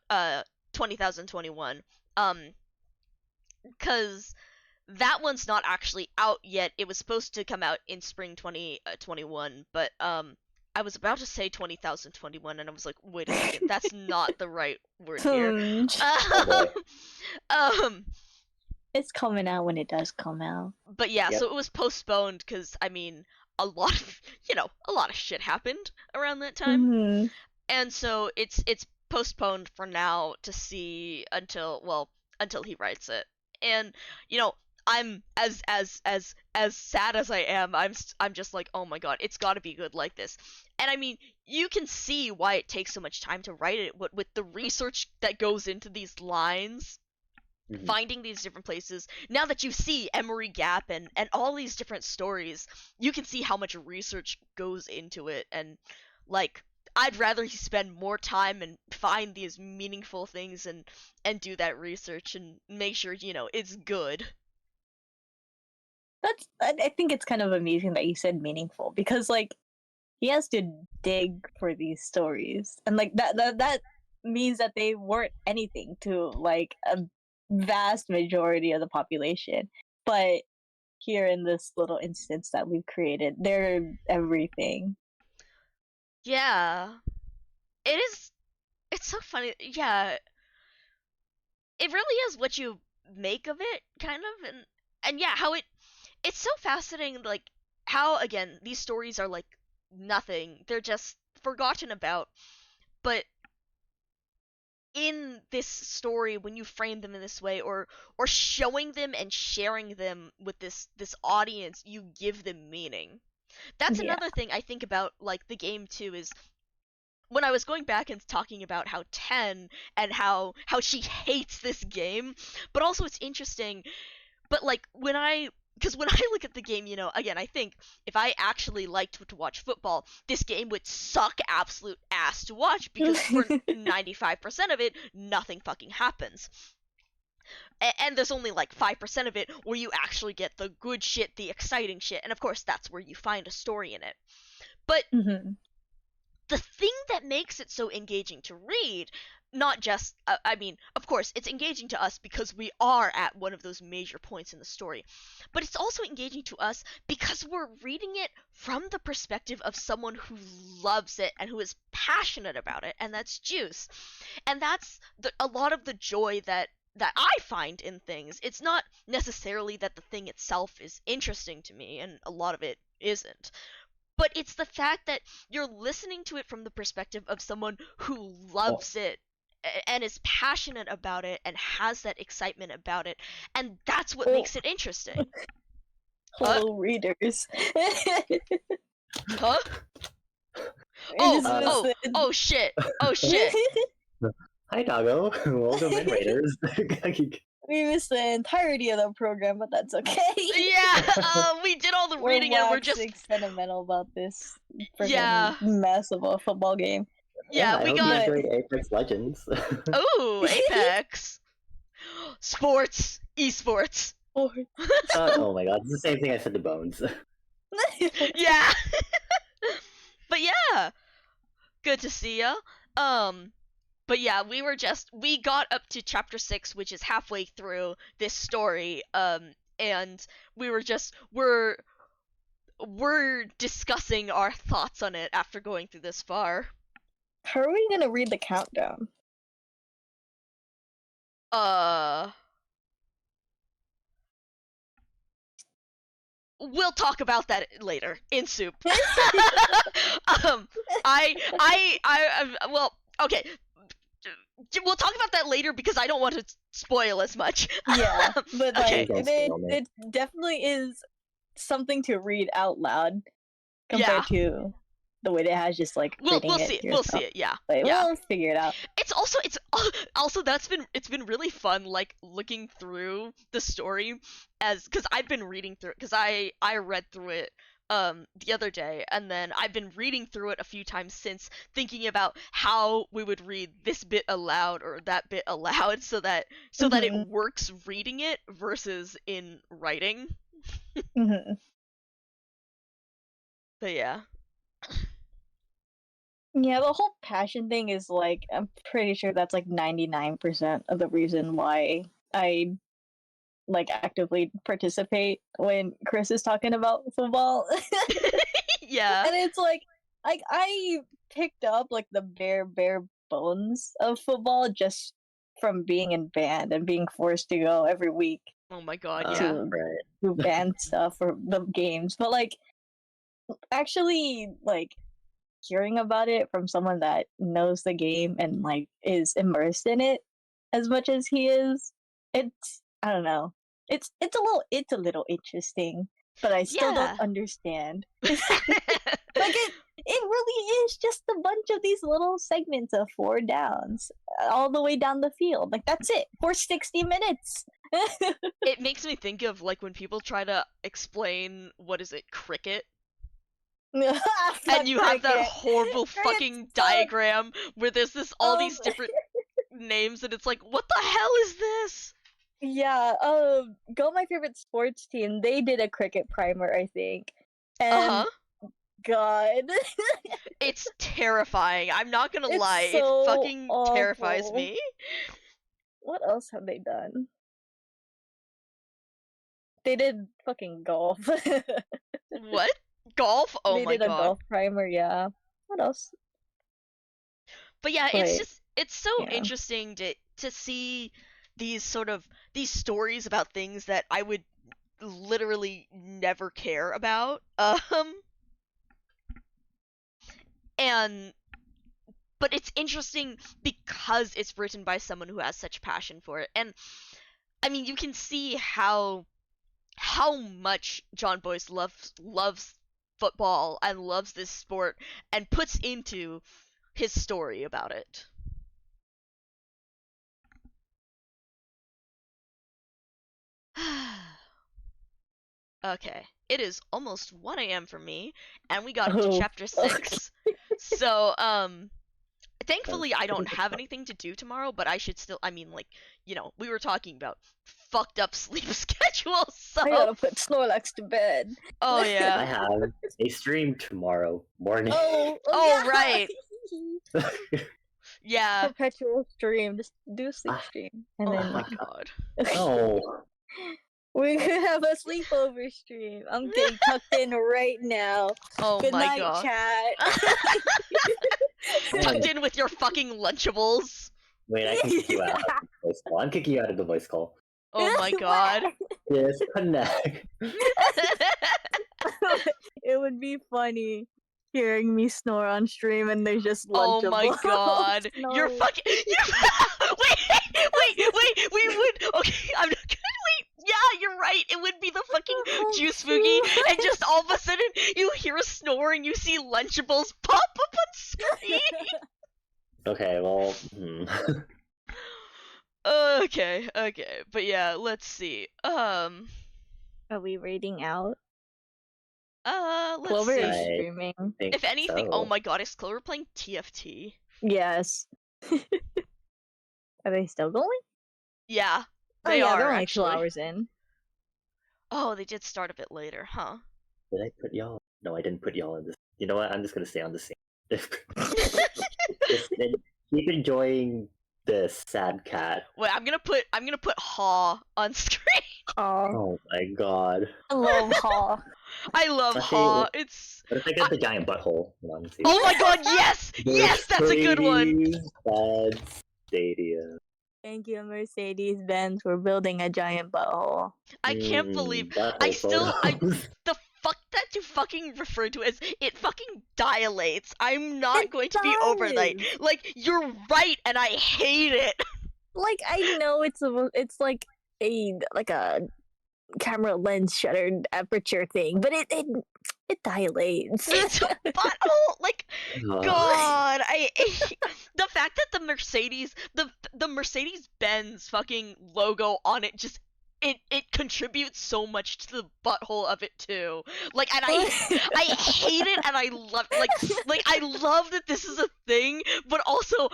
20,021, because that one's not actually out yet. It was supposed to come out in spring 2021, but I was about to say 20,021 and I was like, wait a second, that's not the right word here. It's coming out when it does come out. But yeah, so it was postponed because, I mean, a lot of shit happened around that time. Mm-hmm. And so it's postponed for now to see until he writes it. And I'm as sad as I am, I'm just like, oh my god, it's got to be good like this. And I mean, you can see why it takes so much time to write it, with the research that goes into these lines, finding these different places. Now that you see Emery Gap and all these different stories, you can see how much research goes into it. And like, I'd rather he spend more time and find these meaningful things and do that research and make sure it's good. I think it's kind of amazing that you said meaningful, because like he has to dig for these stories, and like that means that they weren't anything to like a vast majority of the population. But here in this little instance that we've created, they're everything. Yeah. It's so funny. Yeah. It really is what you make of it, kind of, and yeah, how it's so fascinating, like how, again, these stories are like nothing. They're just forgotten about. But in this story, when you frame them in this way, or showing them and sharing them with this audience, you give them meaning. That's Yeah. another thing I think about, like, the game too, is when I was going back and talking about how Ten and how she hates this game, but also it's interesting, but like because when I look at the game, again, I think if I actually liked to watch football, this game would suck absolute ass to watch, because for 95% of it, nothing fucking happens. And there's only like 5% of it where you actually get the good shit, the exciting shit, and of course that's where you find a story in it. But Mm-hmm. the thing that makes it so engaging to read, not just, I mean, of course, it's engaging to us because we are at one of those major points in the story, but it's also engaging to us because we're reading it from the perspective of someone who loves it and who is passionate about it, and that's Juice. And that's a lot of the joy that I find in things. It's not necessarily that the thing itself is interesting to me, and a lot of it isn't, but it's the fact that you're listening to it from the perspective of someone who loves it and is passionate about it and has that excitement about it, and that's what makes it interesting. Hello, readers. Huh? We're just Oh shit. Oh shit. Hi, Doggo. Welcome in, Raiders. We missed the entirety of the program, but that's okay. Yeah, we did all the reading and we're just sentimental about this Yeah. mess of a football game. Yeah, I we hope got you enjoyed Apex Legends. Ooh, Apex. Sports, esports. Oh my god, it's the same thing I said to Bones. Yeah. But yeah, good to see ya. But yeah, we got up to chapter 6, which is halfway through this story, and we're discussing our thoughts on it after going through this far. How are we gonna read the countdown? We'll talk about that later in soup. Well, okay. We'll talk about that later because I don't want to spoil as much. Yeah, but Okay. like it definitely is something to read out loud compared to the way that has just like reading we'll it see it. yourself. We'll see it. Yeah. But Yeah. we'll figure it out. It's also it's been really fun, like, looking through the story, because I've been reading through it, because I read through it the other day, and then I've been reading through it a few times since, thinking about how we would read this bit aloud or that bit aloud, so that it works reading it versus in writing. Mm-hmm. But yeah. Yeah, the whole passion thing is like, I'm pretty sure that's like 99% of the reason why I like actively participate when Chris is talking about football. Yeah. And it's like I picked up like the bare bones of football just from being in band and being forced to go every week Oh my god, yeah. Right. do band stuff or the games. But like actually like hearing about it from someone that knows the game and like is immersed in it as much as he is, it's, I don't know, it's a little interesting, but I still don't understand. Like it really is just a bunch of these little segments of 4 downs all the way down the field. Like that's it for 60 minutes. It makes me think of like when people try to explain, what is it, cricket? And you have that horrible fucking diagram where there's all these different names, and it's like, what the hell is this? Yeah, Go My Favorite Sports Team, they did a cricket primer, I think. And God. It's terrifying. I'm not gonna It's lie. so It fucking terrifies awful. me. What else have they done? They did fucking golf. What? Golf? Oh They my did a god. golf primer, yeah. What else? But yeah, it's so yeah. interesting to see these stories about things that I would literally never care about. And but it's interesting because it's written by someone who has such passion for it. And I mean, you can see how much John Boyce loves football and loves this sport and puts into his story about it. Okay, it is almost 1 a.m. for me, and we got into Oh. chapter 6. So, thankfully I don't have anything to do tomorrow, but I should still, I mean, like, you know, we were talking about fucked up sleep schedules, so... I gotta put Snorlax to bed. Oh, I yeah. have a stream tomorrow morning. Oh, yeah. right. Yeah. Perpetual stream. Just do a sleep stream. And Oh then my god. Oh, we're gonna have a sleepover stream. I'm getting tucked in right now. Oh Good my night, god. chat. Tucked in with your fucking Lunchables. wait, I can kick you out of the voice call. I'm kicking you out of the voice call. Oh my god. Disconnect. It would be funny hearing me snore on stream and there's just Oh my Lunchables god. You're snoring. fucking wait, we would okay, I'm not gonna wait, yeah, you're right. It would be the fucking juice boogie, and just all of a sudden you hear a snore and you see Lunchables pop up on screen. Okay, well, Okay, but yeah, let's see. Are we rating out? Let's Clover see. is I streaming. think If anything, so. oh my god, is Clover playing TFT? Yes. Are they still going? Yeah, Oh they yeah, are they're only actually. 2 hours in. Oh, they did start a bit later, huh? Did I put y'all? No, I didn't put y'all in this. You know what? I'm just gonna stay on the same. Just keep enjoying this sad cat. Wait, I'm gonna put Haw on screen. Oh, Oh my god. I love Haw. I love Actually, Haw. It's What if I get the giant butthole? Hold on, see. oh my god, yes, yes, that's a good one. Bad Stadia. Thank you, Mercedes Benz, for building a giant butthole. I can't believe the fuck that you fucking refer to as it fucking dilates. I'm not It going to be over that. does. Like, you're right, and I hate it. Like I know it's like a camera lens shuttered aperture thing, but it dilates. It's a butthole. Like, God, the fact that the Mercedes Benz fucking logo on it just it contributes so much to the butthole of it too. Like, and I hate it, and I love like I love that this is a thing, but also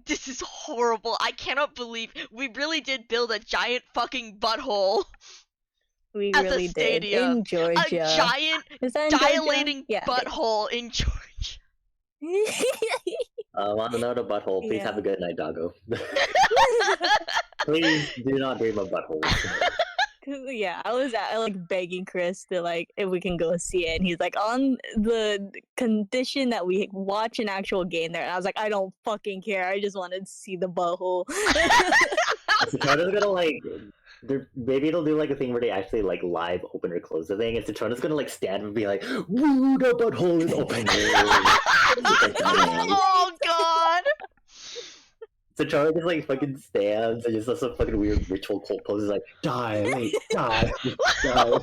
this is horrible. I cannot believe we really did build a giant fucking butthole. We At the really did stadium. in A Georgia. giant Is that in dilating Georgia? Yeah. butthole in Georgia. On the note of butthole, please Yeah. have a good night, doggo. Please do not dream of buttholes. Yeah, I was like begging Chris to like if we can go see it, and he's like on the condition that we watch an actual game there. And I was like, I don't fucking care. I just wanted to see the butthole. Citrona's gonna like, maybe it'll do like a thing where they actually like live open or close the thing, and Citrona's gonna like stand and be like, "Woo, the butthole is open." Oh god. Citrona just like fucking stands and just does some fucking weird ritual cult poses like, die, wait, die, die.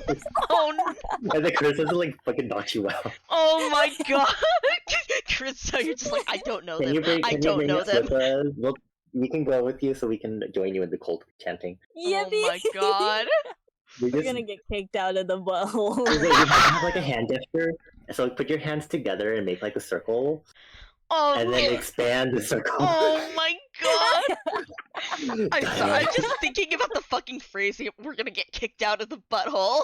Oh no. And then Chris has to like fucking knock you out. Oh my god. Chris, so you're just like, I don't know them. I Can you don't bring know us them. with us? We can go with you so we can join you in the cult chanting. Yeah, Oh my god. We're gonna get kicked out of the butthole. You have like a hand gesture. So put your hands together and make like a circle, Oh, and then expand the circle. oh my god. I'm sorry. I'm just thinking about the fucking phrasing. We're gonna get kicked out of the butthole.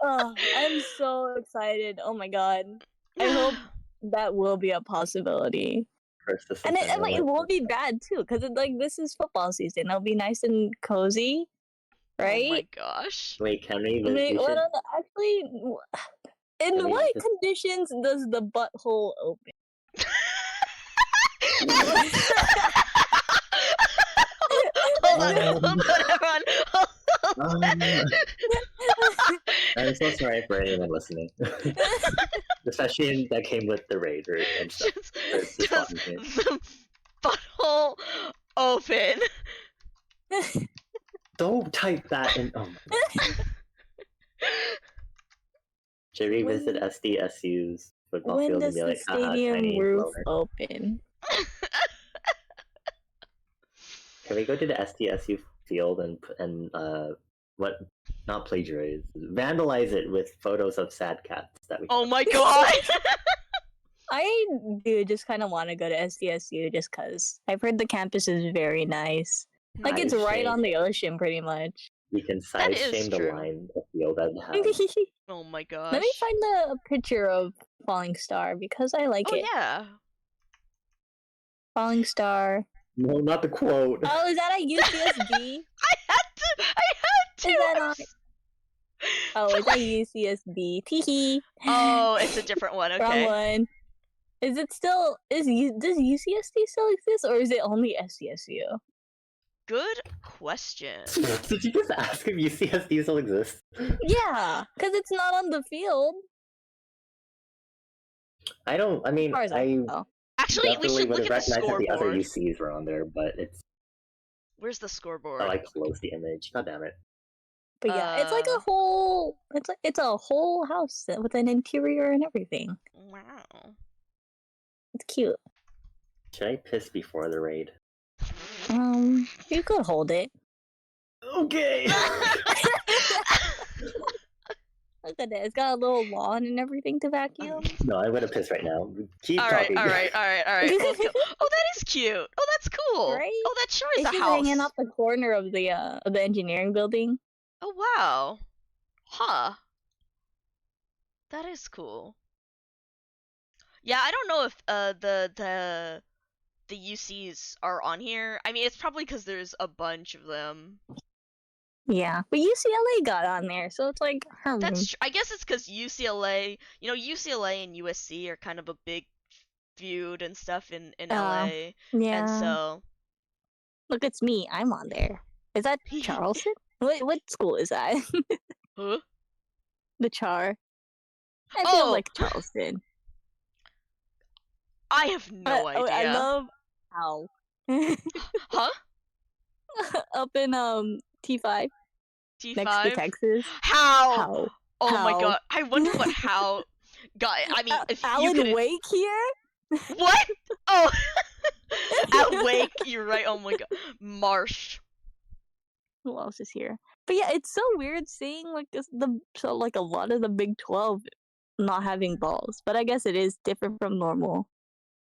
Oh, I'm so excited. Oh my god. I hope that will be a possibility. And it won't be bad too, because like this is football season. It'll be nice and cozy, right? Oh my gosh. Wait, can we? Wait, we should- actually, in Can we what just- conditions does the butthole open? Hold on, everyone. I'm so sorry for anyone listening. The session that came with the raider and stuff. Just The does Spartan game. the butthole open. Don't type that in. Oh my god. Should revisit SDSU's football When field and does be the like, haha, stadium tiny roof loner. open? Can we go to the SDSU field and what? Not plagiarize, vandalize it with photos of sad cats that we. Oh my god! I do just kind of want to go to SDSU just because I've heard the campus is very nice. Like it's right on the ocean, pretty much. We can That side is shame the true. line of field that have. Oh my gosh. Let me find the picture of Falling Star because I like Oh it. yeah. Falling Star. No, not the quote. Oh, is that a UCSB? I had to. Is that I'm on? Oh, it's a UCSB. Teehee. Oh, it's a different one. Wrong Okay. one. Is it still? Does UCSD still exist, or is it only SDSU? Good question. Did you just ask if UCSD still exists? Yeah, because it's not on the field. I don't. I mean, As far as I I know. Actually, we definitely should would look have at the recognized that the other scoreboard. UCs were on there, but it's. Where's the scoreboard? Oh, I closed the image. God damn it. But yeah, it's like a whole. It's a whole house with an interior and everything. Wow. It's cute. Should I piss before the raid? You could hold it. Okay. Look at it. It's got a little lawn and everything to vacuum. No, I'm gonna piss right now. Keep All right, talking. all right. Let's go. Oh, that is cute. Oh, that's cool. Right? Oh, that sure is It's a just house. hanging off the corner of the engineering building. Oh wow. Huh. That is cool. Yeah, I don't know if the UCs are on here. I mean, it's probably because there's a bunch of them. Yeah, but UCLA got on there, so it's like, That's I guess it's because UCLA, UCLA and USC are kind of a big feud and stuff in LA, yeah. and so Look, it's me. I'm on there. Is that Charleston? What school is that? huh? The Char. I Oh! feel like Charleston. I have no idea. I love Ow. Huh? Up in T5 T5. next to Texas. How? How? Oh my How? god! I wonder what how got. I mean, if you Alan could. Wake here? What? Oh, at Wake. You're right. Oh my god, Marsh. Who else is here? But yeah, it's so weird seeing like a lot of the Big 12 not having balls. But I guess it is different from normal.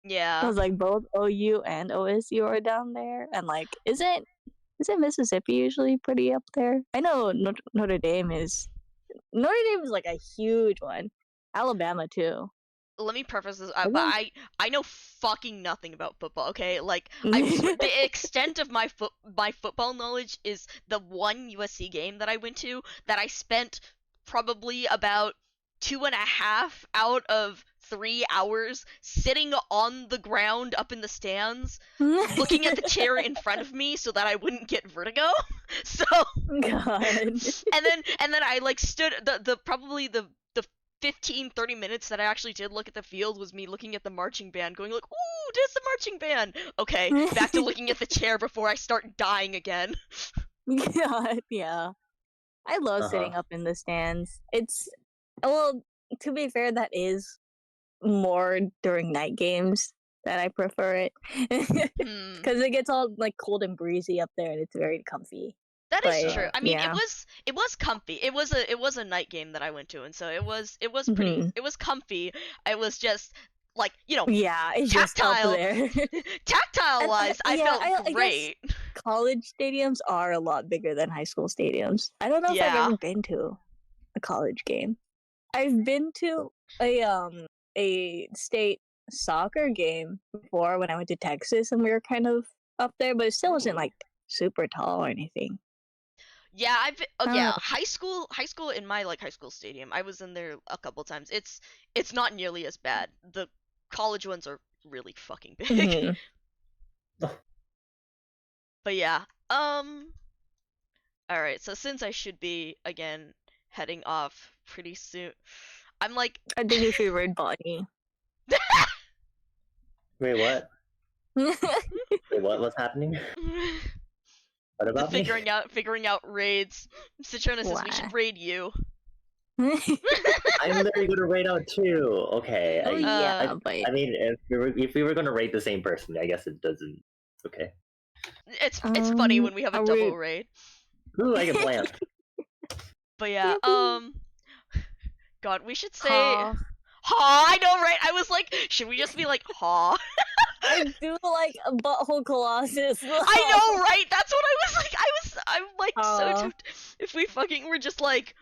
Yeah. Because like both OU and OSU are down there, and like isn't Mississippi usually pretty up there? I know Notre Dame is like a huge one. Alabama too. Let me preface this, I but I know fucking nothing about football. Okay, like the extent of my football knowledge is the one USC game that I went to that I spent probably about 2.5 out of 3 hours sitting on the ground up in the stands, looking at the chair in front of me so that I wouldn't get vertigo. So God. and then I like stood the 15-30 minutes that I actually did look at the field was me looking at the marching band going like, ooh, there's the marching band. Okay, back to looking at the chair before I start dying again. God, yeah. I love sitting up in the stands. It's well, to be fair, that is more during night games that I prefer it. Because it gets all like cold and breezy up there and it's very comfy. That is true. I mean, yeah. it was comfy. It was a night game that I went to, and so it was pretty. It was comfy. It was just like yeah, it's tactile. Just up there. Tactile wise, I felt great. College stadiums are a lot bigger than high school stadiums. I don't know if I've ever been to a college game. I've been to a state soccer game before when I went to Texas, and we were kind of up there, but it still wasn't like super tall or anything. Yeah, high school in my high school stadium. I was in there a couple times. It's not nearly as bad. The college ones are really fucking big. Mm-hmm. But yeah. All right. So since I should be again heading off pretty soon, I'm like, I think you should read Bonnie. Wait, what? Wait, what? What's happening? What about me? figuring out raids. Citrona says we should Why? raid you. I'm literally gonna raid out too. Okay. Oh yeah, but I mean, if we were gonna raid the same person, I guess it doesn't. Okay. It's funny when we have a are double we- raid. Ooh, I can plant. But yeah, Yippee. God, we should say Ha. I know, right? I was like, should we just be like ha? I do like a butthole colossus. I know, right? That's what I was like. I'm like so Aw. tempted. If we fucking were just like,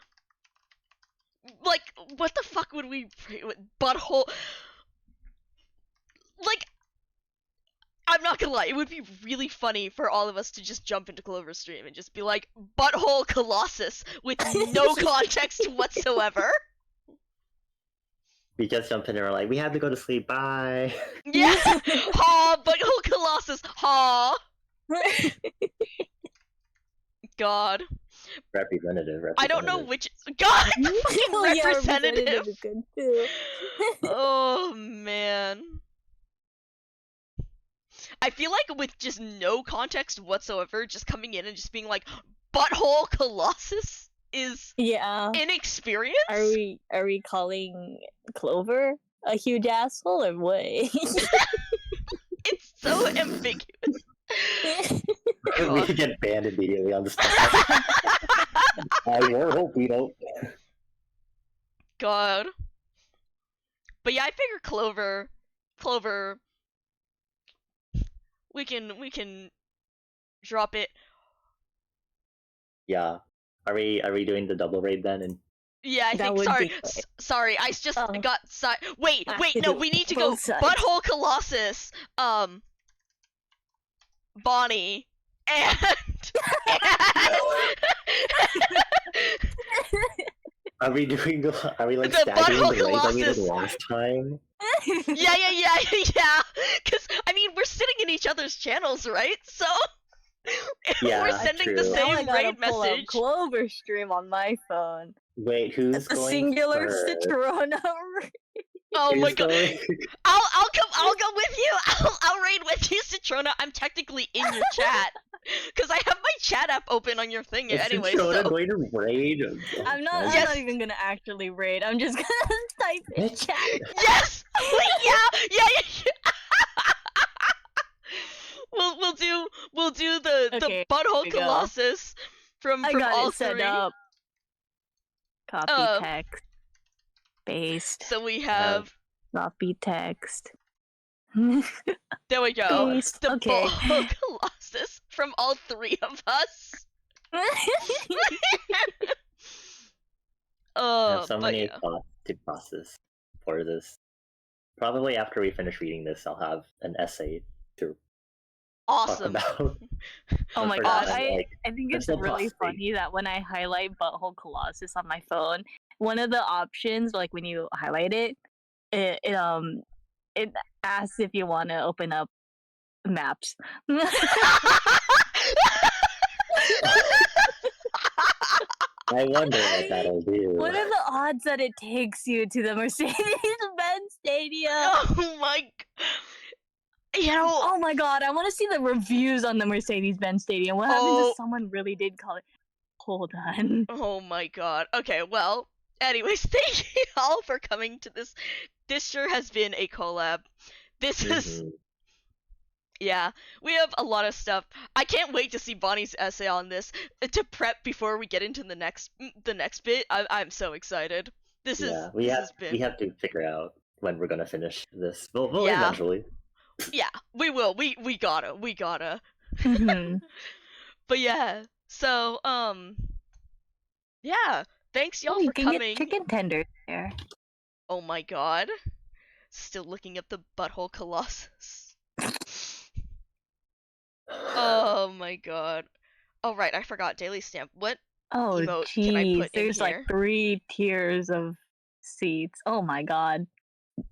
what the fuck would we butthole? Like, I'm not gonna lie, it would be really funny for all of us to just jump into Clover's stream and just be like, butthole colossus with no context whatsoever. We just jumped in and we're like, we have to go to sleep. Bye. Yeah, ha, butthole colossus, ha. God, Representative. I don't know which. God, fucking Oh, yeah, representative. is good too. Oh man. I feel like with just no context whatsoever, just coming in and just being like, butthole colossus is Yeah. inexperience? Are we calling Clover a huge asshole or what? It's so ambiguous. we could get banned immediately on the spot. I hope we don't. God. But yeah, I figure Clover, we can drop it. Yeah. Are we doing the double raid then? And Yeah, I That think. would Sorry, be great. sorry. I just Oh. got Wait, I wait. could No, do we need to go both sides. butthole colossus. Bonnie and. are we doing the? Are we like The staggering butthole the raids that we did colossus. last time? Yeah. Because I mean, we're sitting in each other's channels, right? So if Yeah, we're sending the true. Now I same gotta raid pull up message. Clover stream on my phone. Wait, who's It's a going singular first? Citrona. Oh my Who's god. going? I'll go with you. I'll raid with you, Citrona. I'm technically in your chat. Cause I have my chat app open on your thing Is anyway, Citrona so going to raid? I'm not. Yes. I'm not even gonna actually raid. I'm just gonna type in Bitch. chat. yes! Wait, yeah. We'll do the Okay, butthole we go. colossus from I got all it set three. up. Copy Oh. text. Paste. So we have Copy text. there we go. Paste. The Okay. butthole colossus from all three of us. I have so But many yeah. thoughts to process for this. Probably after we finish reading this, I'll have an essay to talk Awesome. about. Oh my For god, that, I like, think it's still really prostrate. funny that when I highlight Butthole Colossus on my phone, one of the options, like when you highlight it, it asks if you want to open up maps. I wonder what that'll do. What are the odds that it takes you to the Mercedes-Benz Stadium? Oh my. You know. Oh my god, I want to see the reviews on the Mercedes-Benz Stadium. What happens Oh. if someone really did call it? Hold on. Oh my god. Okay, well, anyways, thank you all for coming to this. This sure has been a collab. This is. Mhm. Yeah, we have a lot of stuff. I can't wait to see Bonnie's essay on this to prep before we get into the next bit. I'm so excited. This Yeah, is we this have has been. we have to figure out when we're gonna finish this. We'll Yeah. eventually. Yeah, we will. We gotta. Mhm. But yeah. So yeah. Thanks y'all Oh, you for can coming. get chicken tenders there. Oh my god. Still looking at the butthole colossus. Oh my god. Oh right, I forgot daily stamp. What Oh emote can I jeez, put in there's like here? 3 tiers of seats. Oh my god.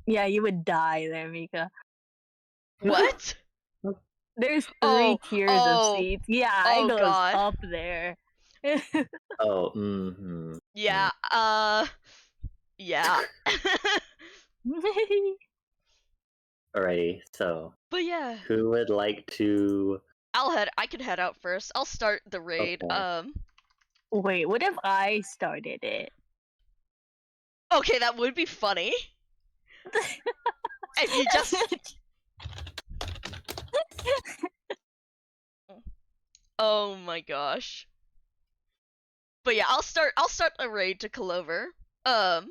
Yeah, you would die there, Mika. What? There's 3 Oh, tiers oh, of seats. Yeah, oh it goes god. up there. Oh, mm-hmm. Yeah, Yeah. Alrighty, so But yeah, who would like to? I could head out first. I'll start the raid. Okay. Wait, what if I started it? Okay, that would be funny. If you just Oh my gosh. But yeah, I'll start a raid to Clover. And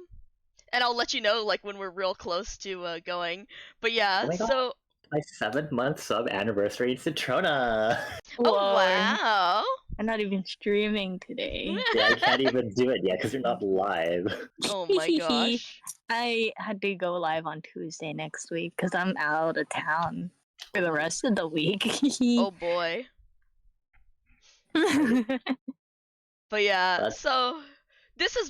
I'll let you know like when we're real close to going. But yeah, Oh my god. so My 7-month sub anniversary in Citrona. oh Whoa. wow. I'm not even streaming today. Yeah, I can't even do it yet because you're not live. Oh my gosh. I had to go live on Tuesday next week because I'm out of town for the rest of the week. Oh boy. But yeah, That's- so this has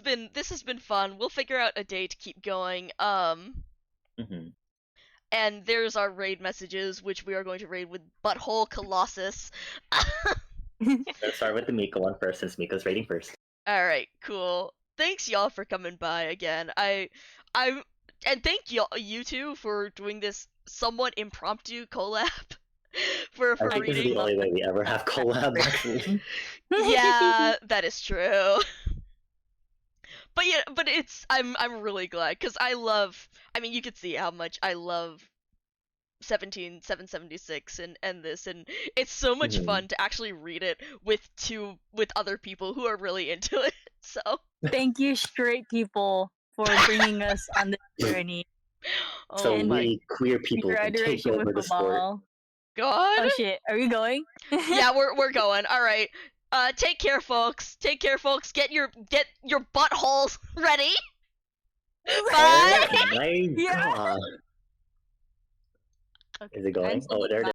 been fun. We'll figure out a day to keep going. Mhm. And there's our raid messages, which we are going to raid with Butthole Colossus. Let's start with the Miko one first, since Miko's rating first. Alright, cool. Thanks y'all for coming by again. And thank you two for doing this somewhat impromptu collab for I think this is reading. the only way we ever have collabs, actually. Yeah, that is true. But yeah, but I'm really glad because I mean you could see how much I love 17776 and this, and it's so much Mhm. fun to actually read it with other people who are really into it. So Thank you, straight people, for bringing us on this journey. So oh my we queer people can take Graduation over with the sport. football. god. Oh shit, are we going? Yeah, we're going. All right. Take care, folks. Take care, folks. Get your buttholes ready. Bye. Oh my Yeah. god. Okay, Is it going? I'm Oh, there it is.